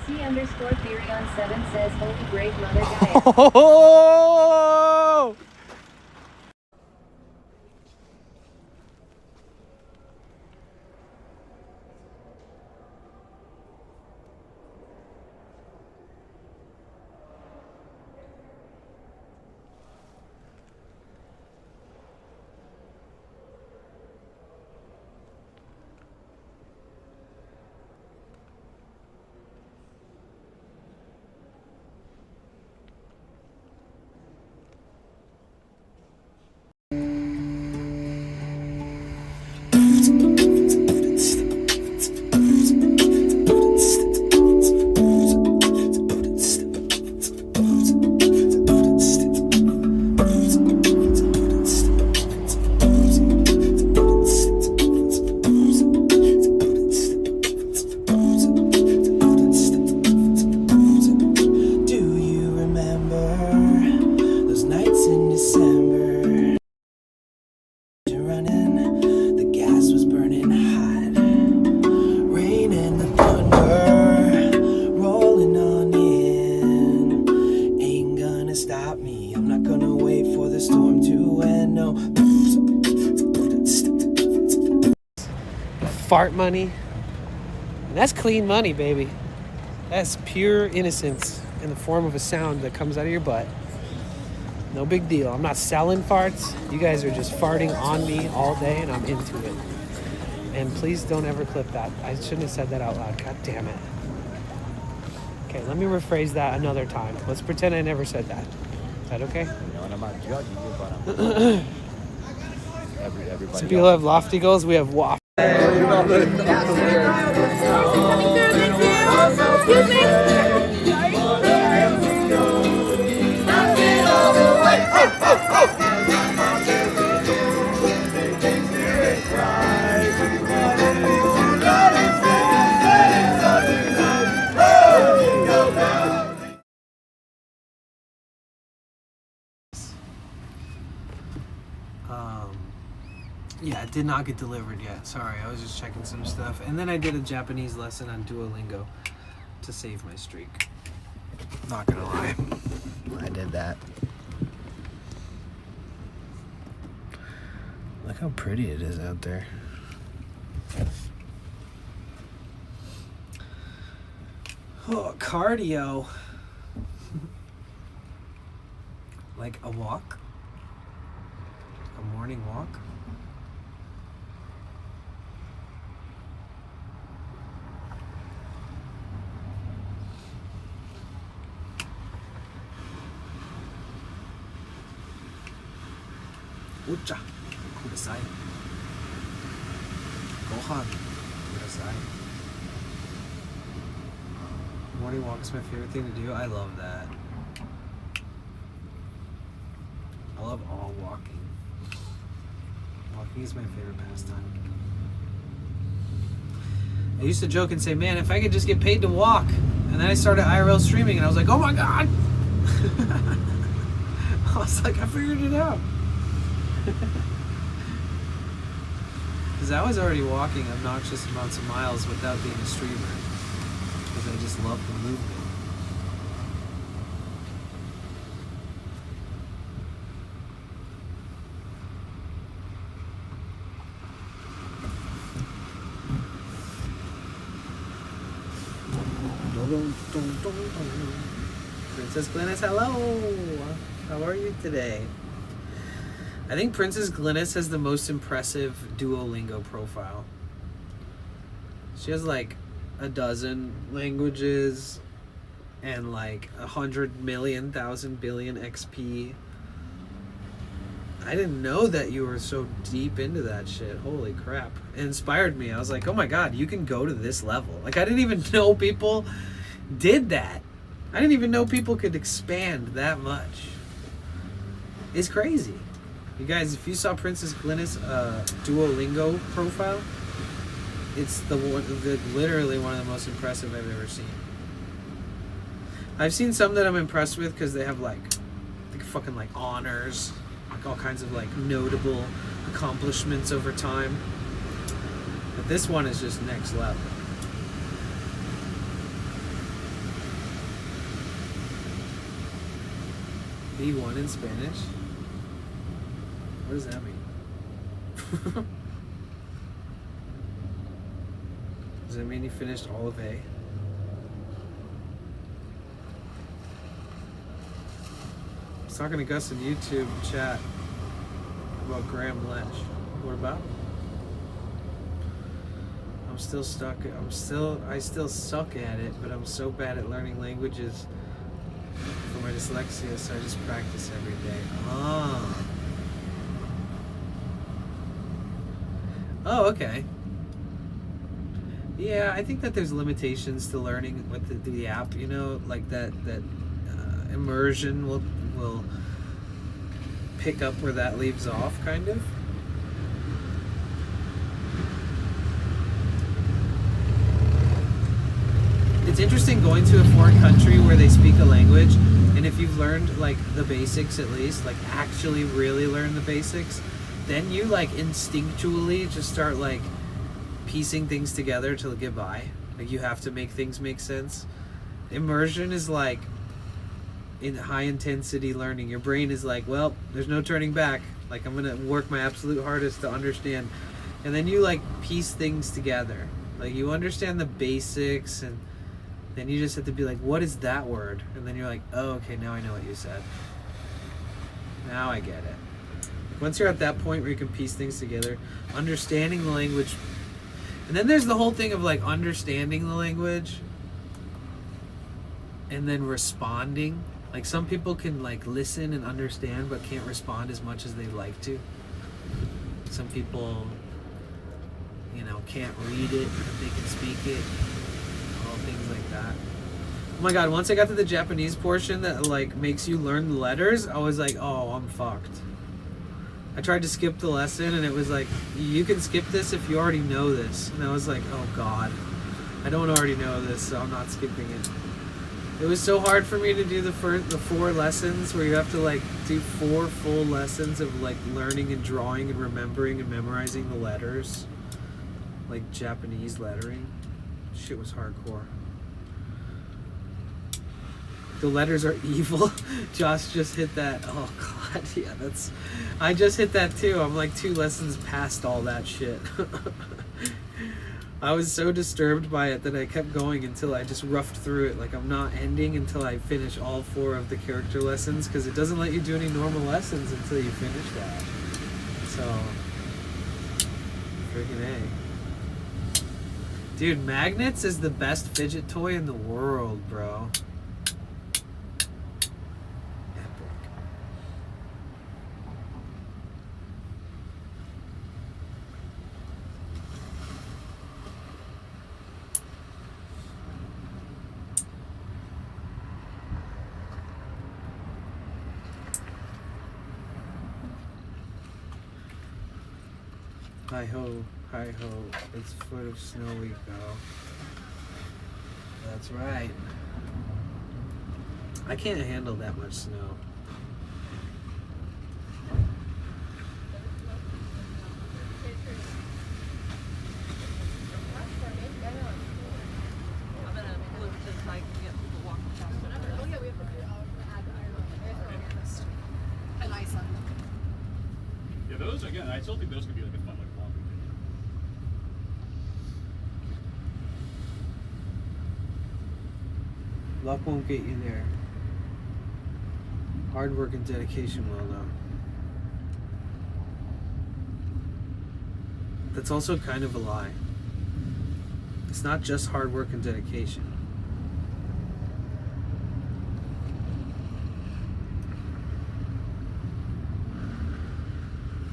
C underscore theory on 7 says holy great mother Gaia. Oh! Fart money. And that's clean money, baby. That's pure innocence in the form of a sound that comes out of your butt. No big deal. I'm not selling farts. You guys are just farting on me all day and I'm into it. And please don't ever clip that. I shouldn't have said that out loud. God damn it. Okay, let me rephrase that another time. Let's pretend I never said that. Is that okay? I'm not judging you, but everybody. Some people have lofty goals. We have waft. Yeah, it did not get delivered yet. Sorry, I was just checking some stuff. And then I did a Japanese lesson on Duolingo to save my streak. Not gonna lie. I did that. Look how pretty it is out there. Oh, cardio. Like a walk? A morning walk? Ucha, kudasai. Gohan, kudasai. Morning walk is my favorite thing to do. I love that. I love all walking. Walking is my favorite pastime. I used to joke and say, man, if I could just get paid to walk. And then I started IRL streaming and I was like, oh my God. I was like, I figured it out. Because I was already walking obnoxious amounts of miles without being a streamer. Because I just love the movement. Princess Glynis, hello. How are you today? I think Princess Glynis has the most impressive Duolingo profile. She has like a dozen languages and like 100 million, 1,000 billion XP. I didn't know that you were so deep into that shit. Holy crap. It inspired me. I was like, oh my god, you can go to this level. Like, I didn't even know people did that. I didn't even know people could expand that much. It's crazy. You guys, if you saw Princess Glynis' Duolingo profile, it's literally one of the most impressive I've ever seen. I've seen some that I'm impressed with because they have like fucking like honors, like all kinds of like notable accomplishments over time. But this one is just next level. B1 in Spanish? What does that mean? Does that mean you finished all of A? I was talking to Gus in YouTube chat about Graham Lesh. What about? I'm still stuck. I still suck at it, but I'm so bad at learning languages for my dyslexia, so I just practice every day. Oh, okay. Yeah, I think that there's limitations to learning with the app, you know, like that immersion will pick up where that leaves off, kind of. It's interesting going to a foreign country where they speak a language, and if you've learned like the basics at least, like actually really learn the basics, then you like instinctually just start like piecing things together to get by. Like you have to make things make sense. Immersion is like in high intensity learning. Your brain is like, well, there's no turning back. Like I'm gonna work my absolute hardest to understand, and then you like piece things together. Like you understand the basics, and then you just have to be like, what is that word? And then you're like, oh, okay, now I know what you said. Now I get it. Once you're at that point where you can piece things together, understanding the language. And then there's the whole thing of like understanding the language and then responding. Like some people can like listen and understand but can't respond as much as they'd like to. Some people, you know, can't read it but they can speak it. All things like that. Oh my god, once I got to the Japanese portion that like makes you learn the letters, I was like, oh, I'm fucked. I tried to skip the lesson and it was like, you can skip this if you already know this. And I was like, oh god, I don't already know this, so I'm not skipping it. It was so hard for me to do the 4 lessons where you have to like do 4 full lessons of like learning and drawing and remembering and memorizing the letters. Like Japanese lettering. Shit was hardcore. The letters are evil. Josh just hit that. Oh god, yeah, that's. I just hit that too. I'm like 2 lessons past all that shit. I was so disturbed by it that I kept going until I just roughed through it. Like I'm not ending until I finish all 4 of the character lessons, because it doesn't let you do any normal lessons until you finish that. So, freaking A. Dude, magnets is the best fidget toy in the world, bro. Hi ho, it's foot of snow we go. That's right. I can't handle that much snow. I'm gonna move to the side and get people walking past whatever. Oh yeah, we have to an ice on. Yeah, those again. I still think those could be like a fun, like long video. Luck won't get you there. Hard work and dedication will, though. That's also kind of a lie. It's not just hard work and dedication.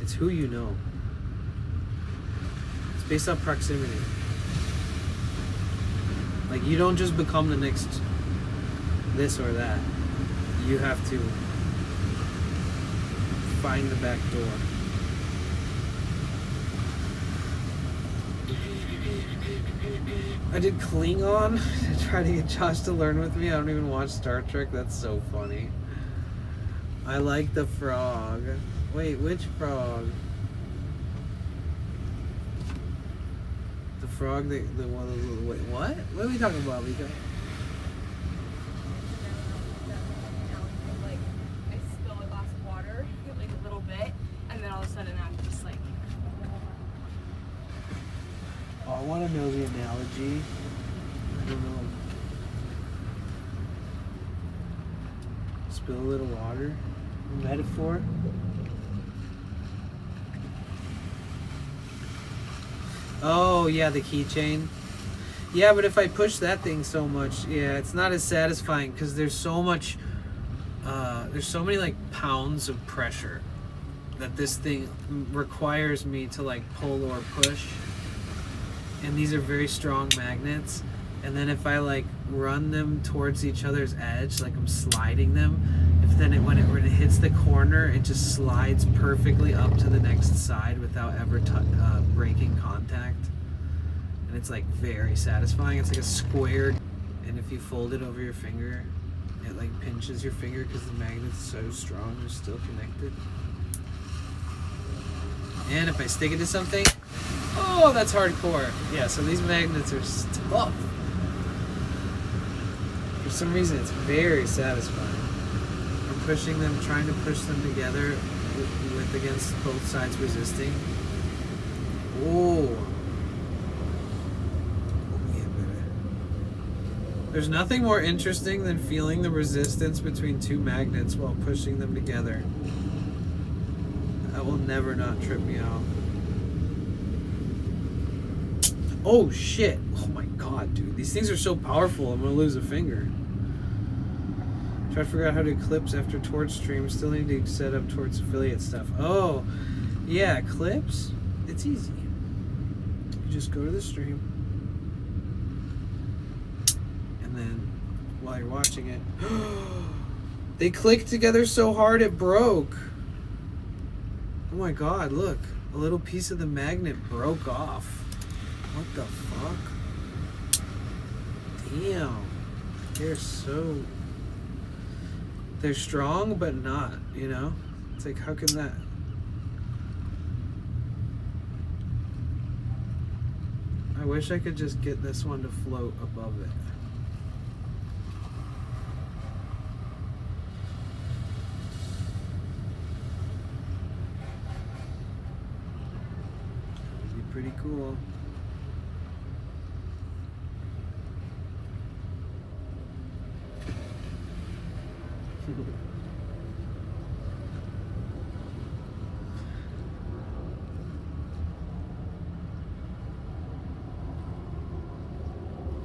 It's who you know. It's based on proximity. Like, you don't just become the next this or that. You have to find the back door. I did Klingon to try to get Josh to learn with me. I don't even watch Star Trek. That's so funny. I like the frog. Wait, which frog? The frog that the one. Wait, what? What are we talking about, Mika? Like, I spill a glass of water, like a little bit, and then all of a sudden I'm just like. Oh, I want to know the analogy. I don't know. Spill a little water. Metaphor. Oh, yeah, the keychain. Yeah, but if I push that thing so much, yeah, it's not as satisfying because there's so much, there's so many, like, pounds of pressure that this thing requires me to, like, pull or push. And these are very strong magnets. And then if I, like, run them towards each other's edge, like I'm sliding them, when it hits the corner, it just slides perfectly up to the next side without ever breaking contact. And it's like very satisfying. It's like a square, and if you fold it over your finger, it like pinches your finger because the magnet's so strong, they're still connected. And if I stick it to something, oh, that's hardcore. Yeah, so these magnets are tough. For some reason, it's very satisfying. I'm pushing them, trying to push them together with against both sides resisting. Oh. Yeah, baby. There's nothing more interesting than feeling the resistance between two magnets while pushing them together. That will never not trip me out. Oh shit! Oh my god, dude. These things are so powerful, I'm gonna lose a finger. Try to figure out how to clips after Torch stream. Still need to set up Torch affiliate stuff. Oh, yeah, clips? It's easy. You just go to the stream. And then, while you're watching it, they clicked together so hard it broke. Oh my god, look. A little piece of the magnet broke off. What the fuck? Damn. They're strong, but not, you know? It's like, how can that... I wish I could just get this one to float above it. That would be pretty cool.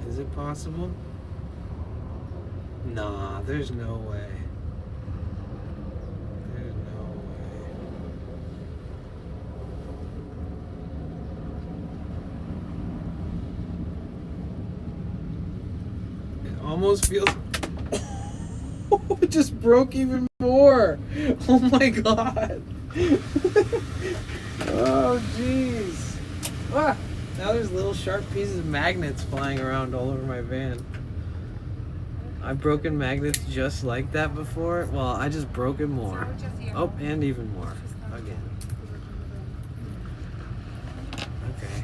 Is it possible? Nah, there's no way. There's no way. It almost feels... It just broke even more. Oh my god. Oh jeez. Ah, now there's little sharp pieces of magnets flying around all over my van. I've broken magnets just like that before. Well, I just broke it more. Oh, and even more. Again. Okay.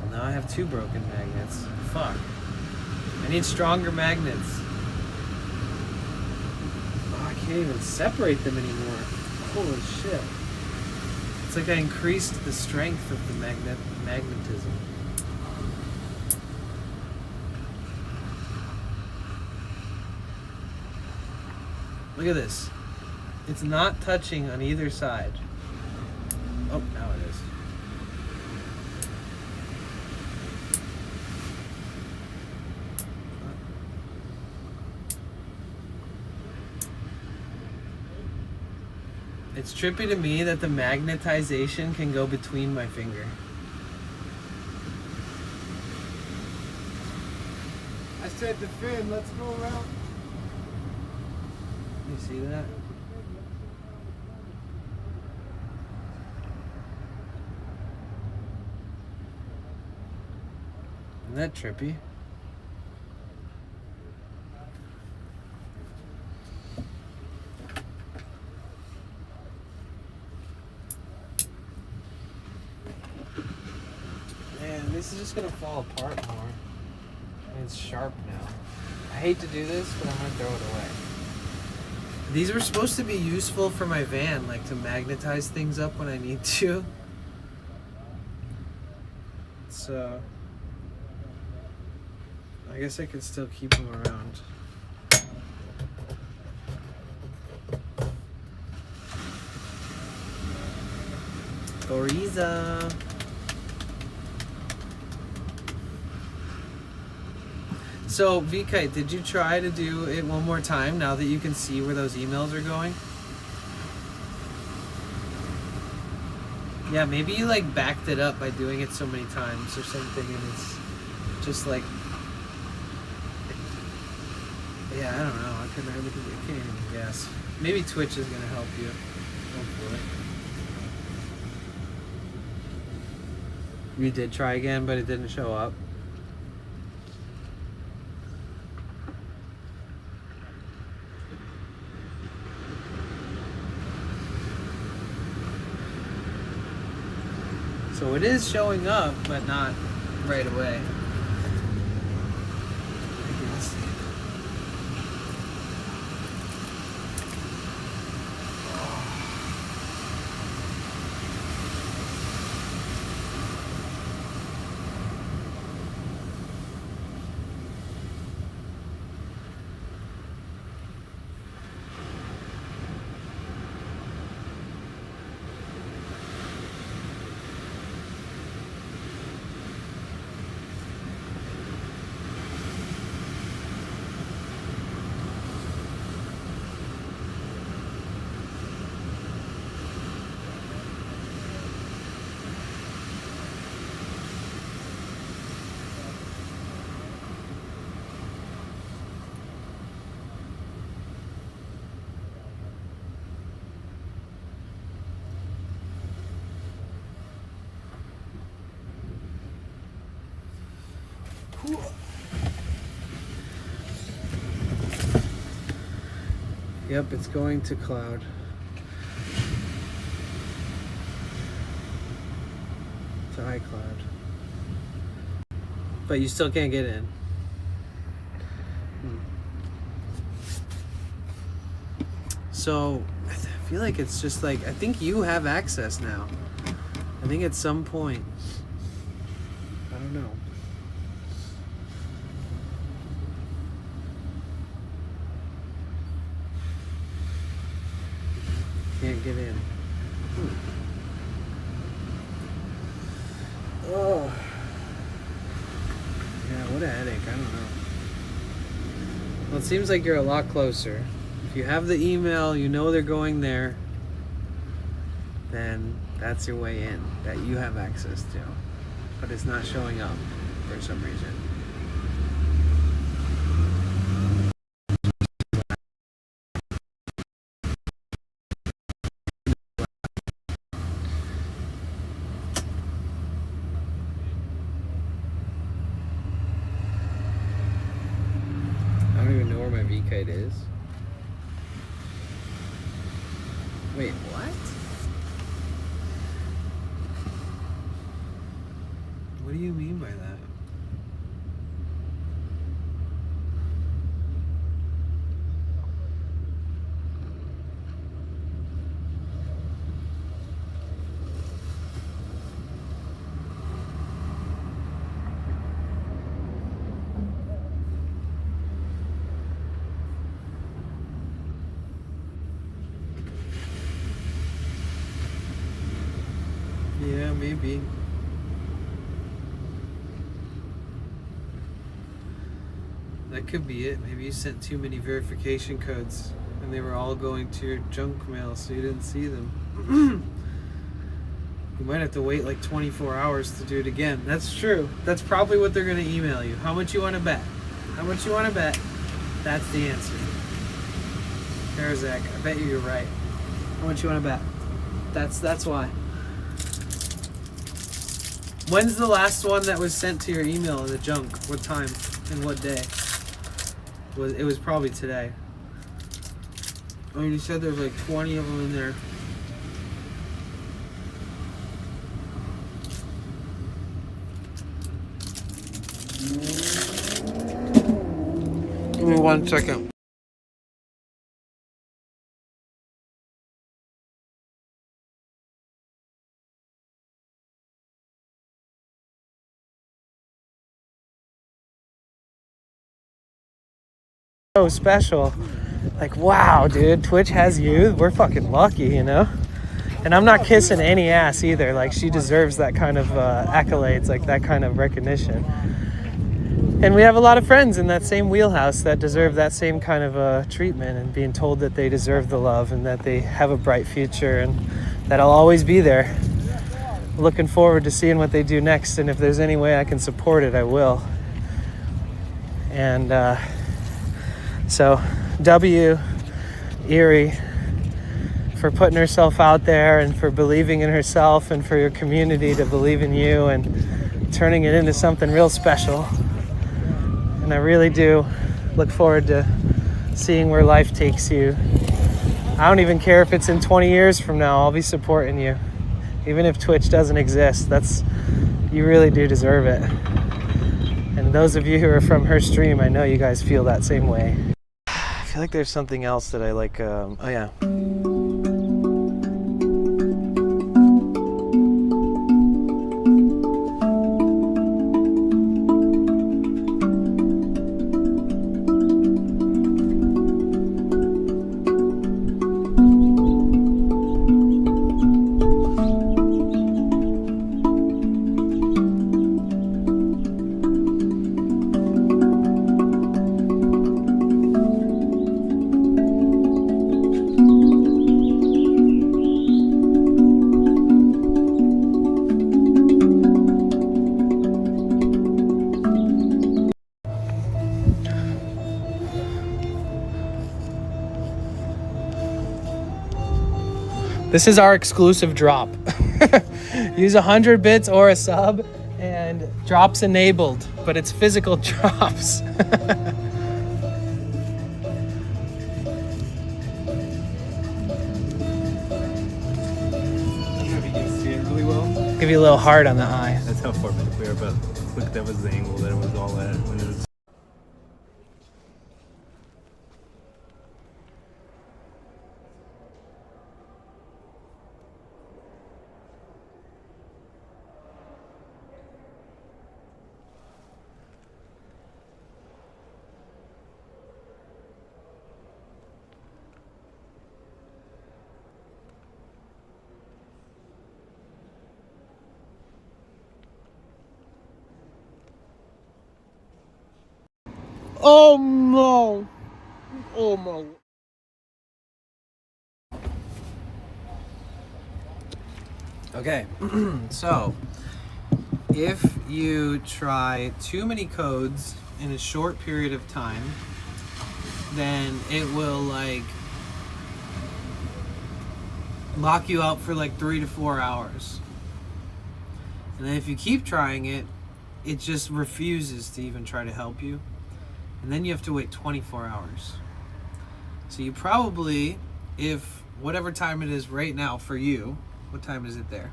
Well, now I have two broken magnets. Fuck. I need stronger magnets. I can't even separate them anymore. Holy shit. It's like I increased the strength of the magnetism. Look at this. It's not touching on either side. Oh, now it is. It's trippy to me that the magnetization can go between my finger. I said to Finn, let's go around. You see that? Isn't that trippy? Man, this is just gonna fall apart more. It's sharp now. I hate to do this, but I'm gonna throw it away. These were supposed to be useful for my van, like to magnetize things up when I need to. So, I guess I could still keep them around. Goriza. So, VK, did you try to do it one more time now that you can see where those emails are going? Yeah, maybe you like backed it up by doing it so many times or something, and it's just like, yeah, I don't know. I can't even guess. Maybe Twitch is gonna help you. Hopefully. You did try again, but it didn't show up. So it is showing up, but not right away. I guess. Yep, it's going to cloud. To iCloud. But you still can't get in. So, I feel like it's just like, I think you have access now. I think at some point. I don't know. Can't get in. Oh. Yeah, what a headache. I don't know. Well, it seems like you're a lot closer. If you have the email, you know they're going there, then that's your way in that you have access to. But it's not showing up for some reason. I don't even know where my V-kite is. Wait, what? What do you mean by that? Yeah, maybe. That could be it. Maybe you sent too many verification codes and they were all going to your junk mail so you didn't see them. You might have to wait like 24 hours to do it again. That's true. That's probably what they're going to email you. How much you want to bet? How much you want to bet? That's the answer. Karazak, I bet you're right. How much you want to bet? That's why. When's the last one that was sent to your email in the junk? What time and what day? It was probably today. I mean, you said there's like 20 of them in there. Give me 1 second. So special. Like, wow, dude, Twitch has you. We're fucking lucky, you know? And I'm not kissing any ass either. Like, she deserves that kind of accolades, like that kind of recognition. And we have a lot of friends in that same wheelhouse that deserve that same kind of treatment and being told that they deserve the love and that they have a bright future and that I'll always be there. Looking forward to seeing what they do next, and if there's any way I can support it, I will. And so, W. Erie for putting herself out there and for believing in herself and for your community to believe in you and turning it into something real special. And I really do look forward to seeing where life takes you. I don't even care if it's in 20 years from now. I'll be supporting you. Even if Twitch doesn't exist, you really do deserve it. And those of you who are from her stream, I know you guys feel that same way. I feel like there's something else that I like. Oh yeah. This is our exclusive drop. Use 100 bits or a sub and drops enabled, but it's physical drops. Give you a little heart on the eye. That's how far back we are, but look, that was the angle that it was all at when it was. Oh no! Oh no! Okay, so if you try too many codes in a short period of time, then it will like lock you out for like 3 to 4 hours. And then if you keep trying it, it just refuses to even try to help you. And then you have to wait 24 hours. So you probably, if whatever time it is right now for you, what time is it there?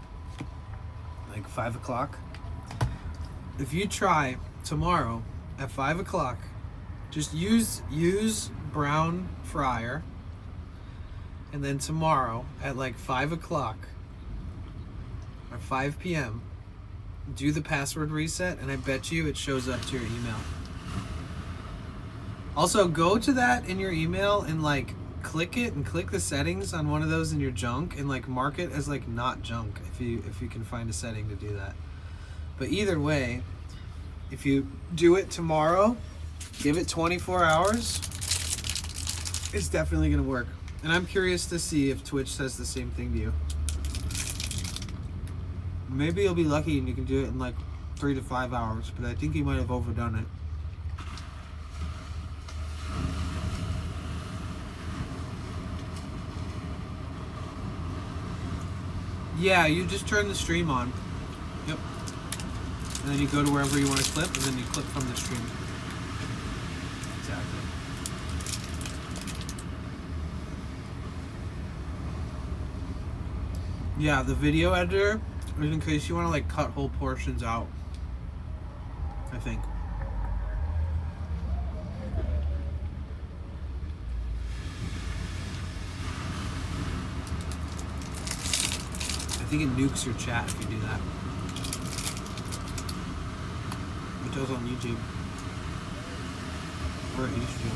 Like 5 o'clock? If you try tomorrow at 5 o'clock, just use brown fryer, and then tomorrow at like 5 o'clock or 5 p.m., do the password reset, and I bet you it shows up to your email. Also, go to that in your email and like click it and click the settings on one of those in your junk and like mark it as like not junk if you can find a setting to do that. But either way, if you do it tomorrow, give it 24 hours, it's definitely gonna work. And I'm curious to see if Twitch says the same thing to you. Maybe you'll be lucky and you can do it in like 3 to 5 hours, but I think you might have overdone it. Yeah, you just turn the stream on. Yep. And then you go to wherever you want to clip, and then you clip from the stream. Exactly. Yeah, the video editor is in case you want to like cut whole portions out, I think. I think it nukes your chat if you do that. It does on YouTube. Or it used to.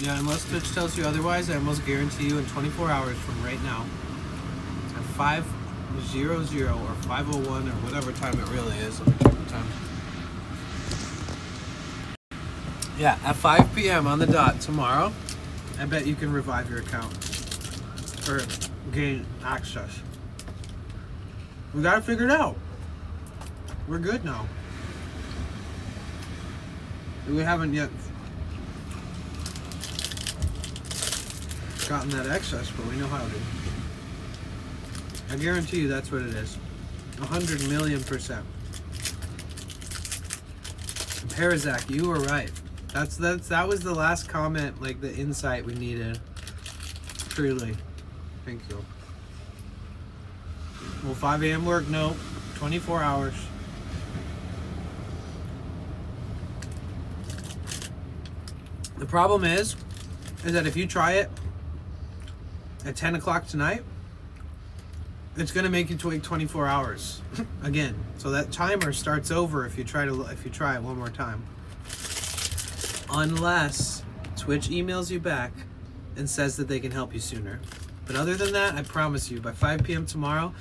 Yeah, unless Twitch tells you otherwise, I almost guarantee you in 24 hours from right now, at 5:00 or 5:01 or whatever time it really is, let me check the time. Yeah, at 5 p.m. on the dot tomorrow, I bet you can revive your account or gain access. We got it figured out. We're good now. We haven't yet gotten that access, but we know how to. I guarantee you that's what it is. 100,000,000%. Parazak, you were right. That was the last comment, like the insight we needed. Truly. Thank you. Will 5 a.m. work? No. 24 hours. The problem is that if you try it at 10 o'clock tonight, it's gonna make you wait 24 hours again. So that timer starts over if you try it one more time. Unless Twitch emails you back and says that they can help you sooner. But other than that, I promise you, by 5 p.m. tomorrow,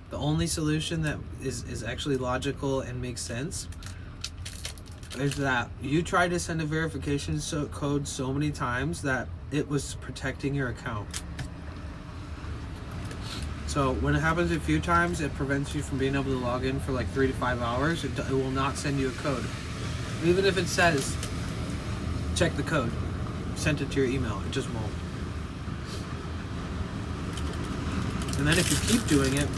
the only solution that is actually logical and makes sense is that you tried to send a verification code so many times that it was protecting your account. So when it happens a few times, it prevents you from being able to log in for like 3 to 5 hours. It will not send you a code. Even if it says, check the code, sent it to your email, it just won't. And then if you keep doing it,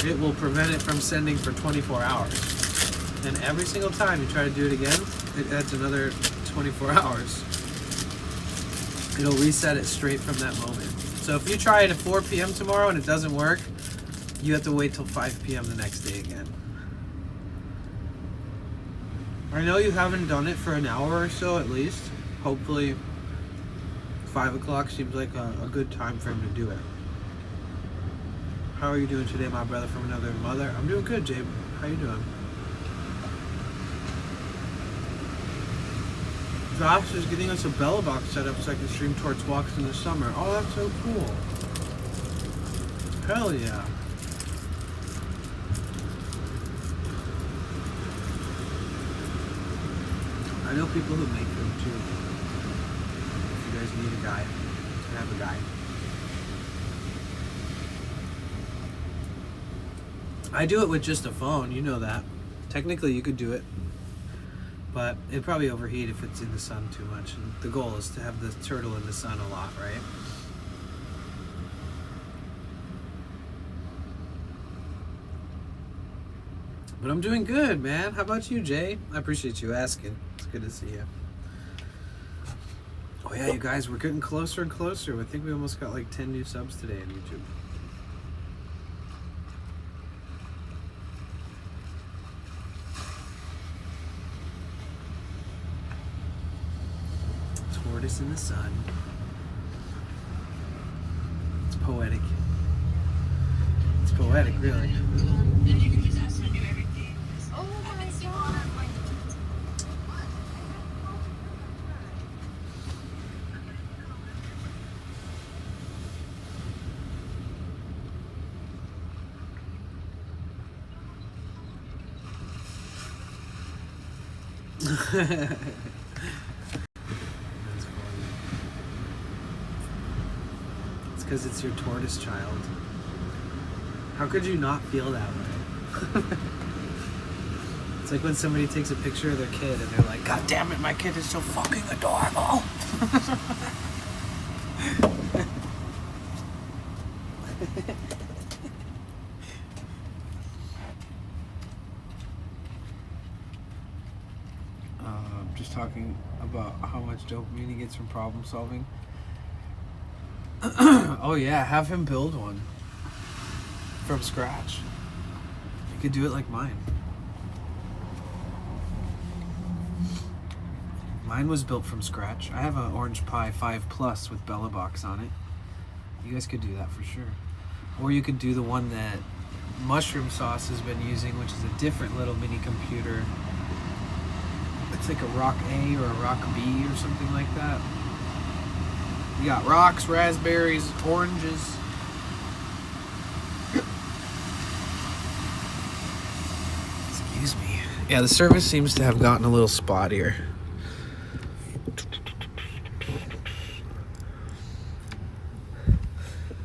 it will prevent it from sending for 24 hours. And every single time you try to do it again, it adds another 24 hours. It'll reset it straight from that moment. So if you try it at 4 p.m. tomorrow and it doesn't work, you have to wait till 5 p.m. the next day again. I know you haven't done it for an hour or so at least. Hopefully 5 o'clock seems like a good time frame to do it. How are you doing today, my brother from another mother? I'm doing good, Jabe. How you doing? Josh is getting us a Bella box set up so I can stream Torts walks in the summer. Oh, that's so cool. Hell yeah. I know people who make them too. If you guys need a guy, I have a guy. I do it with just a phone, you know that. Technically you could do it, but it'd probably overheat if it's in the sun too much. And the goal is to have the turtle in the sun a lot, right? But I'm doing good, man. How about you, Jay? I appreciate you asking. It's good to see you. Oh yeah, you guys, we're getting closer and closer. I think we almost got like 10 new subs today on YouTube. tortoise in the sun. It's poetic. It's poetic, really. Oh my god. That's funny. It's because it's your tortoise child. How could you not feel that way? It's like when somebody takes a picture of their kid and they're like, God damn it, my kid is so fucking adorable. Just talking about how much dopamine he gets from problem solving. Oh yeah, have him build one from scratch. You could do it like mine. Mine was built from scratch. I have an Orange Pi 5 Plus with Bella Box on it. You guys could do that for sure. Or you could do the one that Mushroom Sauce has been using, which is a different little mini computer. It's like a Rock A or a Rock B or something like that. You got rocks, raspberries, oranges. Excuse me. Yeah, the service seems to have gotten a little spottier.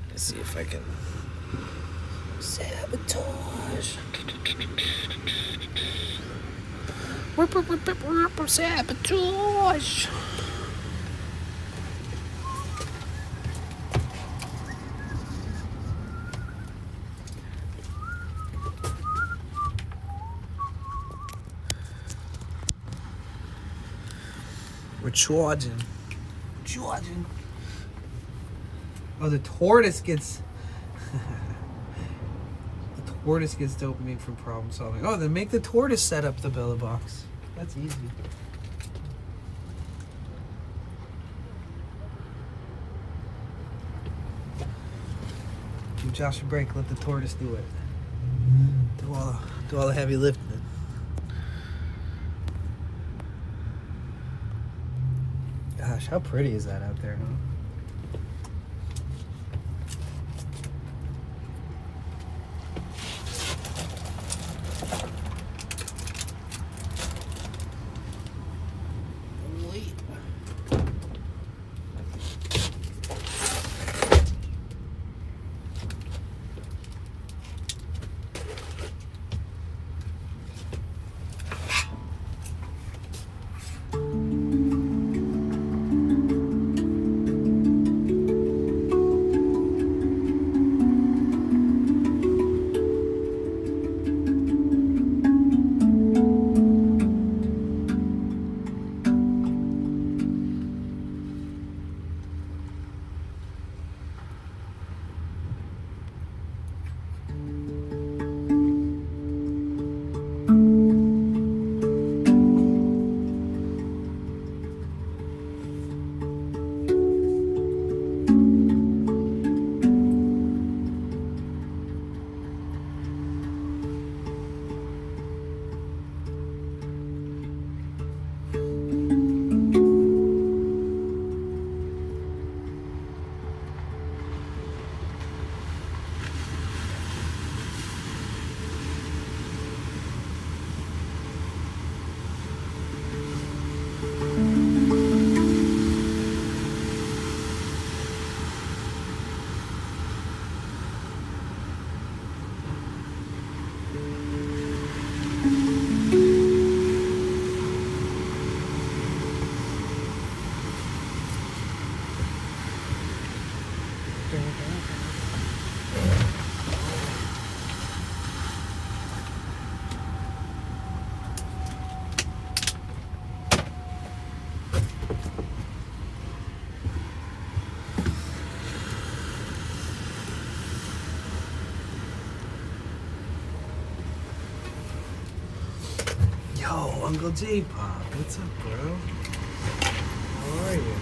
Let's see if I can sabotage. Sabotage. We're charging. Charging. Oh, the tortoise gets... the tortoise gets dopamine from problem solving. Oh, then make the tortoise set up the Bella Box. That's easy. Give Josh a break. Let the tortoise do it. Do all the heavy lifting. Gosh, how pretty is that out there, huh? Uncle J-Pop, what's up, bro? How are you?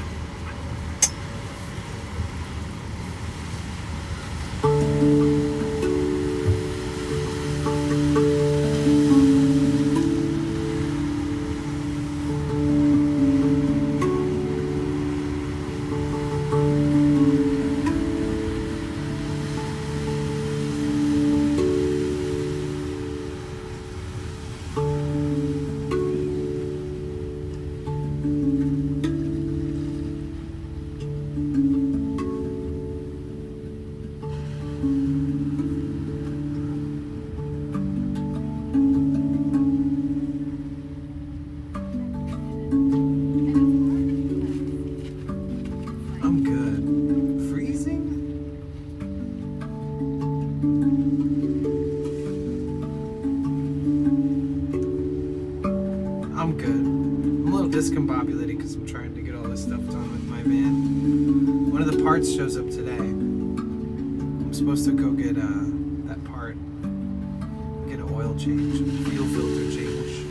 I'm good. I'm a little discombobulated because I'm trying to get all this stuff done with my van. One of the parts shows up today. I'm supposed to go get that part, get an oil change, fuel filter change.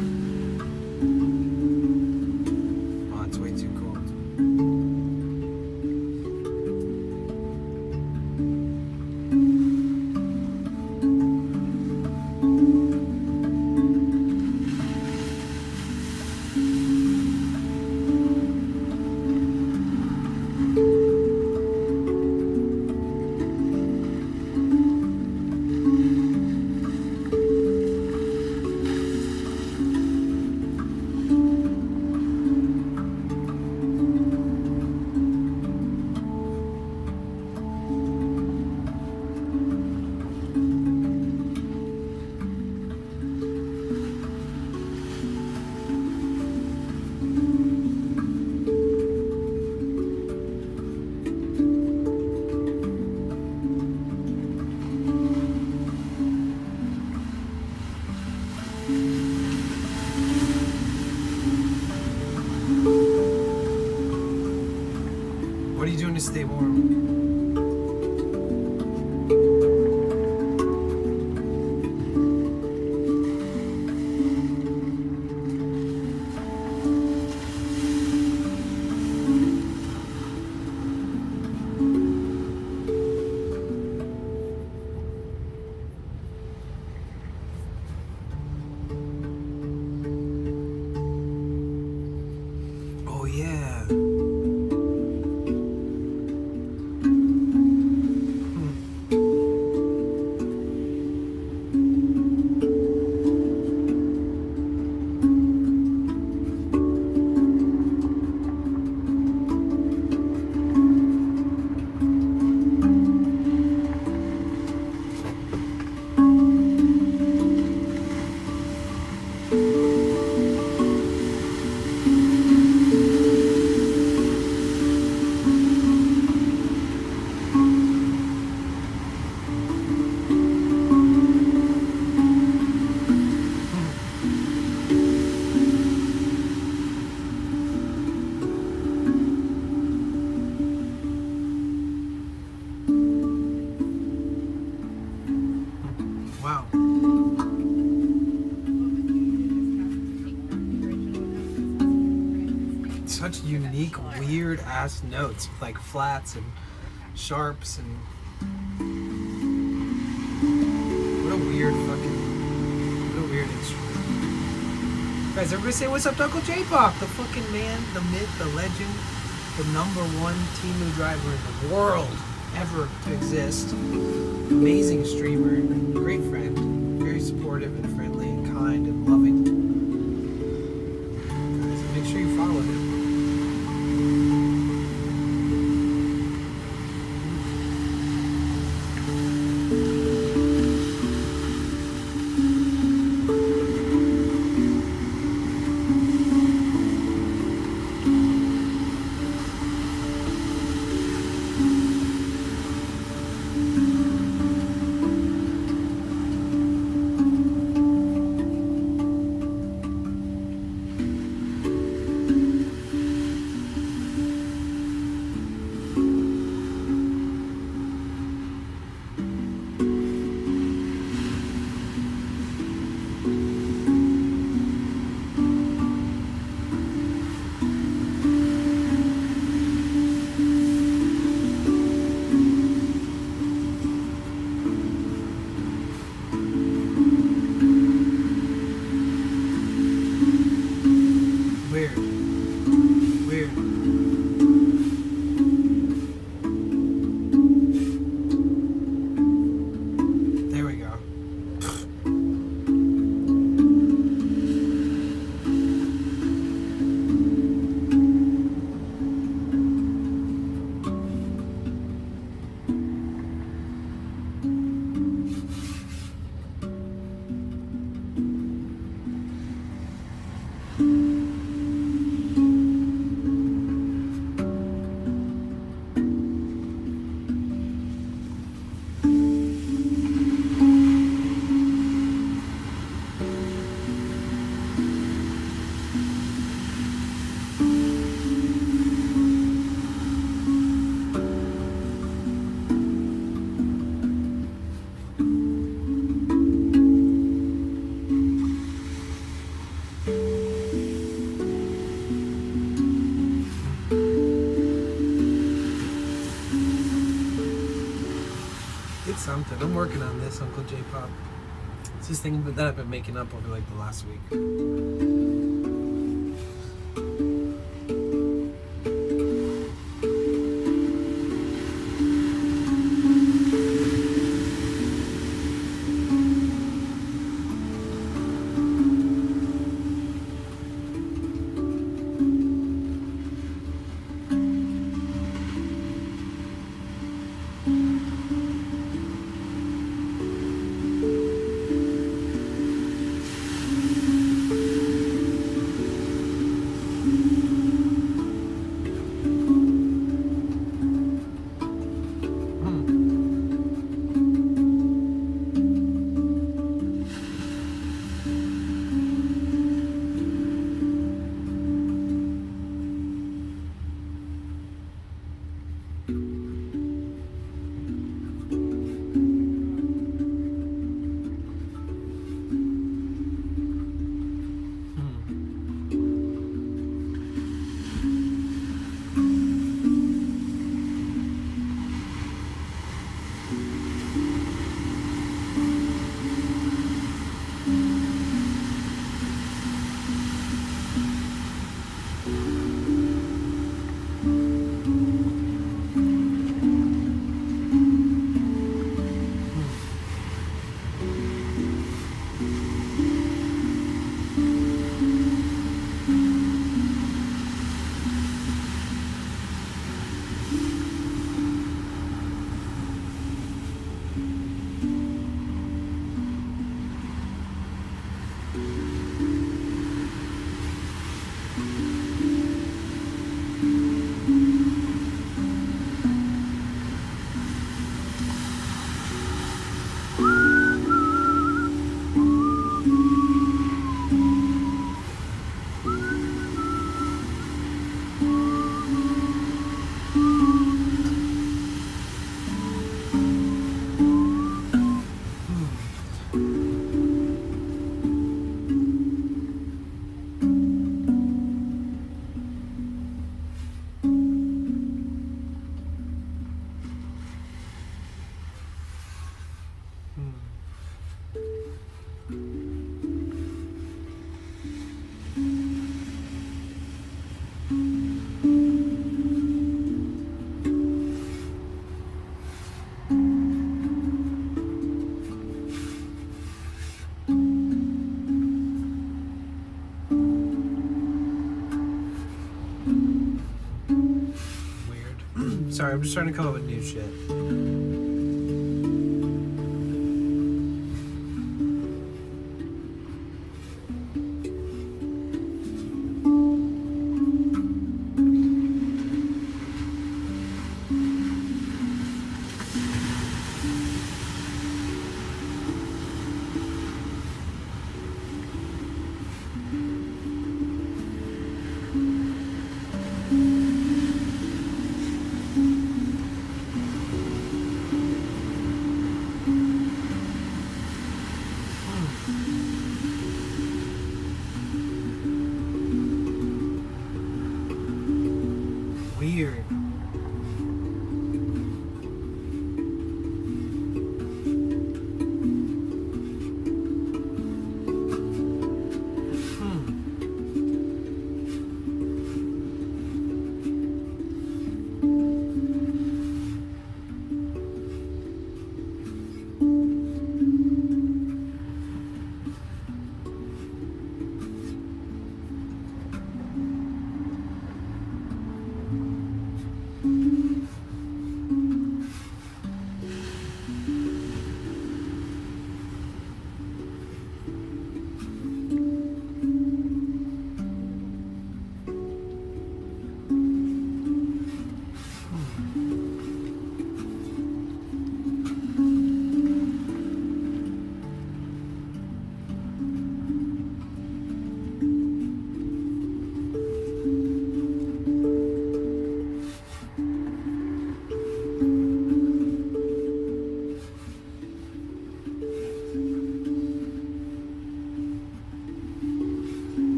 Oh, it's way too cold. What are you doing to stay warm? Oh yeah. Wow. Such unique, weird ass notes, like flats and sharps and what a weird instrument. Guys, everybody say what's up to Uncle J-Pop, the fucking man, the myth, the legend, the #1 Temu driver in the world ever to exist. Amazing streamer, great friend, very supportive and friendly and kind and loving. Guys, make sure you follow him. something. I'm working on this, Uncle J Pop. It's this thing that I've been making up over like the last week. Sorry, I'm just trying to come up with new shit. Weird.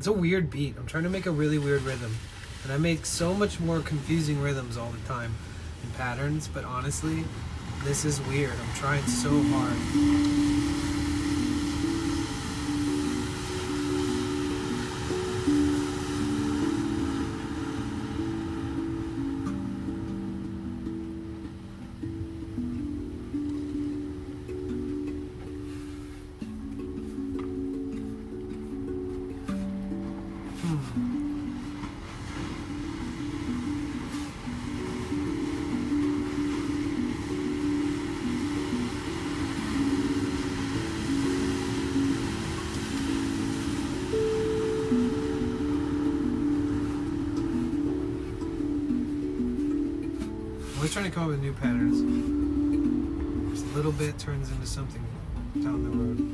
It's a weird beat. I'm trying to make a really weird rhythm. And I make so much more confusing rhythms all the time and patterns, but honestly, this is weird. I'm trying so hard. Always trying to come up with new patterns. Just a little bit turns into something down the road.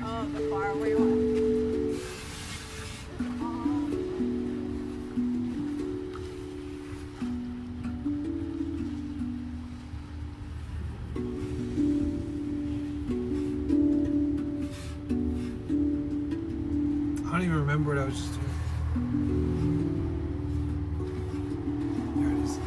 Oh, the far away one. I don't even remember what I was just doing. There it is.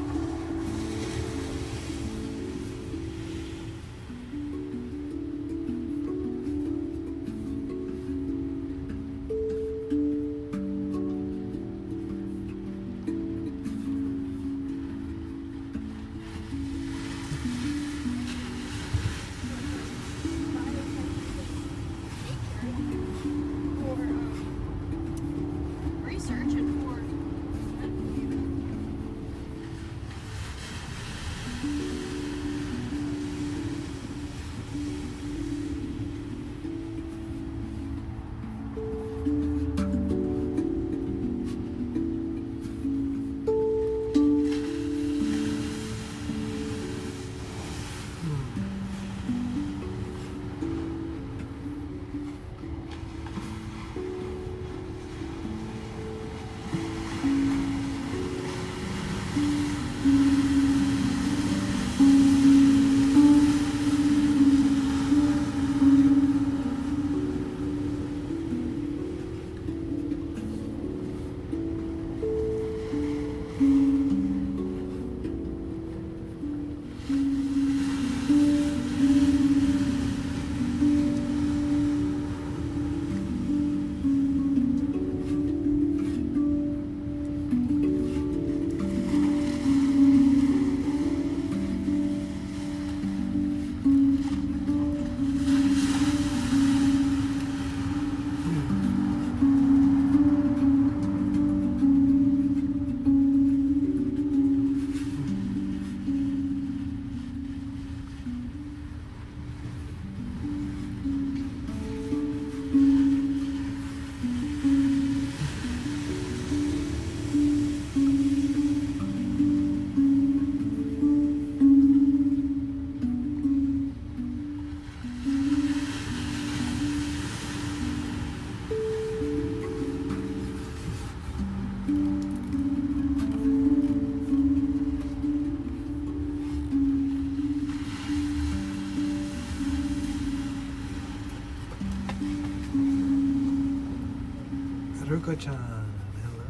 Coco-chan, hello.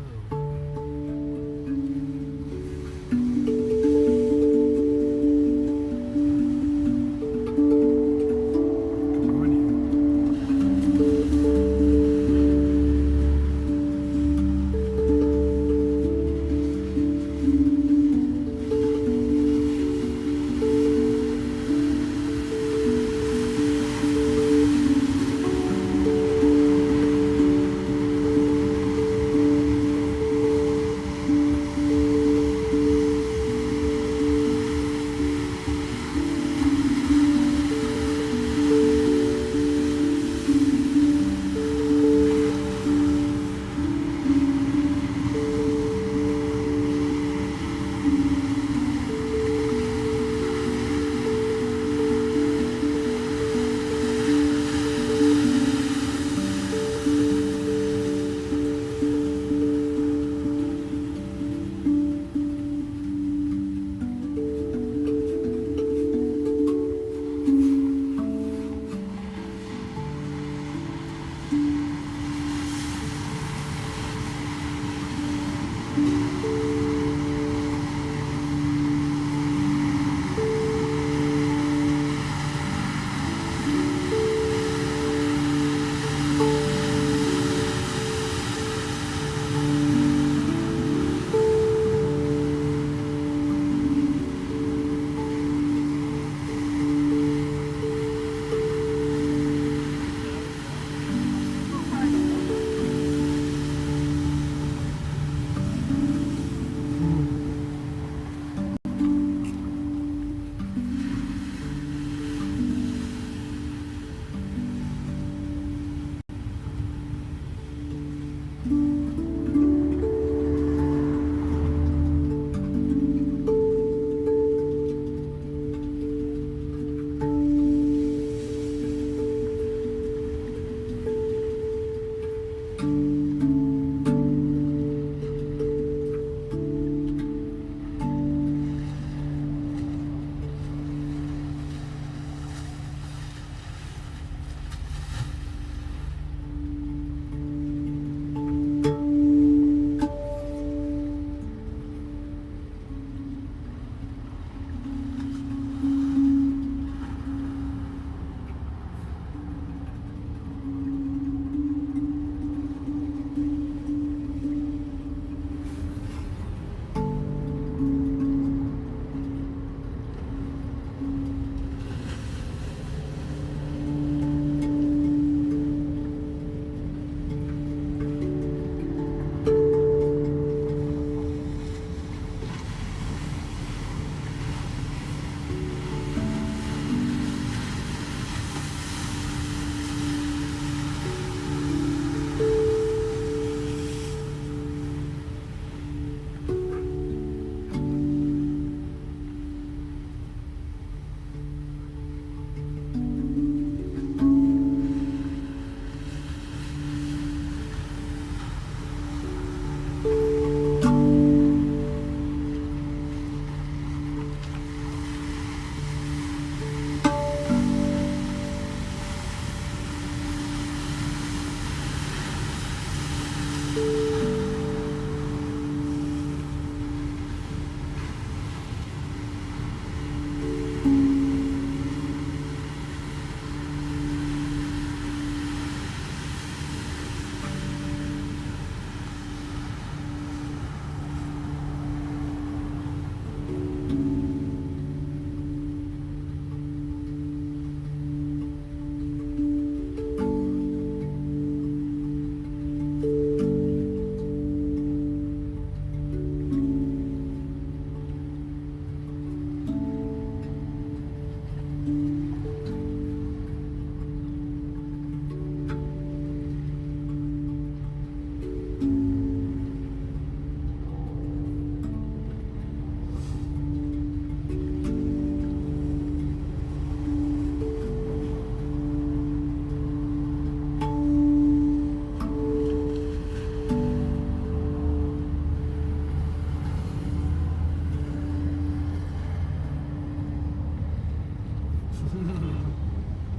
Good morning.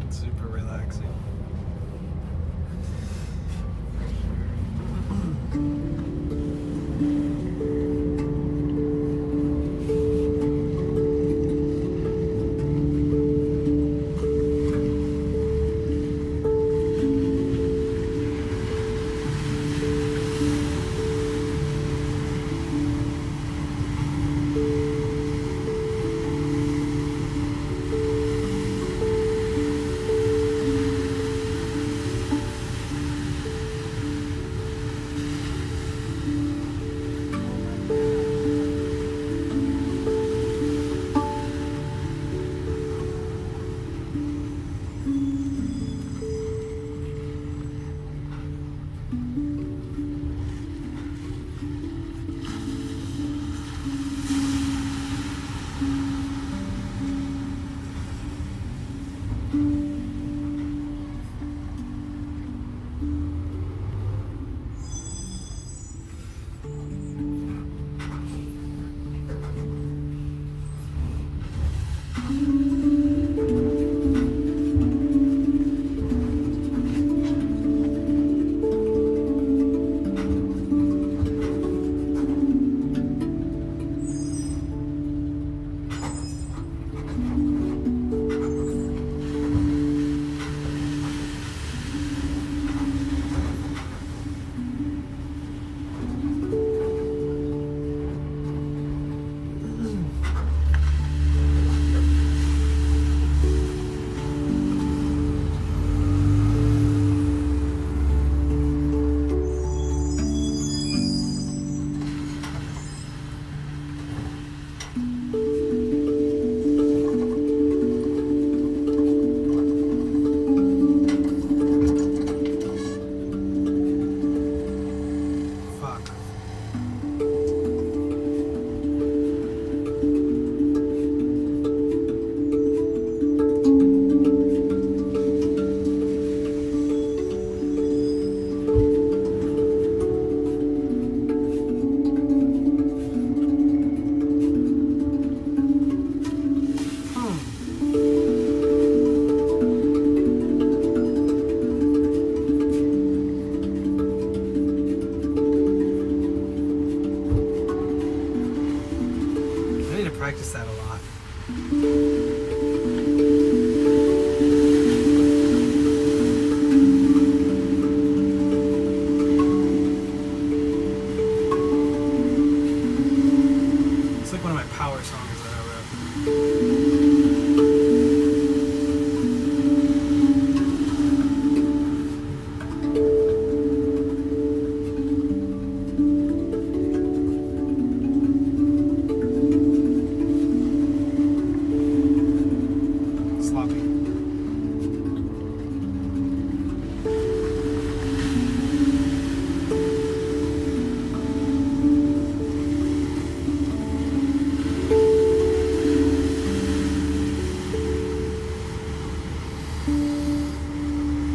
Super relaxing.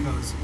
Goes.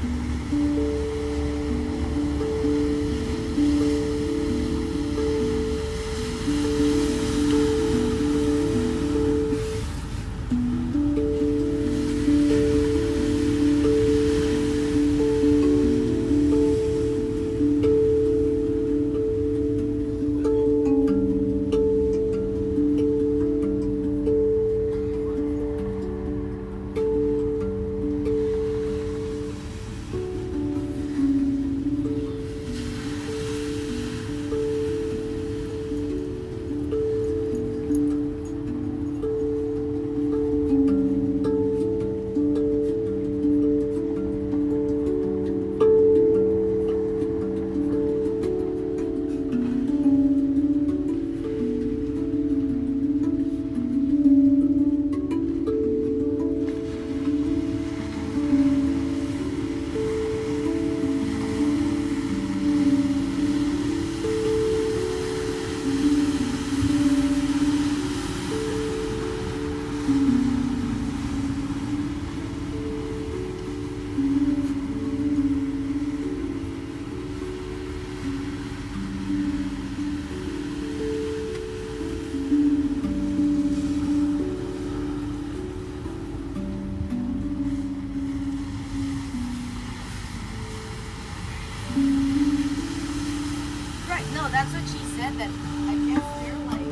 Right, no, that's what she said, that I guess they're like,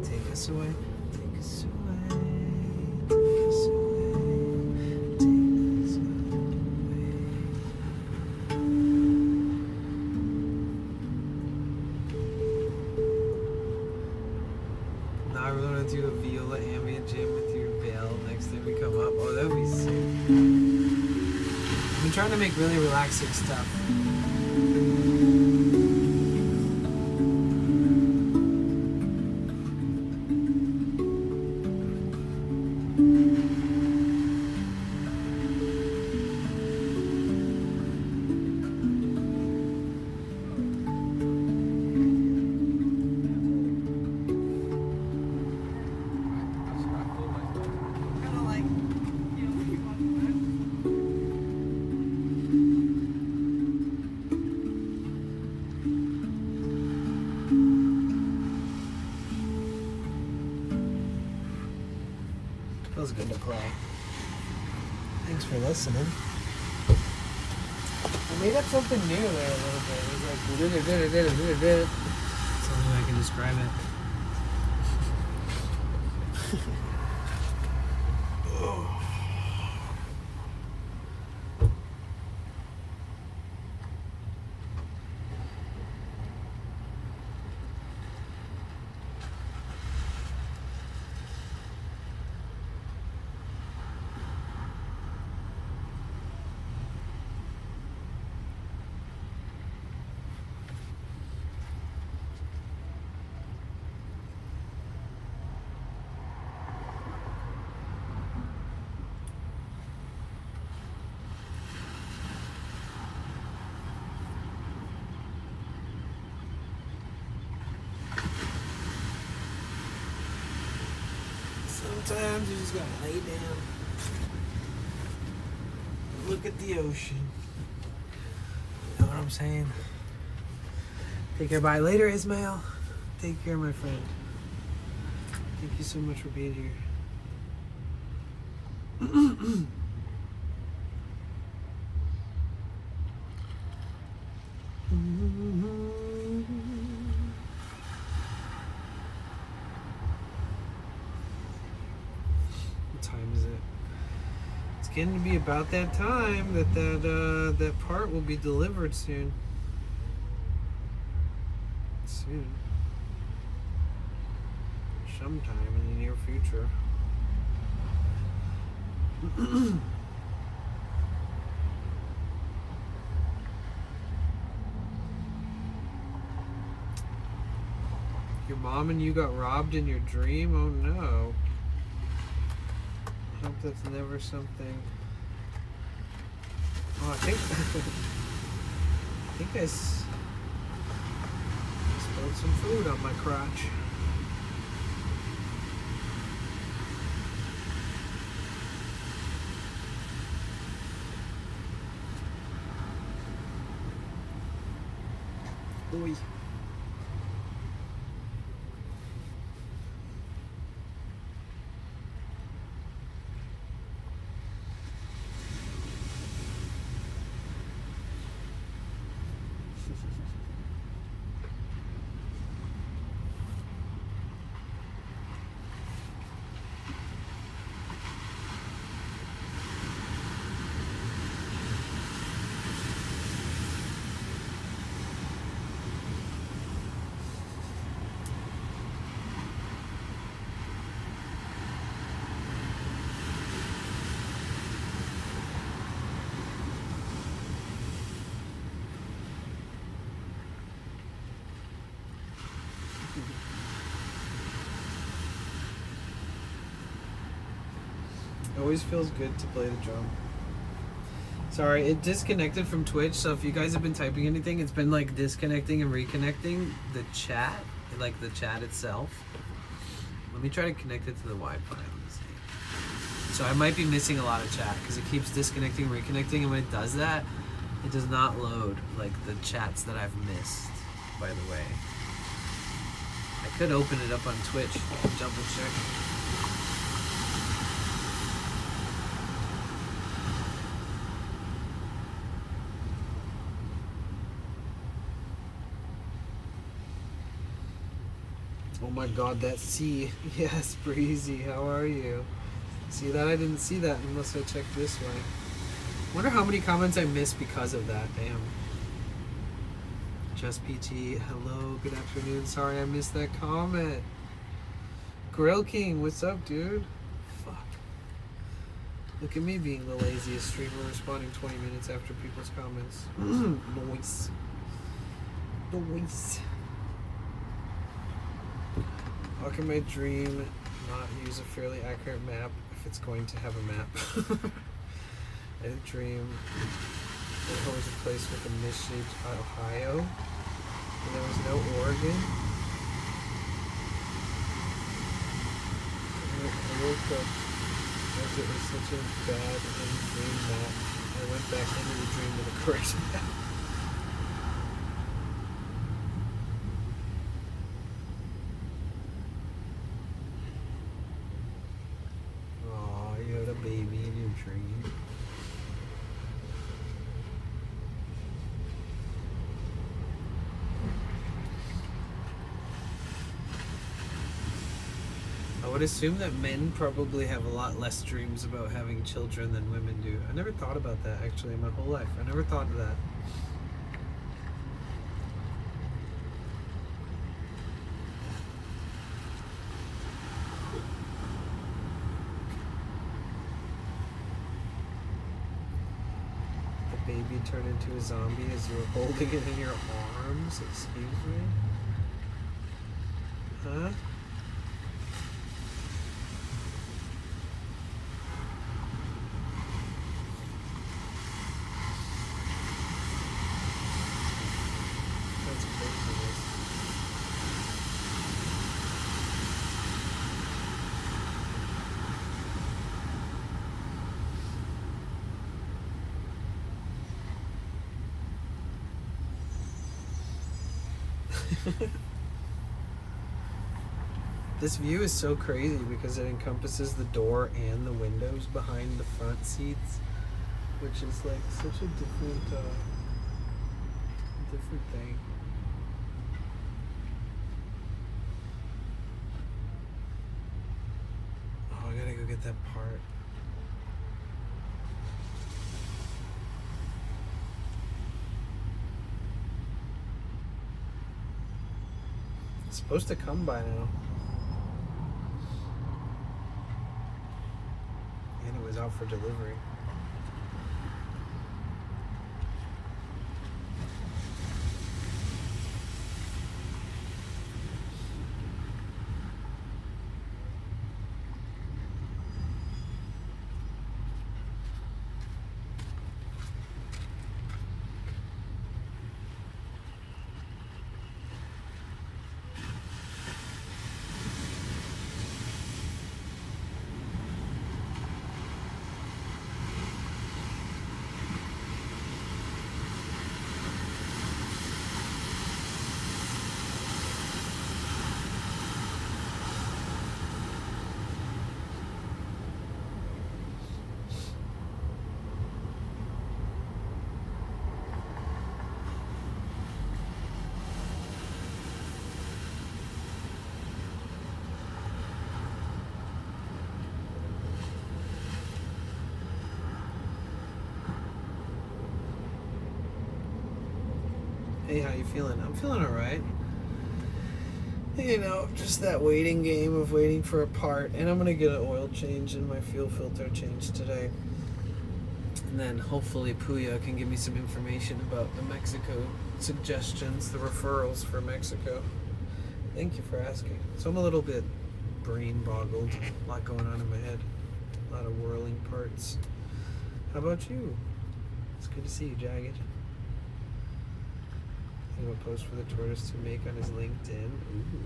Take us away, take us away, take us away, take us away. Now I really want to do a viola ambient jam with your bell next time we come up. Oh, that would be sick. I'm trying to make really relaxing stuff. Feels good to play. Thanks for listening. I made up something new there a little bit. It was like that's the only way I can describe it. Sometimes you just gotta lay down, look at the ocean. You know what I'm saying? Take care. Bye later, Ismail. Take care, my friend. Thank you so much for being here. What time is it? It's getting to be about that time that part will be delivered soon. Soon. Sometime in the near future. Your mom and you got robbed in your dream? Oh no. I hope that's never something. Oh, I think I spilled some food on my crotch. Oy. It always feels good to play the drum. Sorry, it disconnected from Twitch, so if you guys have been typing anything, it's been like disconnecting and reconnecting the chat, like the chat itself. Let me try to connect it to the Wi-Fi. Let me see. So I might be missing a lot of chat because it keeps disconnecting and reconnecting, and when it does that, it does not load like the chats that I've missed, by the way. I could open it up on Twitch and double check. Oh my god, that C. Yes, Breezy, how are you? See that? I didn't see that unless I checked this way. Wonder how many comments I missed because of that. Damn. Just PT, hello, good afternoon. Sorry I missed that comment. Grill King, what's up, dude? Fuck. Look at me being the laziest streamer, responding 20 minutes after people's comments. Noise. Noise. How can my dream not use a fairly accurate map if it's going to have a map? I had a dream that I was a place with a misshaped Ohio, and there was no Oregon. I woke up as it was such a bad dream map. I went back into the dream with a correct map. You had a baby in your dream. I would assume that men probably have a lot less dreams about having children than women do. I never thought about that actually in my whole life. I never thought of that. Baby turned into a zombie as you were holding it in your arms? Excuse me? Huh? That's craziness. This view is so crazy because it encompasses the door and the windows behind the front seats, which is like such a different thing. Oh, I gotta go get that part. It's supposed to come by now. And it was out for delivery. Hey, how you feeling? I'm feeling alright. You know, just that waiting game of waiting for a part. And I'm gonna get an oil change and my fuel filter changed today. And then hopefully Puya can give me some information about the Mexico suggestions, the referrals for Mexico. Thank you for asking. So I'm a little bit brain boggled. A lot going on in my head. A lot of whirling parts. How about you? It's good to see you, Jagged. I'm gonna post for the tortoise to make on his LinkedIn. Ooh.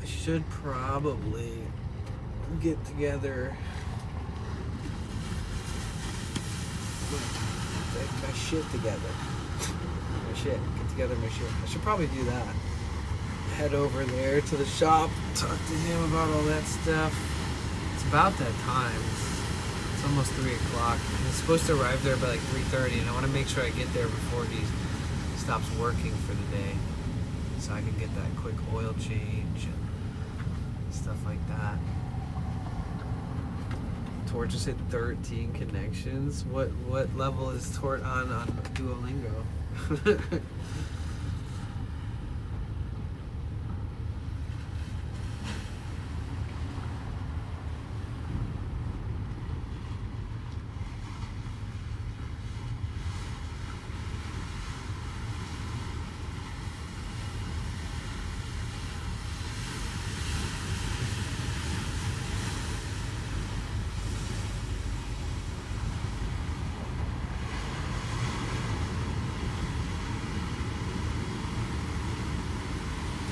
Should probably get together my shit together. Get together my shit. I should probably do that. Head over there to the shop, talk to him about all that stuff. It's about that time. It's almost 3 o'clock. He's supposed to arrive there by like 3:30, and I want to make sure I get there before he stops working for the day, so I can get that quick oil change and stuff like that. Tort just hit 13 connections. What level is Tort on Duolingo?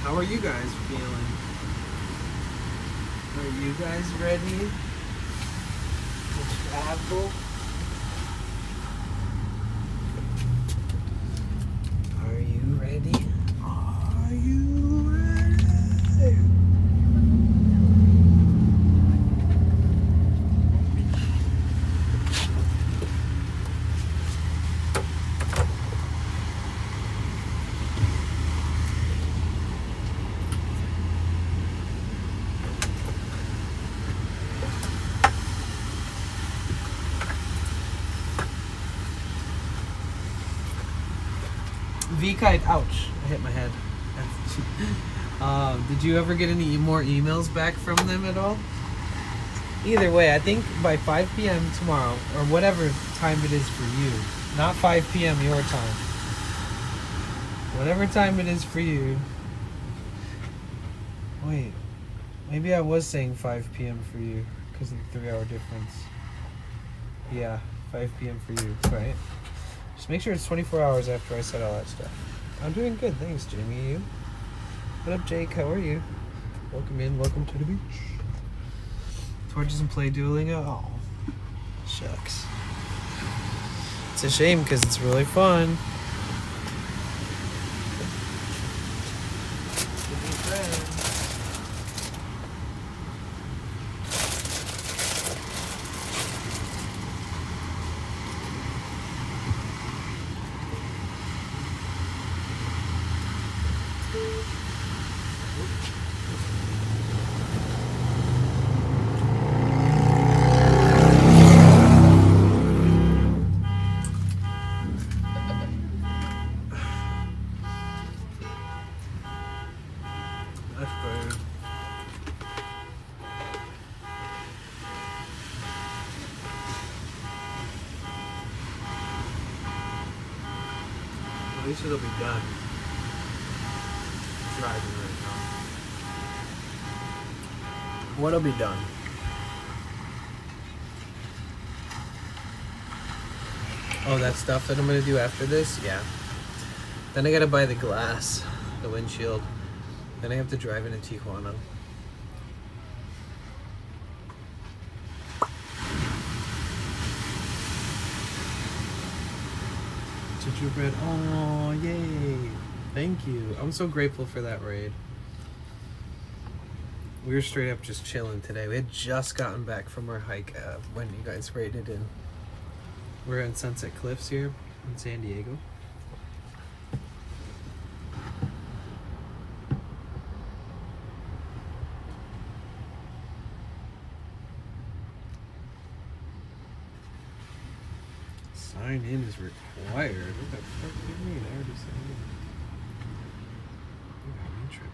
How are you guys feeling? Are you guys ready to travel? Are you ready? Are you ready? V-Kite, ouch, I hit my head. Did you ever get any more emails back from them at all? Either way, I think by 5 p.m. tomorrow, or whatever time it is for you, not 5 p.m. your time, whatever time it is for you, Wait, maybe I was saying 5 p.m. for you because of the 3-hour difference. Yeah, 5 p.m. for you, right? Just make sure it's 24 hours after I said all that stuff. I'm doing good, thanks, Jamie. You? What up, Jake? How are you? Welcome in, welcome to the beach. Torch doesn't play Duolingo? Oh, shucks. It's a shame because it's really fun. To be friends. That's better. At least it'll be done. Driving right now. What'll be done? Oh, that stuff that I'm gonna do after this? Yeah. Then I gotta buy the glass, the windshield. Then I have to drive into Tijuana. Gingerbread. Oh, yay. Thank you. I'm so grateful for that raid. We were straight up just chilling today. We had just gotten back from our hike when you guys raided in. We're in Sunset Cliffs here in San Diego. Sign in is required. What the fuck do you mean? I already signed in. You got me tripping.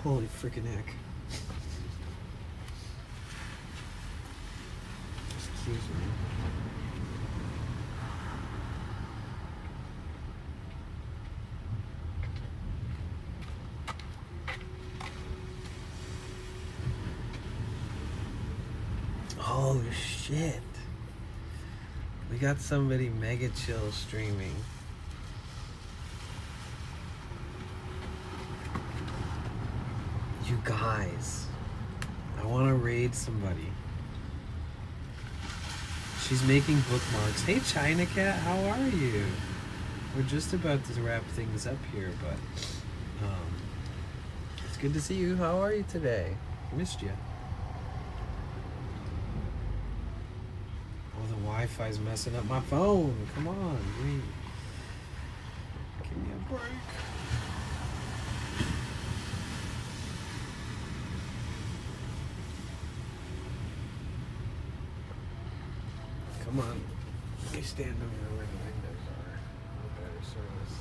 Holy freaking heck. Excuse me. Oh shit. We got somebody mega chill streaming. You guys, I want to raid somebody. She's making bookmarks. Hey China Cat, how are you? We're just about to wrap things up here, but it's good to see you. How are you today? Missed you. Oh, the Wi-Fi's messing up my phone. Come on, give me a break. Come on. Let me stand over where the windows are. No better service.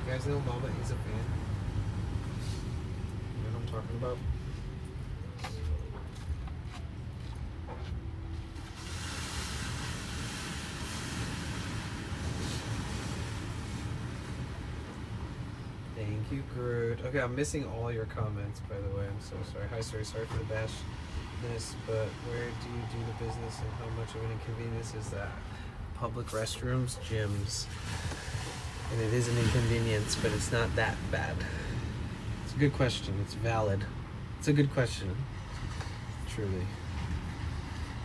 You guys know Mama is a fan? You know what I'm talking about? Thank you, Groot. Okay, I'm missing all your comments, by the way. I'm so sorry. Hi, sorry for the bashness, but where do you do the business and how much of an inconvenience is that? Public restrooms, gyms. And it is an inconvenience, but it's not that bad. It's a good question. It's valid. It's a good question. Truly.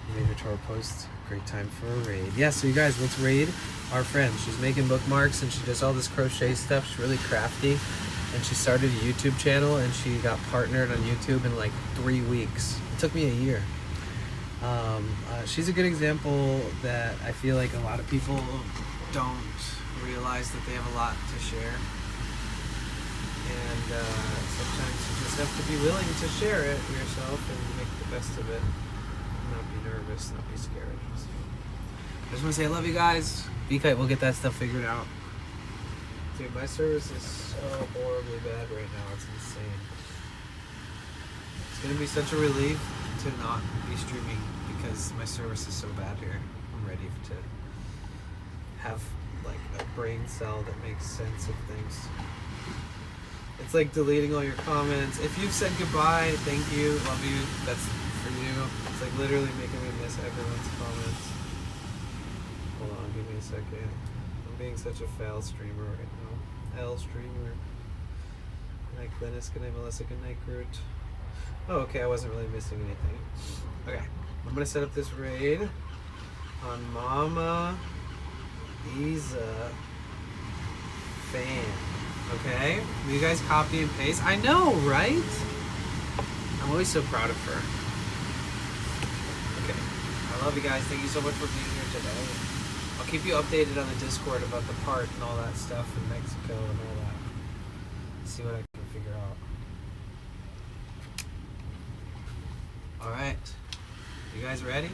You made her to our post. Great time for a raid. Yeah, so you guys, let's raid our friend. She's making bookmarks and she does all this crochet stuff. She's really crafty. and she started a YouTube channel, and she got partnered on YouTube in like 3 weeks. It took me a year. She's a good example that I feel like a lot of people Don't realize that they have a lot to share. And sometimes you just have to be willing to share it yourself and make the best of it. Not be nervous, not be scared. I just want to say I love you guys. BKite will get that stuff figured out. Dude, my service is so horribly bad right now. It's insane. It's going to be such a relief to not be streaming because my service is so bad here. I'm ready to have like a brain cell that makes sense of things. It's like deleting all your comments. If you've said goodbye, thank you, love you, that's for you. It's like literally making me miss everyone's comments. Hold on, give me a second. I'm being such a fail streamer right now. L streamer. Good night, Glennis. Good night, Melissa. Good night, Groot. Oh, okay, I wasn't really missing anything. Okay, I'm gonna set up this raid on Mama Isa Fan. Okay? Will you guys copy and paste? I know, right? I'm always so proud of her. Okay. I love you guys. Thank you so much for being here today. I'll keep you updated on the Discord about the part and all that stuff in Mexico and all that. See what I can figure out. Alright. You guys ready?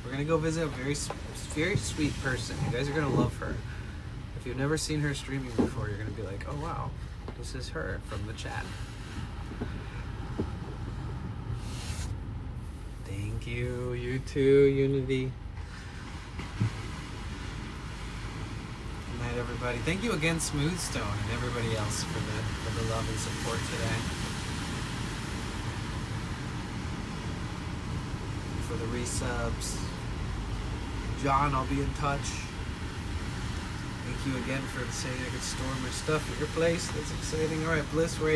We're gonna go visit a very sweet person. You guys are gonna love her. If you've never seen her streaming before, you're gonna be like, oh wow, this is her from the chat. Thank you, you too, Unity. Good night, everybody. Thank you again, Smoothstone, and everybody else for the love and support today. For the resubs. John, I'll be in touch. Thank you again for saying I could store my stuff at your place. That's exciting. All right, Bliss Ray.